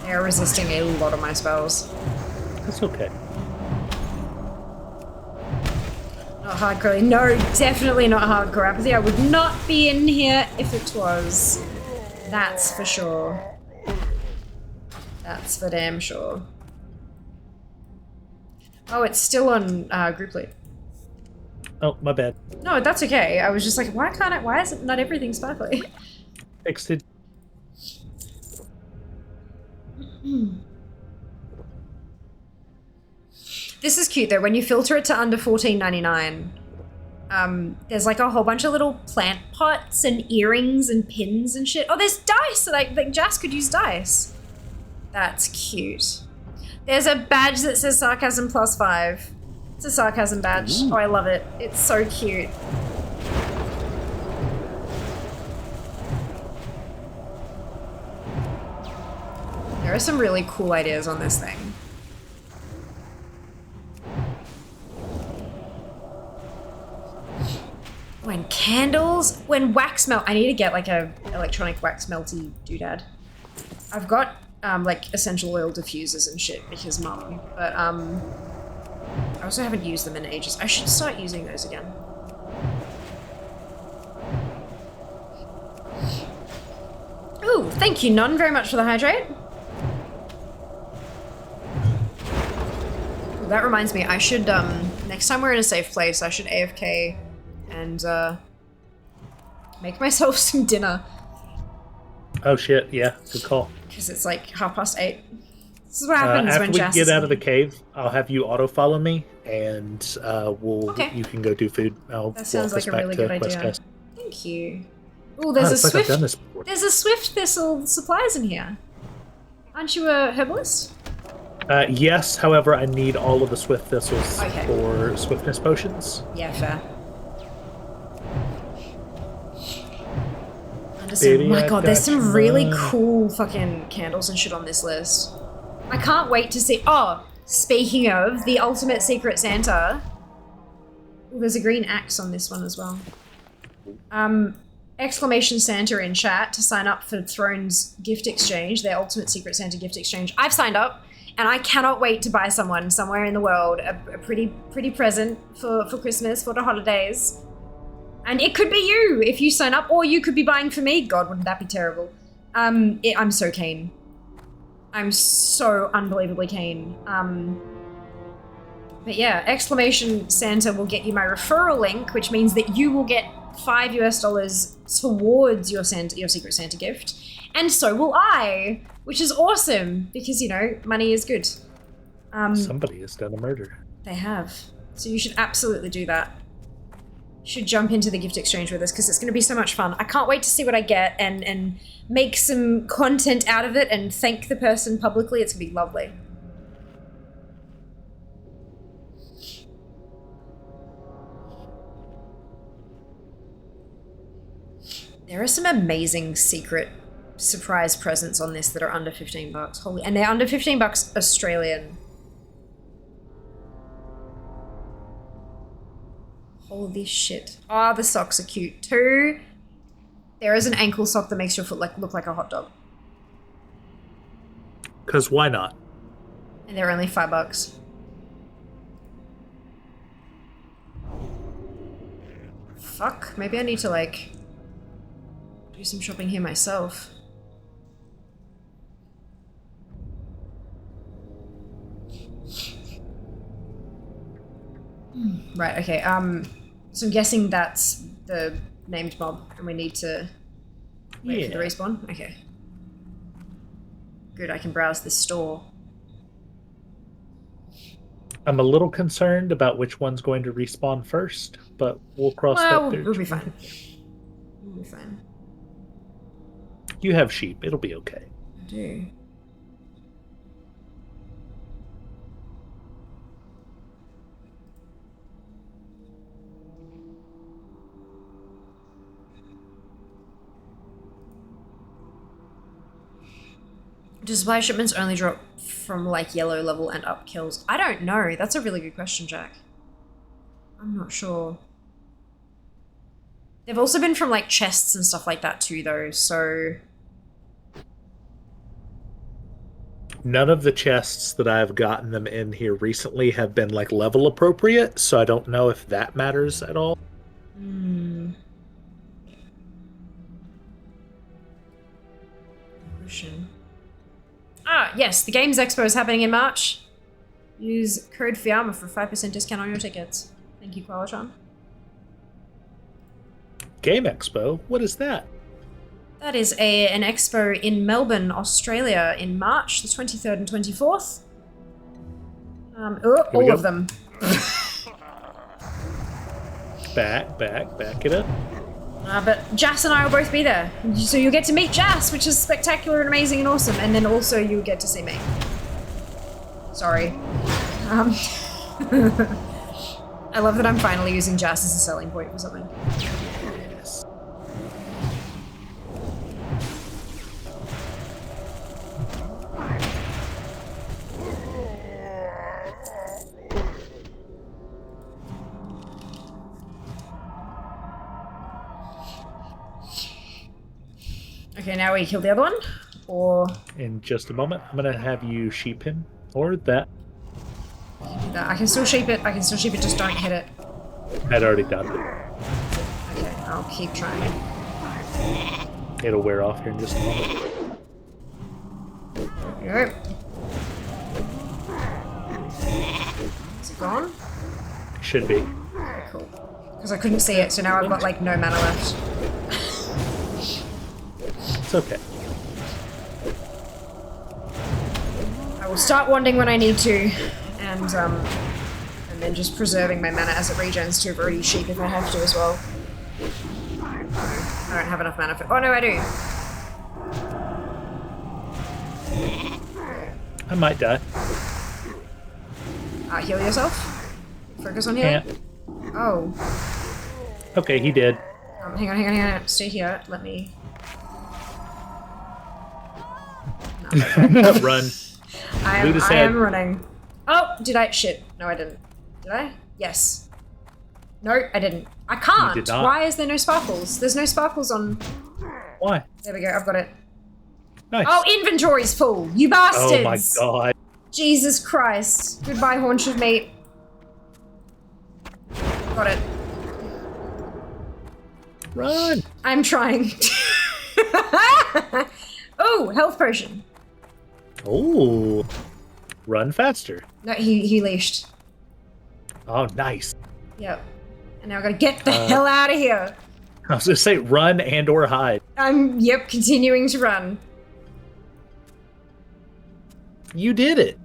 They're resisting a lot of my spells. That's okay. Not hardcore. No, definitely not hardcore apathy. I would not be in here if it was. That's for sure. That's for damn sure. Oh, it's still on group lead. Oh, my bad. No, that's okay. I was just like, why is it not everything sparkly? Fixed it. This is cute though. When you filter it to under $14.99, there's like a whole bunch of little plant pots and earrings and pins and shit. Oh, there's dice. Like Jas could use dice. That's cute. There's a badge that says sarcasm +5. It's a sarcasm badge. Oh, I love it. It's so cute. There are some really cool ideas on this thing. When candles, when wax melt, I need to get like a electronic wax melty doodad. I've got like essential oil diffusers and shit because mum, but I also haven't used them in ages. I should start using those again. Thank you, None, very much for the hydrate. Ooh, that reminds me, I should, next time we're in a safe place, I should AFK and, make myself some dinner. Oh shit, yeah, good call. Because it's like 8:30. This is what happens after when we Jas get is out of the eating. cave, I'll have you auto follow me, and Okay. you can go do food. I'll That sounds walk like us a back really to good Quest idea. Test. Thank you. Oh, there's a it's like I've swift. done this before. There's a swift thistle supplies in here. Aren't you a herbalist? Yes, however, I need all of the swift thistles Okay. for swiftness potions. Yeah, fair. Understand. Baby, Oh my I've god, there's got some your really money. cool fucking candles and shit on this list. I can't wait to see. Oh, speaking of the ultimate secret Santa. Ooh, there's a green axe on this one as well. Exclamation Santa in chat to sign up for Throne's gift exchange, their ultimate secret Santa gift exchange. I've signed up, and I cannot wait to buy someone somewhere in the world a pretty present for Christmas, for the holidays. And it could be you if you sign up, or you could be buying for me. God, wouldn't that be terrible? I'm so keen. I'm so unbelievably keen. But yeah, Exclamation Santa will get you my referral link, which means that you will get $5 towards your secret Santa gift, and so will I, which is awesome because, you know, money is good. Somebody has done a murder. They have, so you should absolutely do that. You should jump into the gift exchange with us because it's going to be so much fun. I can't wait to see what I get and make some content out of it and thank the person publicly. It's going to be lovely. There are some amazing secret surprise presents on this that are under $15. Holy, and they're under $15 Australian. Holy shit. Ah, the socks are cute too. There is an ankle sock that makes your foot look like a hot dog. Because why not? And they're only $5. Fuck, maybe I need to like do some shopping here myself. Right, okay, so I'm guessing that's the named mob and we need to wait for the respawn? Okay. Good, I can browse this store. I'm a little concerned about which one's going to respawn first, but we'll cross that bridge. We'll be fine. We'll be fine. You have sheep. It'll be okay. I do. Do supply shipments only drop from like yellow level and up kills? I don't know. That's a really good question, Jack. I'm not sure. They've also been from like chests and stuff like that too, though, so... None of the chests that I've gotten them in here recently have been like level appropriate, so I don't know if that matters at all. Hmm. Question. Ah, yes, the Games Expo is happening in March. Use code FIAMA for 5% discount on your tickets. Thank you, Qualitron. Game Expo? What is that? That is an expo in Melbourne, Australia in March, the 23rd and 24th. All go. of them. Back it up. But Jas and I will both be there. So you'll get to meet Jas, which is spectacular and amazing and awesome. And then also you'll get to see me. Sorry. I love that I'm finally using Jas as a selling point for something. Yes. Okay, now we kill the other one? Or... In just a moment, I'm gonna have you sheep him. Or that. I can still shape it. Just don't hit it. I'd already done it. Okay, I'll keep trying. It'll wear off here in just a moment. Yep. Is it gone? Should be. Okay, cool. Because I couldn't see it, so now I've got like no mana left. It's okay. I will start wanding when I need to, and then just preserving my mana as it regens to Verity Sheep if I have to as well. I don't have enough mana for. Oh no, I do. I might die. Heal yourself. Focus on healing. Can't. Oh. Okay, he did. Hang on. Stay here. Let me. No. Run. I am running. Oh, did I? Shit. No, I didn't. Did I? Yes. No, I didn't. I can't. You did not. Why is there no sparkles? There's no sparkles on. Why? There we go. I've got it. Nice. Oh, inventory's full. You bastards. Oh my god. Jesus Christ. Goodbye, haunch of meat. Got it. Run. I'm trying. Oh, health potion. Oh. Run faster. No, he leashed. Oh, nice. Yep. And now I gotta get the hell out of here. I was gonna say run and or hide. I'm, continuing to run. You did it.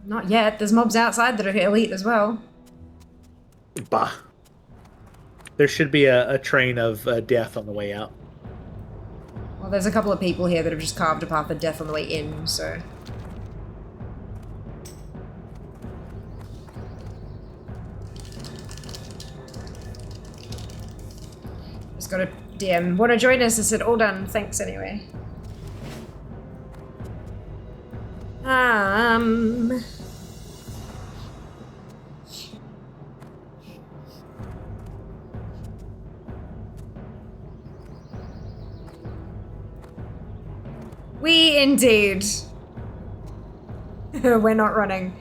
Not yet. There's mobs outside that are elite as well. Bah. There should be a train of death on the way out. Well, there's a couple of people here that have just carved a path of death on the way in, so... Just got a DM. Wanna join us? I said, all done. Thanks anyway. We indeed. We're not running.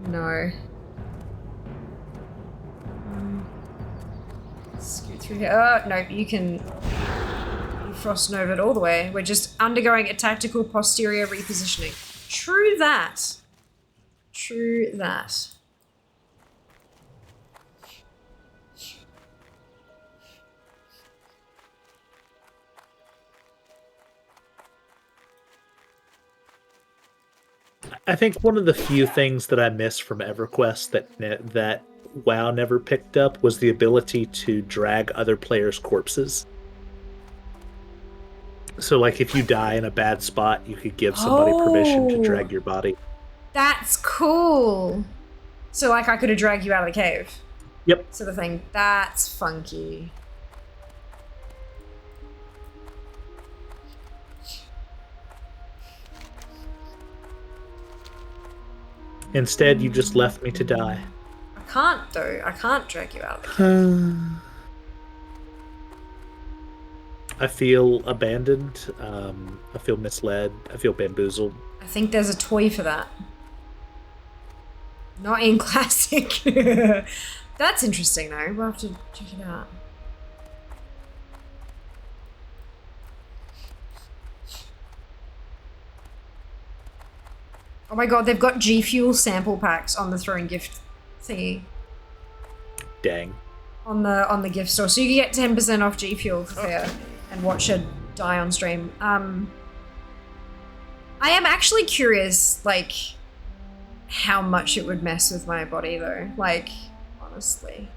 No. Scoot through here. Oh, no, you can... You frost nova it all the way. We're just undergoing a tactical posterior repositioning. True that. True that. I think one of the few things that I missed from EverQuest that WoW never picked up was the ability to drag other players' corpses. So, like, if you die in a bad spot, you could give somebody permission to drag your body. That's cool. So, like, I could have dragged you out of the cave. Yep. Sort of thing. That's funky. Instead, you just left me to die. I can't, though. I can't drag you out of the cave. I feel abandoned. I feel misled. I feel bamboozled. I think there's a toy for that. Not in Classic. That's interesting, though. We'll have to check it out. Oh my god, they've got G Fuel sample packs on the throwing gift thingy. Dang. On the gift store. So you can get 10% off G Fuel for fair and watch her die on stream. I am actually curious, like, how much it would mess with my body though. Like, honestly.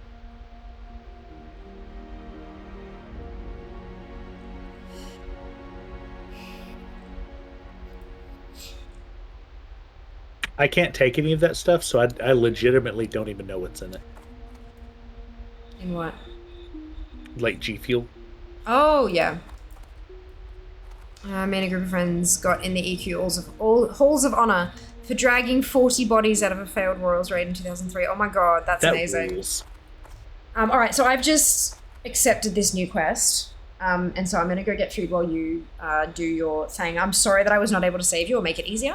I can't take any of that stuff, so I legitimately don't even know what's in it. In what? Like G Fuel. Oh, yeah. Me and a group of friends got in the EQ Halls of Honor for dragging 40 bodies out of a failed Royals raid in 2003. Oh my god, that's amazing. Rules. Alright, so I've just accepted this new quest. And so I'm going to go get food while you do your thing. I'm sorry that I was not able to save you or make it easier.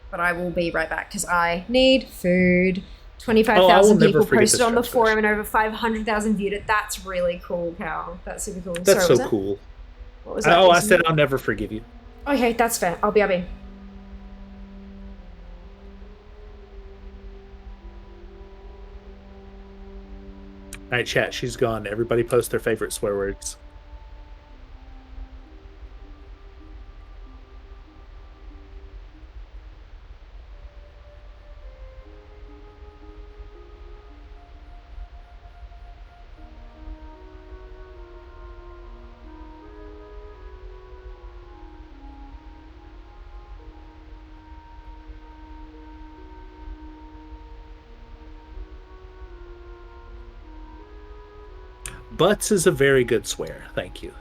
But I will be right back because I need food. 25,000 people posted on the forum and over 500,000 viewed it. That's really cool, Cal. That's super cool. That's sorry, so cool. What was that? Oh, I said I'll never forgive you. Okay, that's fair. I'll BRB. All right, chat. She's gone. Everybody post their favorite swear words. Butts is a very good swear. Thank you.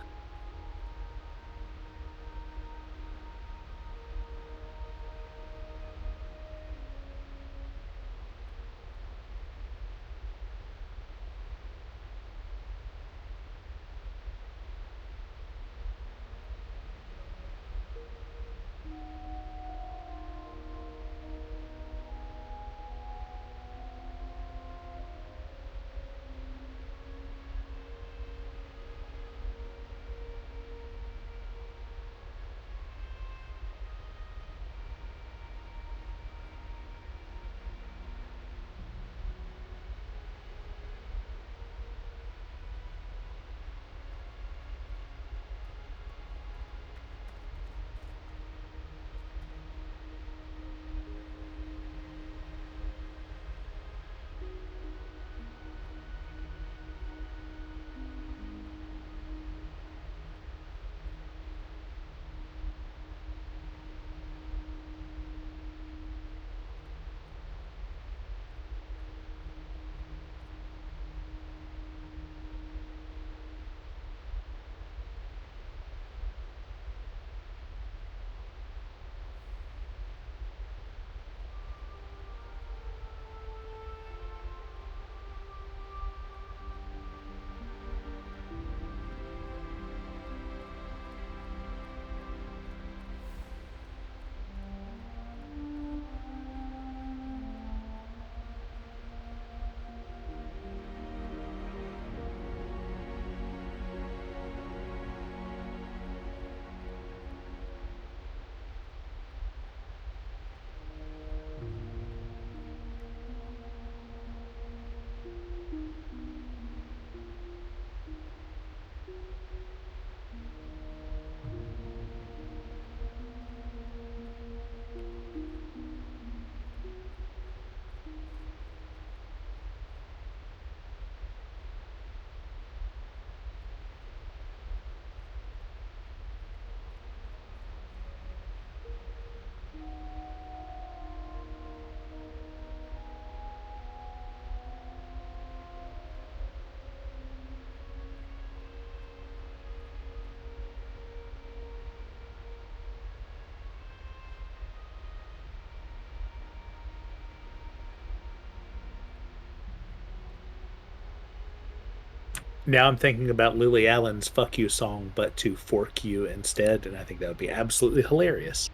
Now I'm thinking about Lily Allen's "Fuck You" song, but to "fork you" instead, and I think that would be absolutely hilarious.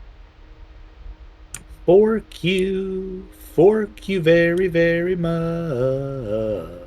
Fork you very, very much.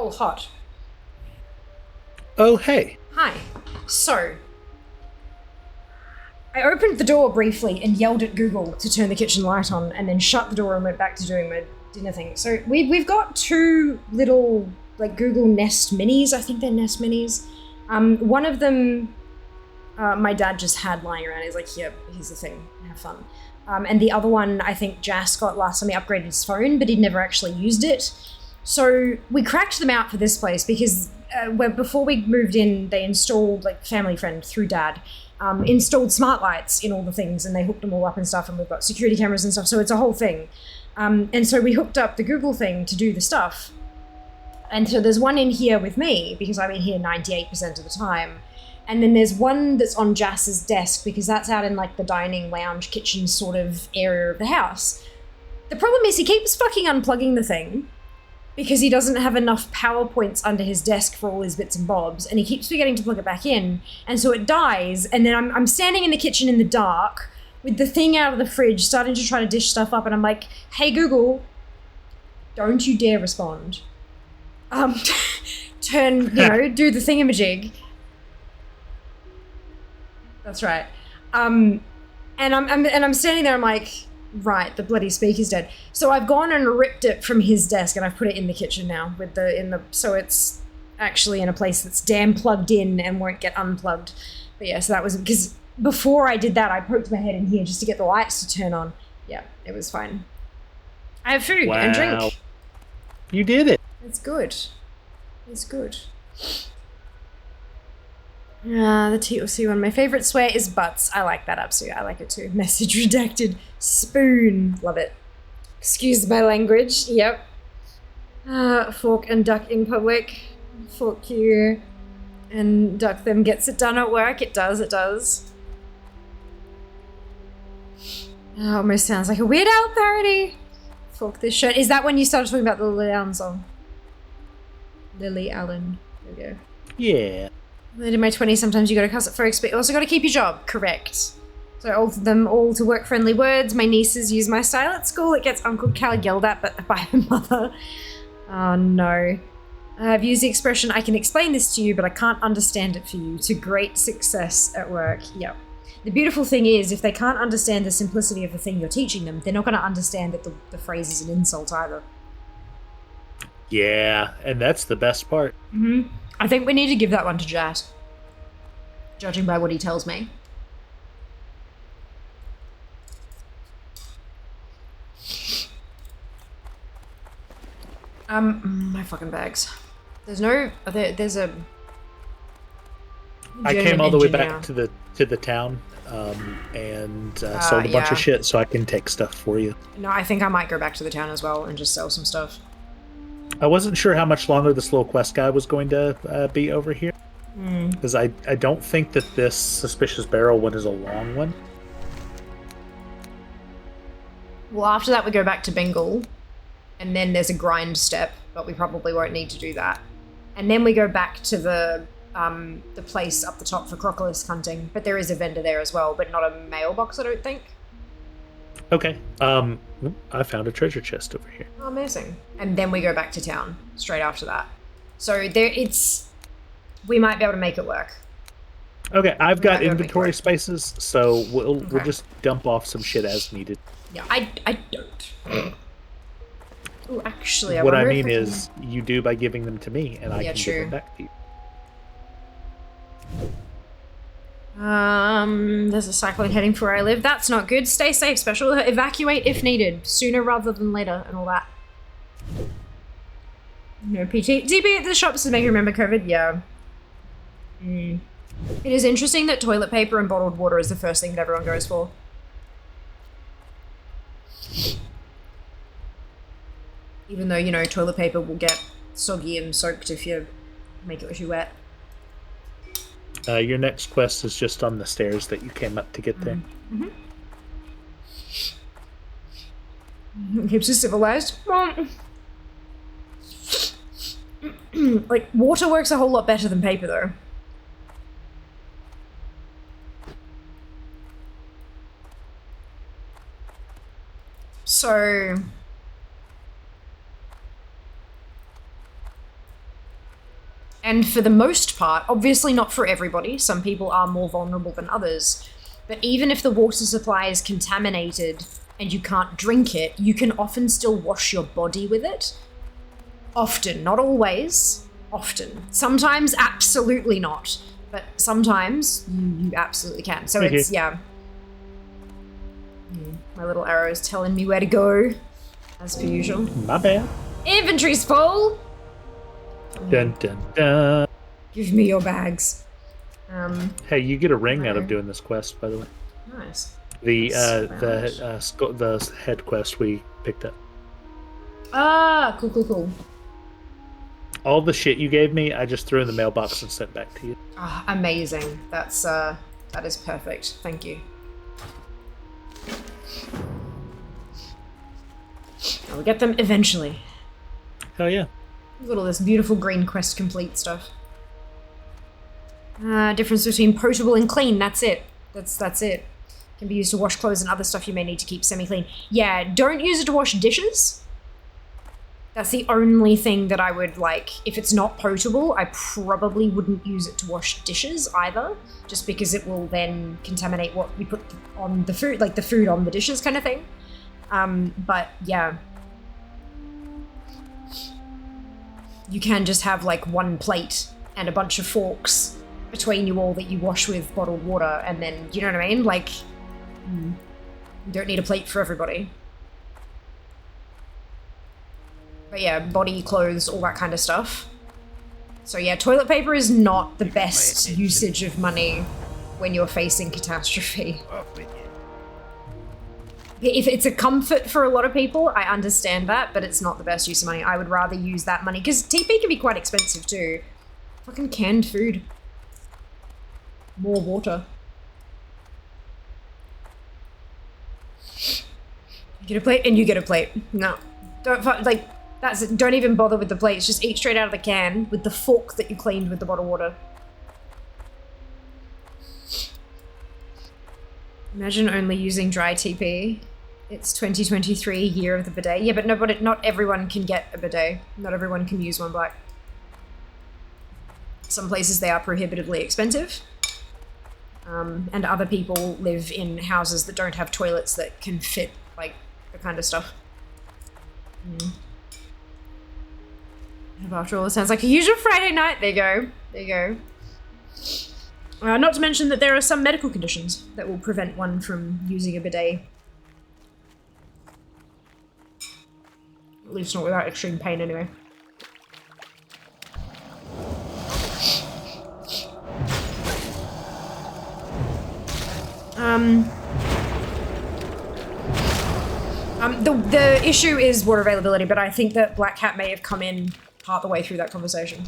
Oh, hot. Oh, hey. Hi. So, I opened the door briefly and yelled at Google to turn the kitchen light on, and then shut the door and went back to doing my dinner thing. So we've got two little like Google Nest Minis. I think they're Nest Minis. One of them, my dad just had lying around. He's like, "Here, here's the thing. Have fun." And the other one, I think Jas got last time he upgraded his phone, but he'd never actually used it. So we cracked them out for this place because before we moved in, they installed, like, family friend through Dad, installed smart lights in all the things, and they hooked them all up and stuff, and we've got security cameras and stuff, so it's a whole thing. And so we hooked up the Google thing to do the stuff. And so there's one in here with me, because I'm in here 98% of the time. And then there's one that's on Jas's desk, because that's out in, like, the dining, lounge, kitchen sort of area of the house. The problem is he keeps fucking unplugging the thing, because he doesn't have enough power points under his desk for all his bits and bobs, and he keeps forgetting to plug it back in, and so it dies, and then I'm standing in the kitchen in the dark, with the thing out of the fridge, starting to try to dish stuff up, and I'm like, "Hey Google, don't you dare respond. Do the thingamajig." That's right. And I'm standing there, I'm like, right, the bloody speaker's dead. So I've gone and ripped it from his desk and I've put it in the kitchen now so it's actually in a place that's damn plugged in and won't get unplugged. But yeah, so that was because before I did that, I poked my head in here just to get the lights to turn on. Yeah, it was fine. I have food and drink. You did it. It's good. It's good. The TLC one. My favorite swear is butts. I like that, absolutely. I like it too. Message redacted. Spoon. Love it. Excuse my language. Yep. Fork and duck in public. Fork you and duck them gets it done at work. It does, it does. Almost sounds like a Weird Al parody. Fork this shirt. Is that when you started talking about the Lily Allen song? Lily Allen. There we go. Yeah. In my 20s, sometimes you gotta cuss at folks, but you also gotta keep your job. Correct. So I altered them all to work-friendly words. My nieces use my style at school. It gets Uncle Cal yelled at by her mother. Oh no. I've used the expression, "I can explain this to you, but I can't understand it for you," to great success at work. Yep. The beautiful thing is, if they can't understand the simplicity of the thing you're teaching them, they're not gonna understand that the phrase is an insult either. Yeah, and that's the best part. Mm-hmm. I think we need to give that one to Jas, judging by what he tells me. My fucking bags. There's a. I came all the way German back engine to the town, and sold a bunch yeah. of shit so I can take stuff for you. No, I think I might go back to the town as well and just sell some stuff. I wasn't sure how much longer this little quest guy was going to be over here, because I don't think that this suspicious barrel one is a long one. Well, after that we go back to Bengal, and then there's a grind step, but we probably won't need to do that. And then we go back to the place up the top for crocolisk hunting, but there is a vendor there as well, but not a mailbox, I don't think. Okay. I found a treasure chest over here. Oh, amazing. And then we go back to town straight after that. So we might be able to make it work. Okay, I've got inventory spaces, so we'll just dump off some shit as needed. Yeah, I don't. Ooh, actually, what I mean is, you do by giving them to me, and I can give them back to you. There's a cyclone heading for where I live. That's not good. Stay safe, special. Evacuate if needed. Sooner rather than later, and all that. No PT. DB at the shops to make you remember COVID? Yeah. It is interesting that toilet paper and bottled water is the first thing that everyone goes for. Even though, toilet paper will get soggy and soaked if you make it too wet. Your next quest is just on the stairs that you came up to get there. Keeps you civilized. Like, water works a whole lot better than paper, though. So... And for the most part, obviously not for everybody, some people are more vulnerable than others, but even if the water supply is contaminated and you can't drink it, you can often still wash your body with it. Often, not always, often. Sometimes absolutely not, but sometimes you absolutely can. So it's, yeah. My little arrow is telling me where to go, as per usual. My bad. Inventory's full! Dun dun dun. Give me your bags. Hey, you get a ring out of doing this quest, by the way. Nice. The head quest we picked up. Ah, cool. All the shit you gave me, I just threw in the mailbox and sent back to you. Ah, amazing. That is perfect. Thank you. I'll get them eventually. Hell yeah. Look at all this beautiful green quest complete stuff. Difference between potable and clean, that's it. That's it. Can be used to wash clothes and other stuff you may need to keep semi-clean. Yeah, don't use it to wash dishes. That's the only thing that I would like. If it's not potable, I probably wouldn't use it to wash dishes either, just because it will then contaminate what we put on the food, like the food on the dishes kind of thing. But yeah. You can just have like one plate and a bunch of forks between you all that you wash with bottled water, and then, you know what I mean? Like, you don't need a plate for everybody. But yeah, body, clothes, all that kind of stuff. So yeah, toilet paper is not the best usage of money when you're facing catastrophe. If it's a comfort for a lot of people, I understand that, but it's not the best use of money. I would rather use that money, because TP can be quite expensive too. Fucking canned food. More water. You get a plate and you get a plate. No. Don't, like, that's it. Don't even bother with the plates. Just eat straight out of the can with the fork that you cleaned with the bottled water. Imagine only using dry TP. It's 2023, year of the bidet. Yeah, but not everyone can get a bidet. Not everyone can use one black. Some places they are prohibitively expensive. And other people live in houses that don't have toilets that can fit, like, the kind of stuff. After all, it sounds like a usual Friday night. There you go. There you go. Not to mention that there are some medical conditions that will prevent one from using a bidet. At least not without extreme pain, anyway. The issue is water availability, but I think that Black Cat may have come in part the way through that conversation.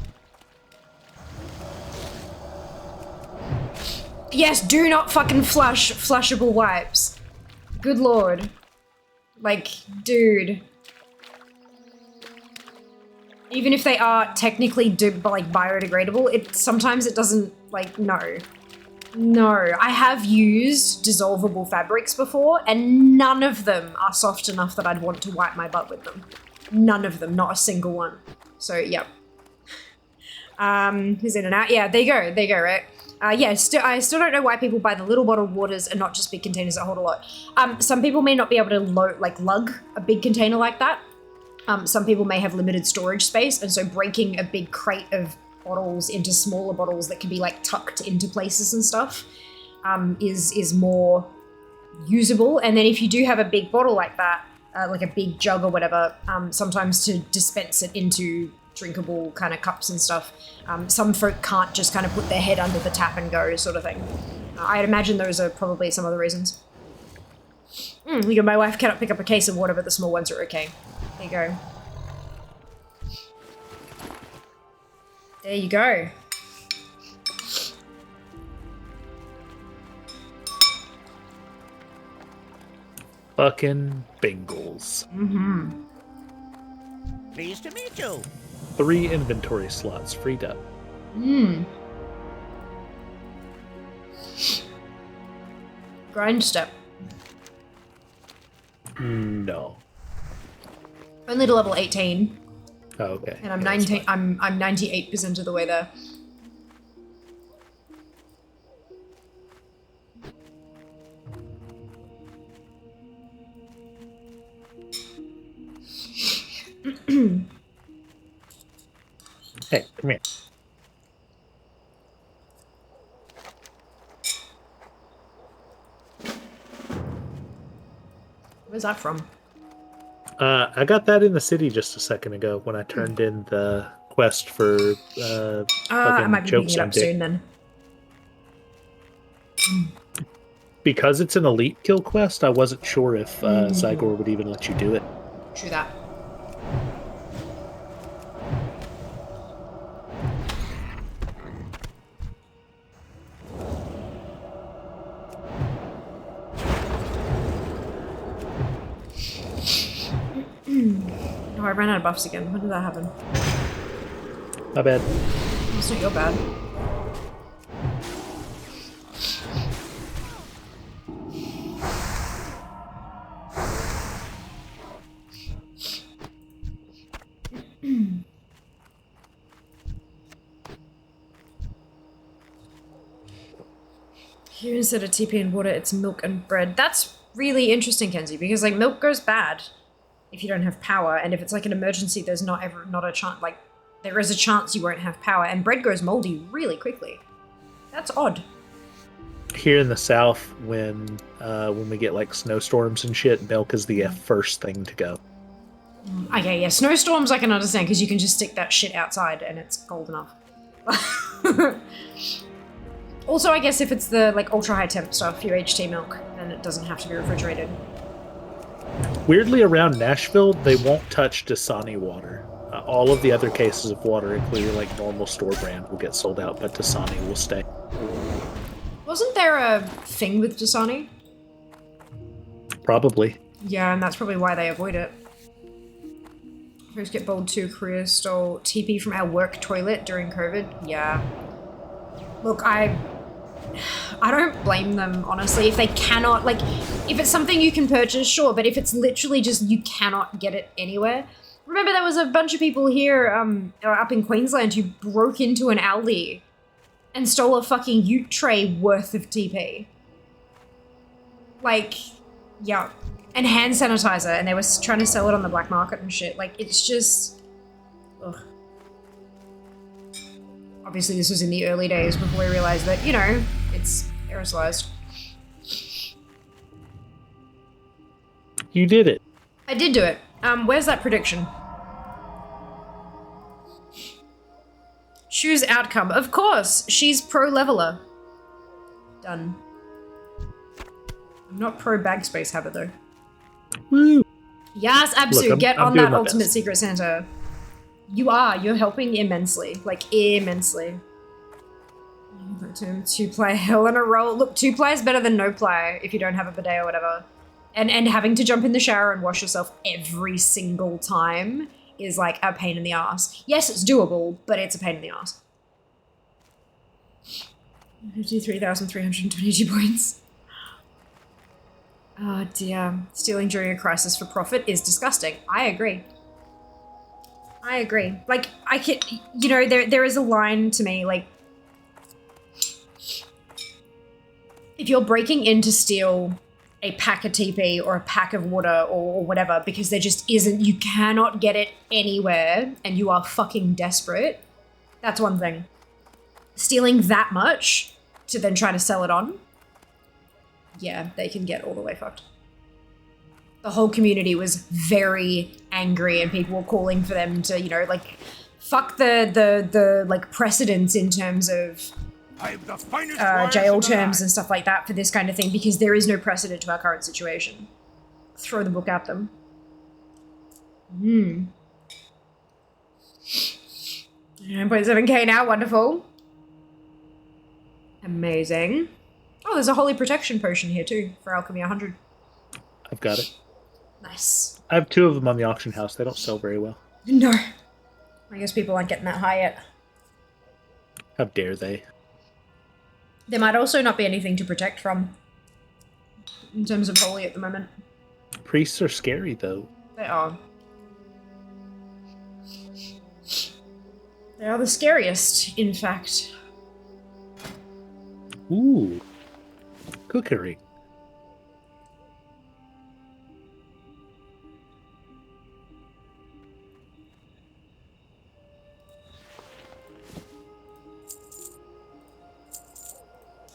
Yes, do not fucking flush flushable wipes. Good lord. Like, dude. Even if they are technically biodegradable, sometimes it doesn't, like, no. No, I have used dissolvable fabrics before, and none of them are soft enough that I'd want to wipe my butt with them. None of them, not a single one. So, yep. Who's in and out? Yeah, there you go, right? Yeah, I still don't know why people buy the little bottled waters and not just big containers that hold a lot. Some people may not be able to lug a big container like that. Some people may have limited storage space, and so breaking a big crate of bottles into smaller bottles that can be like tucked into places and stuff is more usable. And then if you do have a big bottle like that, like a big jug or whatever, sometimes to dispense it into drinkable kind of cups and stuff, some folk can't just kind of put their head under the tap and go sort of thing. I'd imagine those are probably some other reasons. My wife cannot pick up a case of water, but the small ones are okay. There you go. There you go. Fucking Bengals. Pleased to meet you. 3 inventory slots freed up. Grind step. No. Only to level 18. Oh, okay. And I'm Yeah, that's 19. fine. I'm 98% of the way there. Hey, come here. Where's that from? I got that in the city just a second ago when I turned in the quest for I fucking might be jokes picking it on up dick. soon then. Because it's an elite kill quest, I wasn't sure if Zygor would even let you do it. True that. Oh, I ran out of buffs again. When did that happen? My bad. It's not your bad. Here instead of TP and water, it's milk and bread. That's really interesting, Kenzie, because like milk goes bad if you don't have power, and if it's like an emergency, there's not a chance. Like there is a chance you won't have power, and bread goes moldy really quickly. That's odd. Here in the south, when we get like snowstorms and shit, milk is the first thing to go. Okay, yeah, snowstorms I can understand because you can just stick that shit outside and it's cold enough. Also, I guess if it's the like ultra high temp stuff, your HT milk, then it doesn't have to be refrigerated. Weirdly, around Nashville, they won't touch Dasani water. All of the other cases of water, including like normal store brand, will get sold out, but Dasani will stay. Wasn't there a thing with Dasani? Probably. Yeah, and that's probably why they avoid it. First get bold 2 career stole TP from our work toilet during COVID. Yeah. Look, I don't blame them, honestly. If they cannot, like, if it's something you can purchase, sure, but if it's literally just you cannot get it anywhere. Remember there was a bunch of people here up in Queensland who broke into an Aldi and stole a fucking ute tray worth of TP. Like, yeah. And hand sanitizer, and they were trying to sell it on the black market and shit. Like, it's just... Ugh. Obviously, this was in the early days before we realized that, you know, it's aerosolized. You did it. I did do it. Where's that prediction? Choose outcome. Of course, she's pro-leveler. Done. I'm not pro-bag space habit, though. Woo! Yes, Absu, Look, get I'm on doing that my Ultimate best. Secret Santa. You're helping immensely. Like, immensely. 2-play hell in a roll. Look, 2-play is better than no play if you don't have a bidet or whatever. And having to jump in the shower and wash yourself every single time is like a pain in the ass. Yes, it's doable, but it's a pain in the ass. 53,322 points. Oh dear. Stealing during a crisis for profit is disgusting. I agree. I agree. Like, I can, you know, there is a line to me, like, if you're breaking in to steal a pack of TP or a pack of water or whatever because there just isn't, you cannot get it anywhere and you are fucking desperate, that's one thing. Stealing that much to then try to sell it on, yeah, they can get all the way fucked. The whole community was very angry and people were calling for them to, you know, like, fuck the like precedents in terms of I am the finest wines jail in the terms land. and stuff like that for this kind of thing because there is no precedent to our current situation. Throw the book at them. 9.7k now, wonderful. Amazing. Oh, there's a holy protection potion here too for Alchemy 100. I've got it. Nice. I have 2 of them on the auction house. They don't sell very well. No. I guess people aren't getting that high yet. How dare they? There might also not be anything to protect from in terms of holy at the moment. Priests are scary, though. They are. They are the scariest, in fact. Ooh. Cookery.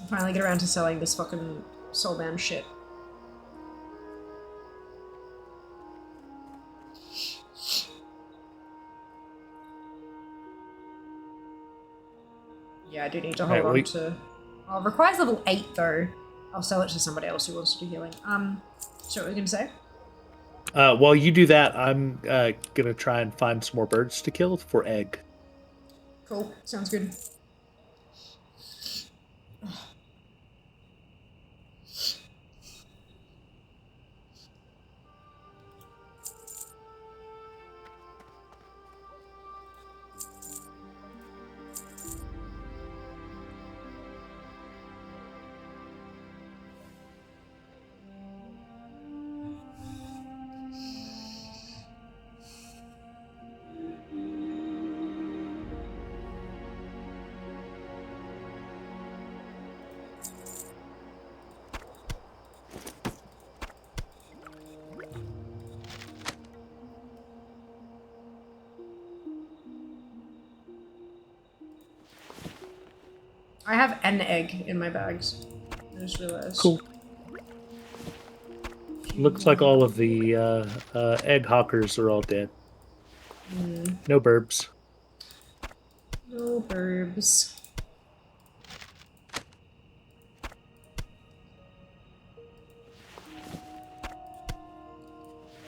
I'll finally get around to selling this fucking soulbound shit. Yeah, I do need to hold on to... Oh, it requires level 8 though. I'll sell it to somebody else who wants to do healing. So what were you gonna say? While you do that, I'm gonna try and find some more birds to kill for egg. Cool, sounds good. I have an egg in my bags. I just realized. Cool. Looks like all of the egg hawkers are all dead. No burbs. No burbs.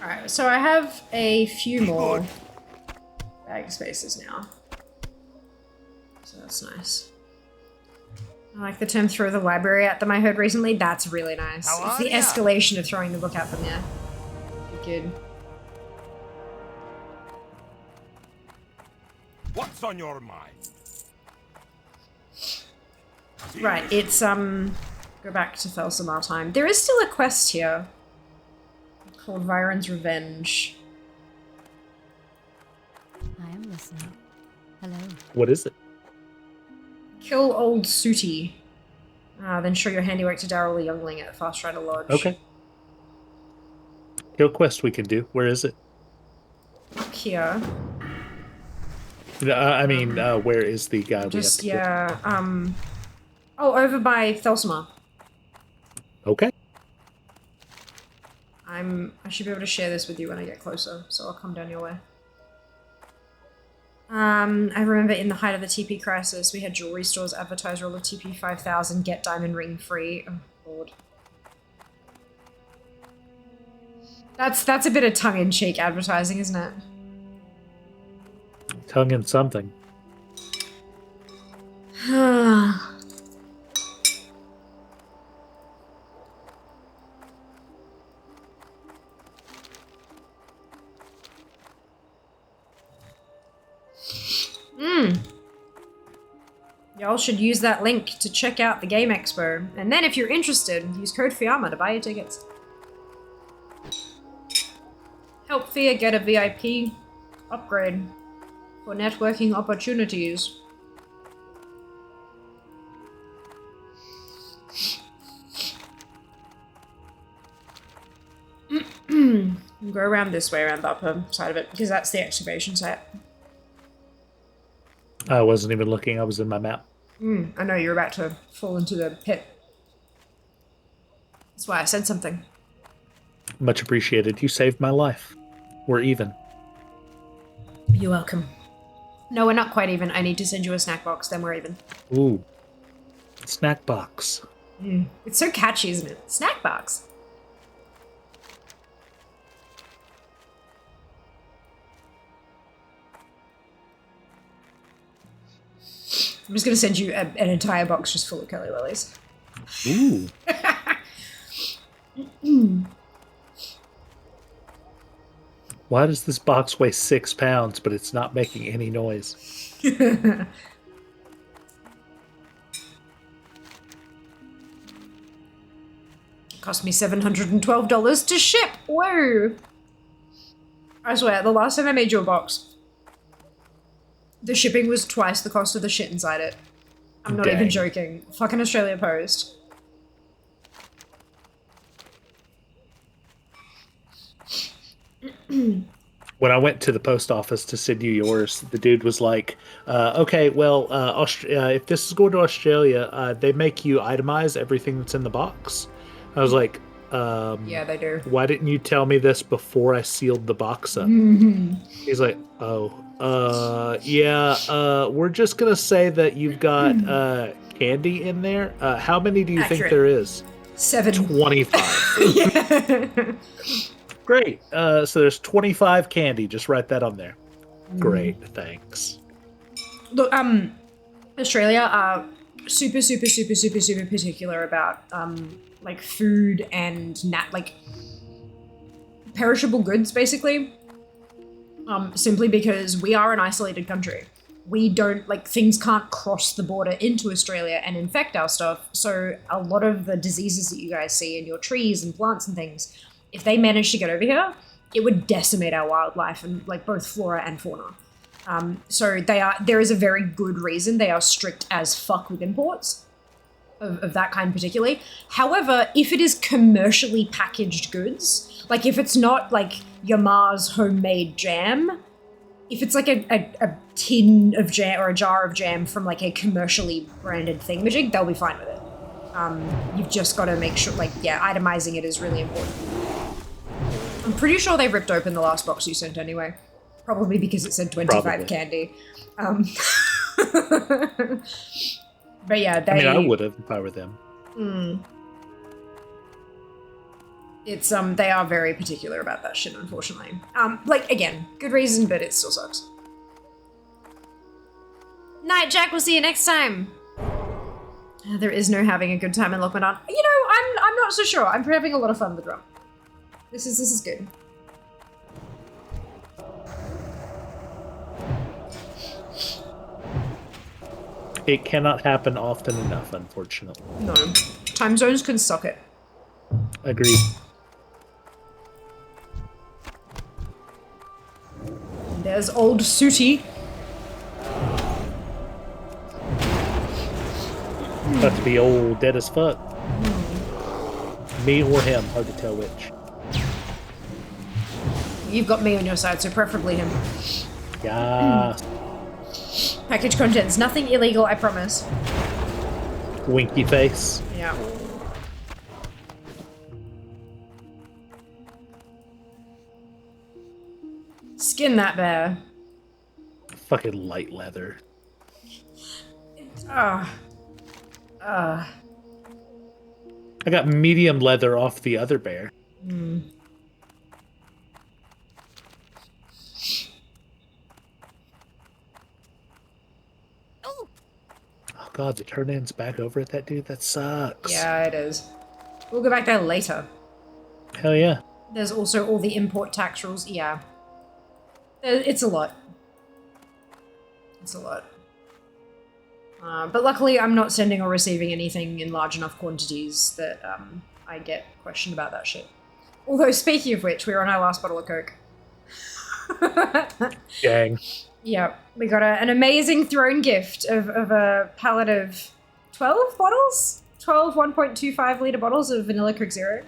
Alright, so I have a few more bag spaces now. So that's nice. I like the term throw the library at them I heard recently. That's really nice. How It's are the ya? escalation of throwing the book at them, yeah. Good. What's on your mind? Right, it's, go back to Felsamar time. There is still a quest here called Viren's Revenge. I am listening. Hello. What is it? Kill old Sooty. Then show your handiwork to Daryl the Youngling at Fast Rider Lodge. Okay. Kill quest we can do. Where is it? Here. I mean, where is the guy Just, we have to yeah, oh, over by Felsamar. kill? Okay. I should be able to share this with you when I get closer, so I'll come down your way. I remember in the height of the TP crisis, we had jewelry stores advertise roll of TP 5000, get diamond ring free. Oh, Lord. That's a bit of tongue-in-cheek advertising, isn't it? Tongue in something. Y'all should use that link to check out the Game Expo. And then if you're interested, use code Fiamma to buy your tickets. Help Fia get a VIP upgrade for networking opportunities. Go around this way, around the upper side of it, because that's the excavation site. I wasn't even looking. I was in my map. I know you're about to fall into the pit. That's why I said something. Much appreciated. You saved my life. We're even. You're welcome. No, we're not quite even. I need to send you a snack box, then we're even. Ooh. Snack box. It's so catchy, isn't it? Snack box. I'm just gonna send you an entire box just full of curly lilies. Ooh. Why does this box weigh 6 pounds, but it's not making any noise? Cost me $712 to ship. Whoa! I swear, the last time I made you a box, The shipping was twice the cost of the shit inside it. I'm not even Dang. joking. Fucking Australia Post. When I went to the post office to send you yours, the dude was like, okay, well, if this is going to Australia, they make you itemize everything that's in the box. I was like, Yeah, they do. why didn't you tell me this before I sealed the box up? He's like, we're just going to say that you've got candy in there. How many do you think Accurate. there is? 7. 25. Yeah. Great. So there's 25 candy. Just write that on there. Great. Thanks. Look, Australia are super particular about like food and like perishable goods, basically. Simply because we are an isolated country. We don't, like, things can't cross the border into Australia and infect our stuff. So a lot of the diseases that you guys see in your trees and plants and things, if they managed to get over here, it would decimate our wildlife and, like, both flora and fauna. So there is a very good reason they are strict as fuck with imports of that kind particularly. However, if it is commercially packaged goods, like if it's not like your Ma's homemade jam, if it's like a tin of jam or a jar of jam from like a commercially branded thingamajig, they'll be fine with it. You've just got to make sure, like, yeah, itemizing it is really important. I'm pretty sure they ripped open the last box you sent anyway. Probably because it said 25 Probably. candy. But yeah, they... I mean, I would have if I were them. It's, they are very particular about that shit, unfortunately. Like, again, good reason, but it still sucks. Night, Jack, we'll see you next time. There is no having a good time in Lockmadon. You know, I'm not so sure. I'm having a lot of fun with Rum. This is good. It cannot happen often enough, unfortunately. No. Time zones can suck it. Agreed. There's old Sooty. About to be old, dead as fuck. Me or him, hard to tell which. You've got me on your side, so preferably him. Yeah. Package contents. Nothing illegal, I promise. Winky face. Yeah. Skin that bear. Fucking light leather. Ah. I got medium leather off the other bear. Oh god, the turn-in's back over at that dude? That sucks. Yeah, it is. We'll go back there later. Hell yeah. There's also all the import tax rules. Yeah. It's a lot. It's a lot. But luckily, I'm not sending or receiving anything in large enough quantities that I get questioned about that shit. Although, speaking of which, we're on our last bottle of Coke. Dang. Yeah, we got an amazing throne gift of a pallet of 12 bottles? 12 1.25 litre bottles of Vanilla Coke Zero.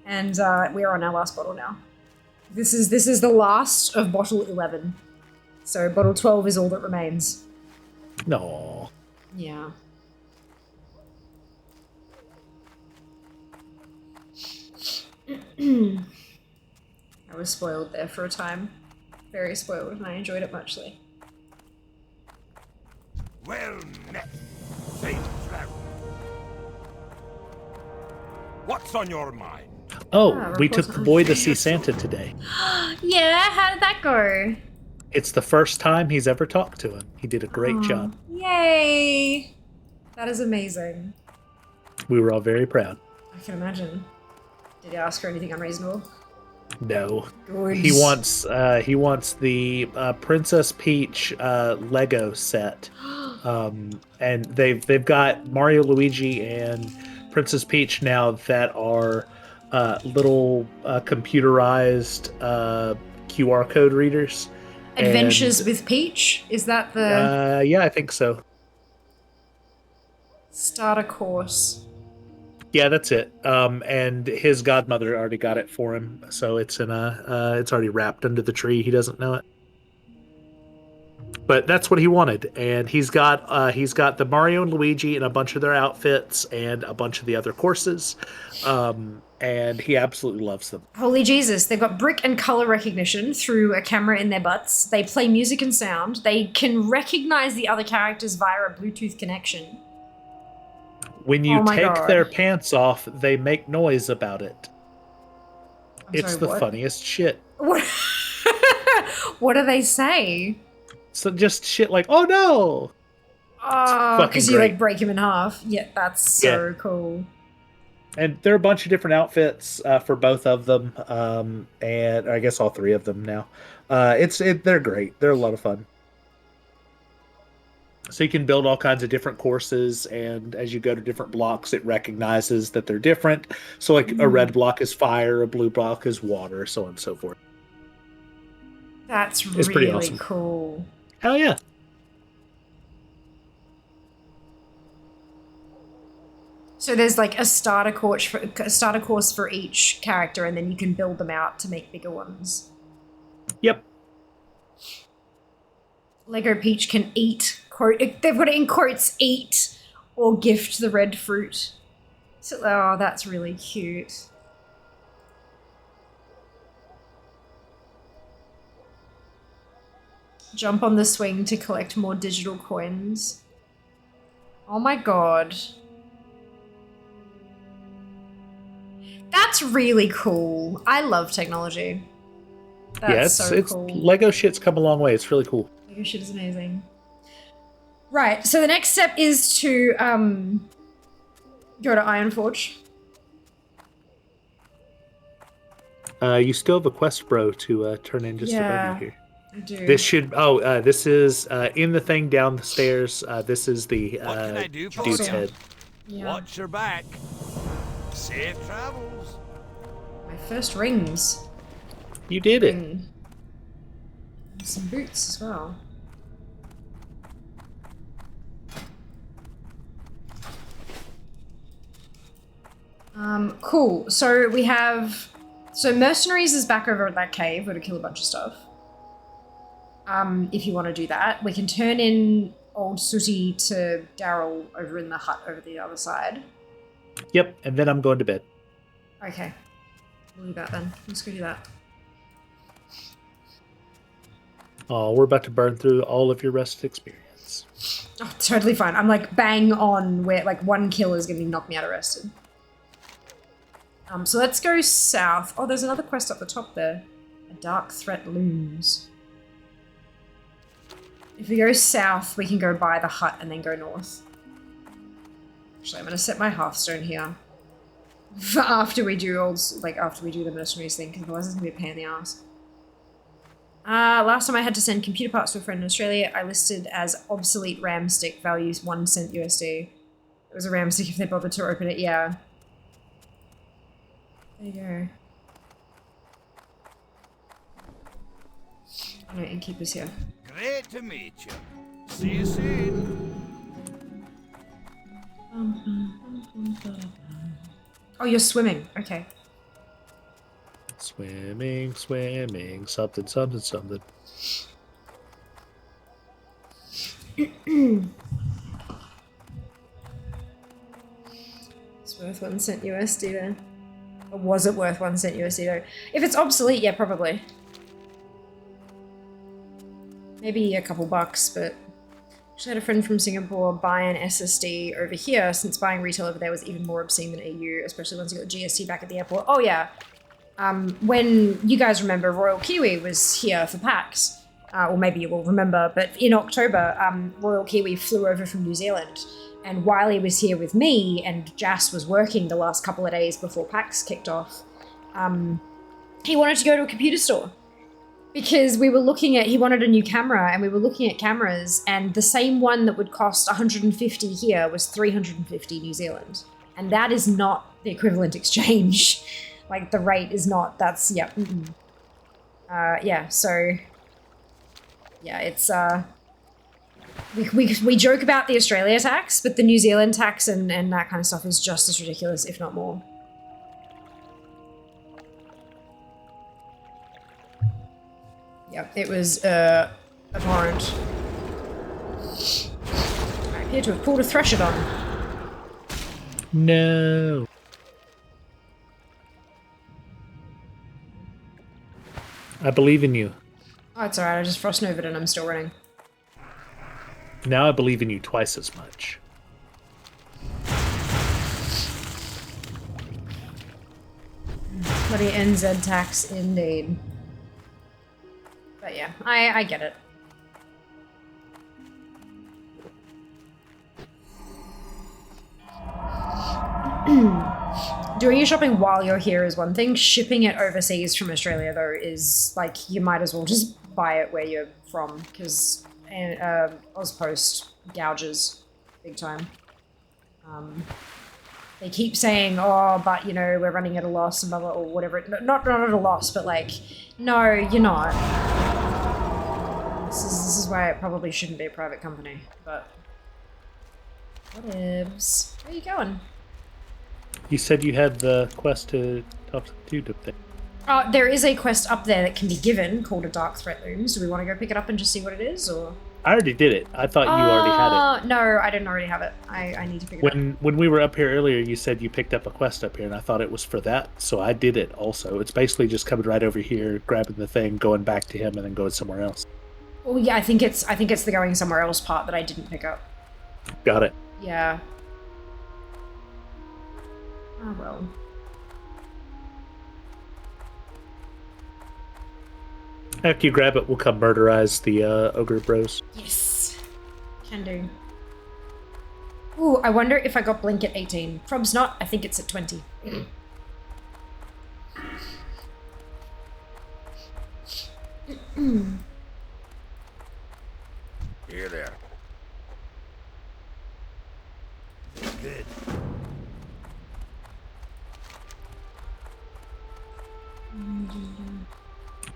And we're on our last bottle now. This is the last of bottle 11. So bottle 12 is all that remains. No. Yeah. I was spoiled there for a time. Very spoiled, and I enjoyed it muchly. Well met, safe travel. What's on your mind? Oh, we took reports the on boy to see Santa today. Yeah, how did that go? It's the first time he's ever talked to him. He did a great job. Yay! That is amazing. We were all very proud. I can imagine. Did you ask for anything unreasonable? No. Good. He wants the Princess Peach Lego set. And they've got Mario, Luigi, and Princess Peach now that are little computerized QR code readers. Adventures with Peach? Is that the Yeah, I think so. starter course? Yeah, that's it. And his godmother already got it for him, so it's in a it's already wrapped under the tree. He doesn't know it. But that's what he wanted, and he's got the Mario and Luigi and a bunch of their outfits and a bunch of the other courses, and he absolutely loves them. Holy Jesus, they've got brick and color recognition through a camera in their butts. They play music and sound. They can recognize the other characters via a Bluetooth connection. When you Oh my take God. their pants off, they make noise about it. It's sorry, the what? funniest shit. What? What do they say? So just shit like, "Oh no!" Oh, fucking because you great. like break him in half. Yeah, that's so cool. And there are a bunch of different outfits for both of them, and I guess all three of them now. They're great. They're a lot of fun. So you can build all kinds of different courses, and as you go to different blocks, it recognizes that they're different. So like a red block is fire, a blue block is water, so on and so forth. That's It's pretty really awesome. cool. Hell yeah. So there's like a starter course for each character, and then you can build them out to make bigger ones. Yep. Lego Peach can eat, quote, they've got it in quotes, eat or gift the red fruit. So, oh, that's really cute. Jump on the swing to collect more digital coins. Oh my God. That's really cool. I love technology. That's so cool. Lego shit's come a long way. It's really cool. Lego shit is amazing. Right, so the next step is to go to Ironforge. You still have a quest bro to turn in just above you here. I do. This should. This is in the thing down the stairs. This is the What can I do for dude's you? head. Yeah. Watch your back. Safe travels. My first rings. You did it. And some boots as well. Cool. So we have... So Mercenaries is back over at that cave where to kill a bunch of stuff. If you want to do that. We can turn in old Sooty to Daryl over in the hut over the other side. Yep, and then I'm going to bed. Okay. We'll do that then. Let's go do that. Oh, we're about to burn through all of your rest experience. Oh, totally fine. I'm like bang on where like one kill is going to knock me out arrested. So let's go south. Oh, there's another quest up the top there. A dark threat looms. If we go south, we can go by the hut and then go north. Actually, I'm going to set my Hearthstone here. For after we do the mercenaries thing, because otherwise it's going to be a pain in the ass. Last time I had to send computer parts to a friend in Australia, I listed as obsolete RAM stick, values 1 cent USD. It was a RAM stick if they bothered to open it, yeah. There you go. Oh no, Innkeeper's here. Great to meet you. See you soon. Oh, you're swimming. Okay. Swimming, swimming, something, something, something. It's worth 1 cent USD then. Or was it worth 1 cent USD though? If it's obsolete, yeah, probably. Maybe a couple bucks, but... Actually had a friend from Singapore buy an SSD over here, since buying retail over there was even more obscene than EU, especially once you got GST back at the airport. Oh yeah. When you guys remember Royal Kiwi was here for PAX, or maybe you will remember, but in October, Royal Kiwi flew over from New Zealand, and Wiley was here with me, and Jas was working the last couple of days before PAX kicked off. He wanted to go to a computer store, because we were looking at, he wanted a new camera, and we were looking at cameras, and the same one that would cost 150 here was 350 New Zealand. And that is not the equivalent exchange. Like, the rate is not, that's, yeah. Yeah, so Yeah, it's we joke about the Australia tax, but the New Zealand tax and that kind of stuff is just as ridiculous, if not more. Yep, it was abhorrent. I appear to have pulled a Threshodon. No. I believe in you. Oh, it's alright, I just frost novaed and I'm still running. Now I believe in you twice as much. Bloody NZ tax, indeed. But yeah, I get it. Doing your shopping while you're here is one thing. Shipping it overseas from Australia, though, is like you might as well just buy it where you're from, because Ozpost gouges big time. They keep saying, "Oh, but you know, we're running at a loss," and blah blah, or whatever. Not at a loss, but like, no, you're not. This is why it probably shouldn't be a private company. But whatevs. Where are you going? You said you had the quest to talk to the dude up there. There is a quest up there that can be given called a Dark Threat Looms. Do we want to go pick it up and just see what it is, or? I already did it. I thought you already had it. No, I didn't already have it. I need to pick it up. When we were up here earlier, you said you picked up a quest up here, and I thought it was for that, so I did it also. It's basically just coming right over here, grabbing the thing, going back to him, and then going somewhere else. Oh yeah, I think it's the going somewhere else part that I didn't pick up. Got it. Yeah. Oh well. After you grab it, we'll come murderize the ogre bros. Yes. Can do. Ooh, I wonder if I got Blink at 18. Prob's not. I think it's at 20. Here there. Good.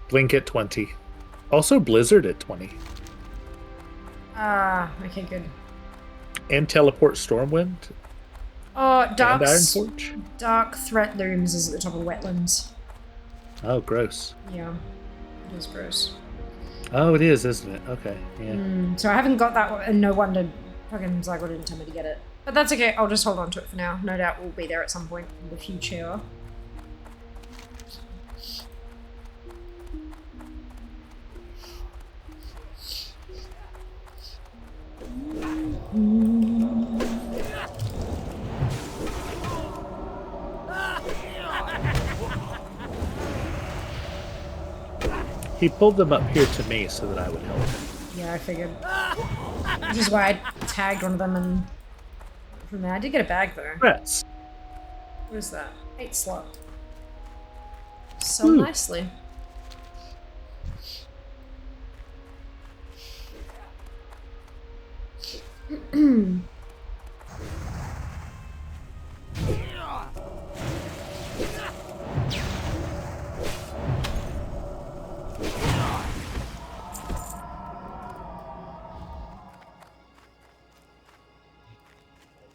Blink at 20. Also Blizzard at 20. Okay, good. And Teleport Stormwind. Oh, And Ironforge. Dark Threat Looms is at the top of Wetlands. Oh, gross. Yeah, it is gross. Oh, it is, isn't it? Okay, yeah. So I haven't got that one, and no wonder fucking Zygo didn't tell me to get it. But that's okay, I'll just hold on to it for now. No doubt we'll be there at some point in the future. He pulled them up here to me so that I would help him. Yeah, I figured. Which is why I tagged one of them and from there. I did get a bag though. Rats. What is that? 8 slot. So nicely.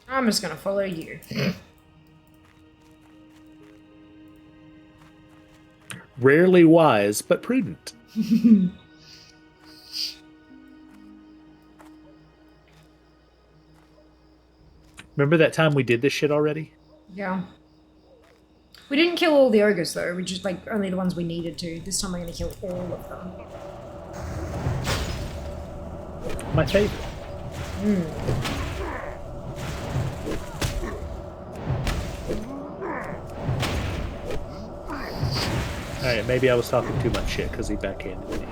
I'm just gonna follow you. Rarely wise, but prudent. Remember that time we did this shit already? Yeah. We didn't kill all the ogres though, we just like only the ones we needed to. This time we're gonna kill all of them. My favorite. Alright, maybe I was talking too much shit because he backhanded me.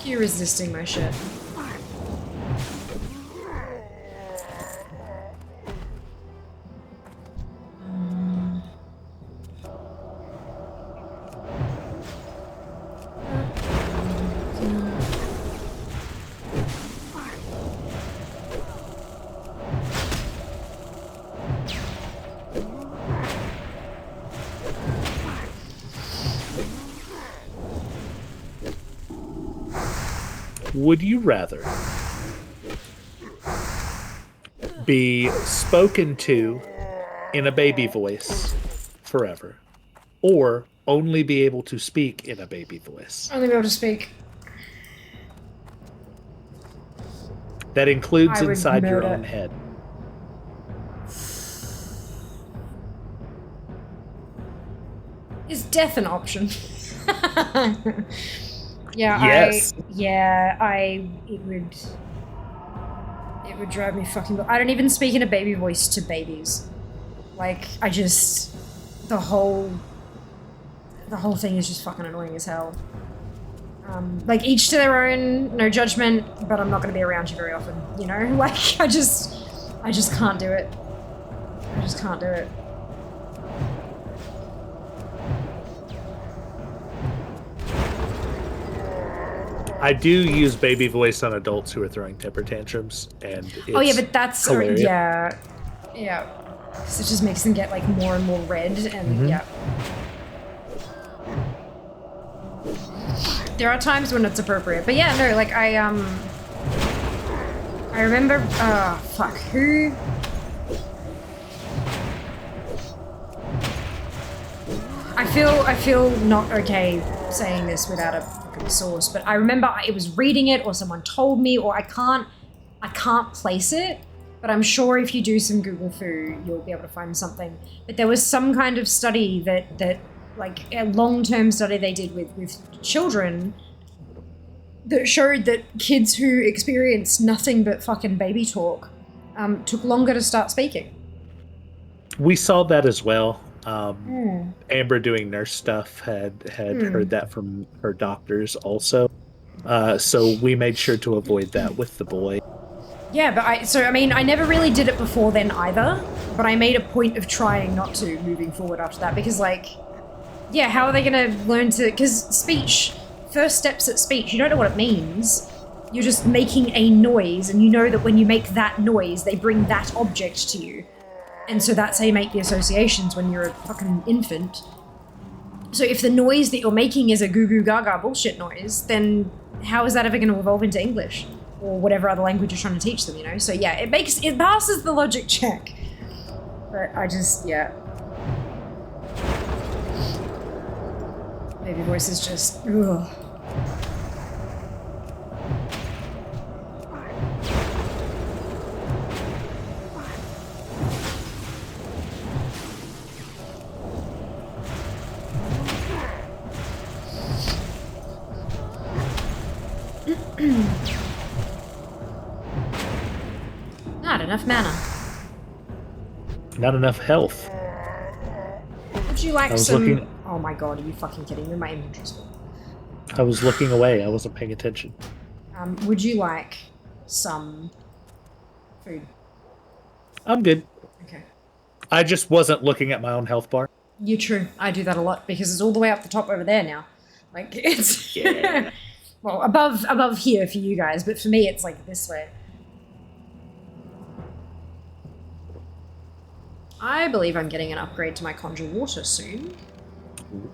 You're resisting my shit. Would you rather be spoken to in a baby voice forever, or only be able to speak in a baby voice? Only be able to speak. That includes I would inside your murder. own head. Is death an option? Yeah, Yes. it would drive me fucking. I don't even speak in a baby voice to babies. Like, the whole thing is just fucking annoying as hell. Like, each to their own, no judgment, but I'm not going to be around you very often, you know? Like, I just can't do it. I just can't do it. I do use baby voice on adults who are throwing temper tantrums, and it's Oh yeah, but that's hilarious. yeah. So it just makes them get like more and more red, and yeah. There are times when it's appropriate, but yeah, no, like I remember. Fuck who. I feel not okay saying this without a fucking source, but I remember it was reading it, or someone told me, or I can't place it, but I'm sure if you do some Google foo, you'll be able to find something. But there was some kind of study that like a long-term study they did with children that showed that kids who experienced nothing but fucking baby talk took longer to start speaking. We saw that as well. Amber doing nurse stuff had heard that from her doctors also. So we made sure to avoid that with the boy. Yeah, but I never really did it before then either, but I made a point of trying not to moving forward after that, because like, yeah, how are they gonna learn to, because speech, first steps at speech, you don't know what it means. You're just making a noise, and you know that when you make that noise, they bring that object to you. And so that's how you make the associations when you're a fucking infant. So if the noise that you're making is a goo goo gaga bullshit noise, then how is that ever going to evolve into English? Or whatever other language you're trying to teach them, you know? So yeah, it passes the logic check. But yeah. Baby voice is just, ugh. Not enough mana. Not enough health. Would you like I was some... looking- Oh my god, are you fucking kidding me? My inventory's full. I was looking away. I wasn't paying attention. Would you like some food? I'm good. Okay. I just wasn't looking at my own health bar. You're true. I do that a lot because it's all the way up the top over there now. Like, it's... Yeah. Well, above here for you guys, but for me it's like this way. I believe I'm getting an upgrade to my conjure water soon.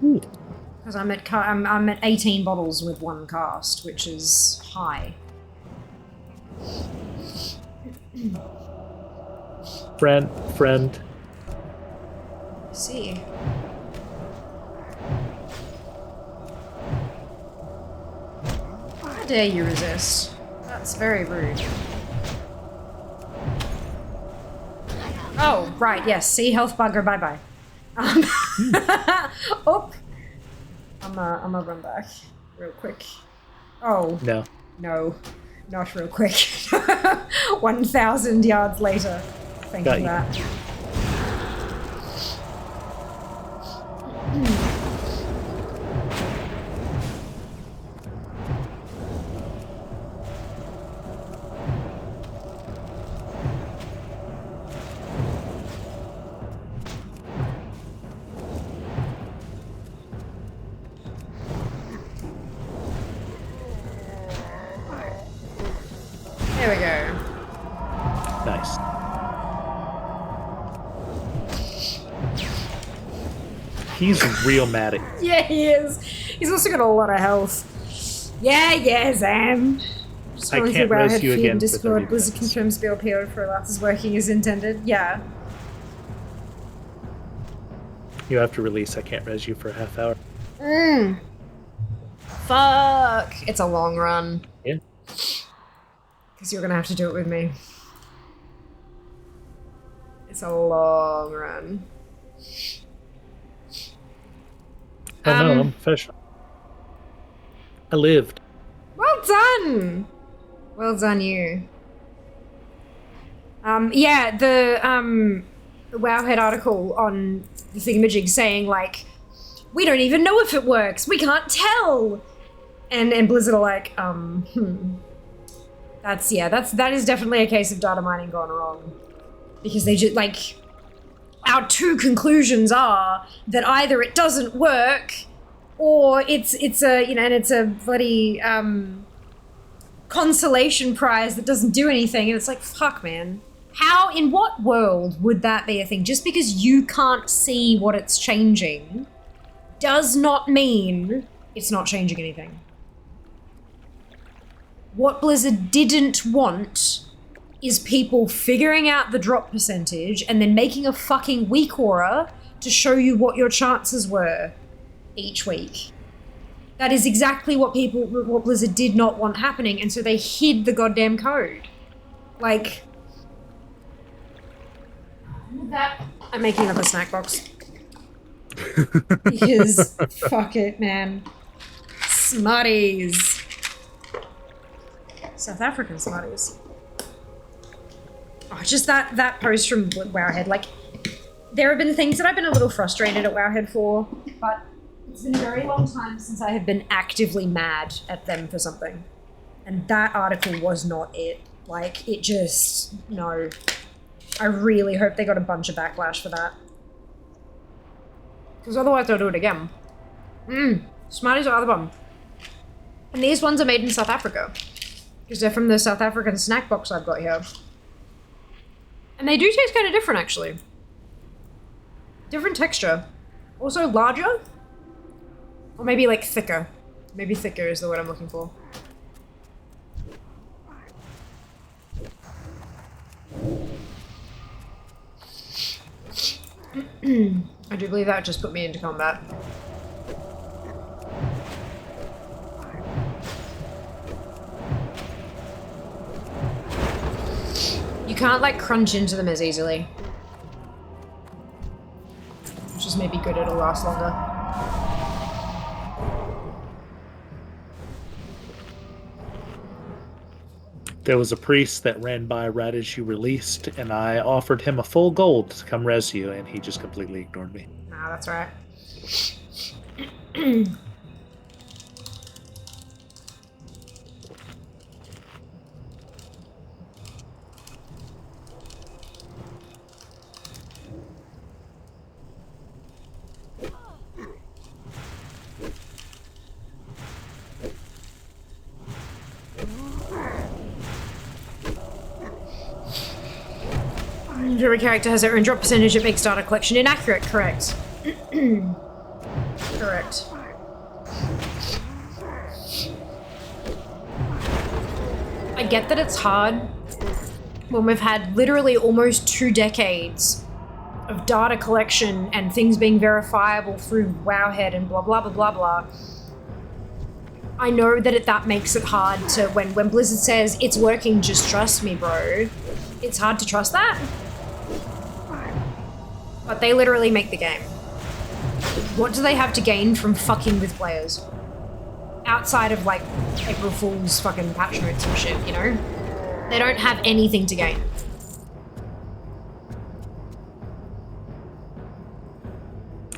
Ooh. Because I'm at 18 bottles with one cast, which is high. Friend. See. How dare you resist? That's very rude. Oh, right, yes. See, health bugger, bye-bye. Oh. I'm gonna run back real quick. Oh. No. No. Not real quick. 1,000 yards later. Thank Got you for you. that. There we go. Nice. He's real mad at you. Yeah, he is. He's also got a lot of health. Yeah, Sam. Scrolling can't through res Wowhead you feed again and for Discord, 30 Blizzard minutes. confirms BLPO for Elas is working as intended. Yeah. You have to release. I can't res you for a half hour. Fuck. It's a long run. Yeah. Because you're gonna have to do it with me. It's a long run. Oh no, I'm professional. I lived. Well done! Well done, you. Yeah, the Wowhead article on the thingamajig saying, like, we don't even know if it works, we can't tell! And Blizzard are like, that is definitely a case of data mining gone wrong. Because they just, like, our two conclusions are that either it doesn't work, or it's a, you know, and it's a bloody, consolation prize that doesn't do anything, and it's like, fuck, man. How, in what world would that be a thing? Just because you can't see what it's changing does not mean it's not changing anything. What Blizzard didn't want is people figuring out the drop percentage and then making a fucking week aura to show you what your chances were each week. That is exactly what Blizzard did not want happening, and so they hid the goddamn code. Like, I'm making another snack box. Because, fuck it, man. Smarties. South African Smarties. Oh, just that post from Wowhead. Like, there have been things that I've been a little frustrated at Wowhead for, but it's been a very long time since I have been actively mad at them for something. And that article was not it. Like, it just, no. I really hope they got a bunch of backlash for that. Because otherwise they'll do it again. Smarties are the bomb. And these ones are made in South Africa. Because they're from the South African snack box I've got here. And they do taste kind of different, actually. Different texture. Also larger? Or maybe, like, thicker. Maybe thicker is the word I'm looking for. I do believe that just put me into combat. You can't, like, crunch into them as easily. Which is maybe good, it'll last longer. There was a priest that ran by right as you released, and I offered him a full gold to come res you, and he just completely ignored me. Nah, that's right. Every character has their own drop percentage. It makes data collection inaccurate. Correct. Correct. I get that it's hard when we've had literally almost 2 decades of data collection and things being verifiable through Wowhead and blah blah blah blah blah. I know that that makes it hard to, when Blizzard says it's working, just trust me, bro. It's hard to trust that. But they literally make the game. What do they have to gain from fucking with players? Outside of, like, April Fool's fucking patch notes and shit, you know? They don't have anything to gain.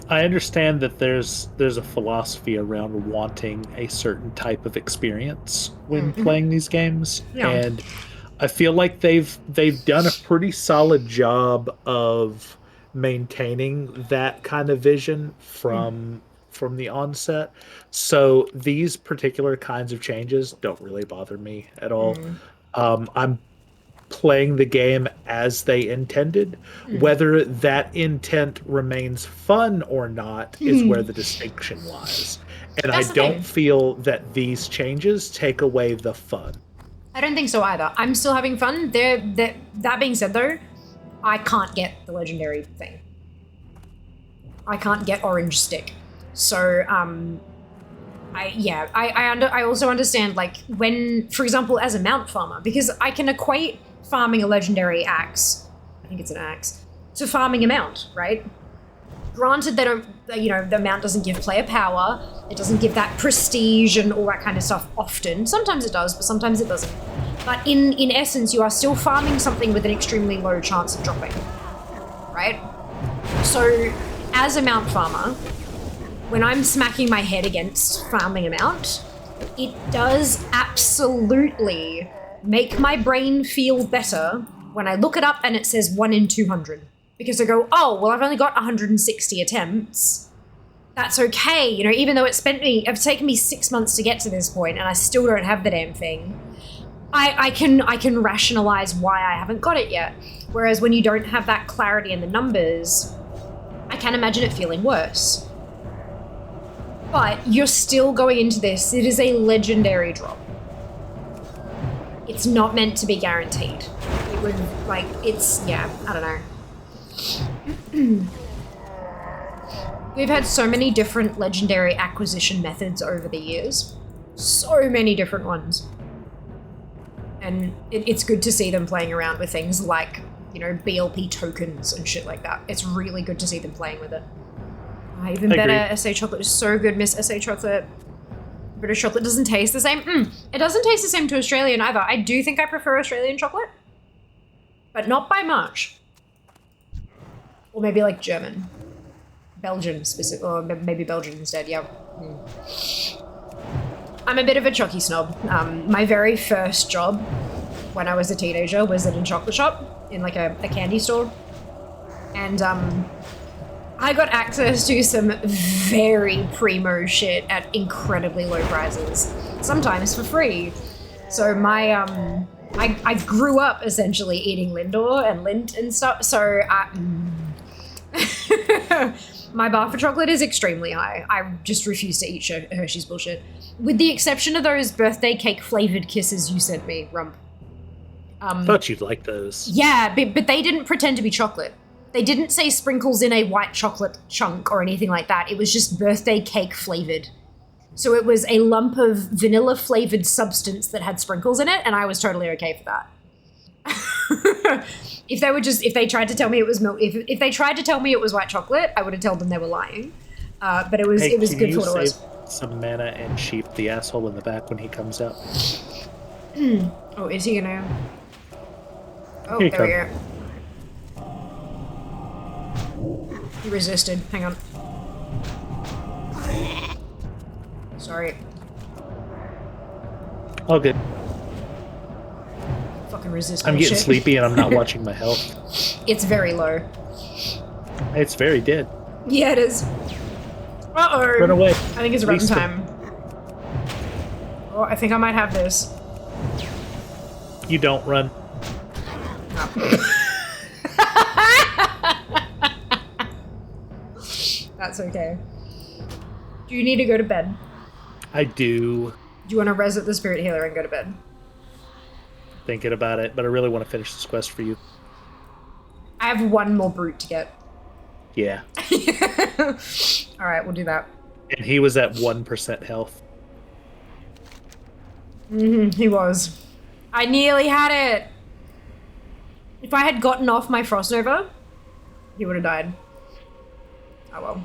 I understand that there's a philosophy around wanting a certain type of experience when playing these games, and I feel like they've done a pretty solid job of maintaining that kind of vision from the onset. So these particular kinds of changes don't really bother me at all. I'm playing the game as they intended. Whether that intent remains fun or not is where the distinction lies. And That's I the don't thing. feel that these changes take away the fun. I don't think so either. I'm still having fun. That being said, though, I can't get the legendary thing. I can't get orange stick. So, I also understand, like, when, for example, as a mount farmer, because I can equate farming a legendary axe, I think it's an axe, to farming a mount, right? Granted, they don't, the mount doesn't give player power, it doesn't give that prestige and all that kind of stuff often. Sometimes it does, but sometimes it doesn't. But in essence, you are still farming something with an extremely low chance of dropping, right? So, as a mount farmer, when I'm smacking my head against farming a mount, it does absolutely make my brain feel better when I look it up and it says 1 in 200. Because I go, oh, well, I've only got 160 attempts. That's okay, even though it's taken me 6 months to get to this point and I still don't have the damn thing. I can rationalize why I haven't got it yet. Whereas when you don't have that clarity in the numbers, I can imagine it feeling worse. But you're still going into this. It is a legendary drop. It's not meant to be guaranteed. It would, I don't know. We've had so many different legendary acquisition methods over the years. So many different ones. And it's good to see them playing around with things like, BLP tokens and shit like that. It's really good to see them playing with it. Even better, SA chocolate is so good, Miss SA chocolate. British chocolate doesn't taste the same. It doesn't taste the same to Australian either. I do think I prefer Australian chocolate, but not by much. Or maybe like German. Belgian specific, or maybe Belgian instead, yeah. I'm a bit of a chocky snob. My very first job when I was a teenager was at a chocolate shop in like a candy store. And I got access to some very primo shit at incredibly low prices, sometimes for free. So my I grew up essentially eating Lindor and Lindt and stuff. So my bar for chocolate is extremely high. I just refuse to eat Hershey's bullshit, with the exception of those birthday cake flavored kisses you sent me, Rump. Thought you'd like those. Yeah, but they didn't pretend to be chocolate. They didn't say sprinkles in a white chocolate chunk or anything like that. It was just birthday cake flavored. So it was a lump of vanilla flavored substance that had sprinkles in it, and I was totally okay for that. If they tried to tell me it was milk, if they tried to tell me it was white chocolate, I would have told them they were lying. But it was good for what it was. Some mana and sheep the asshole in the back when he comes out. Oh, is he gonna? Oh, Here there we go. He resisted. Hang on. Sorry. All good. Fucking resist. I'm getting shit. sleepy and I'm not watching my health. It's very low. It's very dead. Yeah, it is. Uh-oh. Run away. I think it's run Release time. Oh, I think I might have this. You don't run. That's okay. Do you need to go to bed? I do. Do you want to reset the spirit healer and go to bed? Thinking about it, but I really want to finish this quest for you. I have one more brute to get. Yeah. Alright, we'll do that. And he was at 1% health. He was. I nearly had it! If I had gotten off my Frost Nova, he would have died. Oh well.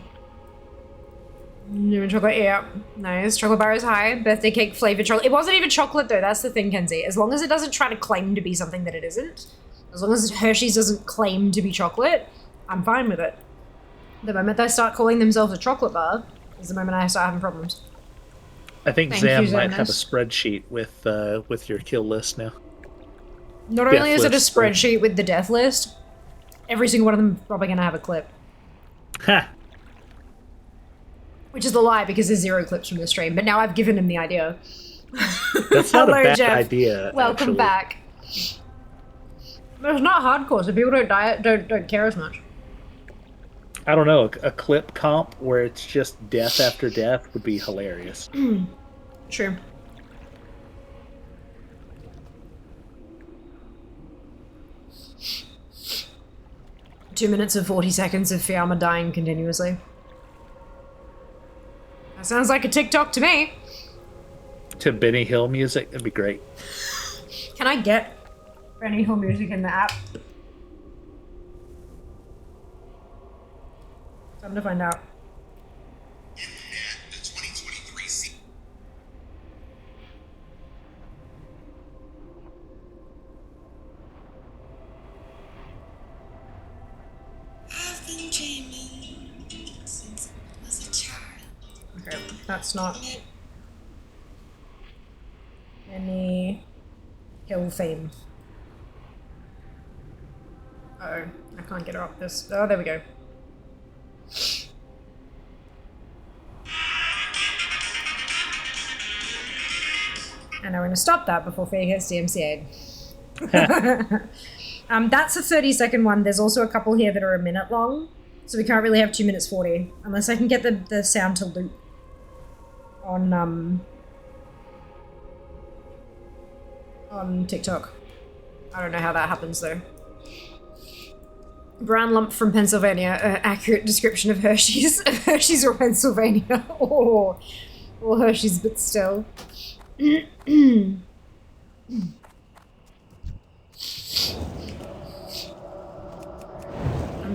New chocolate, yeah. Nice. Chocolate bar is high. Birthday cake flavored chocolate. It wasn't even chocolate though, that's the thing, Kenzie. As long as it doesn't try to claim to be something that it isn't, as long as Hershey's doesn't claim to be chocolate, I'm fine with it. The moment they start calling themselves a chocolate bar is the moment I start having problems. I think Thank Zam you, might have a Zamus. spreadsheet with your kill list now. Not Death only is it a list, spreadsheet with the death list, every single one of them is probably going to have a clip. Ha! Which is a lie because there's 0 clips from the stream, but now I've given him the idea. That's not Hello, a bad Jeff. idea. Welcome actually. back. But it's not hardcore, so people don't care as much. I don't know, a clip comp where it's just death after death would be hilarious. True. 2 minutes and 40 seconds of Fiamma dying continuously. That sounds like a TikTok to me. To Benny Hill music, that'd be great. Can I get Benny Hill music in the app? Time to find out. I've been dreaming since I was a child. Okay, that's not any Hill theme. Uh-oh, I can't get her up this. Oh, there we go. And I'm going to stop that before Faye gets DMCA'd. That's a 30-second one. There's also a couple here that are a minute long, so we can't really have 2 minutes 40 unless I can get the sound to loop on TikTok. I don't know how that happens though. Brown lump from Pennsylvania. Accurate description of Hershey's. Hershey's or Pennsylvania. Or Hershey's, but still. I'm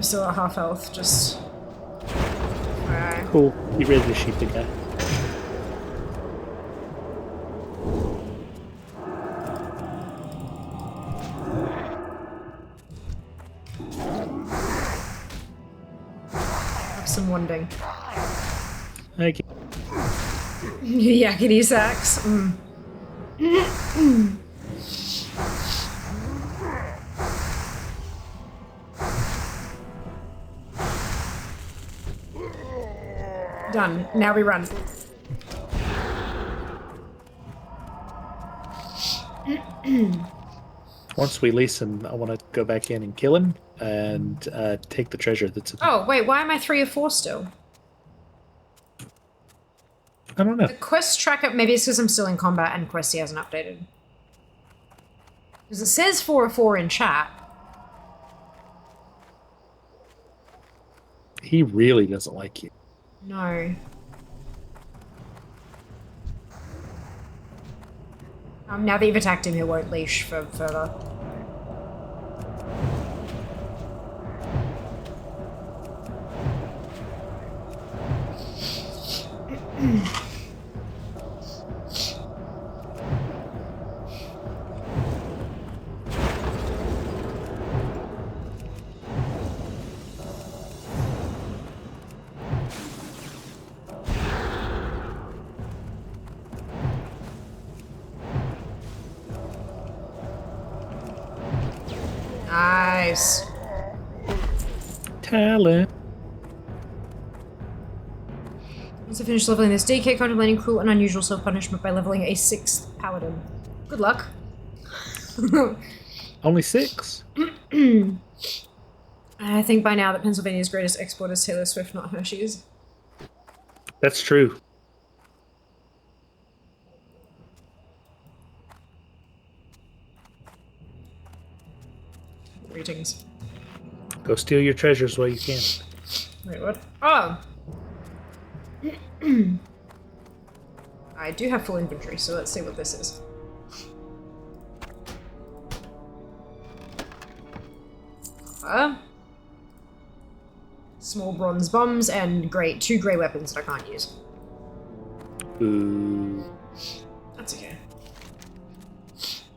still at half health, just... Alright. Cool. You ready to shoot the guy? Have some wanding. Thank you. Yakety sacks. Done. Now we run. Once we lease him, I want to go back in and kill him and take the treasure that's in. Oh, wait, why am I 3 or 4 still? I don't know. The quest tracker, maybe it's because I'm still in combat and Questy hasn't updated. Because it says 4 or 4 in chat. He really doesn't like you. No. Now that you've attacked him, he won't leash for further. Nice. Talent. Once I finish leveling this DK, contemplating cruel and unusual self-punishment by leveling a 6th paladin. Good luck. Only 6? I think by now that Pennsylvania's greatest export is Taylor Swift, not Hershey's. That's true. Greetings. Go steal your treasures while you can. Wait, what? Oh! I do have full inventory, so let's see what this is. Small bronze bombs and two grey weapons that I can't use. Ooh. That's okay.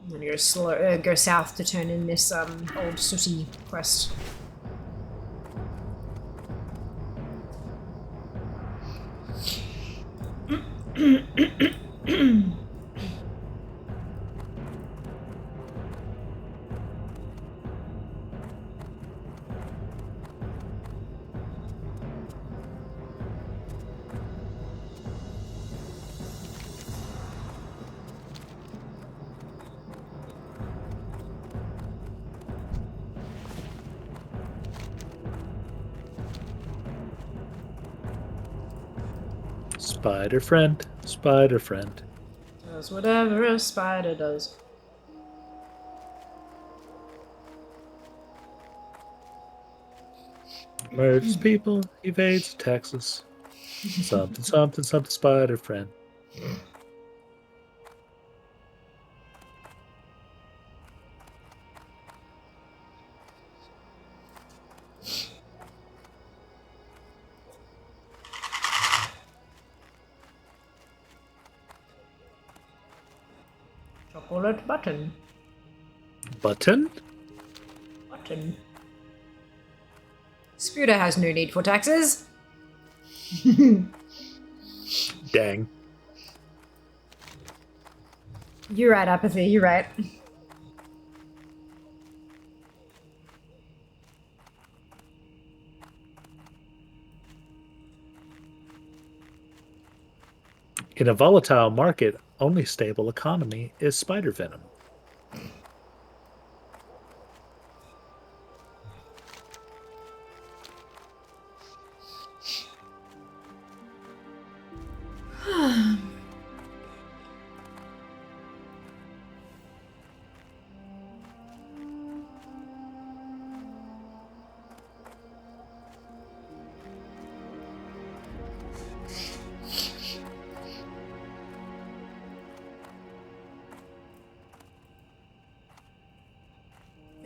I'm gonna go south to turn in this old sooty quest. Spider friend, spider friend. Does whatever a spider does. Murders people, evades taxes. Something, something, something, spider friend. Chocolate button. Button? Button. Spuda has no need for taxes. Dang. You're right, Apathy, you're right. In a volatile market, only stable economy is spider venom.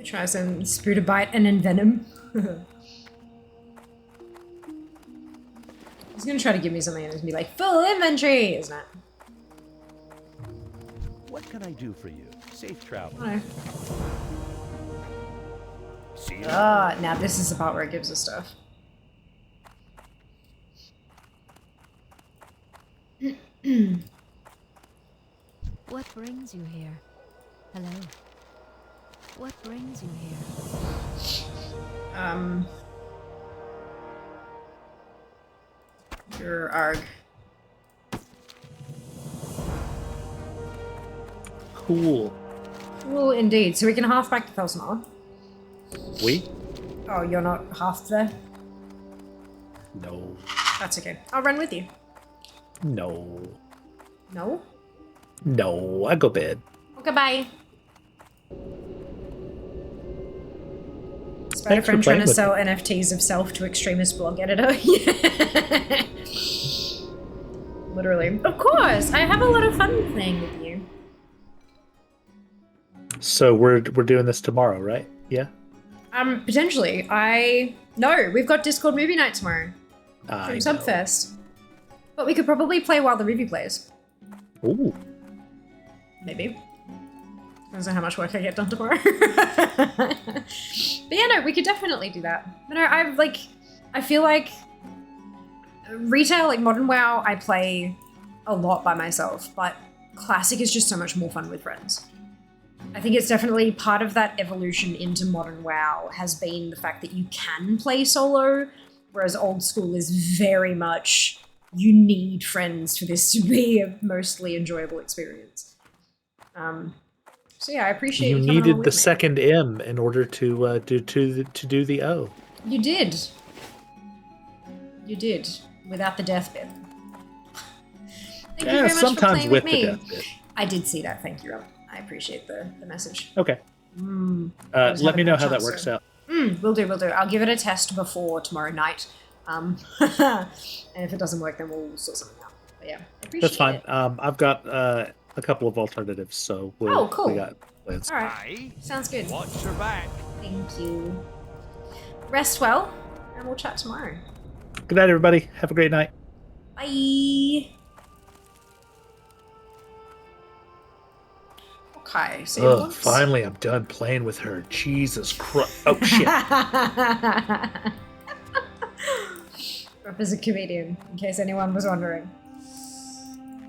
Try some Spuda bite and then venom. He's gonna try to give me something and it's gonna be like, full inventory, isn't it? What can I do for you? Safe travel. I See you. now this is the part where it gives us stuff. What brings you here? Hello. What brings you here? Your arg. Cool. Cool indeed. So we can half back to Felsenor. We? Oh, you're not half there? No. That's okay. I'll run with you. No. No? No. I go bed. Okay, bye. Spider Thanks for friend trying playing to with sell NFTs of self to extremist blog editor. Yeah. Literally. Of course! I have a lot of fun playing with you. So we're doing this tomorrow, right? Yeah? Potentially. No, we've got Discord movie night tomorrow. I From know. Subfest. But we could probably play while the review plays. Ooh. Maybe. Depends on how much work I get done tomorrow. But yeah, no, we could definitely do that. But no, I feel like retail, like Modern WoW, I play a lot by myself, but Classic is just so much more fun with friends. I think it's definitely part of that evolution into Modern WoW has been the fact that you can play solo, whereas Old School is very much, you need friends for this to be a mostly enjoyable experience. So yeah, I appreciate You you coming along needed with the me. second M in order to do the O. You did. You did. Without the death bit. Thank you very much for sometimes playing with with the me. death bit. I did see that. Thank you, Robin. I appreciate the message. Okay. I just Let me haven't know had how a that chance works to- out. Will do. I'll give it a test before tomorrow night. And if it doesn't work, then we'll sort something out. But yeah, I appreciate That's fine. it. I've got a couple of alternatives, so Oh, cool. we got plans. All right. Aye. Sounds good. Watch your back. Thank you. Rest well, and we'll chat tomorrow. Good night, everybody. Have a great night. Bye. Okay, so Ugh, finally, I'm done playing with her. Jesus Christ. Oh, shit. Ruff is a comedian, in case anyone was wondering.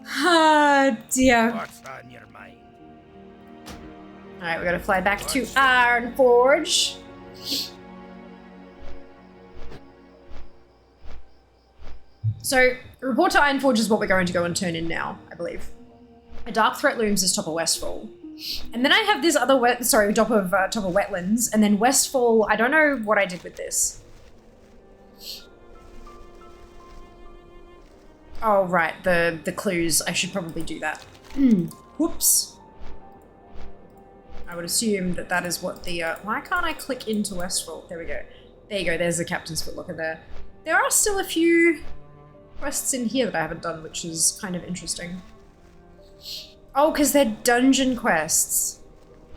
Ah, dear. What's on your mind? Alright, we gotta fly back to Ironforge. So, report to Ironforge is what we're going to go and turn in now, I believe. A dark threat looms as top of Westfall. And then I have this other top of Wetlands, and then Westfall, I don't know what I did with this. Oh, right, the clues. I should probably do that. Whoops. I would assume that is what the, why can't I click into Westfall? There we go. There you go, there's the Captain's Footlocker there. There are still a few quests in here that I haven't done, which is kind of interesting. Oh, because they're dungeon quests.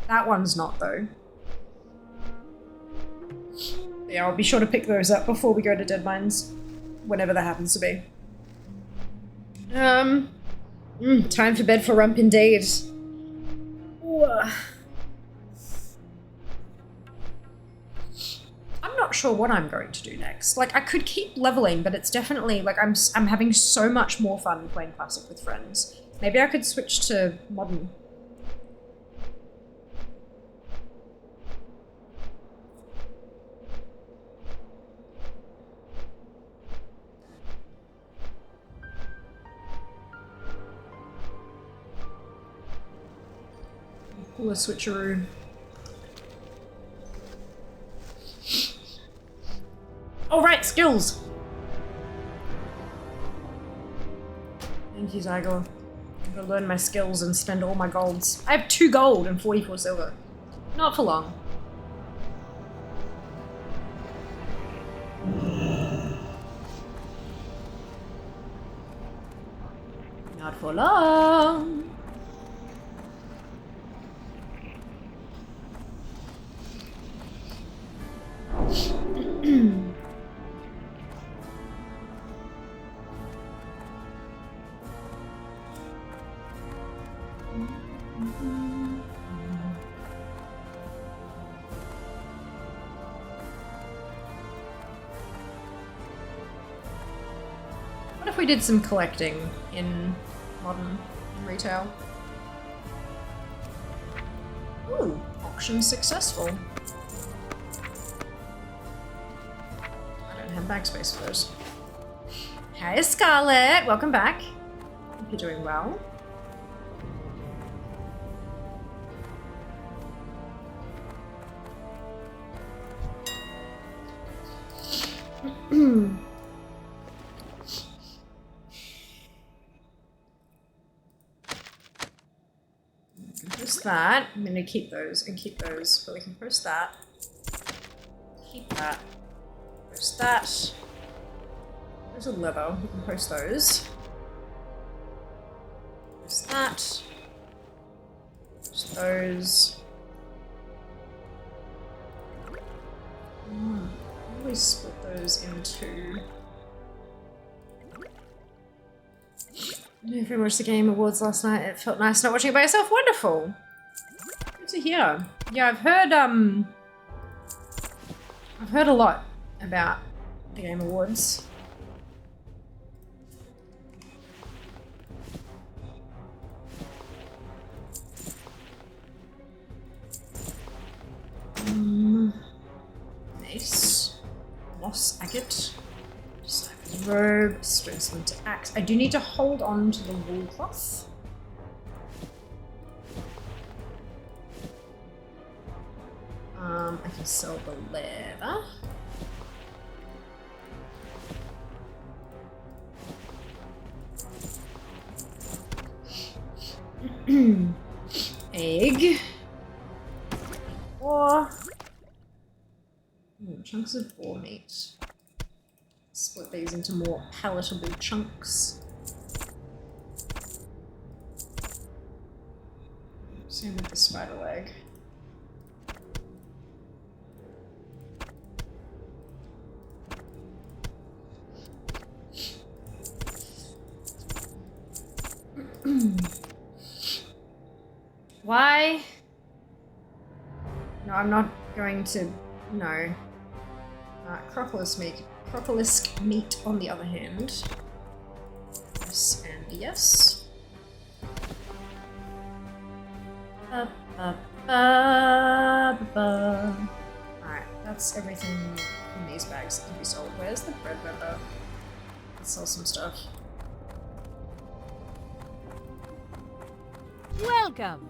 That one's not, though. Yeah, I'll be sure to pick those up before we go to Deadmines. Whenever that happens to be. Time for bed for Rump indeed. Ooh. I'm not sure what I'm going to do next. Like, I could keep leveling, but it's definitely, like, I'm having so much more fun playing Classic with friends. Maybe I could switch to Modern. Pull a switcheroo. Oh, right, skills! Thank you, Zygo. I'm gonna learn my skills and spend all my golds. I have 2 gold and 44 silver. Not for long. Not for long. What if we did some collecting in Modern retail? Ooh, auction successful. I don't have backspace for those. Hey Scarlet, welcome back. Hope you're doing well. Post that. I'm gonna keep those and keep those, but we can post that. Keep that. Post that. There's a leather. We can post those. Post that. Post those. Always split those into. If you watched the Game Awards last night, it felt nice not watching it by yourself. Wonderful. Good to hear. Yeah, I've heard a lot about the Game Awards. Nice. Moss agate. Sniper's robe. Strength into axe. I do need to hold on to the wool cloth. I can sell the leather. Egg. Or chunks of boar meat. Split these into more palatable chunks. Same with the spider leg. Why? No, I'm not going to. No. Crocolisk meat, on the other hand. Yes and yes. Alright, that's everything in these bags that can be sold. Where's the bread vendor? Let's sell some stuff. Welcome.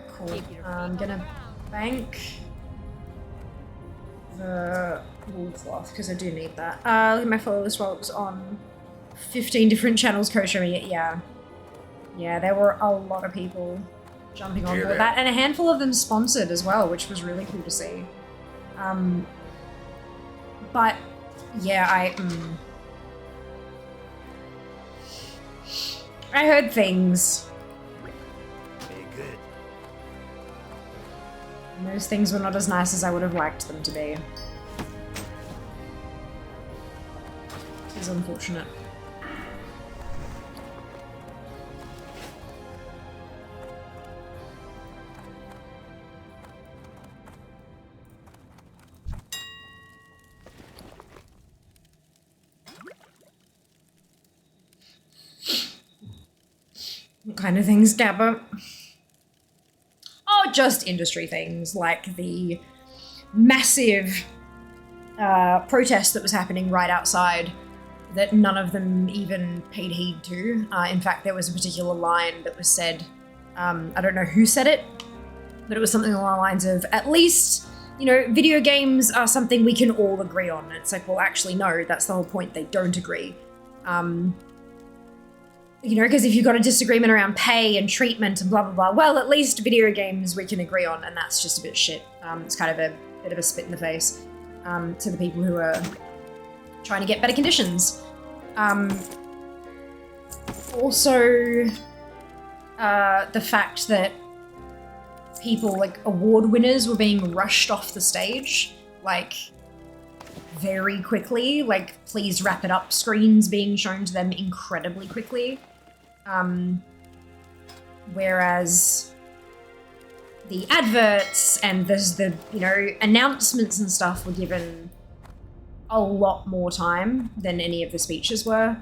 Cool. I'm gonna bank the wool cloth because I do need that. Look at my follow list while it was on 15 different channels co-streaming it, yeah. Yeah, there were a lot of people jumping on board that, and a handful of them sponsored as well, which was really cool to see. But yeah, I heard things. Very good. And those things were not as nice as I would have liked them to be. It is unfortunate. What kind of things, Gabba? Oh, just industry things, like the massive protest that was happening right outside that none of them even paid heed to. In fact, there was a particular line that was said, I don't know who said it, but it was something along the lines of, at least, you know, video games are something we can all agree on. It's like, well, actually, no, that's the whole point. They don't agree. You know, because if you've got a disagreement around pay and treatment and blah, blah, blah, well, at least video games we can agree on, and that's just a bit shit. It's kind of a bit of a spit in the face to the people who are trying to get better conditions. Also, the fact that people, like, award winners were being rushed off the stage, like, very quickly, like, please wrap it up screens being shown to them incredibly quickly. Whereas the adverts and the you know, announcements and stuff were given a lot more time than any of the speeches were.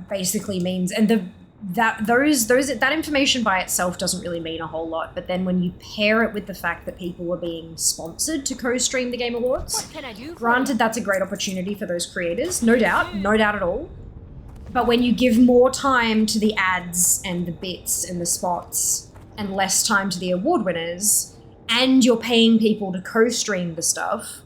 Basically means, and that information by itself doesn't really mean a whole lot, but then when you pair it with the fact that people were being sponsored to co-stream the Game Awards, What can I do? granted that's a great opportunity for those creators, no doubt at all. But when you give more time to the ads and the bits and the spots and less time to the award winners, and you're paying people to co-stream the stuff,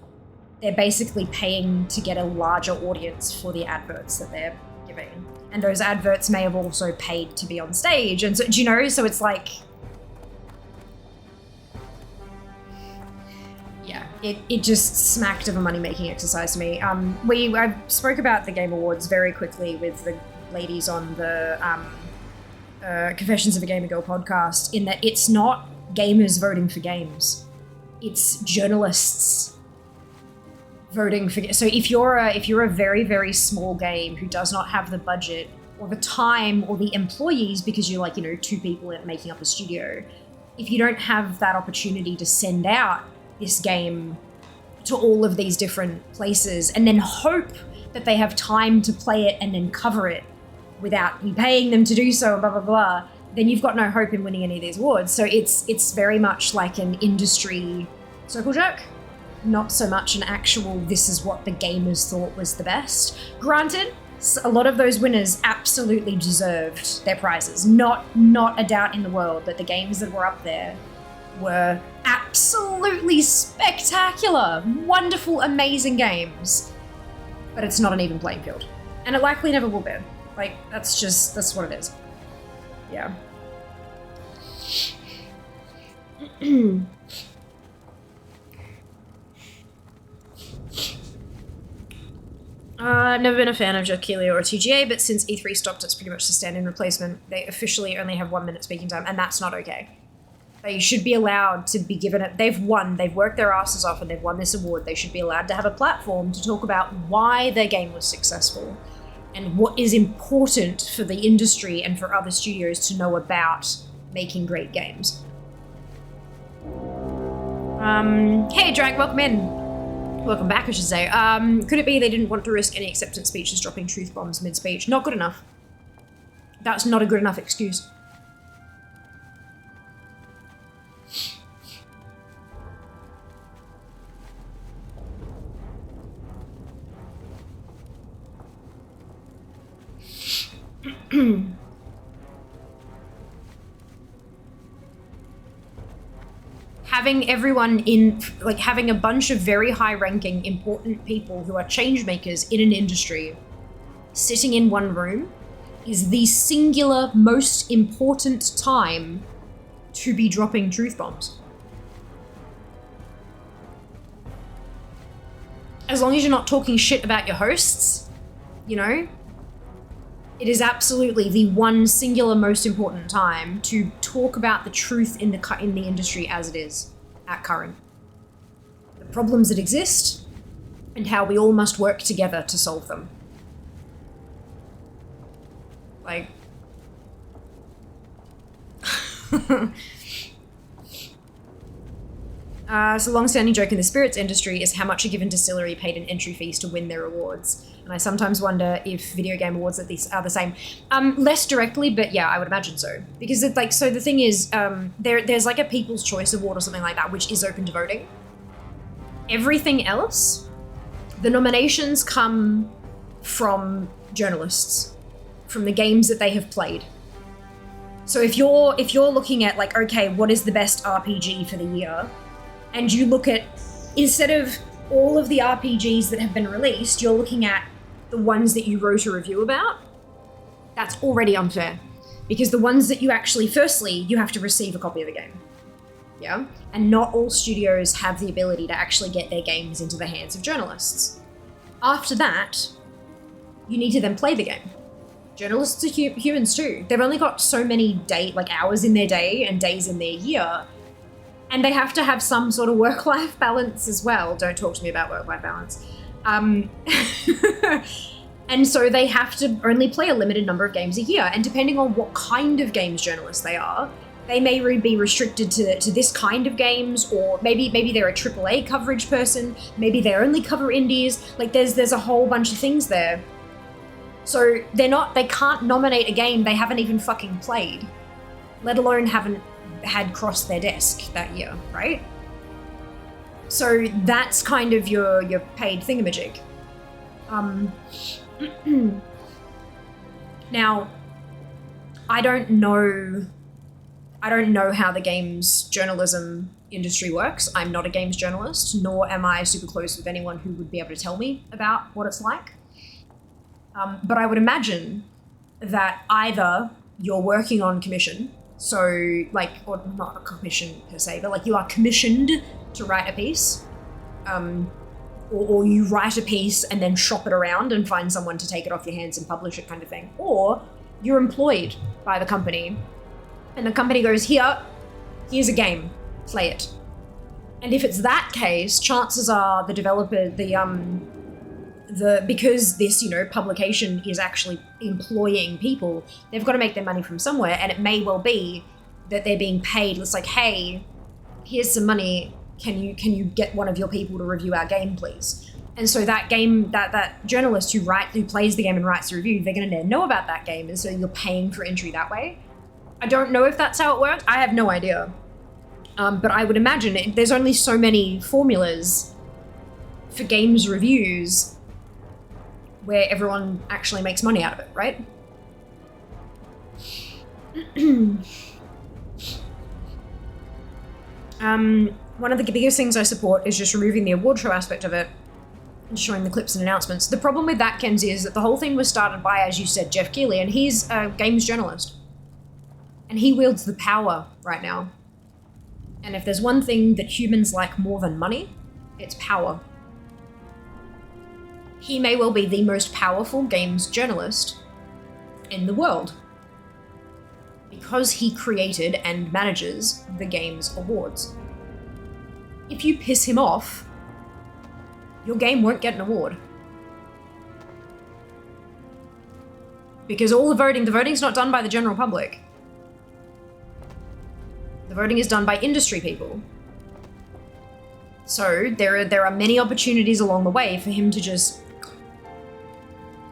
they're basically paying to get a larger audience for the adverts that they're giving. And those adverts may have also paid to be on stage. And so, do you know, so it's like, yeah, it just smacked of a money-making exercise to me. I spoke about the Game Awards very quickly with the ladies on the Confessions of a Gamer Girl podcast, in that it's not gamers voting for games. It's journalists voting for. So if you're a very, very small game who does not have the budget or the time or the employees, because you're like, you know, 2 people making up a studio, if you don't have that opportunity to send out this game to all of these different places and then hope that they have time to play it and then cover it without you paying them to do so, blah, blah, blah, then you've got no hope in winning any of these awards. So it's very much like an industry circle jerk. Not so much an actual, this is what the gamers thought was the best. Granted, a lot of those winners absolutely deserved their prizes. Not a doubt in the world that the games that were up there were absolutely spectacular, wonderful, amazing games. But it's not an even playing field. And it likely never will be. Like, that's what it is. Yeah. Never been a fan of Jaquelia or TGA, but since E3 stopped, it's pretty much the stand-in replacement. They officially only have 1 minute speaking time, and that's not okay. They should be allowed to be given it. They've won, they've worked their asses off, and they've won this award. They should be allowed to have a platform to talk about why their game was successful and what is important for the industry and for other studios to know about making great games. Hey, Drag, welcome in. Welcome back, I should say. Could it be they didn't want to risk any acceptance speeches dropping truth bombs mid-speech? Not good enough. That's not a good enough excuse. Having everyone in, like, having a bunch of very high-ranking, important people who are change makers in an industry sitting in one room is the singular most important time to be dropping truth bombs. As long as you're not talking shit about your hosts, you know, it is absolutely the one singular most important time to talk about the truth in the industry as it is at current. The problems that exist and how we all must work together to solve them. Like, so long-standing joke in the spirits industry is how much a given distillery paid in entry fees to win their awards. And I sometimes wonder if video game awards are the same. Less directly, but yeah, I would imagine so. Because it's like, so the thing is, there's like a People's Choice Award or something like that, which is open to voting. Everything else, the nominations come from journalists, from the games that they have played. So if you're looking at like, okay, what is the best RPG for the year? And you look at, instead of all of the RPGs that have been released, you're looking at the ones that you wrote a review about. That's already unfair. Because the ones that you actually, firstly, you have to receive a copy of the game. Yeah? And not all studios have the ability to actually get their games into the hands of journalists. After that, you need to then play the game. Journalists are humans too. They've only got so many hours in their day and days in their year. And they have to have some sort of work-life balance as well. Don't talk to me about work-life balance. And so they have to only play a limited number of games a year. And depending on what kind of games journalists they are, they may be restricted to this kind of games, or maybe they're a AAA coverage person. Maybe they only cover indies. Like there's a whole bunch of things there. So they can't nominate a game they haven't even fucking played, let alone haven't had crossed their desk that year, right? So that's kind of your paid thingamajig. Now, I don't know how the games journalism industry works. I'm not a games journalist, nor am I super close with anyone who would be able to tell me about what it's like. But I would imagine that either you're working on commission, so like, or not a commission per se, but like you are commissioned to write a piece, or you write a piece and then shop it around and find someone to take it off your hands and publish it, kind of thing. Or you're employed by the company and the company goes, here's a game, play it. And if it's that case, chances are the developer, because this, publication is actually employing people, they've got to make their money from somewhere, and it may well be that they're being paid. It's like, hey, here's some money. Can you get one of your people to review our game, please? And so that game, that journalist who plays the game and writes the review, they're going to know about that game, and so you're paying for entry that way. I don't know if that's how it works. I have no idea. But I would imagine there's only so many formulas for games reviews where everyone actually makes money out of it, right? One of the biggest things I support is just removing the award show aspect of it and showing the clips and announcements. The problem with that, Kenzie, is that the whole thing was started by, as you said, Jeff Keighley, and he's a games journalist. And he wields the power right now. And if there's one thing that humans like more than money, it's power. He may well be the most powerful games journalist in the world because he created and manages the games awards. If you piss him off, your game won't get an award. Because all the voting's not done by the general public. The voting is done by industry people. So there are many opportunities along the way for him to just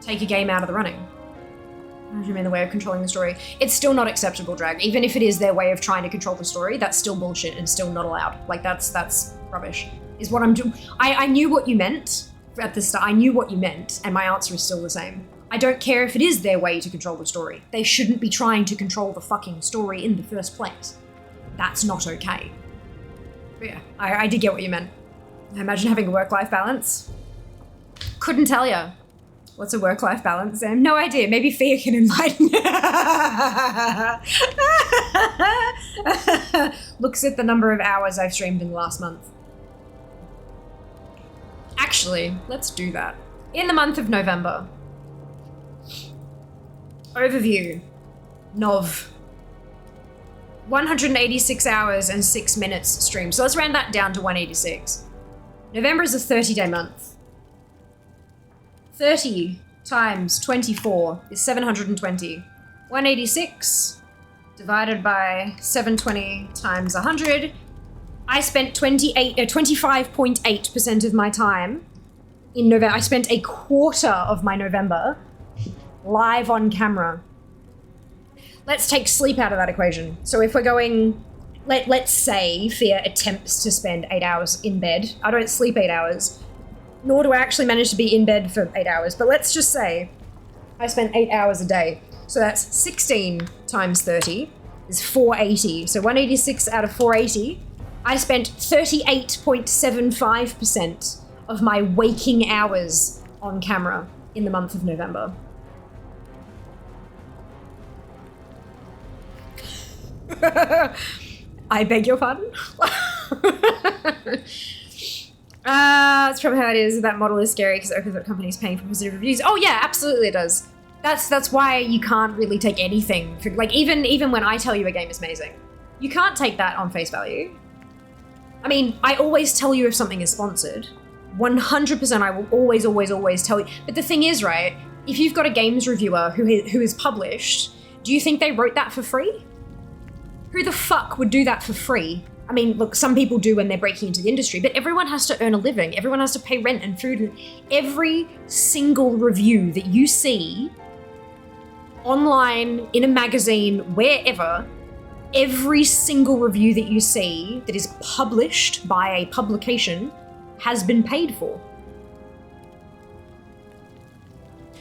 take a game out of the running. What do you mean, the way of controlling the story? It's still not acceptable, Drag. Even if it is their way of trying to control the story, that's still bullshit and still not allowed. Like, that's rubbish, is what I'm doing. I knew what you meant at the start. I knew what you meant, and my answer is still the same. I don't care if it is their way to control the story. They shouldn't be trying to control the fucking story in the first place. That's not okay. But yeah, I did get what you meant. Imagine having a work-life balance. Couldn't tell you. What's a work-life balance, Sam? No idea. Maybe Fia can enlighten. Looks at the number of hours I've streamed in the last month. Actually, let's do that. In the month of November. Overview. Nov. 186 hours and 6 minutes streamed. So let's round that down to 186. November is a 30-day month. 30 times 24 is 720. 186 divided by 720 times 100. I spent 25.8% of my time in November. I spent a quarter of my November live on camera. Let's take sleep out of that equation. So if we're going, let's say Fia attempts to spend 8 hours in bed. I don't sleep 8 hours, nor do I actually manage to be in bed for 8 hours. But let's just say I spent 8 hours a day. So that's 16 times 30 is 480. So 186 out of 480. I spent 38.75% of my waking hours on camera in the month of November. I beg your pardon? That's probably how it is. That model is scary because it opens up companies paying for positive reviews. Oh yeah, absolutely it does. That's why you can't really take anything for, like, even when I tell you a game is amazing, you can't take that on face value. I mean, I always tell you if something is sponsored. 100% I will always tell you. But the thing is, right, if you've got a games reviewer who is published, do you think they wrote that for free? Who the fuck would do that for free? I mean, look, some people do when they're breaking into the industry, but everyone has to earn a living. Everyone has to pay rent and food. And every single review that you see online, in a magazine, wherever, every single review that you see that is published by a publication has been paid for.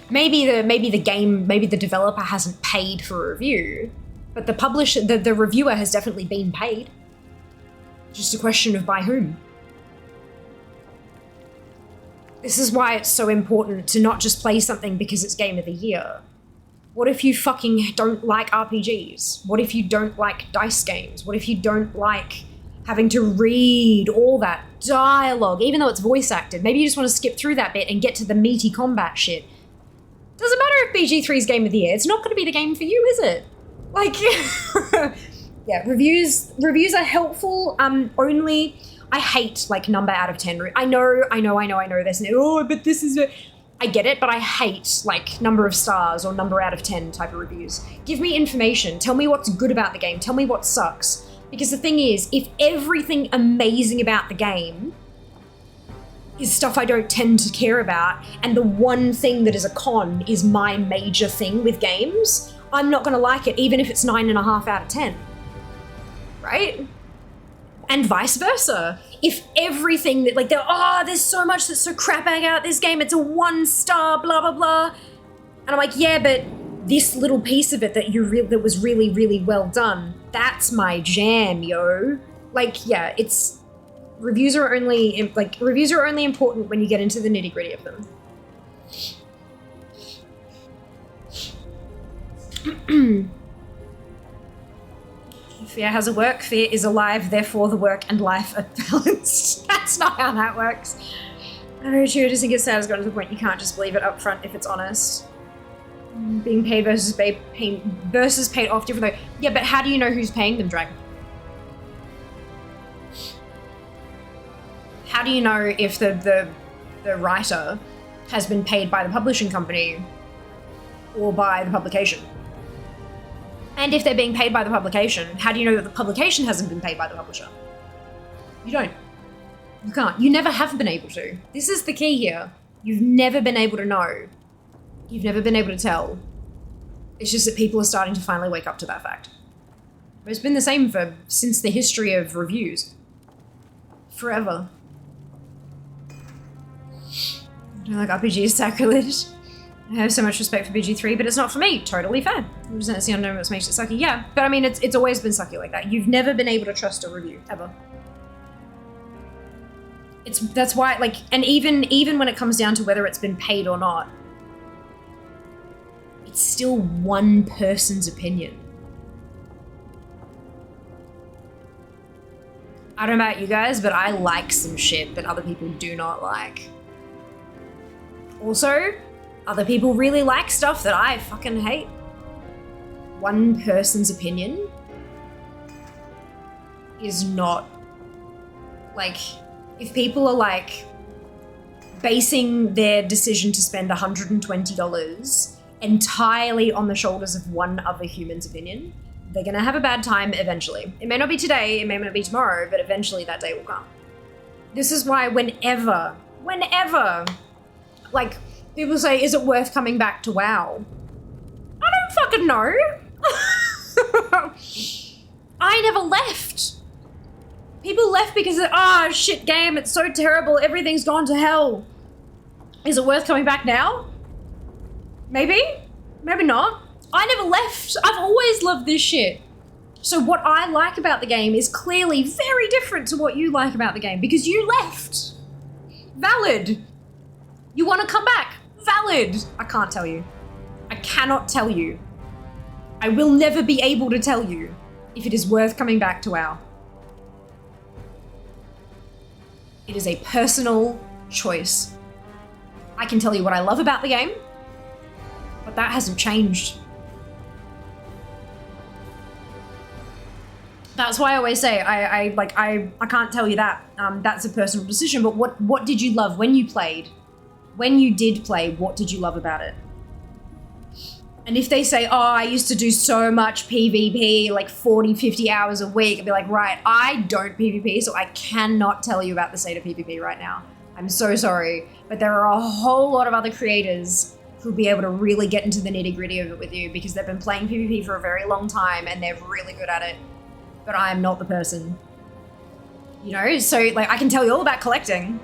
Maybe the developer hasn't paid for a review, but the reviewer has definitely been paid. Just a question of by whom. This is why it's so important to not just play something because it's Game of the Year. What if you fucking don't like RPGs? What if you don't like dice games? What if you don't like having to read all that dialogue, even though it's voice acted? Maybe you just want to skip through that bit and get to the meaty combat shit. Doesn't matter if BG3's Game of the Year. It's not going to be the game for you, is it? Like, yeah, reviews are helpful. Only, I hate like number out of 10. I know. There's no, but this is I get it, but I hate like number of stars or number out of 10 type of reviews. Give me information. Tell me what's good about the game. Tell me what sucks. Because the thing is, if everything amazing about the game is stuff I don't tend to care about, and the one thing that is a con is my major thing with games, I'm not going to like it, even if it's 9.5 out of 10. Right? And vice versa. If everything that, like, there's so much that's so crap about this game, it's a 1 star, blah, blah, blah. And I'm like, yeah, but this little piece of it that was really, really well done, that's my jam, yo. Like, yeah, reviews are only important when you get into the nitty gritty of them. Fear has a work, fear is alive, therefore the work and life are balanced. That's not how that works. I'm very sure I just think it's sad it's gotten to the point you can't just believe it up front if it's honest. Being paid versus paid off different though. Yeah, but how do you know who's paying them, Dragon? How do you know if the writer has been paid by the publishing company or by the publication? And if they're being paid by the publication, how do you know that the publication hasn't been paid by the publisher? You don't. You can't. You never have been able to. This is the key here. You've never been able to know. You've never been able to tell. It's just that people are starting to finally wake up to that fact. But it's been the same since the history of reviews. Forever. I don't like RPG is sacrilege. I have so much respect for BG3, but it's not for me. Totally fair. I'm just the unknown what makes it sucky. Yeah, but I mean, it's always been sucky like that. You've never been able to trust a review, ever. That's why, like, and even when it comes down to whether it's been paid or not, it's still one person's opinion. I don't know about you guys, but I like some shit that other people do not like. Also, other people really like stuff that I fucking hate. One person's opinion is not, like, if people are like basing their decision to spend $120 entirely on the shoulders of one other human's opinion, they're gonna have a bad time eventually. It may not be today, it may not be tomorrow, but eventually that day will come. This is why whenever, like, people say, is it worth coming back to WoW? I don't fucking know. I never left. People left because of, shit game, it's so terrible, everything's gone to hell. Is it worth coming back now? Maybe, maybe not. I never left. I've always loved this shit. So what I like about the game is clearly very different to what you like about the game because you left. Valid. You want to come back? Valid. I can't tell you. I cannot tell you. I will never be able to tell you if it is worth coming back to WoW. It is a personal choice. I can tell you what I love about the game, but that hasn't changed. That's why I always say I can't tell you that. That's a personal decision. But what did you love when you played? When you did play, what did you love about it? And if they say, oh, I used to do so much PvP, like 40, 50 hours a week, I'd be like, right, I don't PvP, so I cannot tell you about the state of PvP right now. I'm so sorry. But there are a whole lot of other creators who'll be able to really get into the nitty-gritty of it with you because they've been playing PvP for a very long time and they're really good at it. But I am not the person. You know, so like I can tell you all about collecting.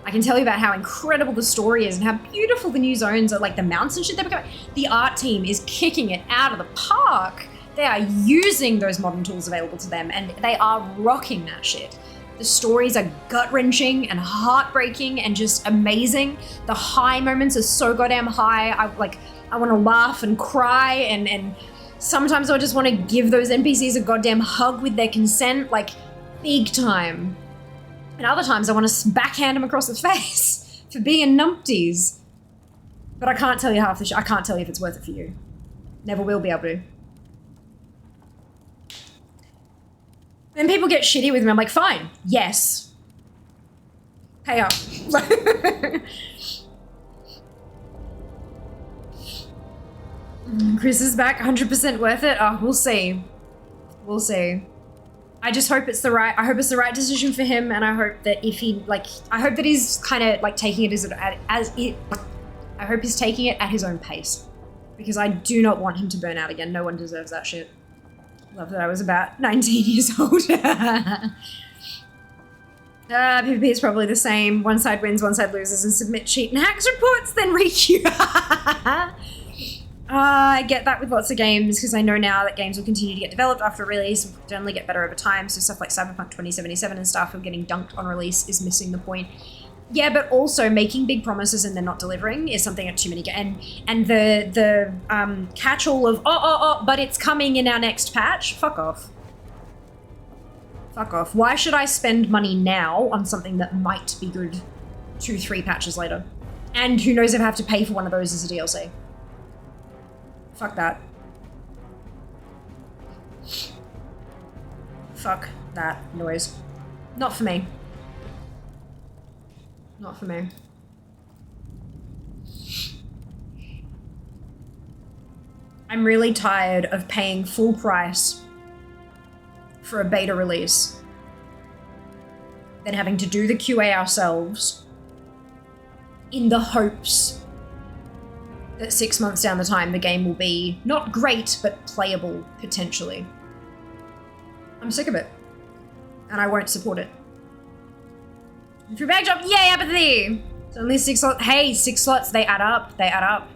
I can tell you about how incredible the story is and how beautiful the new zones are, like the mounts and shit they're becoming. The art team is kicking it out of the park. They are using those modern tools available to them and they are rocking that shit. The stories are gut-wrenching and heartbreaking and just amazing. The high moments are so goddamn high. I want to laugh and cry and sometimes I just want to give those NPCs a goddamn hug with their consent, like big time. And other times I want to backhand them across the face for being numpties. But I can't tell you half the shit. I can't tell you if it's worth it for you. Never will be able to. Then people get shitty with me. I'm like, fine, yes. Pay up. Chris is back, 100% worth it. Oh, we'll see. We'll see. I just hope it's the right, I hope it's the right decision for him, and I hope that if he, like, I hope that he's kind of, like, taking it I hope he's taking it at his own pace. Because I do not want him to burn out again. No one deserves that shit. Love that I was about 19 years old. PvP is probably the same. One side wins, one side loses, and submit cheat and hacks reports, then requeue. I get that with lots of games because I know now that games will continue to get developed after release and generally get better over time. So stuff like Cyberpunk 2077 and stuff of getting dunked on release is missing the point. Yeah, but also making big promises and then not delivering is something that too many get. And the catch-all of but it's coming in our next patch. Fuck off. Fuck off. Why should I spend money now on something that might be good 2-3 patches later? And who knows if I have to pay for one of those as a DLC. Fuck that. Fuck that noise. Not for me. Not for me. I'm really tired of paying full price for a beta release, then having to do the QA ourselves in the hopes that 6 months down the time the game will be not great, but playable, potentially. I'm sick of it. And I won't support it. If your bag drop, yay, apathy! It's only 6 slots. Hey, 6 slots, they add up. They add up.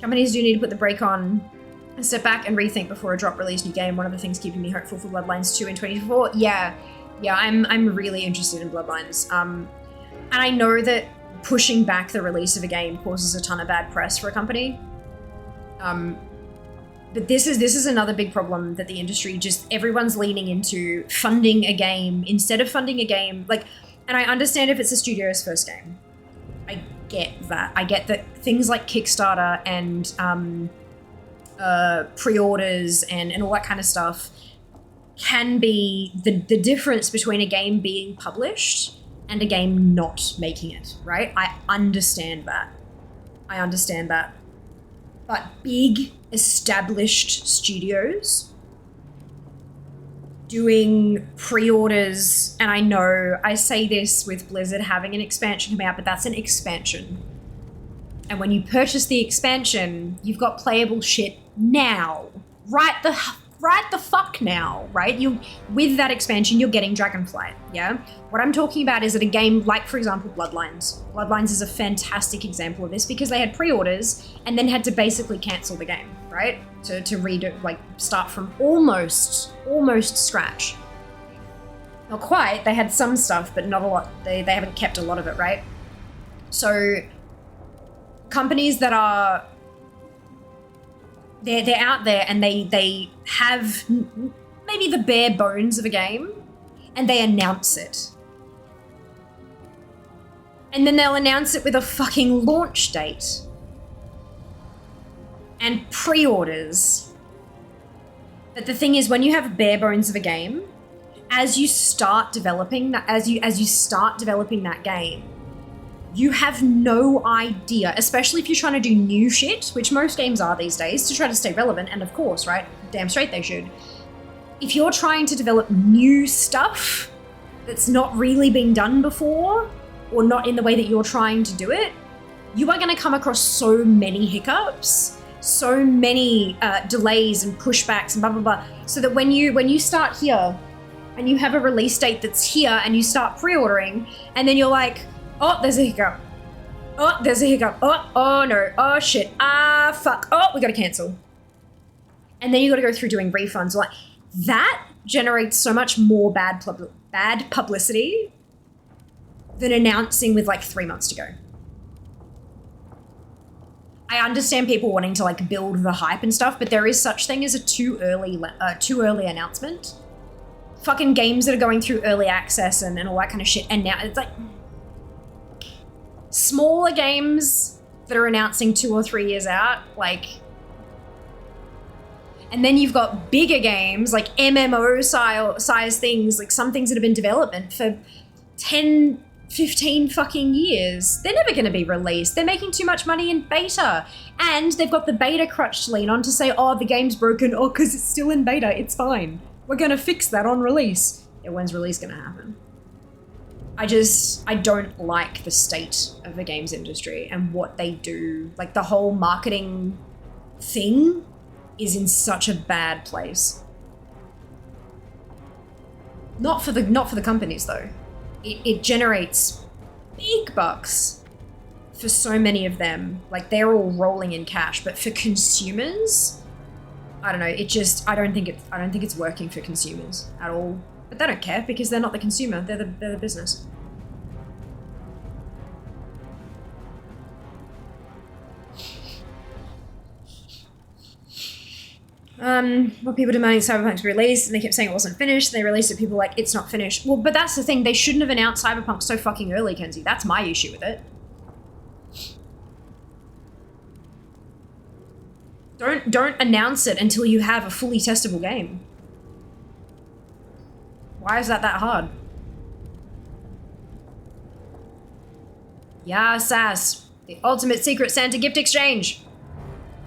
Companies do need to put the brake on and step back and rethink before a drop release new game. One of the things keeping me hopeful for Bloodlines 2 in 2024. Yeah, I'm really interested in Bloodlines. And I know that pushing back the release of a game causes a ton of bad press for a company. But this is another big problem that the industry just everyone's leaning into funding a game instead of funding a game like. And I understand if it's a studio's first game. I get that. I get that things like Kickstarter and pre-orders and all that kind of stuff can be the difference between a game being published and a game not making it, right? I understand that. But big, established studios doing pre-orders, and I know I say this with Blizzard having an expansion coming out, but that's an expansion. And when you purchase the expansion, you've got playable shit now. Right the fuck now, right? With that expansion, you're getting Dragonflight, yeah? What I'm talking about is that a game like, for example, Bloodlines. Bloodlines is a fantastic example of this because they had pre-orders and then had to basically cancel the game, right? To redo, like, start from almost scratch. Not quite, they had some stuff, but not a lot. They haven't kept a lot of it, right? So, companies that are they're out there and they have maybe the bare bones of a game and they announce it. And then they'll announce it with a fucking launch date. And pre-orders. But the thing is, when you have bare bones of a game, as you start developing that, as you start developing that game, you have no idea, especially if you're trying to do new shit, which most games are these days, to try to stay relevant, and of course, right, damn straight they should. If you're trying to develop new stuff that's not really been done before, or not in the way that you're trying to do it, you are going to come across so many hiccups, so many delays and pushbacks and blah, blah, blah, so that when you start here, and you have a release date that's here, and you start pre-ordering, and then you're like, oh, there's a hiccup. Oh, there's a hiccup. Oh no. Oh shit. Ah, fuck. Oh, we gotta cancel. And then you gotta go through doing refunds. Like, that generates so much more bad publicity than announcing with like 3 months to go. I understand people wanting to like build the hype and stuff, but there is such thing as a too early announcement. Fucking games that are going through early access and all that kind of shit. And now it's like, smaller games that are announcing 2 or 3 years out, like, and then you've got bigger games like MMO size things, like some things that have been in development for 10, 15 fucking years. They're never going to be released. They're making too much money in beta, and they've got the beta crutch to lean on to say, oh, the game's broken, oh, because it's still in beta, it's fine. We're going to fix that on release. Yeah, when's release going to happen? I don't like the state of the games industry and what they do. Like, the whole marketing thing is in such a bad place. Not for the companies though. It generates big bucks for so many of them. Like, they're all rolling in cash, but for consumers, I don't know, I don't think it's working for consumers at all. But they don't care because they're not the consumer, they're the business. Well, people demanding Cyberpunk to be released, and they kept saying it wasn't finished, and they released it, people were like, it's not finished. Well, but that's the thing, they shouldn't have announced Cyberpunk so fucking early, Kenzie. That's my issue with it. Don't announce it until you have a fully testable game. Why is that hard? Yeah, Sass. The ultimate secret Santa gift exchange.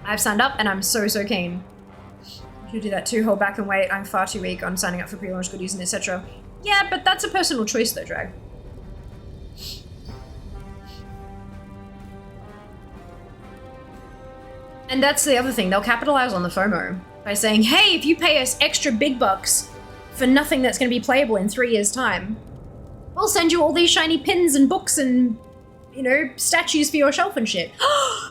I've signed up and I'm so keen. You do that too, hold back and wait. I'm far too weak on signing up for pre-launch goodies and etc. Yeah, but that's a personal choice though, Drag. And that's the other thing, they'll capitalize on the FOMO by saying, hey, if you pay us extra big bucks for nothing that's going to be playable in 3 years' time, we'll send you all these shiny pins and books and, you know, statues for your shelf and shit.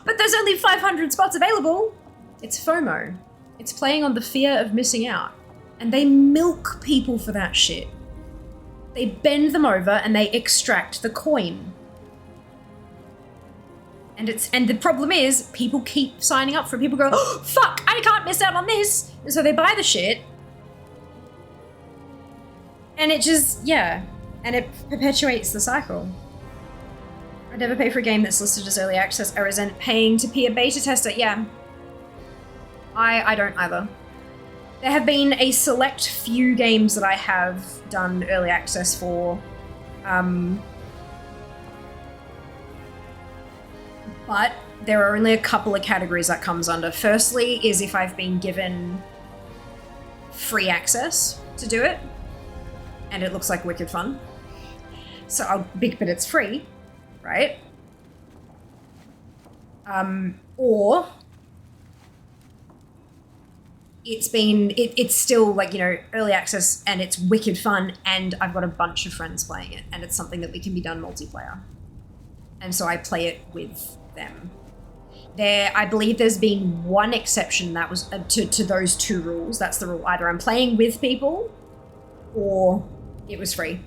But there's only 500 spots available. It's FOMO. It's playing on the fear of missing out. And they milk people for that shit. They bend them over and they extract the coin. And the problem is people keep signing up for it. People go, oh, fuck, I can't miss out on this. And so they buy the shit. And it just, yeah. And it perpetuates the cycle. I'd never pay for a game that's listed as early access. I resent paying to be a beta tester. Yeah. I don't either. There have been a select few games that I have done early access for. But there are only a couple of categories that comes under. Firstly is if I've been given free access to do it, and it looks like wicked fun. So but it's free, right? Or it's still like, you know, early access and it's wicked fun and I've got a bunch of friends playing it and it's something that we can be done multiplayer. And so I play it with them. I believe there's been one exception that was to those two rules. That's the rule. Either I'm playing with people or it was free.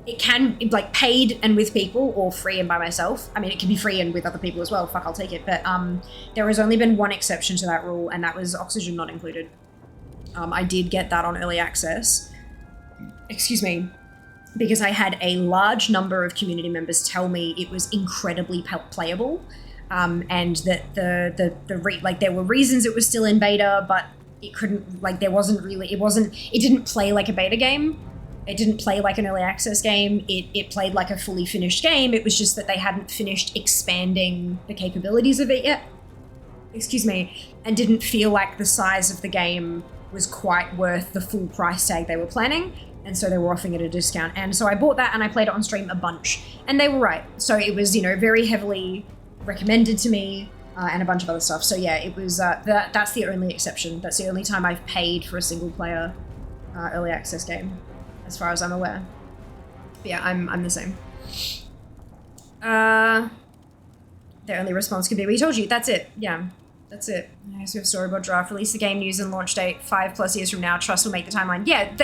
It can, like, paid and with people or free and by myself. I mean, it can be free and with other people as well. Fuck, I'll take it. But there has only been one exception to that rule, and that was Oxygen not included. I did get that on early access. Excuse me. Because I had a large number of community members tell me it was incredibly playable, and that there were reasons it was still in beta, but it couldn't, like, it didn't play like a beta game. It didn't play like an early access game. It played like a fully finished game. It was just that they hadn't finished expanding the capabilities of it yet. Excuse me. And didn't feel like the size of the game was quite worth the full price tag they were planning. And so they were offering it at a discount. And so I bought that and I played it on stream a bunch. And they were right. So it was, you know, very heavily recommended to me and a bunch of other stuff. So yeah, it was, that's the only exception. That's the only time I've paid for a single player early access game, as far as I'm aware. But yeah, I'm the same. Their only response could be, we told you, that's it. Yeah, that's it. Nice, we have storyboard draft, release the game news and launch date 5+ years from now. Trust will make the timeline. Yeah,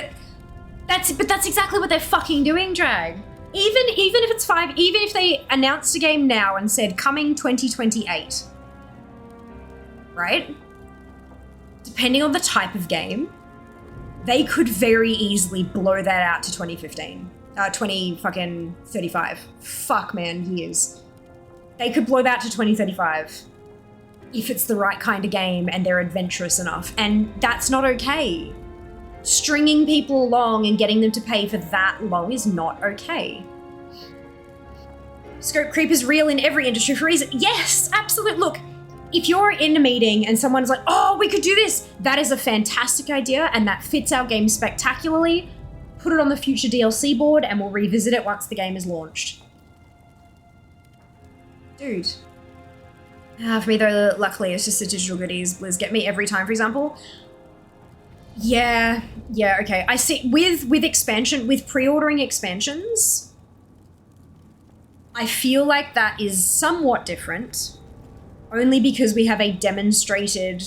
that's exactly what they're fucking doing, Drag. Even if it's 5, even if they announced a game now and said coming 2028, right? Depending on the type of game, they could very easily blow that out to 2015. 2035. Fuck, man, years. They could blow that to 2035 if it's the right kind of game and they're adventurous enough. And that's not okay. Stringing people along and getting them to pay for that long is not okay. Scope creep is real in every industry for a reason. Yes, absolutely. Look, if you're in a meeting and someone's like, oh, we could do this, that is a fantastic idea and that fits our game spectacularly. Put it on the future DLC board and we'll revisit it once the game is launched. Dude. For me though, luckily it's just the digital goodies. Liz get me every time, for example. Yeah, okay. I see, with expansion, with pre-ordering expansions, I feel like that is somewhat different. Only because we have a demonstrated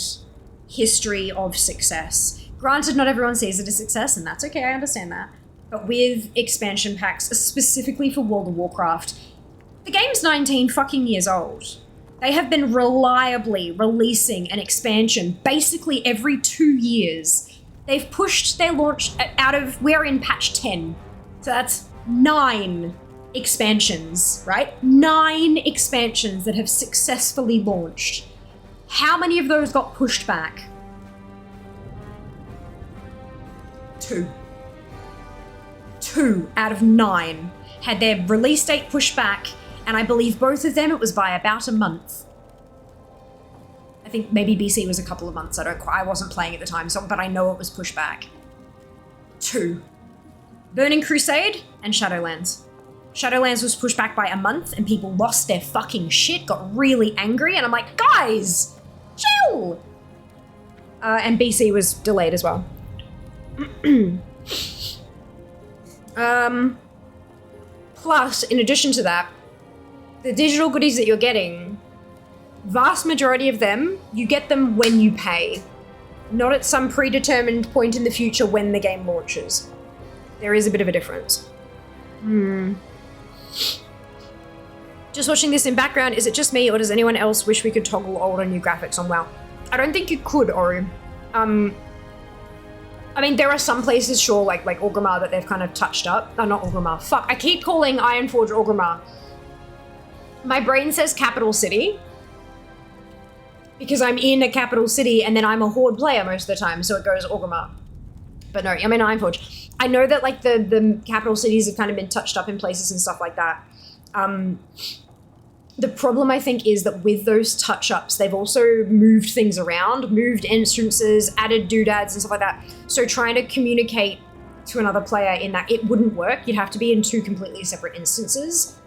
history of success. Granted, not everyone sees it as success, and that's okay, I understand that. But with expansion packs, specifically for World of Warcraft, the game's 19 fucking years old. They have been reliably releasing an expansion basically every 2 years. They've pushed their launch we're in patch 10. So that's 9 expansions, right? 9 expansions that have successfully launched. How many of those got pushed back? 2. 2 out of 9 had their release date pushed back, and I believe both of them, it was by about a month. I think maybe BC was a couple of months. I wasn't playing at the time, but I know it was pushed back. 2. Burning Crusade and Shadowlands. Shadowlands was pushed back by a month and people lost their fucking shit, got really angry, and I'm like, guys, chill! And BC was delayed as well. Plus, in addition to that, the digital goodies that you're getting, vast majority of them, you get them when you pay, not at some predetermined point in the future when the game launches. There is a bit of a difference. Just watching this in background, is it just me or does anyone else wish we could toggle old and new graphics on WoW? I don't think you could, Oru. I mean, there are some places, sure, like Orgrimmar that they've kind of touched up. No, not Orgrimmar. Fuck, I keep calling Ironforge Orgrimmar. My brain says capital city because I'm in a capital city and then I'm a Horde player most of the time, so it goes Orgrimmar. But no, I'm in Ironforge. I know that like the capital cities have kind of been touched up in places and stuff like that. The problem, I think, is that with those touch-ups, they've also moved things around, moved instances, added doodads and stuff like that. So trying to communicate to another player in that, it wouldn't work. You'd have to be in two completely separate instances.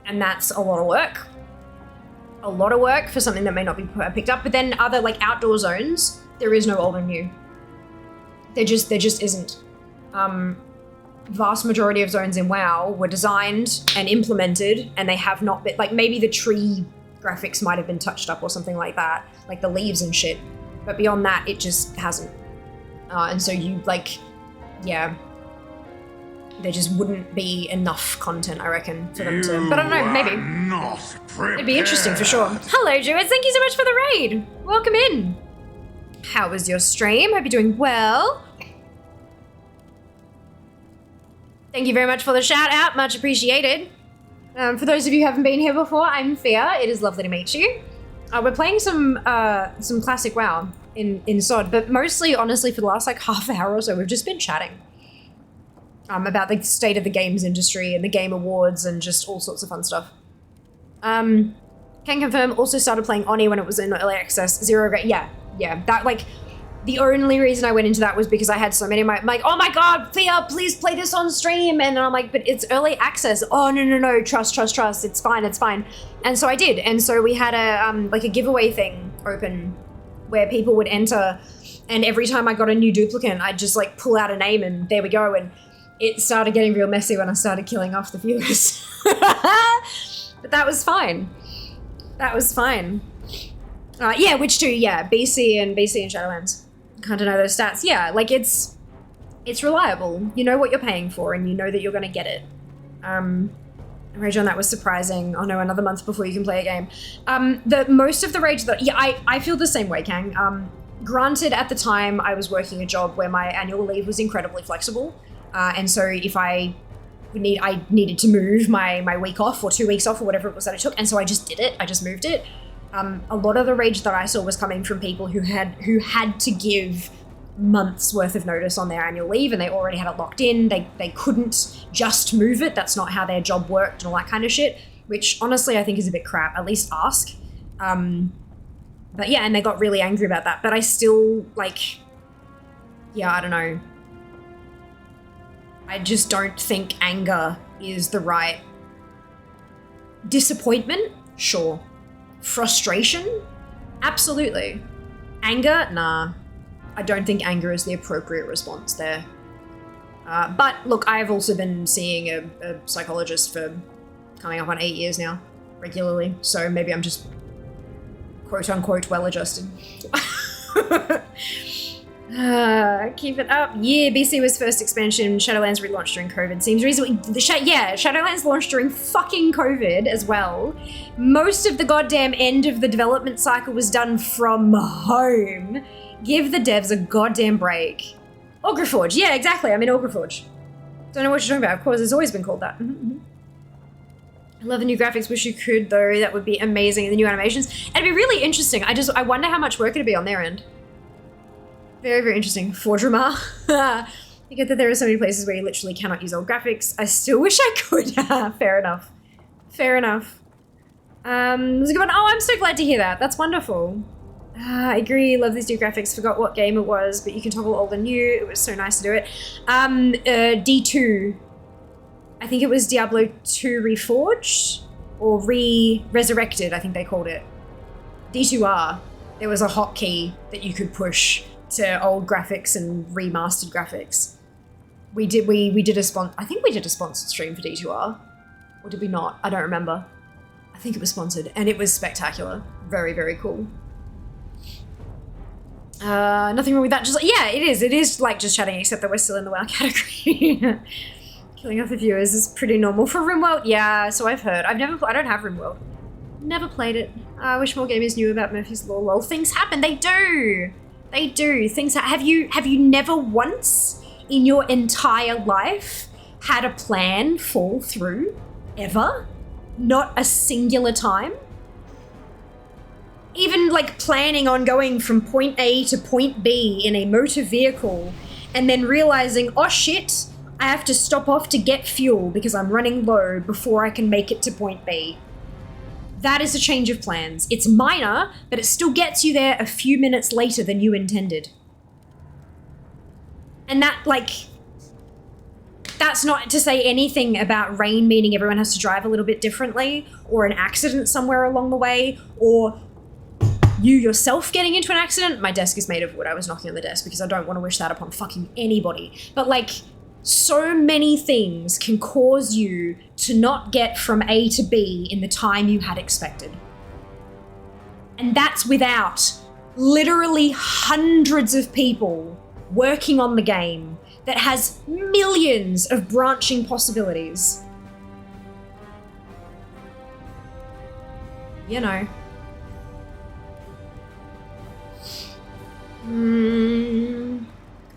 And that's a lot of work. A lot of work for something that may not be picked up. But then other, like, outdoor zones, there is no old and new. There just isn't. Vast majority of zones in WoW were designed and implemented, and they have not been, like, maybe the tree graphics might have been touched up or something like that, like the leaves and shit, but beyond that, it just hasn't. And so you, like, yeah, there just wouldn't be enough content, I reckon, for them to, but I don't know, maybe. It'd be interesting for sure. Hello, Druids, thank you so much for the raid. Welcome in. How was your stream? Hope you're doing well. Thank you very much for the shout out, much appreciated. For those of you who haven't been here before, I'm Thea. It is lovely to meet you. We're playing some classic WoW in SOD, but mostly, honestly, for the last like half hour or so, we've just been chatting about the state of the games industry and the game awards and just all sorts of fun stuff. Can confirm, also started playing Oni when it was in early access. Zero grade, yeah, that like. The only reason I went into that was because I had so many of my, like, oh my god, Thea, please play this on stream. And then I'm like, but it's early access. Oh, no, trust. It's fine. And so I did. And so we had a giveaway thing open where people would enter. And every time I got a new duplicant, I'd just like pull out a name and there we go. And it started getting real messy when I started killing off the viewers. But that was fine. Yeah, which two? Yeah, BC and Shadowlands. Kind of know those stats. Yeah, like it's reliable. You know what you're paying for, and you know that you're going to get it. Rage on that was surprising. Oh no, another month before you can play a game. The most of the rage that I feel the same way, Kang. Granted, at the time I was working a job where my annual leave was incredibly flexible, and so if I needed to move my week off or 2 weeks off or whatever it was that I took, and so I just did it. I just moved it. A lot of the rage that I saw was coming from people who had to give months worth of notice on their annual leave and they already had it locked in. They couldn't just move it. That's not how their job worked and all that kind of shit, which honestly I think is a bit crap. At least ask. But yeah, and they got really angry about that. But I still, like, yeah, I don't know. I just don't think anger is the right... Disappointment? Sure. Frustration? Absolutely. Anger? Nah. I don't think anger is the appropriate response there. But look, I've also been seeing a psychologist for coming up on 8 years now, regularly, so maybe I'm just quote-unquote well-adjusted. Keep it up. Yeah, BC was first expansion. Shadowlands relaunched during COVID. Seems reasonable. Yeah, Shadowlands launched during fucking COVID as well. Most of the goddamn end of the development cycle was done from home. Give the devs a goddamn break. Ogreforge. Yeah, exactly. I'm in Ogreforge. Don't know what you're talking about. Of course, it's always been called that. I love the new graphics. Wish you could, though. That would be amazing. And the new animations. It'd be really interesting. I wonder how much work it'd be on their end. Very, very interesting. Forgeramar. I get that there are so many places where you literally cannot use old graphics. I still wish I could. Fair enough. There's a good one. Oh, I'm so glad to hear that. That's wonderful. I agree. Love these new graphics. Forgot what game it was, but you can toggle old and new. It was so nice to do it. D2. I think it was Diablo 2 Reforged or Resurrected, I think they called it. D2R. There was a hotkey that you could push to old graphics and remastered graphics. We did a I think we did a sponsored stream for D2R. Or did we not? I don't remember. I think it was sponsored and it was spectacular. Very, very cool. Nothing wrong with that. Just yeah, it is like just chatting, except that we're still in the WoW category. Killing off the viewers is pretty normal for RimWorld. Yeah, so I've heard. I don't have RimWorld. Never played it. I wish more gamers knew about Murphy's Law. Lol. Things happen. They do. They do. Things have you never once in your entire life had a plan fall through? Ever? Not a singular time? Even like planning on going from point A to point B in a motor vehicle and then realizing, oh shit, I have to stop off to get fuel because I'm running low before I can make it to point B. That is a change of plans. It's minor, but it still gets you there a few minutes later than you intended. And that, like, that's not to say anything about rain meaning everyone has to drive a little bit differently, or an accident somewhere along the way, or you yourself getting into an accident. My desk is made of wood. I was knocking on the desk because I don't want to wish that upon fucking anybody. But like, so many things can cause you to not get from A to B in the time you had expected. And that's without literally hundreds of people working on the game that has millions of branching possibilities. You know.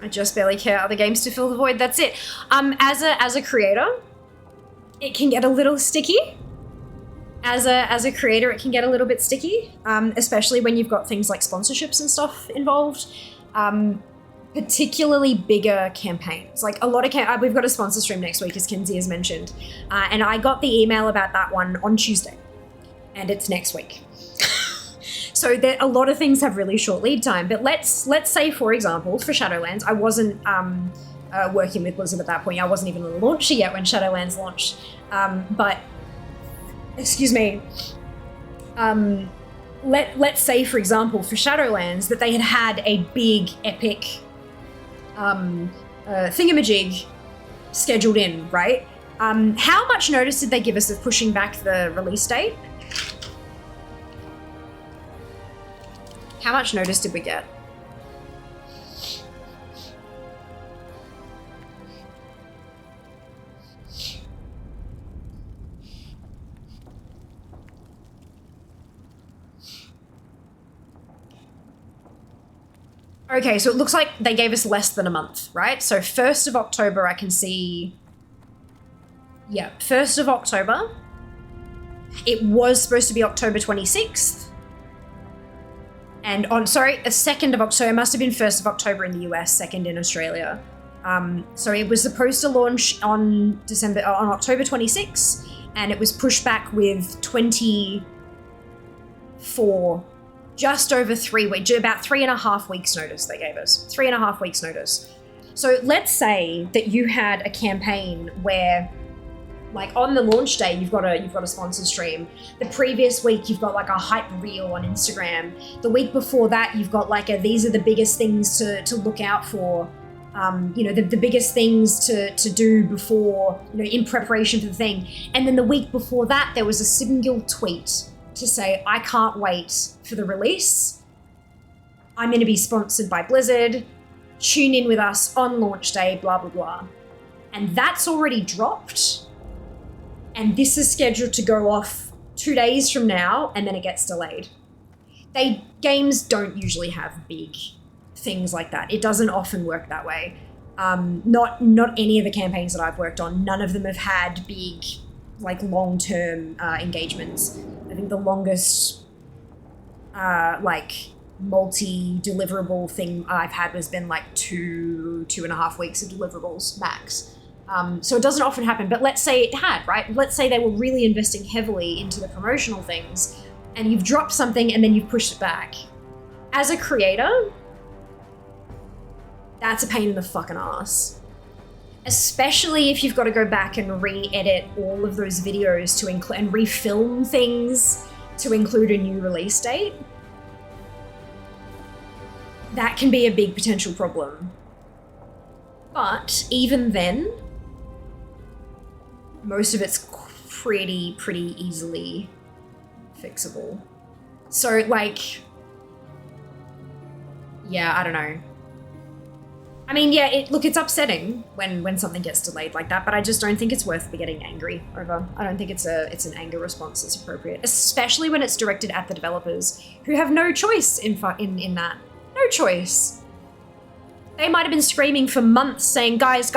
I just barely care other games to fill the void. That's it. As a creator, it can get a little sticky. As a creator, it can get a little bit sticky, especially when you've got things like sponsorships and stuff involved. Particularly bigger campaigns. Like a lot of we've got a sponsor stream next week, as Kinsey has mentioned, and I got the email about that one on Tuesday, and it's next week. So a lot of things have really short lead time. But let's say, for example, for Shadowlands, I wasn't working with Blizzard at that point. I wasn't even on the launcher yet when Shadowlands launched. But excuse me. Let's say, for example, for Shadowlands, that they had a big epic thingamajig scheduled in, right? How much notice did they give us of pushing back the release date? How much notice did we get? Okay, so it looks like they gave us less than a month, right? So 1st of October, I can see... Yeah, 1st of October. It was supposed to be October 26th. And on, sorry, the 2nd of October, it must have been 1st of October in the US, 2nd in Australia. So it was supposed to launch on October 26th, and it was pushed back with 24, just over 3 weeks, about 3.5 weeks notice they gave us. 3.5 weeks notice. So let's say that you had a campaign where, like, on the launch day, you've got a sponsor stream. The previous week, you've got like a hype reel on Instagram. The week before that, you've got like these are the biggest things to look out for. You know, the biggest things to do before, you know, in preparation for the thing. And then the week before that, there was a single tweet to say, I can't wait for the release. I'm going to be sponsored by Blizzard. Tune in with us on launch day, blah, blah, blah. And that's already dropped. And this is scheduled to go off 2 days from now, and then it gets delayed. Games don't usually have big things like that. It doesn't often work that way. Not any of the campaigns that I've worked on. None of them have had big, like, long-term engagements. I think the longest, like, multi-deliverable thing I've had has been like 2.5 weeks of deliverables max. So it doesn't often happen, but let's say it had, right? Let's say they were really investing heavily into the promotional things, and you've dropped something and then you've pushed it back. As a creator, that's a pain in the fucking ass. Especially if you've got to go back and re-edit all of those videos to include, and refilm things to include a new release date. That can be a big potential problem. But even then, most of it's pretty easily fixable. So, like, yeah, I don't know. I mean, yeah, look, it's upsetting when something gets delayed like that, but I just don't think it's worth getting angry over. I don't think it's an anger response that's appropriate, especially when it's directed at the developers who have no choice in that. No choice. They might have been screaming for months saying, guys,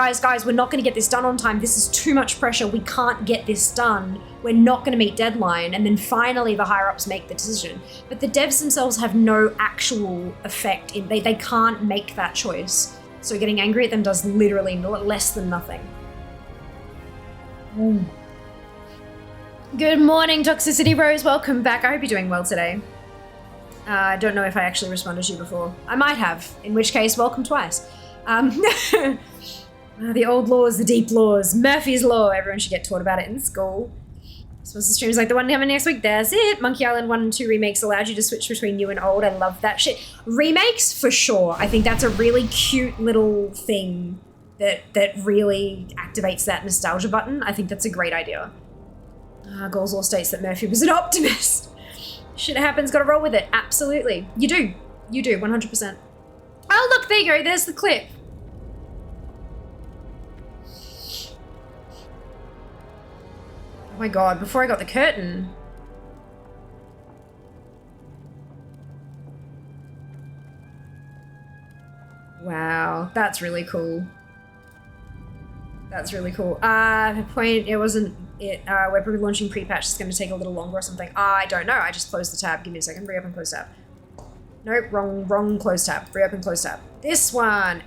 we're not going to get this done on time. This is too much pressure. We can't get this done. We're not going to meet deadline. And then finally the higher-ups make the decision. But the devs themselves have no actual effect. They can't make that choice. So getting angry at them does literally less than nothing. Good morning, Toxicity Rose. Welcome back. I hope you're doing well today. I don't know if I actually responded to you before. I might have, in which case, welcome twice. The old laws, the deep laws, Murphy's Law. Everyone should get taught about it in school. I suppose the stream's like the one coming next week. There's it. Monkey Island 1 and 2 remakes allowed you to switch between new and old. I love that shit. Remakes, for sure. I think that's a really cute little thing that really activates that nostalgia button. I think that's a great idea. Gall's Law states that Murphy was an optimist. Shit happens, gotta roll with it. Absolutely. You do, 100%. Oh, look, there you go. There's the clip. Oh my god, before I got the curtain. Wow, that's really cool. That's really cool. The point, it wasn't it. We're probably launching pre-patch. It's going to take a little longer or something. I don't know. I just closed the tab. Give me a second. Reopen, close tab. Nope, wrong close tab. Reopen, close tab. This one,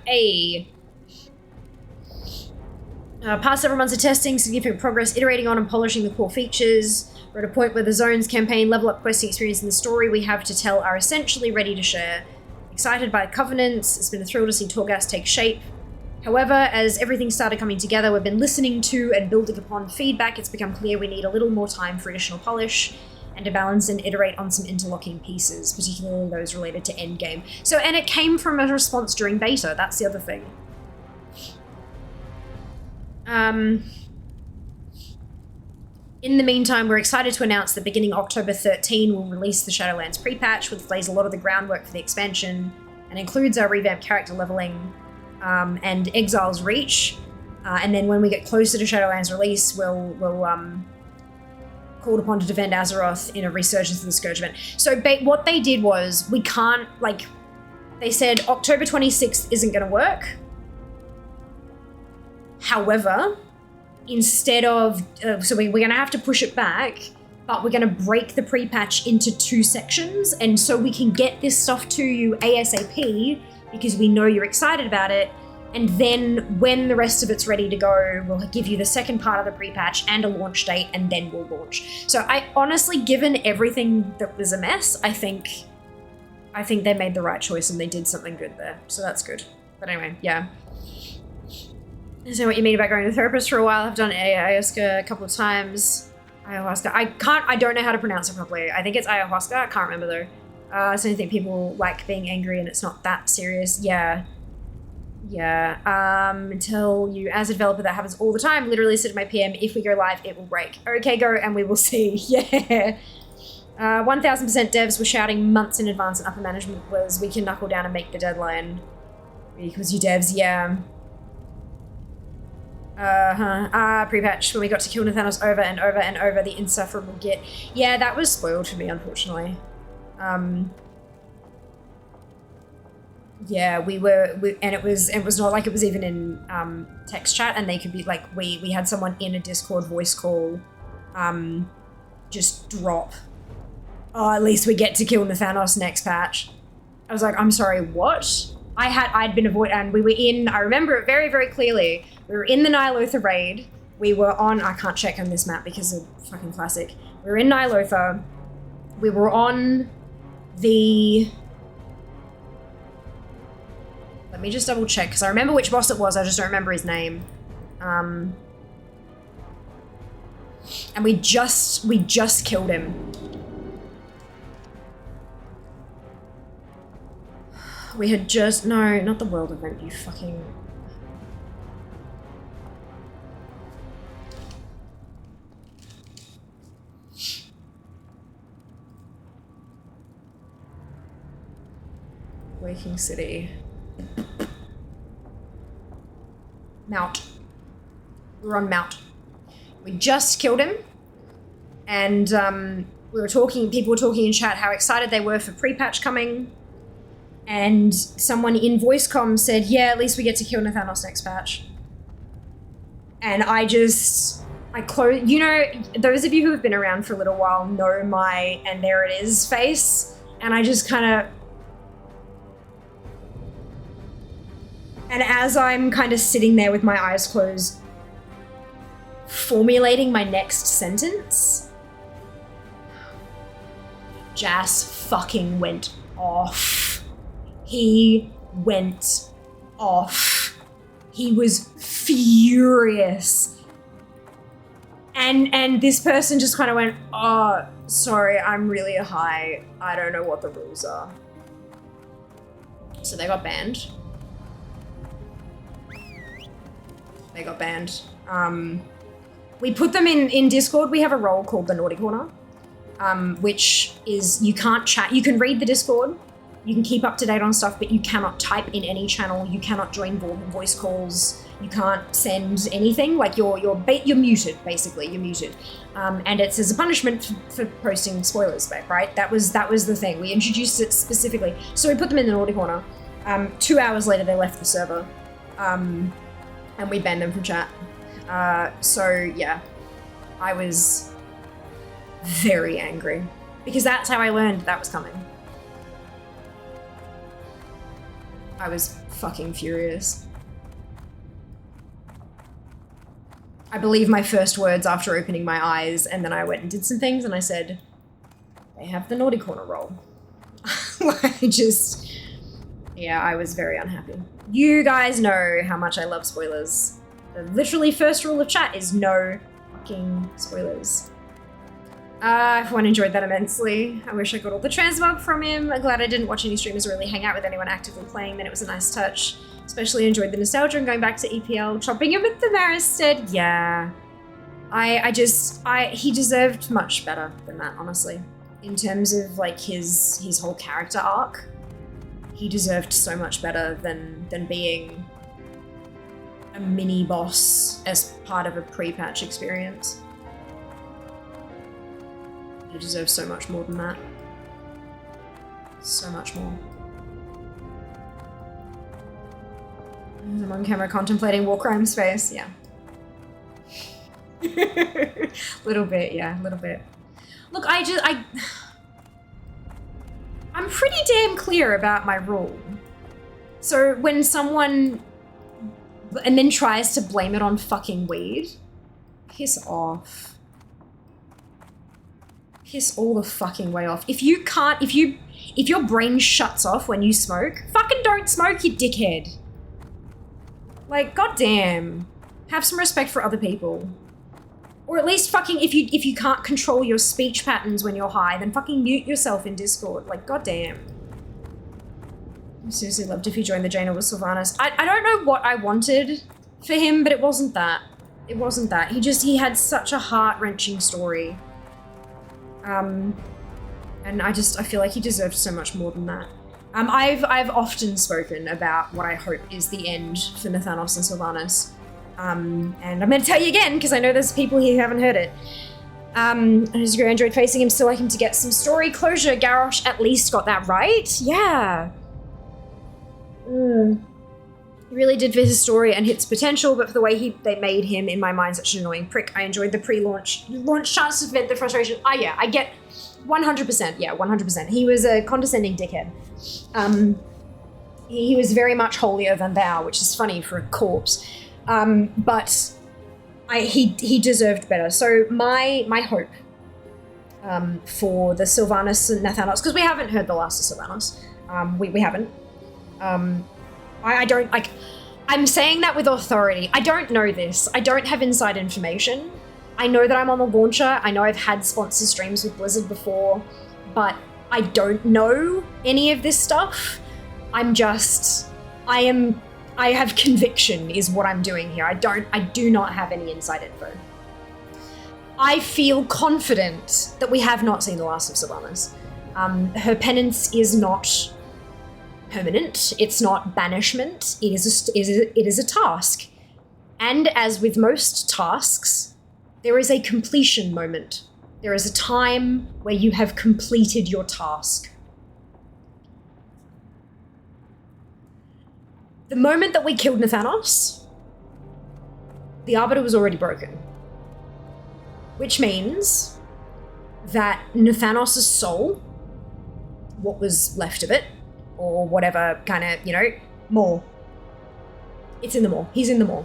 past several months of testing, significant progress, iterating on and polishing the core features. We're at a point where the zones, campaign, level up questing experience, and the story we have to tell are essentially ready to share. Excited by Covenants. It's been a thrill to see Torghast take shape. However, as everything started coming together, we've been listening to and building upon feedback. It's become clear we need a little more time for additional polish and to balance and iterate on some interlocking pieces, particularly those related to endgame. So, and it came from a response during beta. That's the other thing. In the meantime, we're excited to announce that beginning October 13, we'll release the Shadowlands pre-patch, which lays a lot of the groundwork for the expansion and includes our revamped character leveling and Exile's Reach. And then when we get closer to Shadowlands release, we'll called upon to defend Azeroth in a resurgence of the Scourge event. So what they did was, we can't, like, they said October 26th isn't going to work. However, instead of, so we're going to have to push it back, but we're going to break the pre-patch into 2 sections, and so we can get this stuff to you ASAP, because we know you're excited about it, and then when the rest of it's ready to go, we'll give you the second part of the pre-patch and a launch date, and then we'll launch. So I honestly, given everything that was a mess, I think they made the right choice and they did something good there. So that's good. But anyway, yeah. So what you mean about going to the therapist for a while? I've done ayahuasca a couple of times. Ayahuasca. I don't know how to pronounce it properly. I think it's ayahuasca. I can't remember though. So I think people like being angry and it's not that serious. Yeah. Until you, as a developer, that happens all the time. Literally said to my PM, if we go live, it will break. Okay, go, and we will see. Yeah. 1000% devs were shouting months in advance, and upper management was, we can knuckle down and make the deadline. Because you devs, yeah. Pre-patch, when we got to kill Nathanos over and over and over, the insufferable Git. Yeah, that was spoiled for me, unfortunately. Yeah, and it was not like it was even in text chat, and they could be like, we had someone in a Discord voice call just drop, oh, at least we get to kill Nathanos next patch. I was like, I'm sorry, what? I'd been avoided, and we were in, I remember it very, very clearly, we were in the Nilotha raid, we were on, I can't check on this map because of fucking classic, we were in Nilotha, we were on the, let me just double check, because I remember which boss it was, I just don't remember his name. And we just killed him. We had just, no, not the world event, you fucking... Waking City. Mount. We were on Mount. We just killed him, and we were talking, people were talking in chat how excited they were for pre-patch coming, and someone in voice comm said, yeah, at least we get to kill Nathanos next patch. And I close, you know, those of you who have been around for a little while know my "and there it is" face, and I just kind of, and as I'm kind of sitting there with my eyes closed, formulating my next sentence, Jas fucking went off. He went off. He was furious. And this person just kind of went, oh, sorry, I'm really high. I don't know what the rules are. So they got banned. They got banned. We put them in Discord. We have a role called the Naughty Corner, which is you can't chat. You can read the Discord. You can keep up to date on stuff, but you cannot type in any channel. You cannot join voice calls. You can't send anything. Like you're muted, basically. You're muted, and it's as a punishment for posting spoilers, right? That was the thing. We introduced it specifically, so we put them in the Naughty Corner. 2 hours later, they left the server, and we banned them from chat. So yeah, I was very angry because that's how I learned that was coming. I was fucking furious. I believe my first words after opening my eyes, and then I went and did some things, and I said, they have the Naughty Corner role. Yeah, I was very unhappy. You guys know how much I love spoilers. The literally first rule of chat is no fucking spoilers. Everyone enjoyed that immensely. I wish I got all the transmog from him. I'm glad I didn't watch any streamers really hang out with anyone actively playing, then it was a nice touch. Especially enjoyed the nostalgia and going back to EPL, chopping him with the Maristed. Yeah. He deserved much better than that, honestly. In terms of like his whole character arc, he deserved so much better than being a mini boss as part of a pre-patch experience. He deserves so much more than that. So much more. I'm on camera contemplating war crime space, yeah. Little bit, yeah, little bit. Look, I'm pretty damn clear about my rule. So when someone and then tries to blame it on fucking weed, piss off. Piss all the fucking way off. If your brain shuts off when you smoke, fucking don't smoke, you dickhead. Like, goddamn. Have some respect for other people. Or at least fucking, if you can't control your speech patterns when you're high, then fucking mute yourself in Discord. Like, goddamn. I seriously loved if he joined the Jaina with Sylvanas. I don't know what I wanted for him, but it wasn't that. It wasn't that. He had such a heart-wrenching story. And I feel like he deserved so much more than that. I've often spoken about what I hope is the end for Nathanos and Sylvanas. And I'm going to tell you again, because I know there's people here who haven't heard it. I disagree, I enjoyed facing him, still like him to get some story closure. Garrosh at least got that right. Yeah. He really did for his story and his potential, but for the way they made him, in my mind, such an annoying prick. I enjoyed the launch chance to vent the frustration. Yeah, I get 100%. Yeah, 100%. He was a condescending dickhead. He was very much holier than thou, which is funny for a corpse. But he deserved better. So my hope for the Sylvanas and Nathanos, because we haven't heard the last of Sylvanas. We haven't. I don't, like, I'm saying that with authority. I don't know this. I don't have inside information. I know that I'm on the launcher. I know I've had sponsor streams with Blizzard before, but I don't know any of this stuff. I have conviction is what I'm doing here. I do not have any inside info. I feel confident that we have not seen the last of Sylvanas. Her penance is not permanent. It's not banishment. It is a task. And as with most tasks, there is a completion moment. There is a time where you have completed your task. The moment that we killed Nathanos, the Arbiter was already broken. Which means that Nathanos' soul, what was left of it, or whatever kind of, you know, maw. It's in the maw. He's in the maw.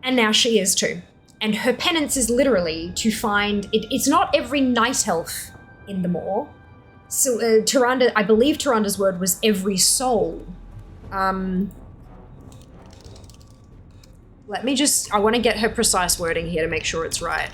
And now she is too. And her penance is literally to find... It's not every night elf in the maw. So Tyrande, I believe Tyranda's word was every soul. Let me just... I want to get her precise wording here to make sure it's right.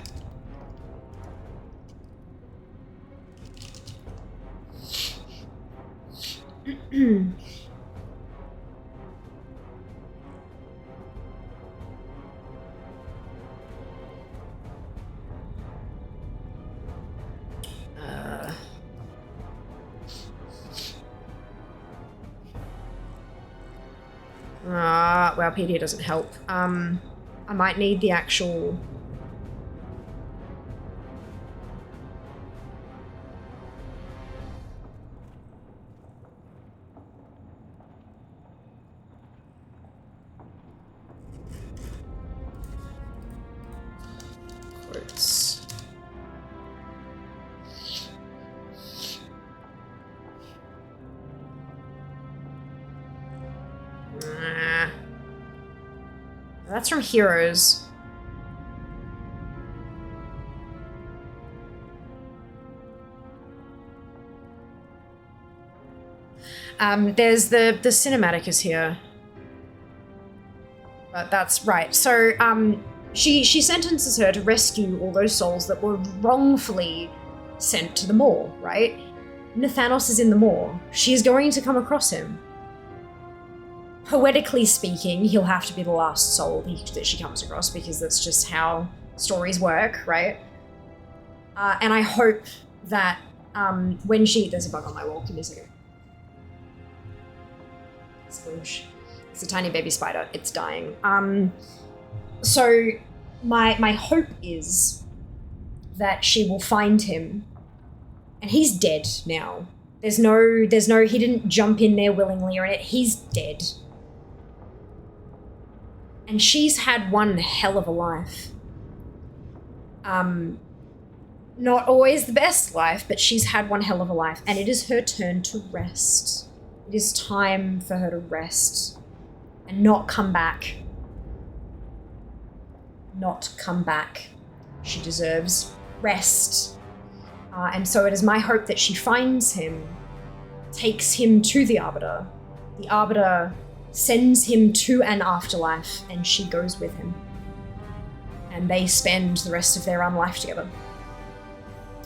Well, PDF doesn't help. I might need the actual... quotes. That's from Heroes. There's the cinematic is here. But that's right. So, she sentences her to rescue all those souls that were wrongfully sent to the maw, right? Nathanos is in the maw. She's going to come across him. Poetically speaking, he'll have to be the last soul that she comes across because that's just how stories work, right? And I hope that when she... There's a bug on my wall, give me a second. Sploosh. It's a tiny baby spider, it's dying. So my hope is that she will find him, and he's dead now. There's no, he didn't jump in there willingly or anything, he's dead. And she's had one hell of a life. Not always the best life, but she's had one hell of a life, and it is her turn to rest. It is time for her to rest and not come back. Not come back. She deserves rest. And so it is my hope that she finds him, takes him to the Arbiter. The Arbiter sends him to an afterlife, and she goes with him. And they spend the rest of their life together.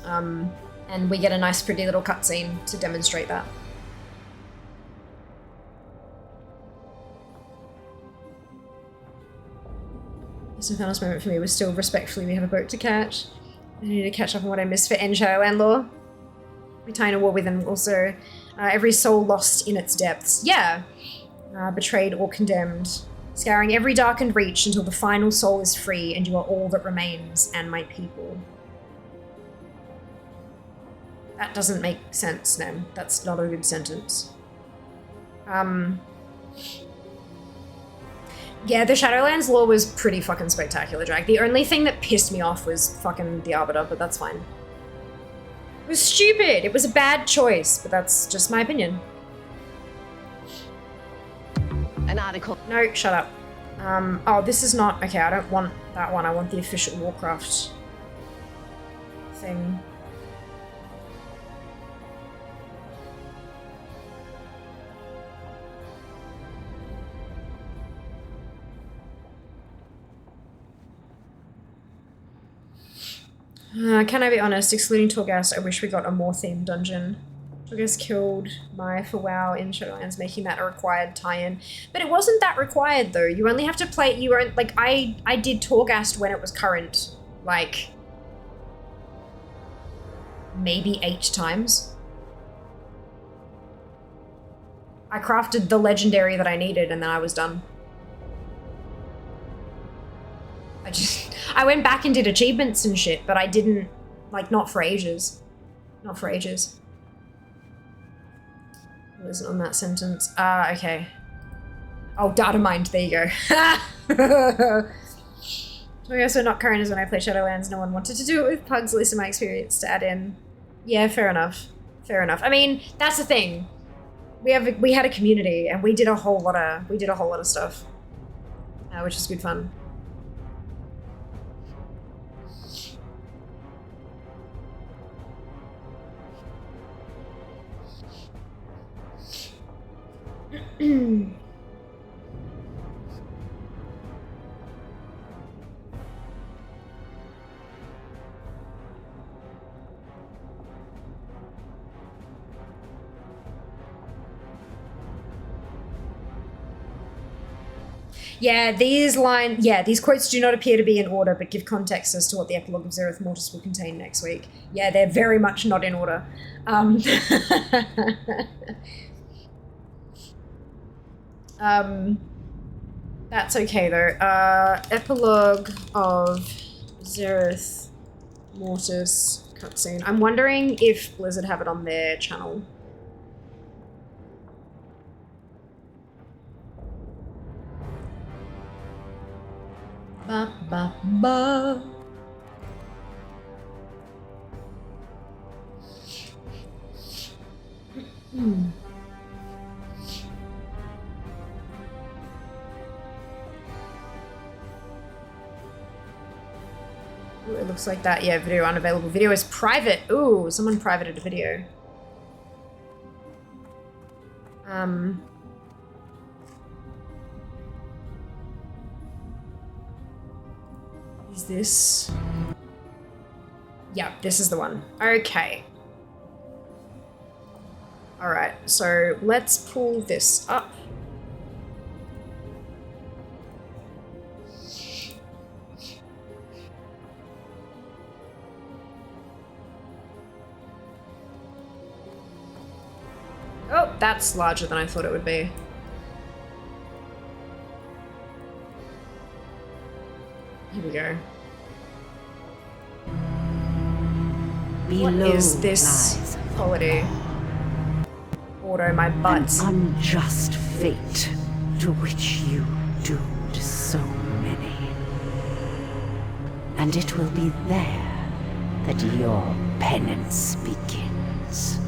And we get a nice pretty little cutscene to demonstrate that. This Nathanos moment for me was still respectfully, we have a boat to catch. I need to catch up on what I missed for Enshire Landlore. Retain a war with him also. Every soul lost in its depths. Yeah. Betrayed or condemned. Scouring every darkened reach until the final soul is free and you are all that remains and my people. That doesn't make sense, Nem. That's not a good sentence. Yeah, the Shadowlands lore was pretty fucking spectacular, Drag. The only thing that pissed me off was fucking the Arbiter, but that's fine. It was stupid. It was a bad choice, but that's just my opinion. An article. No, shut up. Oh, this is not... Okay, I don't want that one. I want the official Warcraft thing. Can I be honest? Excluding Torghast, I wish we got a more themed dungeon. Torghast killed Maya for WoW in Shadowlands, making that a required tie-in. But it wasn't that required, though. You only have to play... You weren't... Like, I did Torghast when it was current. Like... maybe 8 times. I crafted the legendary that I needed and then I was done. I went back and did achievements and shit, but I didn't, like, not for ages. Not for ages. It wasn't on that sentence. Okay. Oh, data mined, there you go. We're also not current as when I played Shadowlands, no one wanted to do it with pugs, at least in my experience, to add in. Yeah, fair enough. Fair enough. I mean, that's the thing. We had a community and we did a whole lot of stuff. Which was good fun. Yeah, these quotes do not appear to be in order, but give context as to what the epilogue of Zereth Mortis will contain next week. Yeah, they're very much not in order. That's okay though. Epilogue of Zereth Mortis cutscene. I'm wondering if Blizzard have it on their channel. Ba ba ba. Ooh, it looks like that. Yeah, video unavailable. Video is private. Ooh, someone privated a video. Is this? Yeah, this is the one. Okay. All right, so let's pull this up. Oh, that's larger than I thought it would be. Here we go. What is this quality? Auto my butt. An unjust fate to which you doomed so many. And it will be there that your penance begins.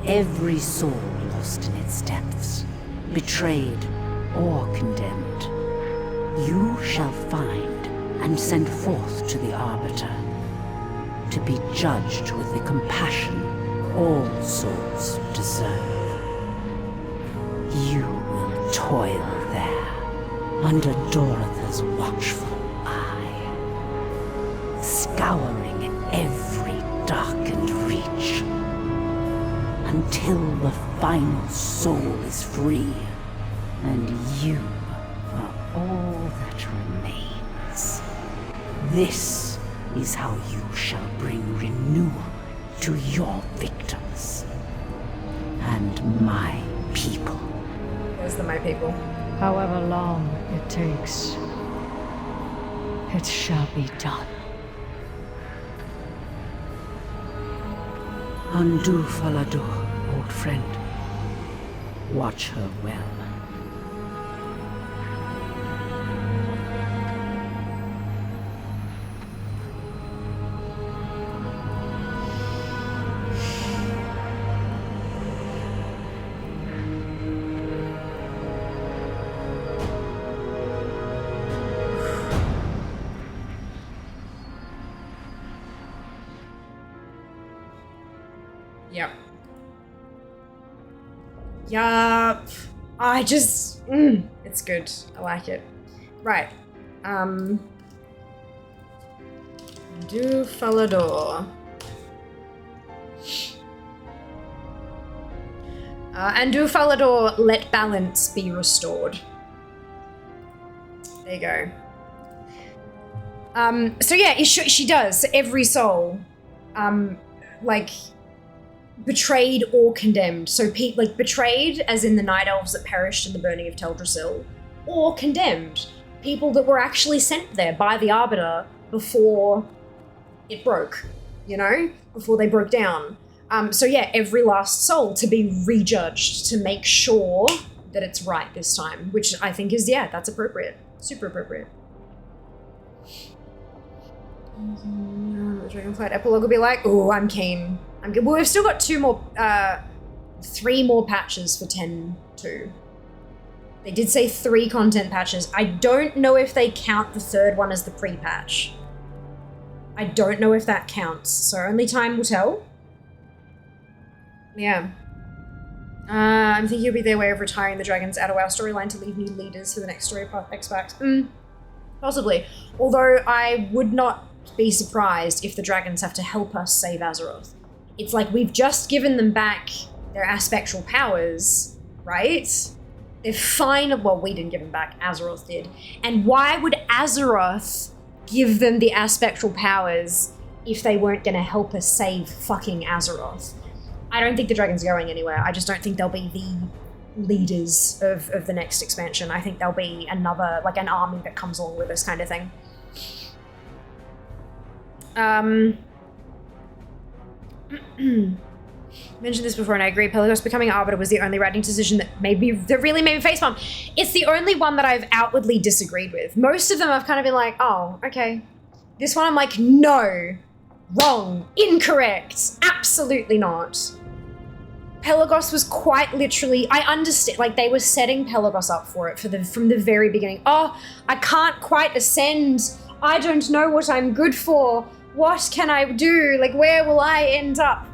Every soul lost in its depths, betrayed or condemned, you shall find and send forth to the Arbiter, to be judged with the compassion all souls deserve. You will toil there, under Dorotha's watchful eye, scouring every darkened reach, until the final soul is free, and you are all that remains. This is how you shall bring renewal to your victims and my people. There's the my people. However long it takes, it shall be done. Undo Falador, old friend. Watch her well. Yep. Yup. It's good. I like it. Right. Do Falador. And do Falador, let balance be restored. There you go. So yeah, she does. Every soul, like, betrayed or condemned. So like betrayed as in the night elves that perished in the burning of Teldrassil, or condemned, people that were actually sent there by the Arbiter before it broke, you know, before they broke down. So yeah, every last soul to be rejudged to make sure that it's right this time, which I think is, yeah, that's appropriate. Super appropriate. Dragonflight epilogue will be like, oh, I'm keen. I'm good. Well, we've still got 3 more patches for 10.2. They did say 3 content patches. I don't know if they count the 3rd one as the pre-patch. I don't know if that counts, so only time will tell. Yeah. I'm thinking it'll be their way of retiring the dragons out of our storyline to leave new leaders for the next story of X-Pact. Possibly. Although I would not be surprised if the dragons have to help us save Azeroth. It's like we've just given them back their aspectral powers, right? They're fine. Well, we didn't give them back. Azeroth did. And why would Azeroth give them the aspectral powers if they weren't going to help us save fucking Azeroth? I don't think the dragon's going anywhere. I just don't think they'll be the leaders of the next expansion. I think they'll be another, like an army that comes along with us kind of thing. Mentioned this before and I agree, Pelagos becoming Arbiter was the only writing decision that really made me facepalm. It's the only one that I've outwardly disagreed with. Most of them I've kind of been like, oh, okay. This one I'm like, no, wrong, incorrect, absolutely not. Pelagos was quite literally, I understand, like they were setting Pelagos up for it from the very beginning. Oh, I can't quite ascend. I don't know what I'm good for. What can I do? Like, where will I end up?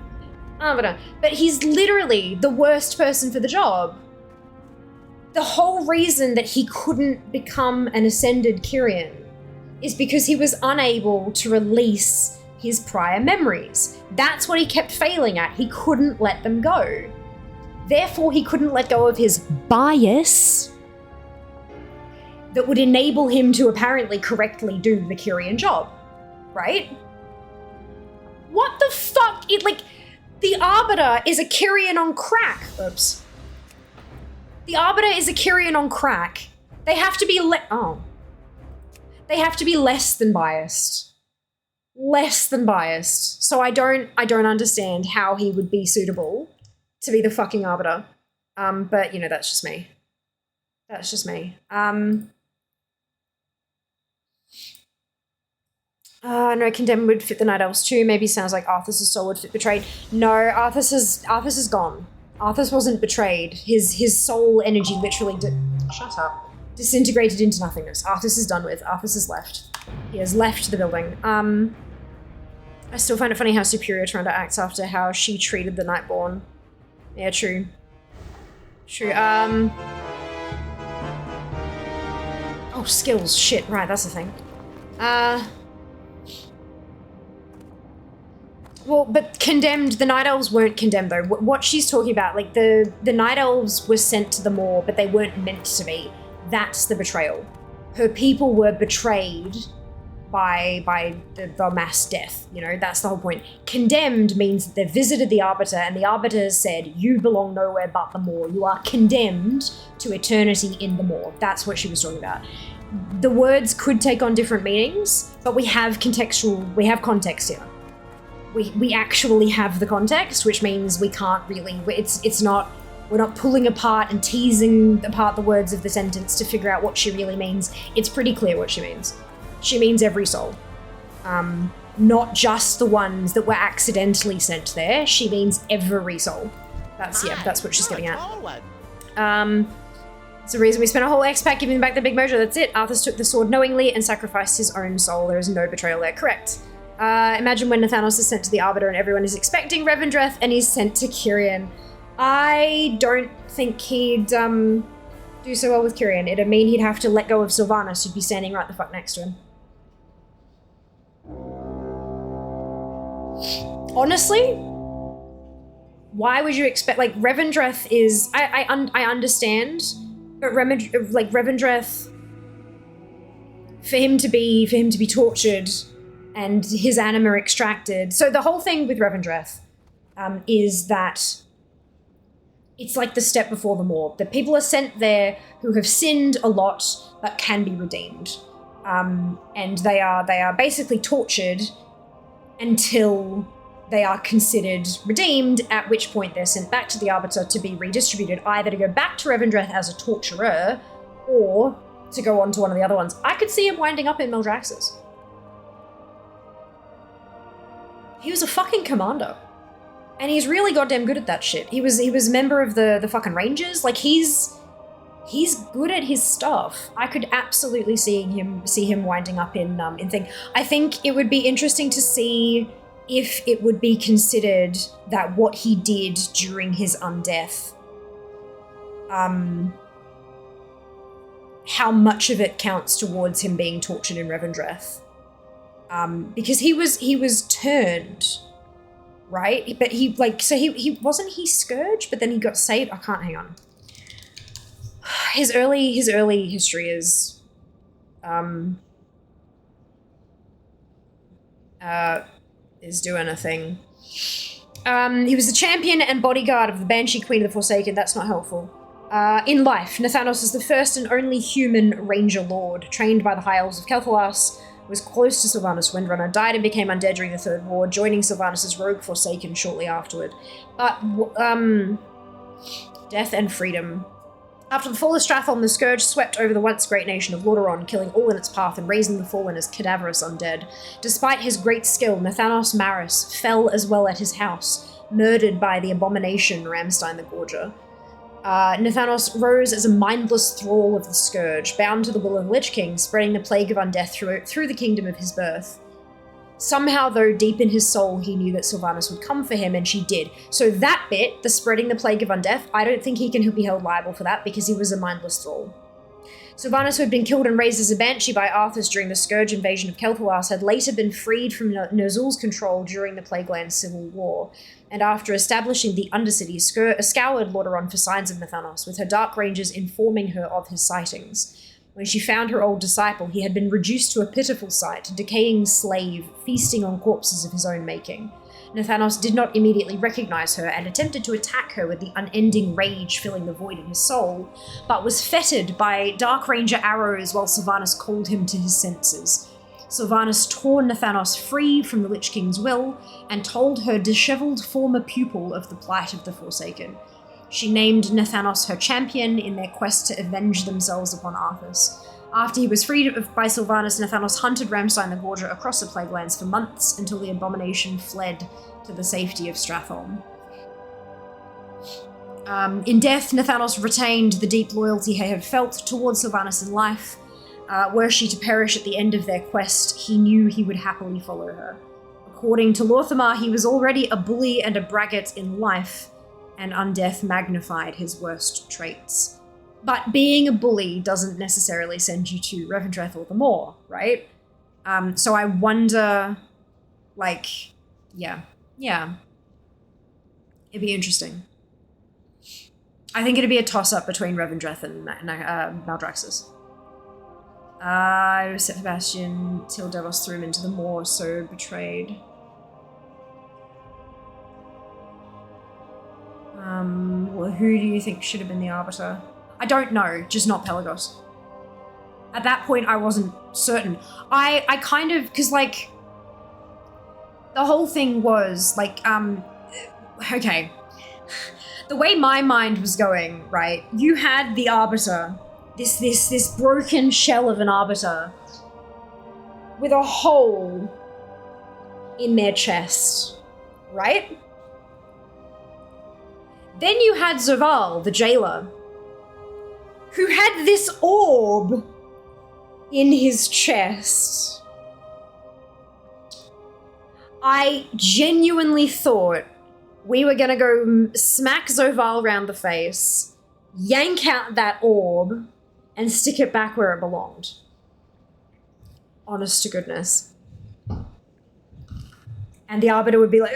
Arbiter. But he's literally the worst person for the job. The whole reason that he couldn't become an ascended Kyrian is because he was unable to release his prior memories. That's what he kept failing at. He couldn't let them go. Therefore, he couldn't let go of his bias that would enable him to apparently correctly do the Kyrian job, right? What the fuck? The Arbiter is a Kyrian on crack. Oops. The Arbiter is a Kyrian on crack. They have to be They have to be less than biased. Less than biased. So I don't understand how he would be suitable to be the fucking Arbiter. But you know, that's just me. That's just me. No, Condemned would fit the Night Elves too. Maybe sounds like Arthas' soul would fit Betrayed. No, Arthas is gone. Arthas wasn't betrayed. His soul energy literally shut up. Disintegrated into nothingness. Arthas is done with. Arthas is left. He has left the building. I still find it funny how Superior Trunda acts after how she treated the Nightborn. Yeah, true. True. Oh, skills. Shit, right, that's the thing. Well, but Condemned, the Night Elves weren't condemned though. What she's talking about, like the Night Elves were sent to the Maw, but they weren't meant to be. That's the betrayal. Her people were betrayed by the mass death, you know, that's the whole point. Condemned means that they visited the Arbiter and the Arbiter said, you belong nowhere but the Maw. You are condemned to eternity in the Maw. That's what she was talking about. The words could take on different meanings, but we have context here. We actually have the context, which means we can't really, we're not pulling apart and teasing apart the words of the sentence to figure out what she really means. It's pretty clear what she means. She means every soul. Not just the ones that were accidentally sent there. She means every soul. That's what she's getting at. It's the reason we spent a whole X-Pack giving back the big mojo. That's it. Arthas took the sword knowingly and sacrificed his own soul. There is no betrayal there. Correct. Imagine when Nathanos is sent to the Arbiter and everyone is expecting Revendreth and he's sent to Kyrian. I don't think he'd do so well with Kyrian. It'd mean he'd have to let go of Sylvanas, who'd be standing right the fuck next to him. Honestly, why would you expect, like, Revendreth is, I understand, but Revendreth, for him to be tortured and his anima extracted. So the whole thing with Revendreth is that it's like the step before the more. That people are sent there who have sinned a lot but can be redeemed. And they are basically tortured until they are considered redeemed, at which point they're sent back to the Arbiter to be redistributed, either to go back to Revendreth as a torturer, or to go on to one of the other ones. I could see him winding up in Maldraxxus. He was a fucking commander. And he's really goddamn good at that shit. He was a member of the fucking Rangers. Like, he's good at his stuff. I could absolutely see him winding up in thing. I think it would be interesting to see if it would be considered that what he did during his undeath, how much of it counts towards him being tortured in Revendreth. Because he was turned, right? But he wasn't he Scourge, but then he got saved. I can't, hang on. His early history is doing a thing. He was the champion and bodyguard of the Banshee Queen of the Forsaken. That's not helpful. In life, Nathanos is the first and only human Ranger Lord, trained by the High Elves of Kel'Thuzad, was close to Sylvanas Windrunner, died and became undead during the Third War, joining Sylvanas' rogue Forsaken shortly afterward. But, death and freedom. After the fall of Stratholme, the Scourge swept over the once great nation of Lordaeron, killing all in its path and raising the fallen as cadaverous undead. Despite his great skill, Nathanos Maris fell as well at his house, murdered by the abomination Ramstein the Gorger. Nathanos rose as a mindless thrall of the Scourge, bound to the will of the Lich King, spreading the plague of undeath through the kingdom of his birth. Somehow, though, deep in his soul, he knew that Sylvanas would come for him, and she did. So that bit, the spreading the plague of undeath, I don't think he can be held liable for that because he was a mindless thrall. Sylvanas, who had been killed and raised as a banshee by Arthas during the Scourge invasion of Kel'Thuzad, had later been freed from Ner'zhul's control during the Plagueland Civil War, and after establishing the Undercity, scoured Lordaeron for signs of Nathanos, with her Dark Rangers informing her of his sightings. When she found her old disciple, he had been reduced to a pitiful sight, a decaying slave, feasting on corpses of his own making. Nathanos did not immediately recognize her and attempted to attack her with the unending rage filling the void in his soul, but was fettered by Dark Ranger arrows while Sylvanas called him to his senses. Sylvanas tore Nathanos free from the Lich King's will and told her disheveled former pupil of the plight of the Forsaken. She named Nathanos her champion in their quest to avenge themselves upon Arthas. After he was freed by Sylvanas, Nathanos hunted Ramstein the Gorger across the Plaguelands for months until the abomination fled to the safety of Stratholme. In death, Nathanos retained the deep loyalty he had felt towards Sylvanas in life. Were she to perish at the end of their quest, he knew he would happily follow her. According to Lor'themar, he was already a bully and a braggart in life, and undeath magnified his worst traits. But being a bully doesn't necessarily send you to Revendreth or the Moor, right? So I wonder, like, yeah. It'd be interesting. I think it'd be a toss-up between Revendreth and Maldraxxus. Set Sebastian till Devos threw him into the Moor, so betrayed. Well, who do you think should have been the Arbiter? I don't know, just not Pelagos. At that point, I wasn't certain. I kind of, because, like, the whole thing was, like, okay. The way my mind was going, right, you had the Arbiter, this broken shell of an Arbiter with a hole in their chest, right? Then you had Zoval, the jailer, who had this orb in his chest. I genuinely thought we were gonna go smack Zoval round the face, yank out that orb, and stick it back where it belonged. Honest to goodness. And the Arbiter would be like,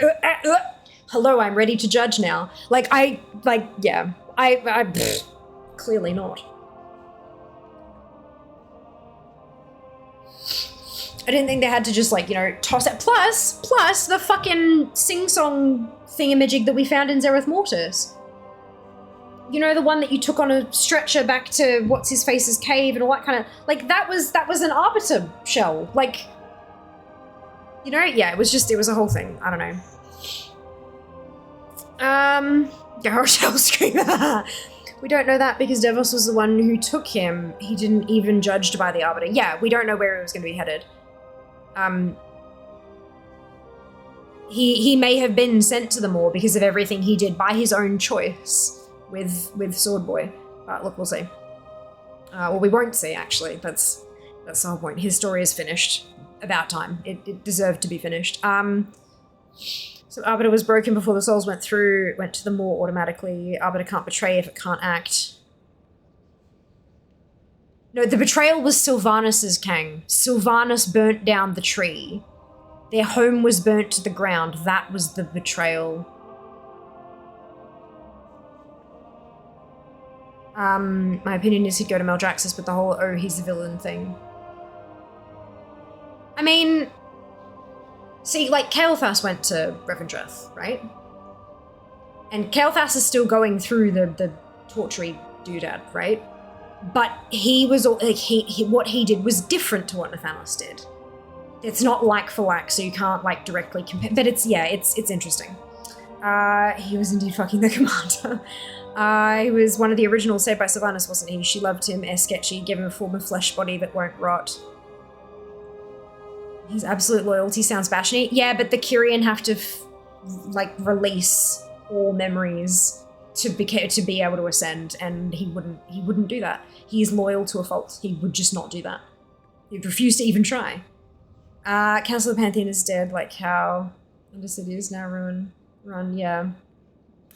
hello, I'm ready to judge now. Clearly not. I didn't think they had to just like, toss it. Plus the fucking sing-song thingamajig that we found in Zereth Mortis. The one that you took on a stretcher back to what's-his-face's cave and all that kind of, like, that was an Arbiter shell. Like, yeah, it was a whole thing. I don't know. Garrosh Hellscreamer. We don't know that because Devos was the one who took him. He didn't even judged by the Arbiter. Yeah, we don't know where he was going to be headed. He may have been sent to the Maw because of everything he did by his own choice with Swordboy. But look, we'll see. Well, we won't see, actually. That's the whole point. His story is finished. About time. It deserved to be finished. So Arbiter was broken before the souls went to the Maw automatically. Arbiter can't betray if it can't act. No, the betrayal was Sylvanus's, Kang. Sylvanus burnt down the tree. Their home was burnt to the ground. That was the betrayal. My opinion is he'd go to Maldraxxus with the whole, oh, he's the villain thing. I mean, see, like, Kael'thas went to Revendreth, right? And Kael'thas is still going through the tortury doodad, right? But he was, like, what he did was different to what Nathanos did. It's not like for like, so you can't, like, directly compare, but it's interesting. He was indeed fucking the commander. He was one of the originals saved by Sylvanas, wasn't he? She loved him, sketchy, gave him a form of flesh body that won't rot. His absolute loyalty sounds bashing. Yeah, but the Kyrian have to, release all memories to be able to ascend, and he wouldn't do that. He is loyal to a fault. He would just not do that. He'd refuse to even try. Council of the Pantheon is dead, like how Undercity is now run, yeah.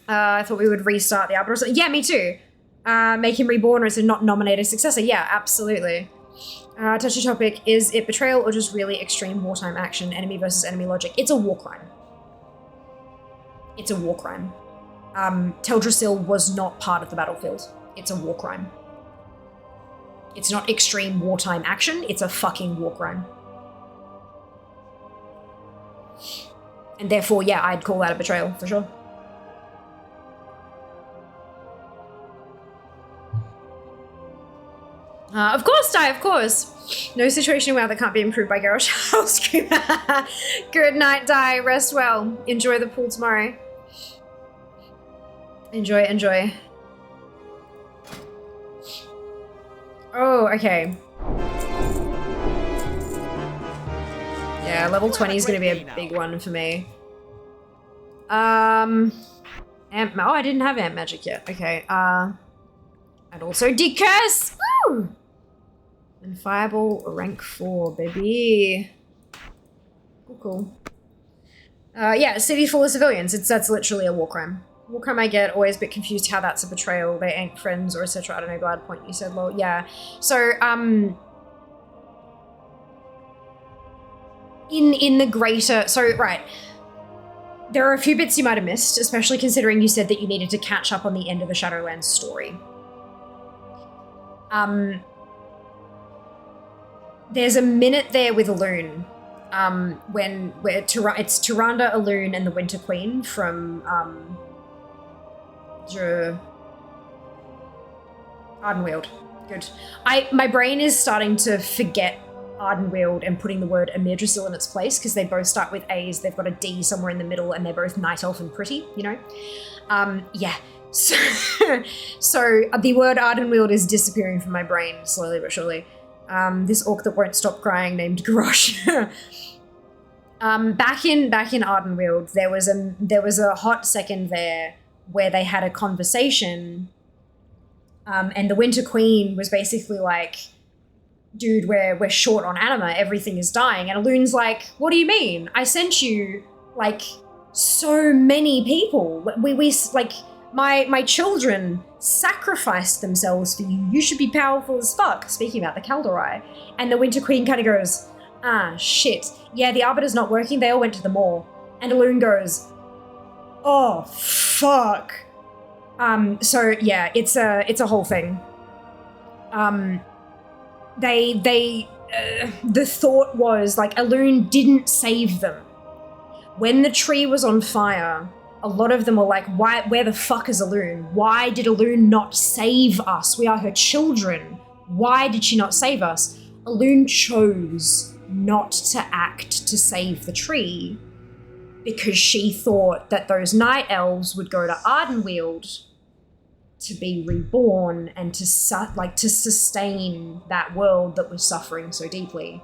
I thought we would restart the Arbiter. Yeah, me too. Make him reborn or is it not nominate a successor? Yeah, absolutely. Touchy topic, is it betrayal or just really extreme wartime action, enemy versus enemy logic? It's a war crime. It's a war crime. Teldrassil was not part of the battlefield. It's a war crime. It's not extreme wartime action, it's a fucking war crime. And therefore, yeah, I'd call that a betrayal, for sure. Of course, Di, of course. No situation where that can't be improved by Garrosh Hellscreamer. Good night, Di. Rest well. Enjoy the pool tomorrow. Enjoy. Oh, okay. Yeah, level 20 is going to be a big one for me. Oh, I didn't have Amp Magic yet. Okay, and also Decurse! Woo! And Fireball rank 4, baby. Cool. Yeah, city full of civilians. That's literally a war crime. War crime I get, always a bit confused how that's a betrayal. They ain't friends or etc. I don't know, glad point you said, lol. Yeah. So, in the greater, so, right. There are a few bits you might have missed, especially considering you said that you needed to catch up on the end of the Shadowlands story. There's a minute there with Elune, where it's Tyrande, Elune, and the Winter Queen from Ardenweald. Good. My brain is starting to forget Ardenweald and putting the word Amyrdrasil in its place because they both start with A's. They've got a D somewhere in the middle, and they're both night elf and pretty. You know, yeah. So the word Ardenweald is disappearing from my brain slowly but surely. This orc that won't stop crying named Garrosh. Back in Ardenweald, there was a hot second there where they had a conversation, and the Winter Queen was basically like, dude, we're short on anima, everything is dying. And Elune's like, what do you mean? I sent you, like, so many people. We like, my children sacrificed themselves for you. You should be powerful as fuck. Speaking about the Kaldorei. And the Winter Queen kind of goes, ah, shit. Yeah, the Arbiter's not working. They all went to the Maw. And Elune goes, oh, fuck. So yeah, it's a whole thing. the thought was, like, Elune didn't save them. When the tree was on fire, a lot of them were like, where the fuck is Elune? Why did Elune not save us? We are her children. Why did she not save us? Elune chose not to act to save the tree because she thought that those night elves would go to Ardenweald to be reborn and to sustain that world that was suffering so deeply,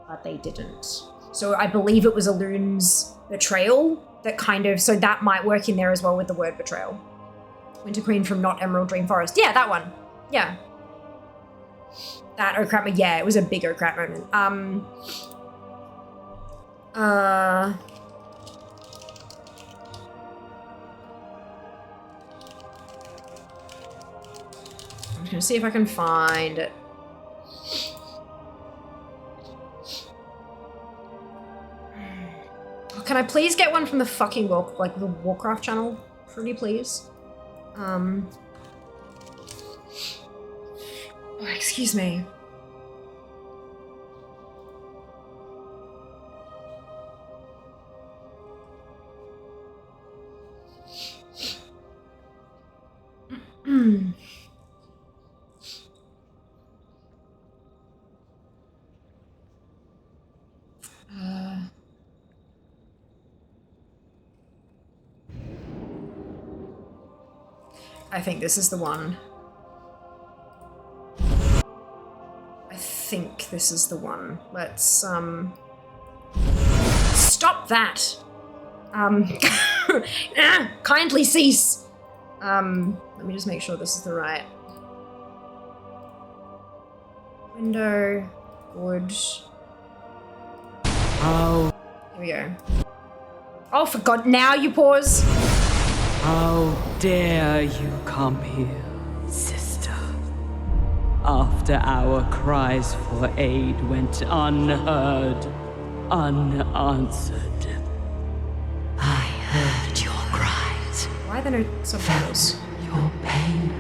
but they didn't. So I believe it was Elune's betrayal that kind of, so that might work in there as well with the word betrayal. Winter Queen from Not Emerald Dream Forest. Yeah, that one. Yeah. That oh crap, yeah, it was a big oh crap moment. I'm just gonna see if I can find it. Can I please get one from the fucking the Warcraft channel? Pretty please. Oh, excuse me. I think this is the one. I think this is the one. Let's, stop that! Kindly cease! Let me just make sure this is the right. Window, wood. How? Here we go. Oh, for God, now you pause! How dare you come here, sister? After our cries for aid went unheard, unanswered. I heard your cries. Why are there no subtitles? Your pain.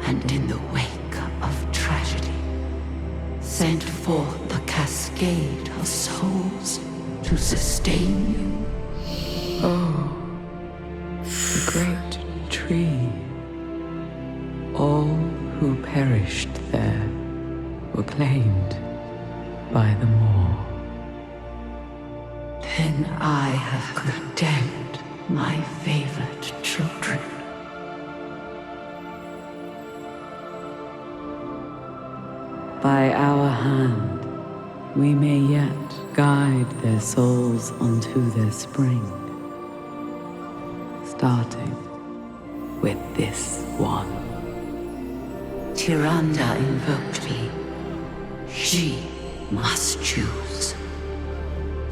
And in the wake of tragedy, sent forth a cascade of souls to sustain you. Oh, the great tree. All who perished there were claimed by the Maw. Then I have condemned my favored children. By our hand, we may yet guide their souls onto their spring. Starting with this one. Tyrande invoked me. She must choose.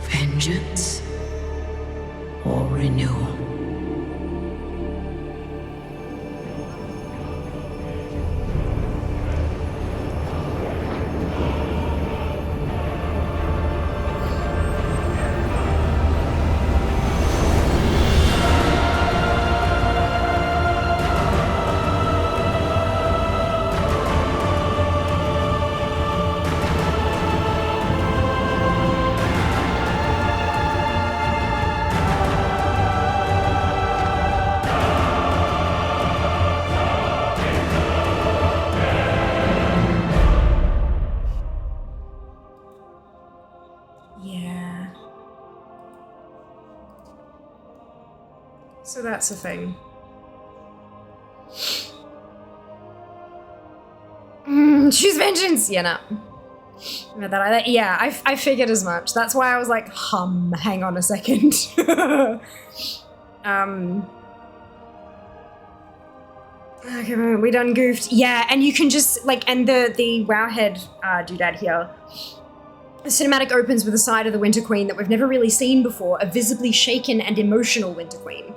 Vengeance or renewal. So that's a thing. Choose vengeance! Yeah, no. I figured as much. That's why I was like, hang on a second. Okay, we done goofed. Yeah, and you can just, like, and the Wowhead doodad here. The cinematic opens with a side of the Winter Queen that we've never really seen before, a visibly shaken and emotional Winter Queen.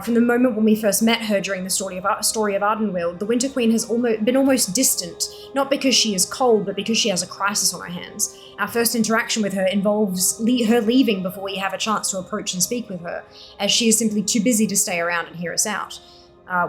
From the moment when we first met her during the story of Ardenweald, the Winter Queen has been almost distant, not because she is cold, but because she has a crisis on her hands. Our first interaction with her involves her leaving before we have a chance to approach and speak with her, as she is simply too busy to stay around and hear us out.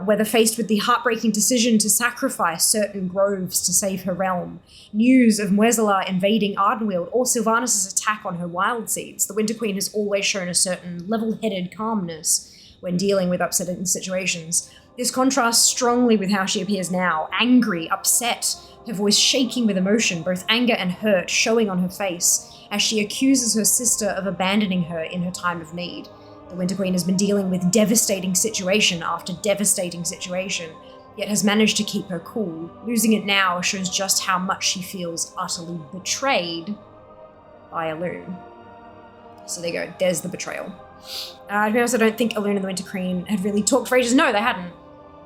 whether faced with the heartbreaking decision to sacrifice certain groves to save her realm, news of Muezzela invading Ardenweald, or Sylvanas' attack on her wild seeds, the Winter Queen has always shown a certain level-headed calmness when dealing with upsetting situations. This contrasts strongly with how she appears now, angry, upset, her voice shaking with emotion, both anger and hurt showing on her face, as she accuses her sister of abandoning her in her time of need. The Winter Queen has been dealing with devastating situation after devastating situation, yet has managed to keep her cool. Losing it now shows just how much she feels utterly betrayed by Elune. So there you go, there's the betrayal. To be honest, I don't think Elune and the Winter Queen had really talked for ages. No, they hadn't.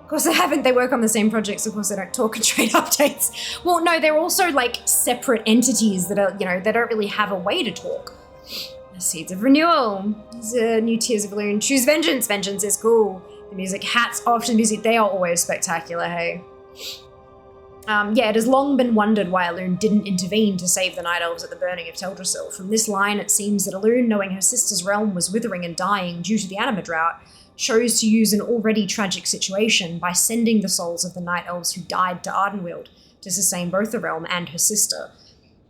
Of course they haven't, they work on the same projects, of course they don't talk and trade updates. Well, no, they're also like separate entities that are, they don't really have a way to talk. Seeds of Renewal. There's new Tears of Elune. Choose Vengeance. Vengeance is cool. The music, hats off to the music. They are always spectacular, hey? It has long been wondered why Elune didn't intervene to save the Night Elves at the burning of Teldrassil. From this line, it seems that Elune, knowing her sister's realm was withering and dying due to the anima drought, chose to use an already tragic situation by sending the souls of the Night Elves who died to Ardenweald to sustain both the realm and her sister.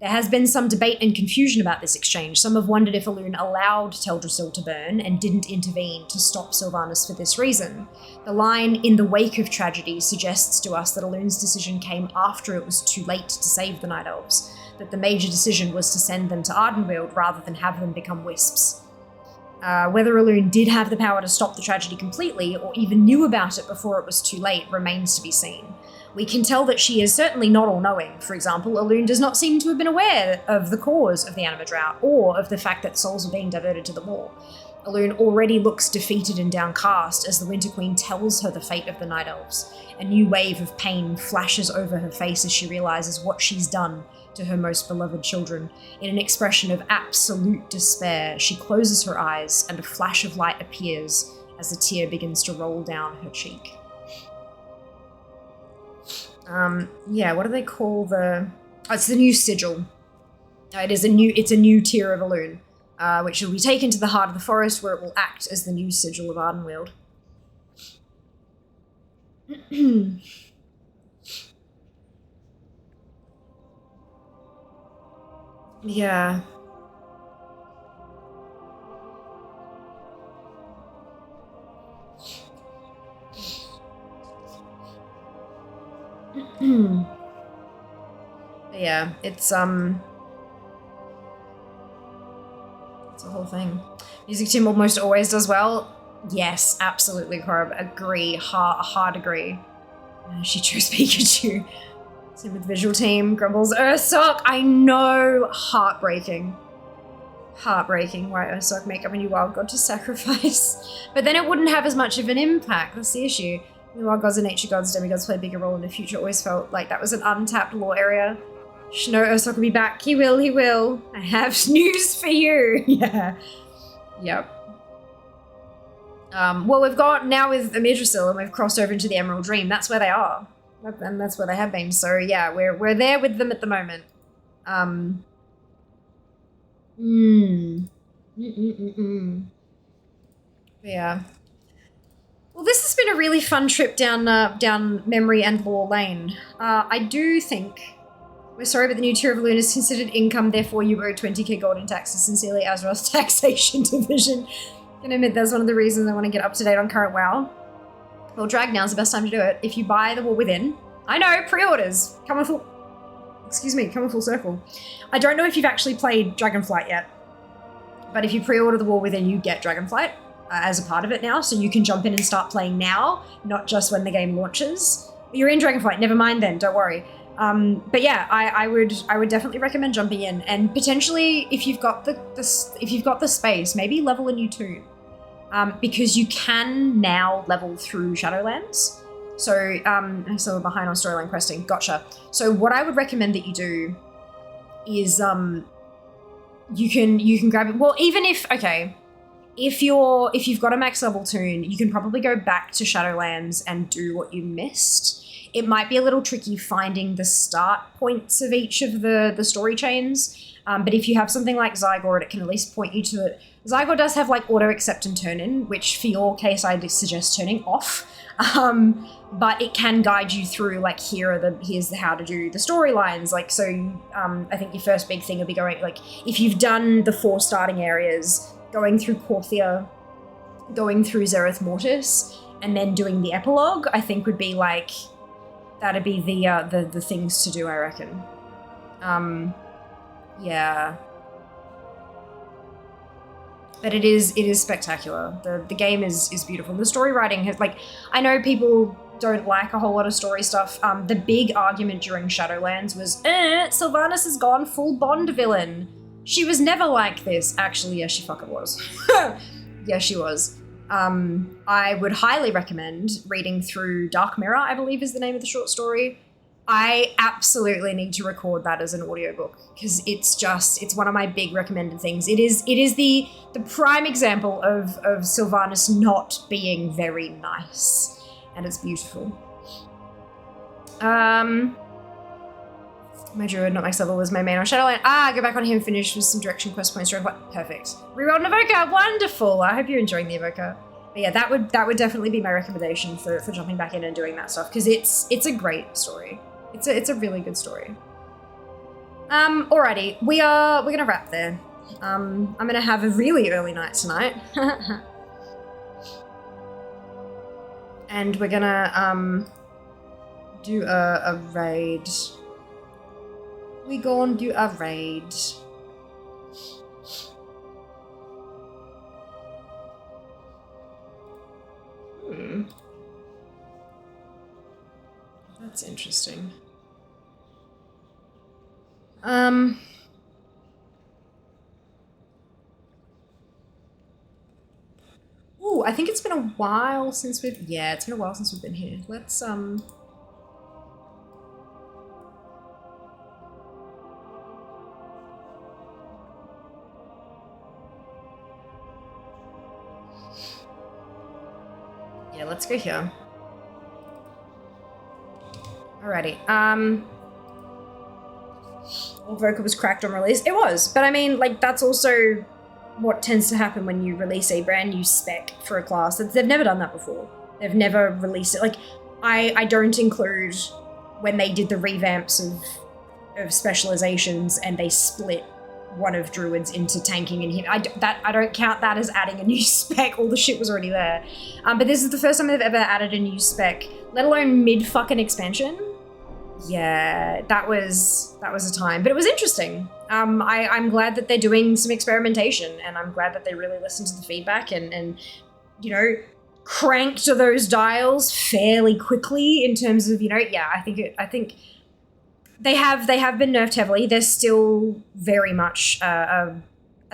There has been some debate and confusion about this exchange. Some have wondered if Elune allowed Teldrassil to burn and didn't intervene to stop Sylvanas for this reason. The line, "in the wake of tragedy," suggests to us that Elune's decision came after it was too late to save the Night Elves, that the major decision was to send them to Ardenweald rather than have them become wisps. Whether Elune did have the power to stop the tragedy completely, or even knew about it before it was too late, remains to be seen. We can tell that she is certainly not all-knowing. For example, Elune does not seem to have been aware of the cause of the anima drought, or of the fact that souls were being diverted to the war. Elune already looks defeated and downcast as the Winter Queen tells her the fate of the Night Elves. A new wave of pain flashes over her face as she realizes what she's done to her most beloved children. In an expression of absolute despair, she closes her eyes and a flash of light appears as a tear begins to roll down her cheek. What do they call the... Oh, it's the new sigil. It's a new tier of Elune, which will be taken to the heart of the forest where it will act as the new sigil of Ardenweald. Yeah. Yeah, it's a whole thing. Music team almost always does well. Yes, absolutely, Corb. Agree. Hard agree. She chose Pikachu. Same with visual team. Grumbles Ursoc. I know. Heartbreaking. Heartbreaking. Why Ursoc make up a new wild god to sacrifice? But then it wouldn't have as much of an impact. That's the issue. The wild gods and nature gods, demigods play a bigger role in the future. Always felt like that was an untapped lore area. No, Ursoc will be back. He will. I have news for you. Yeah. Yep. Well, we've got now with Yggdrasil and we've crossed over into the Emerald Dream. That's where they are. And that's where they have been. So yeah, we're there with them at the moment. Yeah. Well, this has been a really fun trip down memory and lore lane. I do think we're sorry, but the new tier of Elune is considered income, therefore you owe 20k gold in taxes. Sincerely, Azeroth's taxation division. Can admit that's one of the reasons I want to get up to date on current WoW. Well, drag now's the best time to do it. If you buy the War Within, I know, pre-orders, coming full circle. I don't know if you've actually played Dragonflight yet, but if you pre-order the War Within, you get Dragonflight as a part of it now, so you can jump in and start playing now, not just when the game launches. You're in Dragonflight, never mind then, don't worry. But yeah, I would definitely recommend jumping in, and potentially if you've got the space, maybe level a new toon, because you can now level through Shadowlands. So we're behind on storyline questing. Gotcha. So what I would recommend that you do is you can grab it. Well, even if you've got a max level toon, you can probably go back to Shadowlands and do what you missed. It might be a little tricky finding the start points of each of the story chains, but if you have something like Zygote, it can at least point you to it. Zygote does have like auto accept and turn in, which for your case I'd suggest turning off, But it can guide you through, like, here's how to do the storylines. Like, so I think your first big thing would be going, like, if you've done the 4 starting areas, going through Corthia, going through Zereth Mortis, and then doing the epilogue, I think would be like, that'd be the things to do, I reckon. Yeah. But it is spectacular. The game is beautiful. The story writing has, like, I know people don't like a whole lot of story stuff. The big argument during Shadowlands was, Sylvanas has gone full Bond villain. She was never like this. Actually, yes, she fucking was. Yes, she was. I would highly recommend reading through Dark Mirror, I believe is the name of the short story. I absolutely need to record that as an audiobook because it's one of my big recommended things. It is the prime example of Sylvanas not being very nice, and it's beautiful. My druid, not Max level, was my main on Shadowland. Go back on him, finish with some direction quest points. Perfect. Rerolled an Evoker, wonderful. I hope you're enjoying the Evoker. But yeah, that would definitely be my recommendation for jumping back in and doing that stuff because it's a great story. It's a really good story. Alrighty, we're gonna wrap there. I'm gonna have a really early night tonight. And we're gonna do a raid. We gon' do a raid. That's interesting. Ooh, I think it's been a while since it's been a while since we've been here. Let's, yeah, let's go here. Alrighty, Vocal was cracked on release. It was, but I mean, like, that's also what tends to happen when you release a brand new spec for a class. They've never done that before. They've never released it. Like, I don't include when they did the revamps of specializations and they split one of druids into tanking and him. I don't count that as adding a new spec. All the shit was already there. But this is the first time they've ever added a new spec, let alone mid-fucking expansion. Yeah, that was a time, but it was interesting. I'm glad that they're doing some experimentation, and I'm glad that they really listened to the feedback and you know, cranked those dials fairly quickly in terms of, you know, yeah, I think they have been nerfed heavily. They're still very much a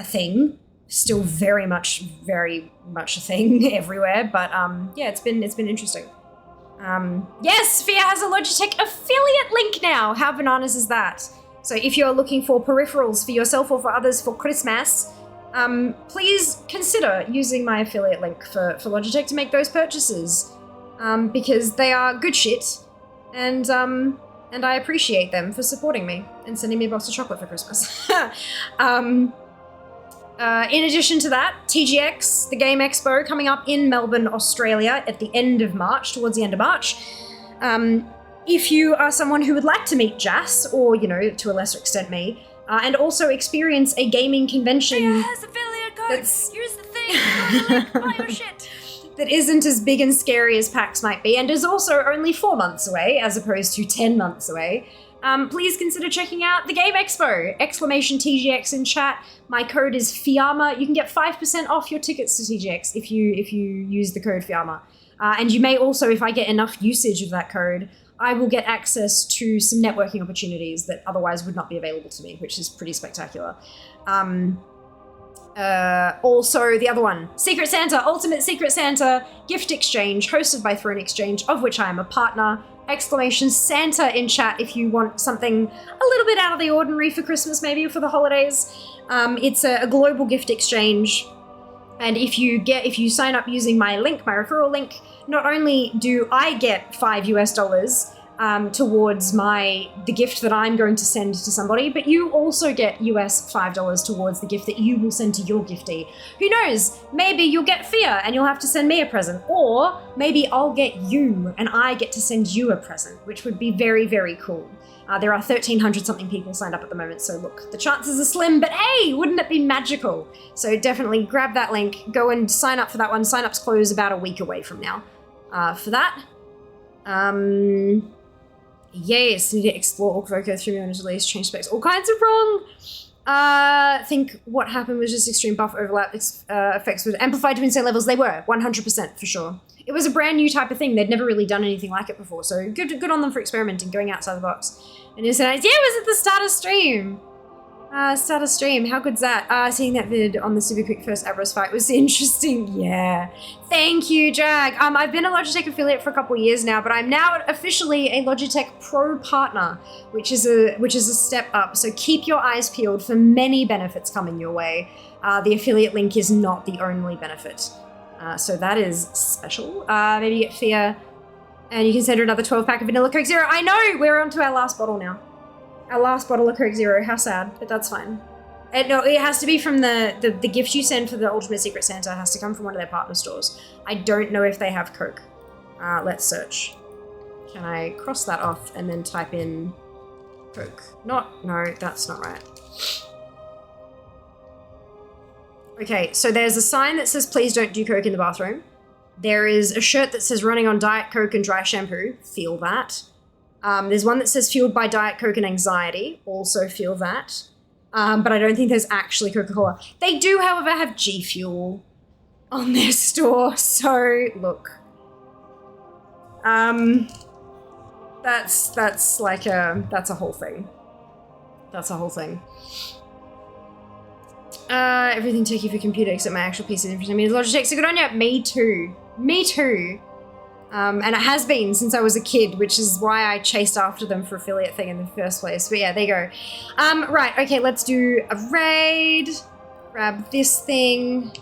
thing, still very much a thing everywhere. But yeah, it's been interesting. Yes, Fia has a Logitech affiliate link now. How bananas is that? So if you're looking for peripherals for yourself or for others for Christmas, please consider using my affiliate link for Logitech to make those purchases, because they are good shit, and I appreciate them for supporting me and sending me a box of chocolate for Christmas. In addition to that, TGX, the Game Expo, coming up in Melbourne, Australia at the end of March, towards the end of March. If you are someone who would like to meet Jas, or, you know, to a lesser extent me, and also experience a gaming convention has affiliate codes. Here's the thing. Go to the link, buy your shit. that isn't as big and scary as PAX might be, and is also only 4 months away, as opposed to 10 months away, please consider checking out the Game Expo! !TGX in chat. My code is FIAMA. You can get 5% off your tickets to TGX if you use the code FIAMA. And you may also, if I get enough usage of that code, I will get access to some networking opportunities that otherwise would not be available to me, which is pretty spectacular. Also, the other one, Secret Santa, Ultimate Secret Santa gift exchange hosted by Throne Exchange, of which I am a partner. Exclamation Santa in chat if you want something a little bit out of the ordinary for Christmas, maybe for the holidays. It's a global gift exchange. And if you sign up using my link, my referral link, not only do I get $5, towards the gift that I'm going to send to somebody, but you also get US $5 towards the gift that you will send to your giftee. Who knows? Maybe you'll get Fear and you'll have to send me a present, or maybe I'll get you and I get to send you a present, which would be very, very cool. There are 1,300 something people signed up at the moment, so look, the chances are slim, but hey, wouldn't it be magical? So definitely grab that link, go and sign up for that one. Sign-ups close about a week away from now. For that, yes, need to explore Orc Voco 3 million release, change specs, all kinds of wrong. I think what happened was just extreme buff overlap effects with amplified to insane levels. They were 100% for sure. It was a brand new type of thing. They'd never really done anything like it before. So good on them for experimenting, going outside the box. And it was nice. Yeah, it was at the start of stream. Start of stream. How good's that? Seeing that vid on the super quick first Abras fight was interesting. Yeah. Thank you, Jag. I've been a Logitech affiliate for a couple of years now, but I'm now officially a Logitech Pro partner, which is a step up. So keep your eyes peeled for many benefits coming your way. The affiliate link is not the only benefit. So that is special. Maybe get Fear, and you can send her another 12-pack of Vanilla Coke Zero. I know! We're on to our last bottle now. Our last bottle of Coke Zero. How sad, but that's fine. No, it has to be from the gift you send for the Ultimate Secret Santa has to come from one of their partner stores. I don't know if they have Coke. Let's search. Can I cross that off and then type in Coke? No, that's not right. Okay, so there's a sign that says, please don't do Coke in the bathroom. There is a shirt that says running on Diet Coke and dry shampoo. Feel that. There's one that says fueled by Diet Coke and anxiety. Also feel that. But I don't think there's actually Coca-Cola. They do, however, have G Fuel on their store. So look, that's a whole thing. That's a whole thing. Everything techie for computer except my actual PC. I mean, Logitech, so good on ya. Me too. Me too. And it has been since I was a kid, which is why I chased after them for affiliate thing in the first place. But yeah, there you go. Right, okay, let's do a raid. Grab this thing.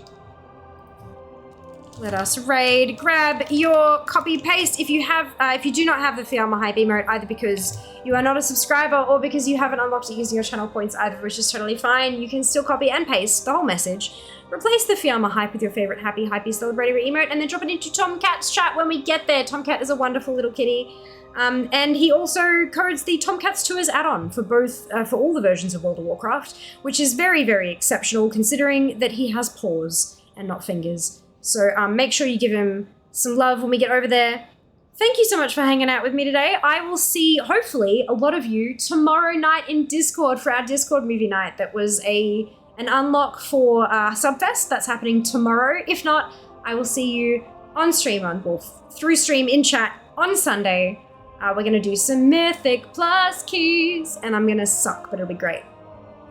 Let us raid. Grab your copy paste if you have, if you do not have the Fiamma Hype emote, either because you are not a subscriber or because you haven't unlocked it using your channel points, either of which is totally fine. You can still copy and paste the whole message. Replace the Fiamma Hype with your favorite happy celebratory emote and then drop it into Tomcat's chat when we get there. Tomcat is a wonderful little kitty. And he also codes the Tomcat's Tours add-on for both, for all the versions of World of Warcraft, which is very, very exceptional considering that he has paws and not fingers. So make sure you give him some love when we get over there. Thank you so much for hanging out with me today. I will see, hopefully, a lot of you tomorrow night in Discord for our Discord movie night. That was an unlock for Subfest. That's happening tomorrow. If not, I will see you on stream, through stream in chat on Sunday. We're going to do some Mythic Plus keys, and I'm going to suck, but it'll be great.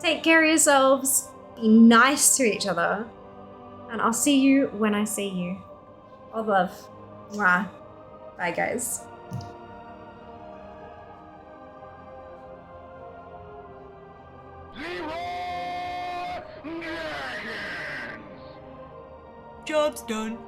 Take care of yourselves. Be nice to each other. And I'll see you when I see you. All love. Mwah. Bye, guys. Job's done.